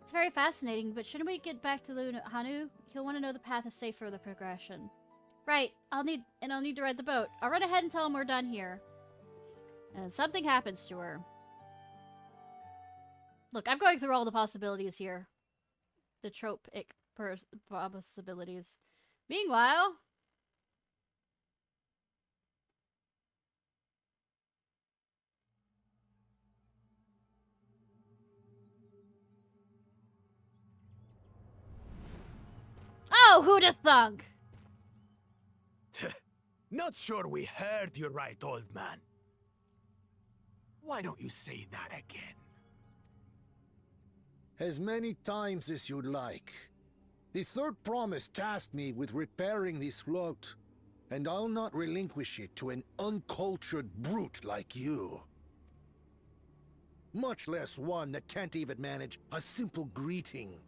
It's very fascinating, but shouldn't we get back to Hanu? He'll want to know the path is safe for the progression. Right, I'll need to ride the boat. I'll run ahead and tell him we're done here. And something happens to her. Look, I'm going through all the possibilities here. The tropic possibilities. Meanwhile... Oh, who'd have thunk? Not sure we heard you right, old man. Why don't you say that again? As many times as you'd like. The third promise tasked me with repairing this float, and I'll not relinquish it to an uncultured brute like you. Much less one that can't even manage a simple greeting.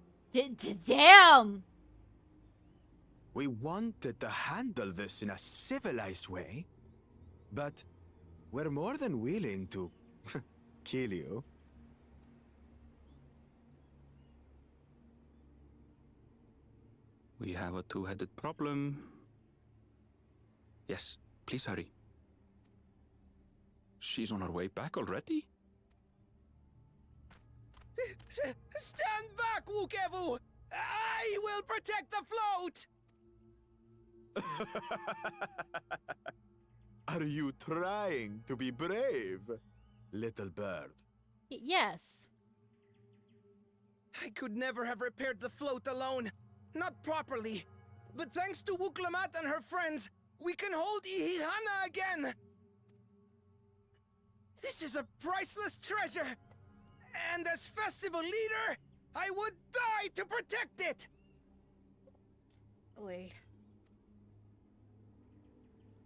Damn! We wanted to handle this in a civilized way, but we're more than willing to kill you. We have a two-headed problem. Yes, please hurry. She's on her way back already? Stand back, Wukevu! I will protect the float! Are you trying to be brave, little bird? Yes. I could never have repaired the float alone. Not properly. But thanks to Wuklamat and her friends, we can hold Ihihana again! This is a priceless treasure! And as festival leader, I would die to protect it! Oi.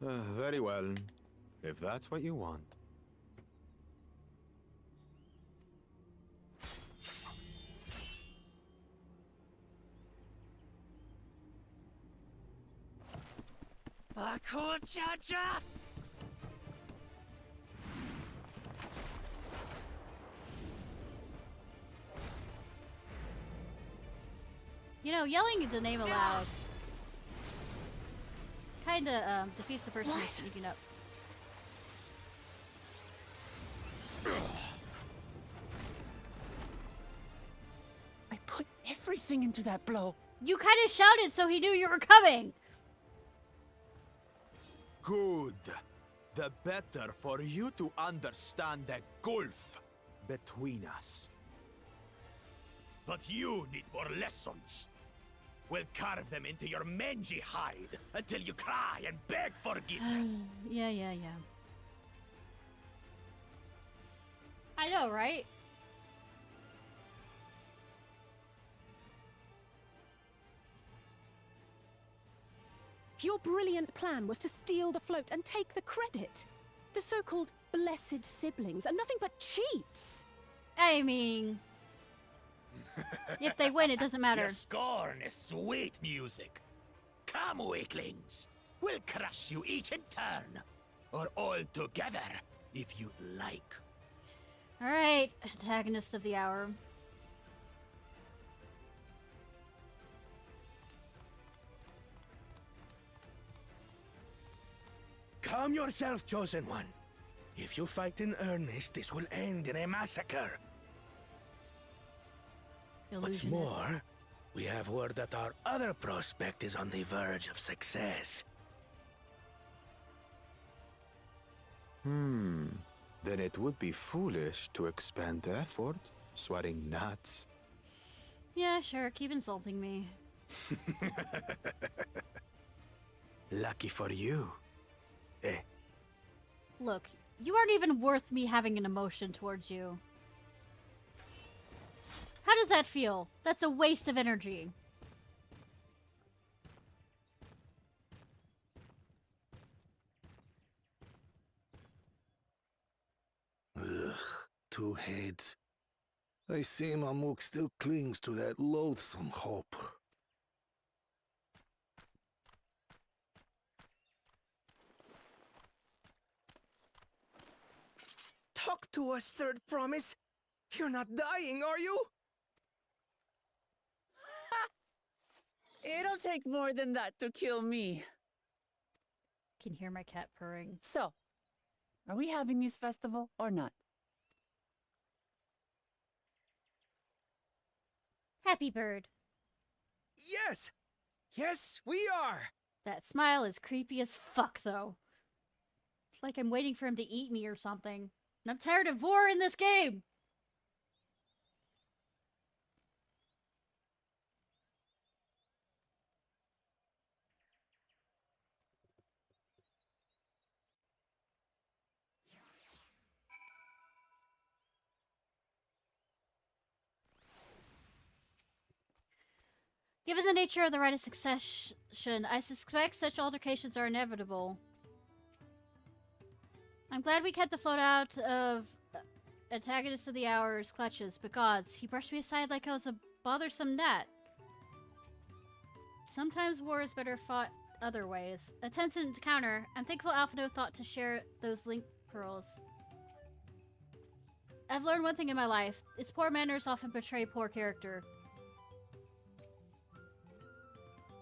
Very well, if that's what you want. Cha-cha! You know, yelling the name aloud kinda defeats the person who's sneaking up. I put everything into that blow. You kinda shouted so he knew you were coming! Good. The better for you to understand the gulf between us. But you need more lessons. We'll carve them into your mangy hide until you cry and beg forgiveness. Yeah. I know, right? Your brilliant plan was to steal the float and take the credit. The so-called blessed siblings are nothing but cheats. I mean... if they win, it doesn't matter. Your scorn is sweet music. Come, weaklings. We'll crush you each in turn. Or all together, if you like. Alright, antagonist of the hour. Calm yourself, Chosen One. If you fight in earnest, this will end in a massacre. What's more, we have word that our other prospect is on the verge of success. Then it would be foolish to expend effort sweating nuts. Yeah, sure, keep insulting me. Lucky for you. Eh? Look, you aren't even worth me having an emotion towards you. How does that feel? That's a waste of energy. Ugh, two heads. I see Mamuk still clings to that loathsome hope. Talk to us, Third Promise. You're not dying, are you? It'll take more than that to kill me. Can hear my cat purring. So, are we having this festival or not? Happy bird. Yes! Yes, we are! That smile is creepy as fuck, though. It's like I'm waiting for him to eat me or something. And I'm tired of war in this game! Given the nature of the right of succession, I suspect such altercations are inevitable. I'm glad we kept the float out of antagonist of the hour's clutches, but gods, he brushed me aside like I was a bothersome gnat. Sometimes war is better fought other ways. A tense encounter. I'm thankful Alphino thought to share those link pearls. I've learned one thing in my life. It's poor manners often betray poor character.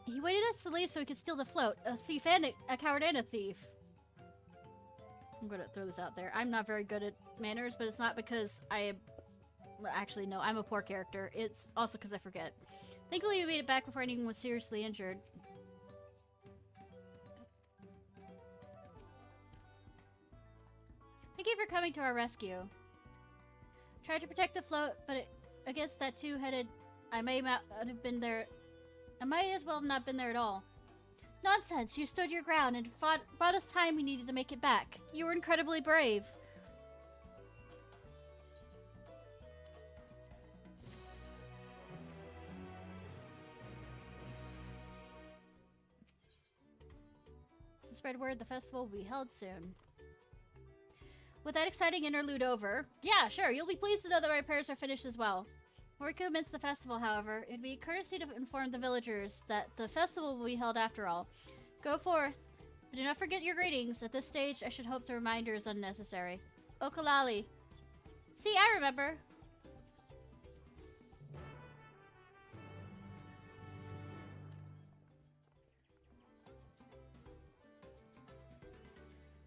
He waited us to leave so he could steal the float. A thief and a coward and a thief. I'm gonna throw this out there. I'm not very good at manners, but it's not because I am... Well, actually, no, I'm a poor character. It's also because I forget. Thankfully, we made it back before anyone was seriously injured. Thank you for coming to our rescue. Tried to protect the float, but against that two-headed... I may not have been there... I might as well have not been there at all. Nonsense! You stood your ground and bought us time we needed to make it back. You were incredibly brave. So spread word the festival will be held soon. With that exciting interlude over... Yeah, sure, you'll be pleased to know that my repairs are finished as well. Before we commence the festival, however, it'd be a courtesy to inform the villagers that the festival will be held after all. Go forth, but do not forget your greetings. At this stage, I should hope the reminder is unnecessary. Okalali. See, I remember.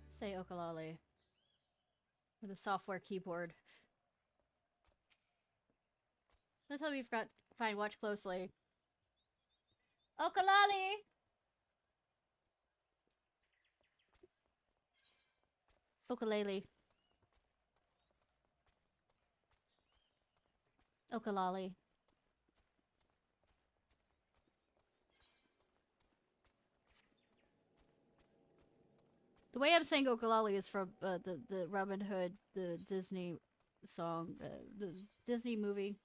Say Okalali. With a software keyboard. Don't tell me you forgot. Fine, watch closely. Okalali! Okalali. Okalali. The way I'm saying Okalali is from the Robin Hood, the Disney song, the Disney movie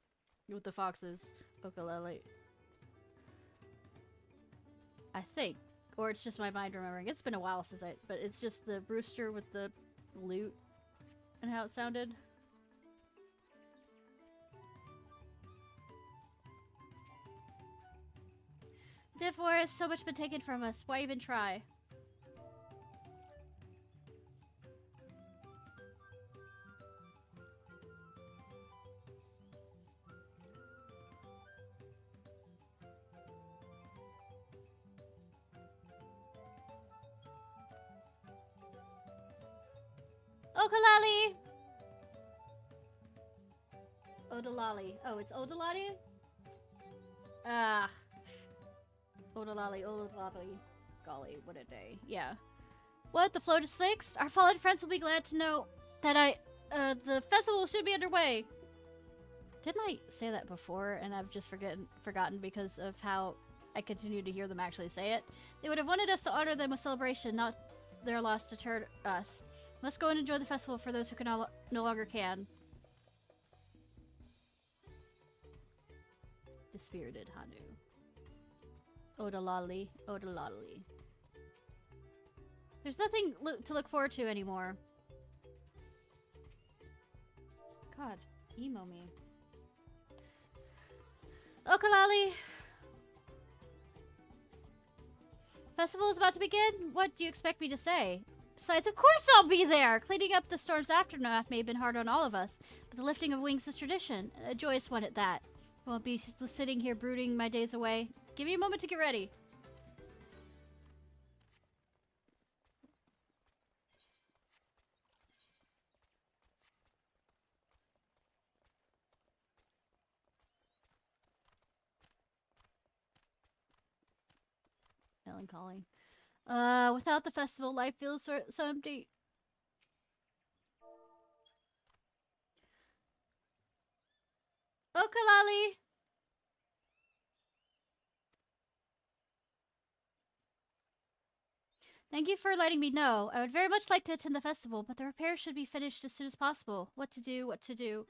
with the foxes. Okalali. I think. Or it's just my mind remembering. It's been a while since but it's just the rooster with the lute and how it sounded. Stiff War has so much been taken from us. Why even try? Okalali! Odalali. Oh, it's Odalali? Ah. Odalali, Odalali. Golly, what a day. Yeah. What? The float is fixed? Our fallen friends will be glad to know that the festival will soon be underway. Didn't I say that before and I've just forgotten because of how I continue to hear them actually say it? They would have wanted us to honor them with celebration, not their loss to deter us. Must go and enjoy the festival for those who can no longer can. Dispirited Hanu. Odalali. Odalali. There's nothing to look forward to anymore. God, emo me. Okalali! Festival is about to begin? What do you expect me to say? Besides, of course I'll be there! Cleaning up the storm's aftermath may have been hard on all of us, but the lifting of wings is tradition. A joyous one at that. I won't be just sitting here brooding my days away. Give me a moment to get ready. Melancholy. Without the festival, life feels so empty. Okalali! Thank you for letting me know. I would very much like to attend the festival, but the repairs should be finished as soon as possible. What to do, what to do.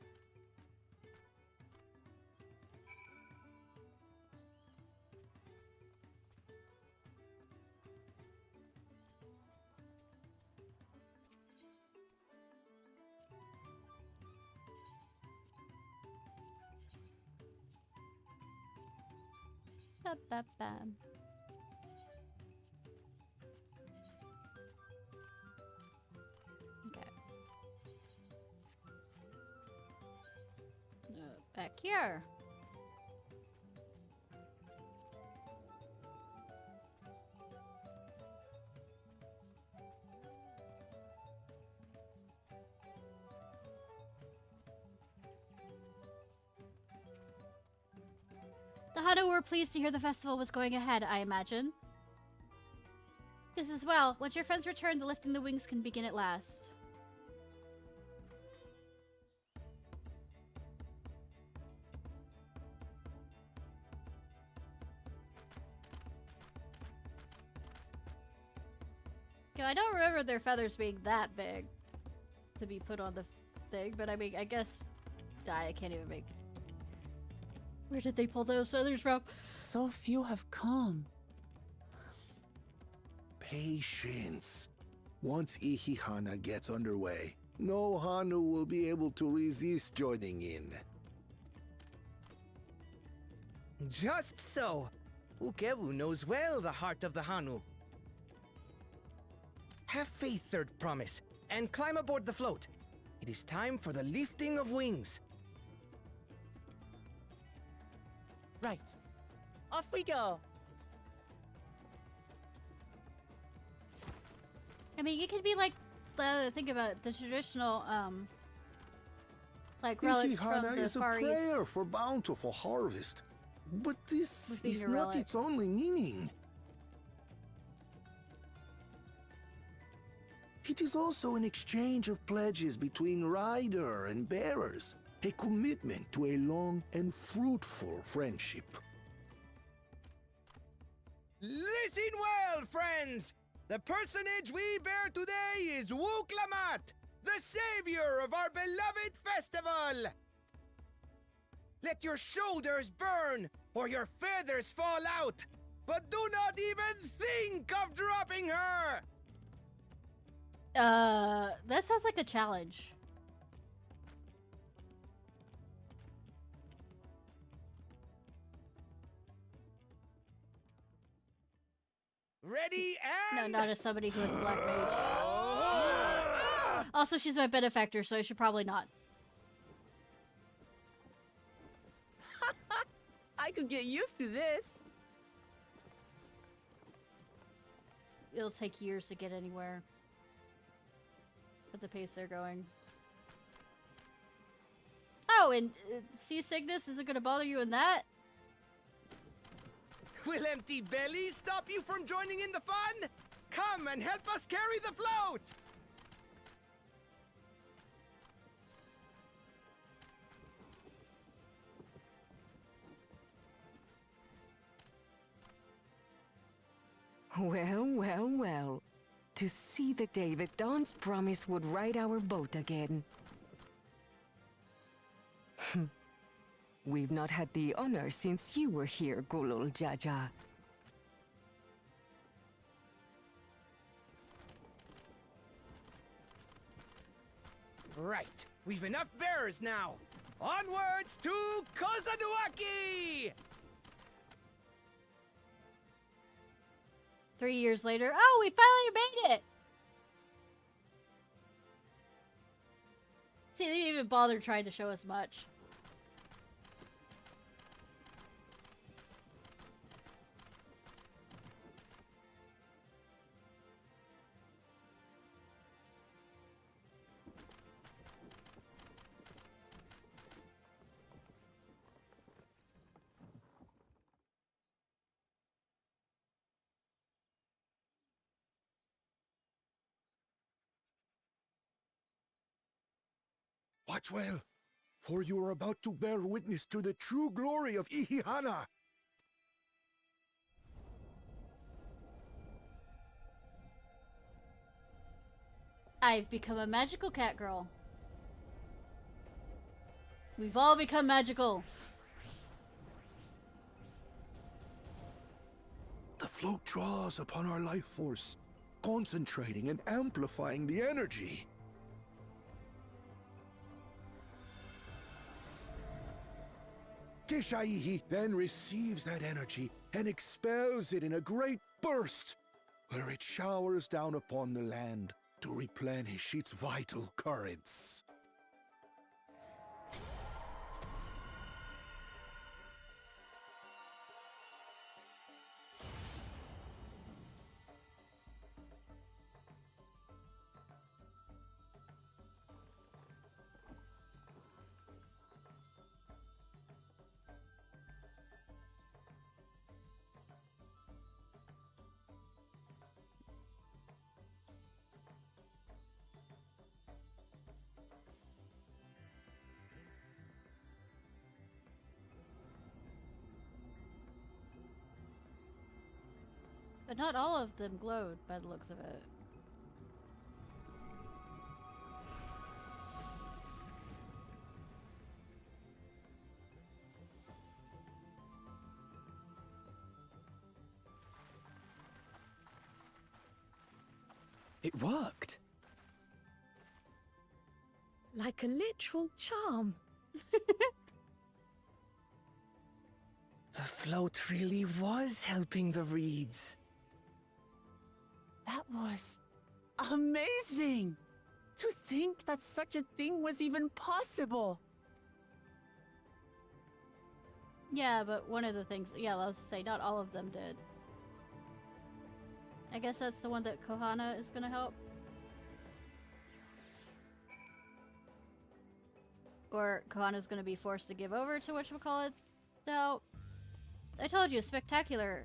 Ba-ba-bam. Okay. Back here. Hana were pleased to hear the festival was going ahead, I imagine. Yes, as well. Once your friends return, the lifting the wings can begin at last. Yeah, I don't remember their feathers being that big to be put on the thing, but I mean, I guess... I can't even make... Where did they pull those feathers from? So few have come. Patience. Once Ihihana gets underway, no Hanu will be able to resist joining in. Just so. Ukewu knows well the heart of the Hanu. Have faith, Third Promise, and climb aboard the float. It is time for the lifting of wings. Right. Off we go. I mean, you could be like, think about it, the traditional, like relics from Ihihana the is a Far East. prayer for bountiful harvest. But this With being is a not relic. its only meaning. It is also an exchange of pledges between rider and bearers, a commitment to a long and fruitful friendship. Listen well, friends! The personage we bear today is Wuklamat, the savior of our beloved festival! Let your shoulders burn, or your feathers fall out, but do not even think of dropping her! That sounds like a challenge. Ready No, and... not as somebody who is a black mage. Also, she's my benefactor, so I should probably not. I could get used to this. It'll take years to get anywhere. At the pace they're going. Oh, and seasickness isn't gonna bother you in that? Will empty bellies stop you from joining in the fun? Come and help us carry the float! Well, well, well. To see the day that Dawn's promise would ride our boat again. We've not had the honor since you were here, Gulul Jaja. Right, we've enough bearers now. Onwards to Kozanuaki! 3 years later. Oh, we finally made it! See, they didn't even bother trying to show us much. Watch well, for you are about to bear witness to the true glory of Ihihana. I've become a magical cat girl. We've all become magical. The float draws upon our life force, concentrating and amplifying the energy. Kishaihi then receives that energy and expels it in a great burst, where it showers down upon the land to replenish its vital currents. But not all of them glowed by the looks of it. It worked. Like a literal charm. The float really was helping the reeds. That was amazing! To think that such a thing was even possible! Yeah, but one of the things, yeah, I was to say, not all of them did. I guess that's the one that Kohana is gonna help. Or Kohana's gonna be forced to give over to whatchamacallit to help. I told you, spectacular.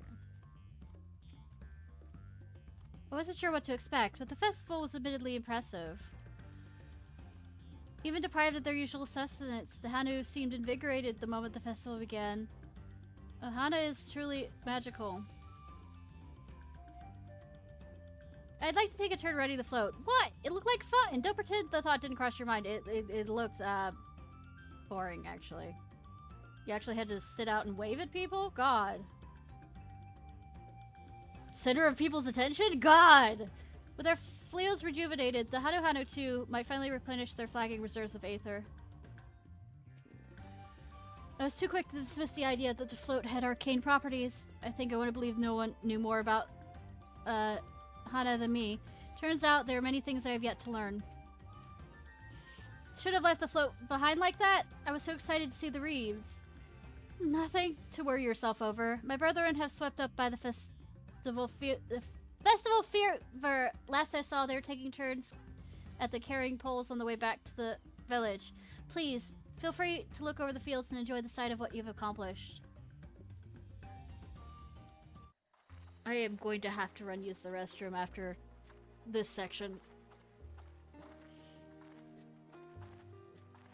I wasn't sure what to expect, but the festival was admittedly impressive. Even deprived of their usual sustenance, the Hanu seemed invigorated the moment the festival began. Ohana is truly magical. I'd like to take a turn riding the float. What? It looked like fun! Don't pretend the thought didn't cross your mind. It looked, boring, actually. You actually had to sit out and wave at people? God. Center of people's attention? God! With their fleas rejuvenated, the Hanu 2 might finally replenish their flagging reserves of aether. I was too quick to dismiss the idea that the float had arcane properties. I think I would have believed no one knew more about, Hana than me. Turns out there are many things I have yet to learn. Should have left the float behind like that? I was so excited to see the reeds. Nothing to worry yourself over. My brethren have swept up by the festival fever. Last I saw, they were taking turns at the carrying poles on the way back to the village. Please, feel free to look over the fields and enjoy the sight of what you've accomplished. I am going to have to use the restroom after this section.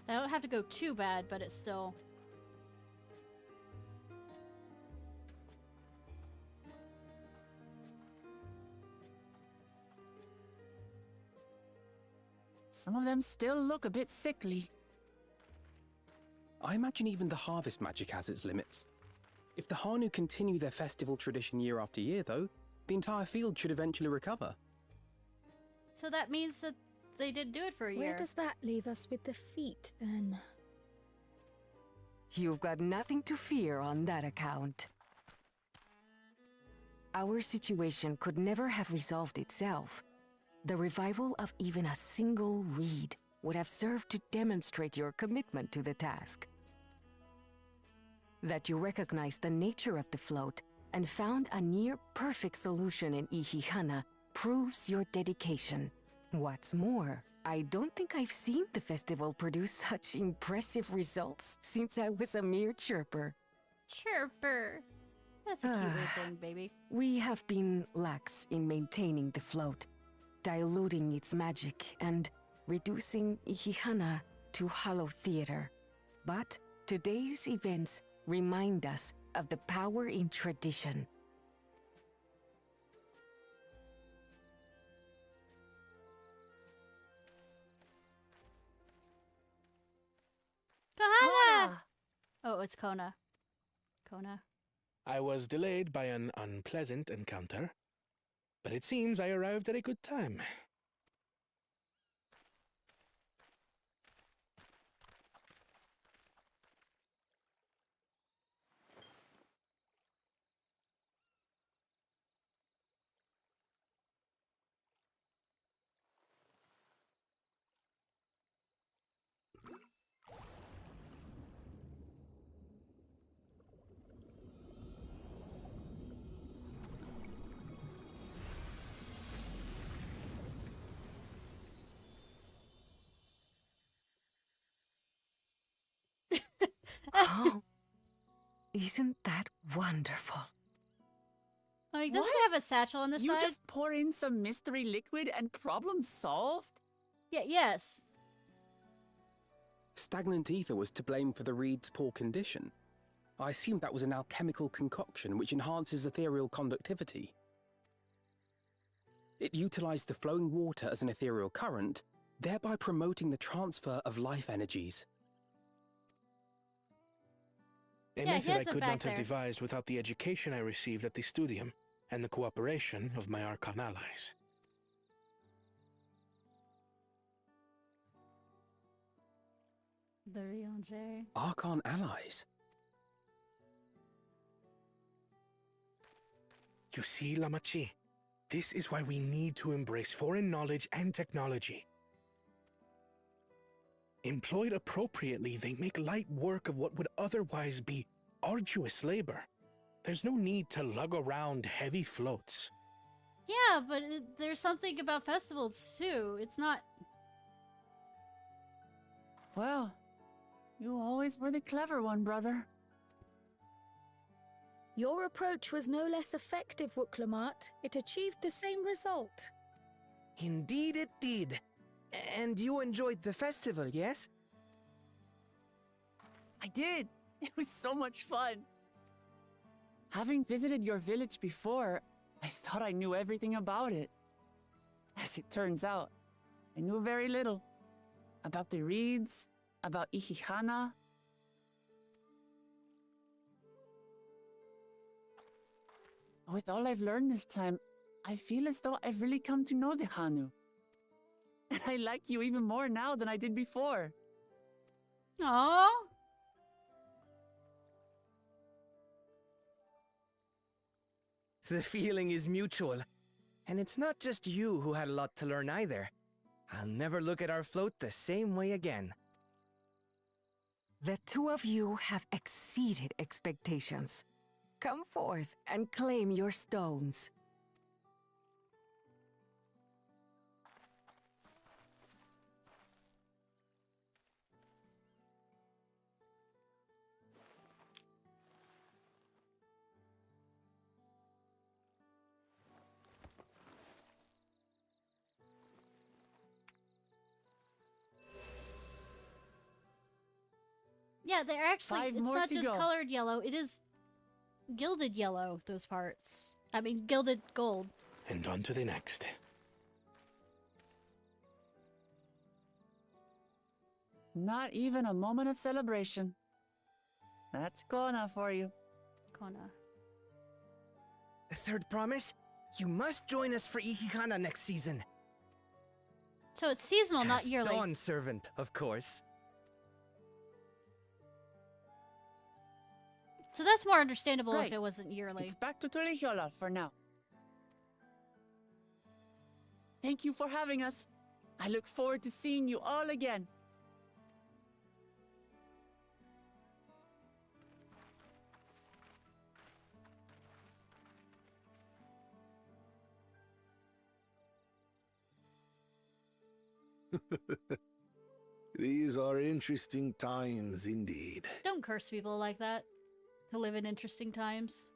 I don't have to go too bad, but it's still... Some of them still look a bit sickly. I imagine even the harvest magic has its limits. If the Hanu continue their festival tradition year after year, though, the entire field should eventually recover. So that means that they didn't do it for a year. Where does that leave us with the feet, then? You've got nothing to fear on that account. Our situation could never have resolved itself. The revival of even a single reed would have served to demonstrate your commitment to the task. That you recognized the nature of the float and found a near-perfect solution in Ihihana proves your dedication. What's more, I don't think I've seen the festival produce such impressive results since I was a mere chirper. Chirper. That's a cute way of saying baby. We have been lax in maintaining the float, diluting its magic and reducing Ihihana to hollow theater. But today's events remind us of the power in tradition. Kohana! Oh, it's Kona. Kona. I was delayed by an unpleasant encounter, but it seems I arrived at a good time. Oh, isn't that wonderful? Oh, he doesn't have a satchel on this You side? just pour in some mystery liquid and problem solved? Yeah, yes. Stagnant ether was to blame for the reed's poor condition. I assumed that was an alchemical concoction which enhances ethereal conductivity. It utilized the flowing water as an ethereal current, thereby promoting the transfer of life energies. A Yeah, he method has I it could back not have there. devised without the education I received at the studium and the cooperation of my Archon allies. The real J. Archon allies? You see, Lamachi, this is why we need to embrace foreign knowledge and technology. Employed appropriately, they make light work of what would otherwise be arduous labor. There's no need to lug around heavy floats. Yeah, but there's something about festivals too. It's not. Well, you always were the clever one, brother. Your approach was no less effective, Wuklamart. It achieved the same result. Indeed it did. And you enjoyed the festival, yes? I did. It was so much fun. Having visited your village before, I thought I knew everything about it. As it turns out, I knew very little. About the reeds, about Ihihana. With all I've learned this time, I feel as though I've really come to know the Hanu. And I like you even more now than I did before. Aww. The feeling is mutual. And it's not just you who had a lot to learn either. I'll never look at our float the same way again. The two of you have exceeded expectations. Come forth and claim your stones. Yeah, they're actually. 5 It's more not to just go. colored yellow. It is gilded yellow. Those parts. I mean, gilded gold. And on to the next. Not even a moment of celebration. That's Kona for you. Kona. Third promise? You must join us for Ihihana next season. So it's seasonal, not As yearly. Dawn servant, of course. So that's more understandable Right. if it wasn't yearly. It's back to Tulihiola for now. Thank you for having us. I look forward to seeing you all again. These are interesting times indeed. Don't curse people like that. To live in interesting times.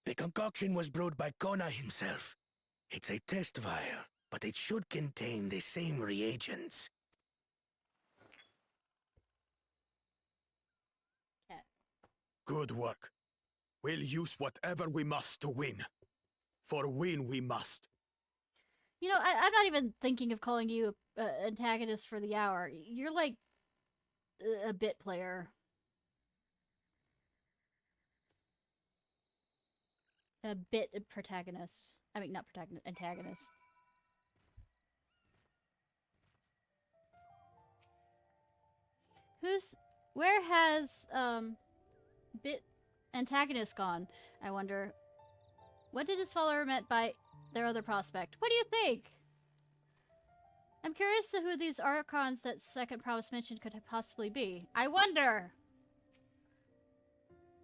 The concoction was brewed by Kona himself. It's a test vial, but it should contain the same reagents. Good work. We'll use whatever we must to win. For win we must. You know, I'm not even thinking of calling you antagonist for the hour. You're like a bit player. A bit protagonist. I mean, not protagonist, antagonist. Where has, bit antagonist gone, I wonder? What did his follower meant by their other prospect? What do you think? I'm curious to who these archons that second promise mentioned could possibly be. I wonder!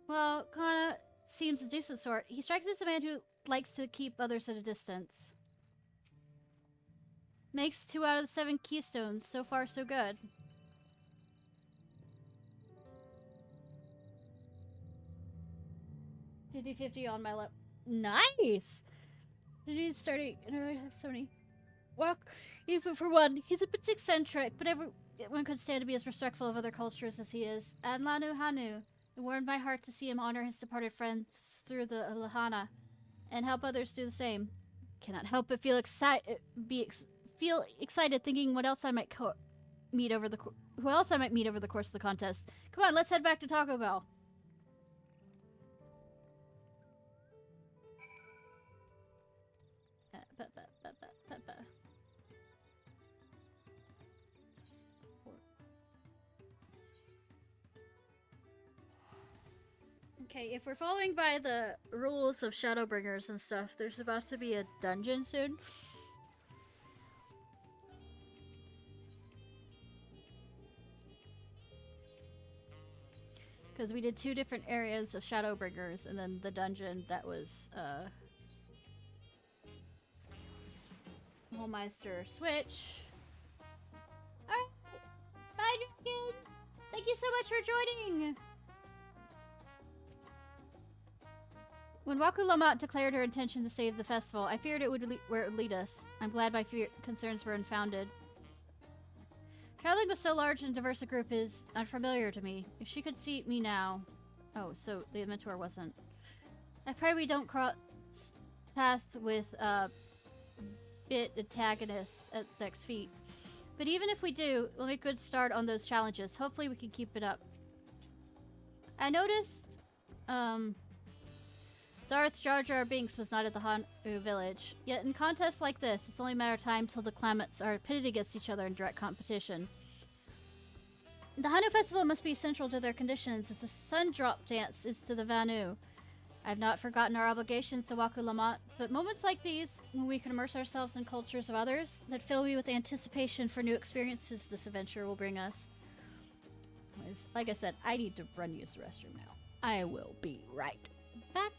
Well, Kana seems a decent sort. He strikes as a man who likes to keep others at a distance. Makes 2 out of the 7 keystones. So far, so good. $50 on my lap. Nice! Did you starting? I have so many. Even for one, he's a bit eccentric, but everyone could stand to be as respectful of other cultures as he is. And Lanu Hanu, it warmed my heart to see him honor his departed friends through the Lahana, and help others do the same. Cannot help but feel excited thinking what else I might meet over the who else I might meet over the course of the contest. Come on, let's head back to Taco Bell. Okay, if we're following by the rules of Shadowbringers and stuff, there's about to be a dungeon soon. Because we did 2 different areas of Shadowbringers, and then the dungeon that was, Holmeister Switch. Alright! Bye, Dragon! Thank you so much for joining! When Waku Lamat declared her intention to save the festival, I feared it would where it would lead us. I'm glad my concerns were unfounded. Traveling with so large and diverse a group is unfamiliar to me. If she could see me now... Oh, so the mentor wasn't. I pray we don't cross path with bit antagonists at Deck's feet. But even if we do, we'll make a good start on those challenges. Hopefully we can keep it up. I noticed, Darth Jar Jar Binks was not at the Hanu village. Yet in contests like this, it's only a matter of time till the claimants are pitted against each other in direct competition. The Hanu festival must be central to their conditions, as the sun drop dance is to the Vanu. I have not forgotten our obligations to Waku Lamat, but moments like these, when we can immerse ourselves in cultures of others, that fill me with anticipation for new experiences this adventure will bring us. Like I said, I need to run use the restroom now. I will be right back.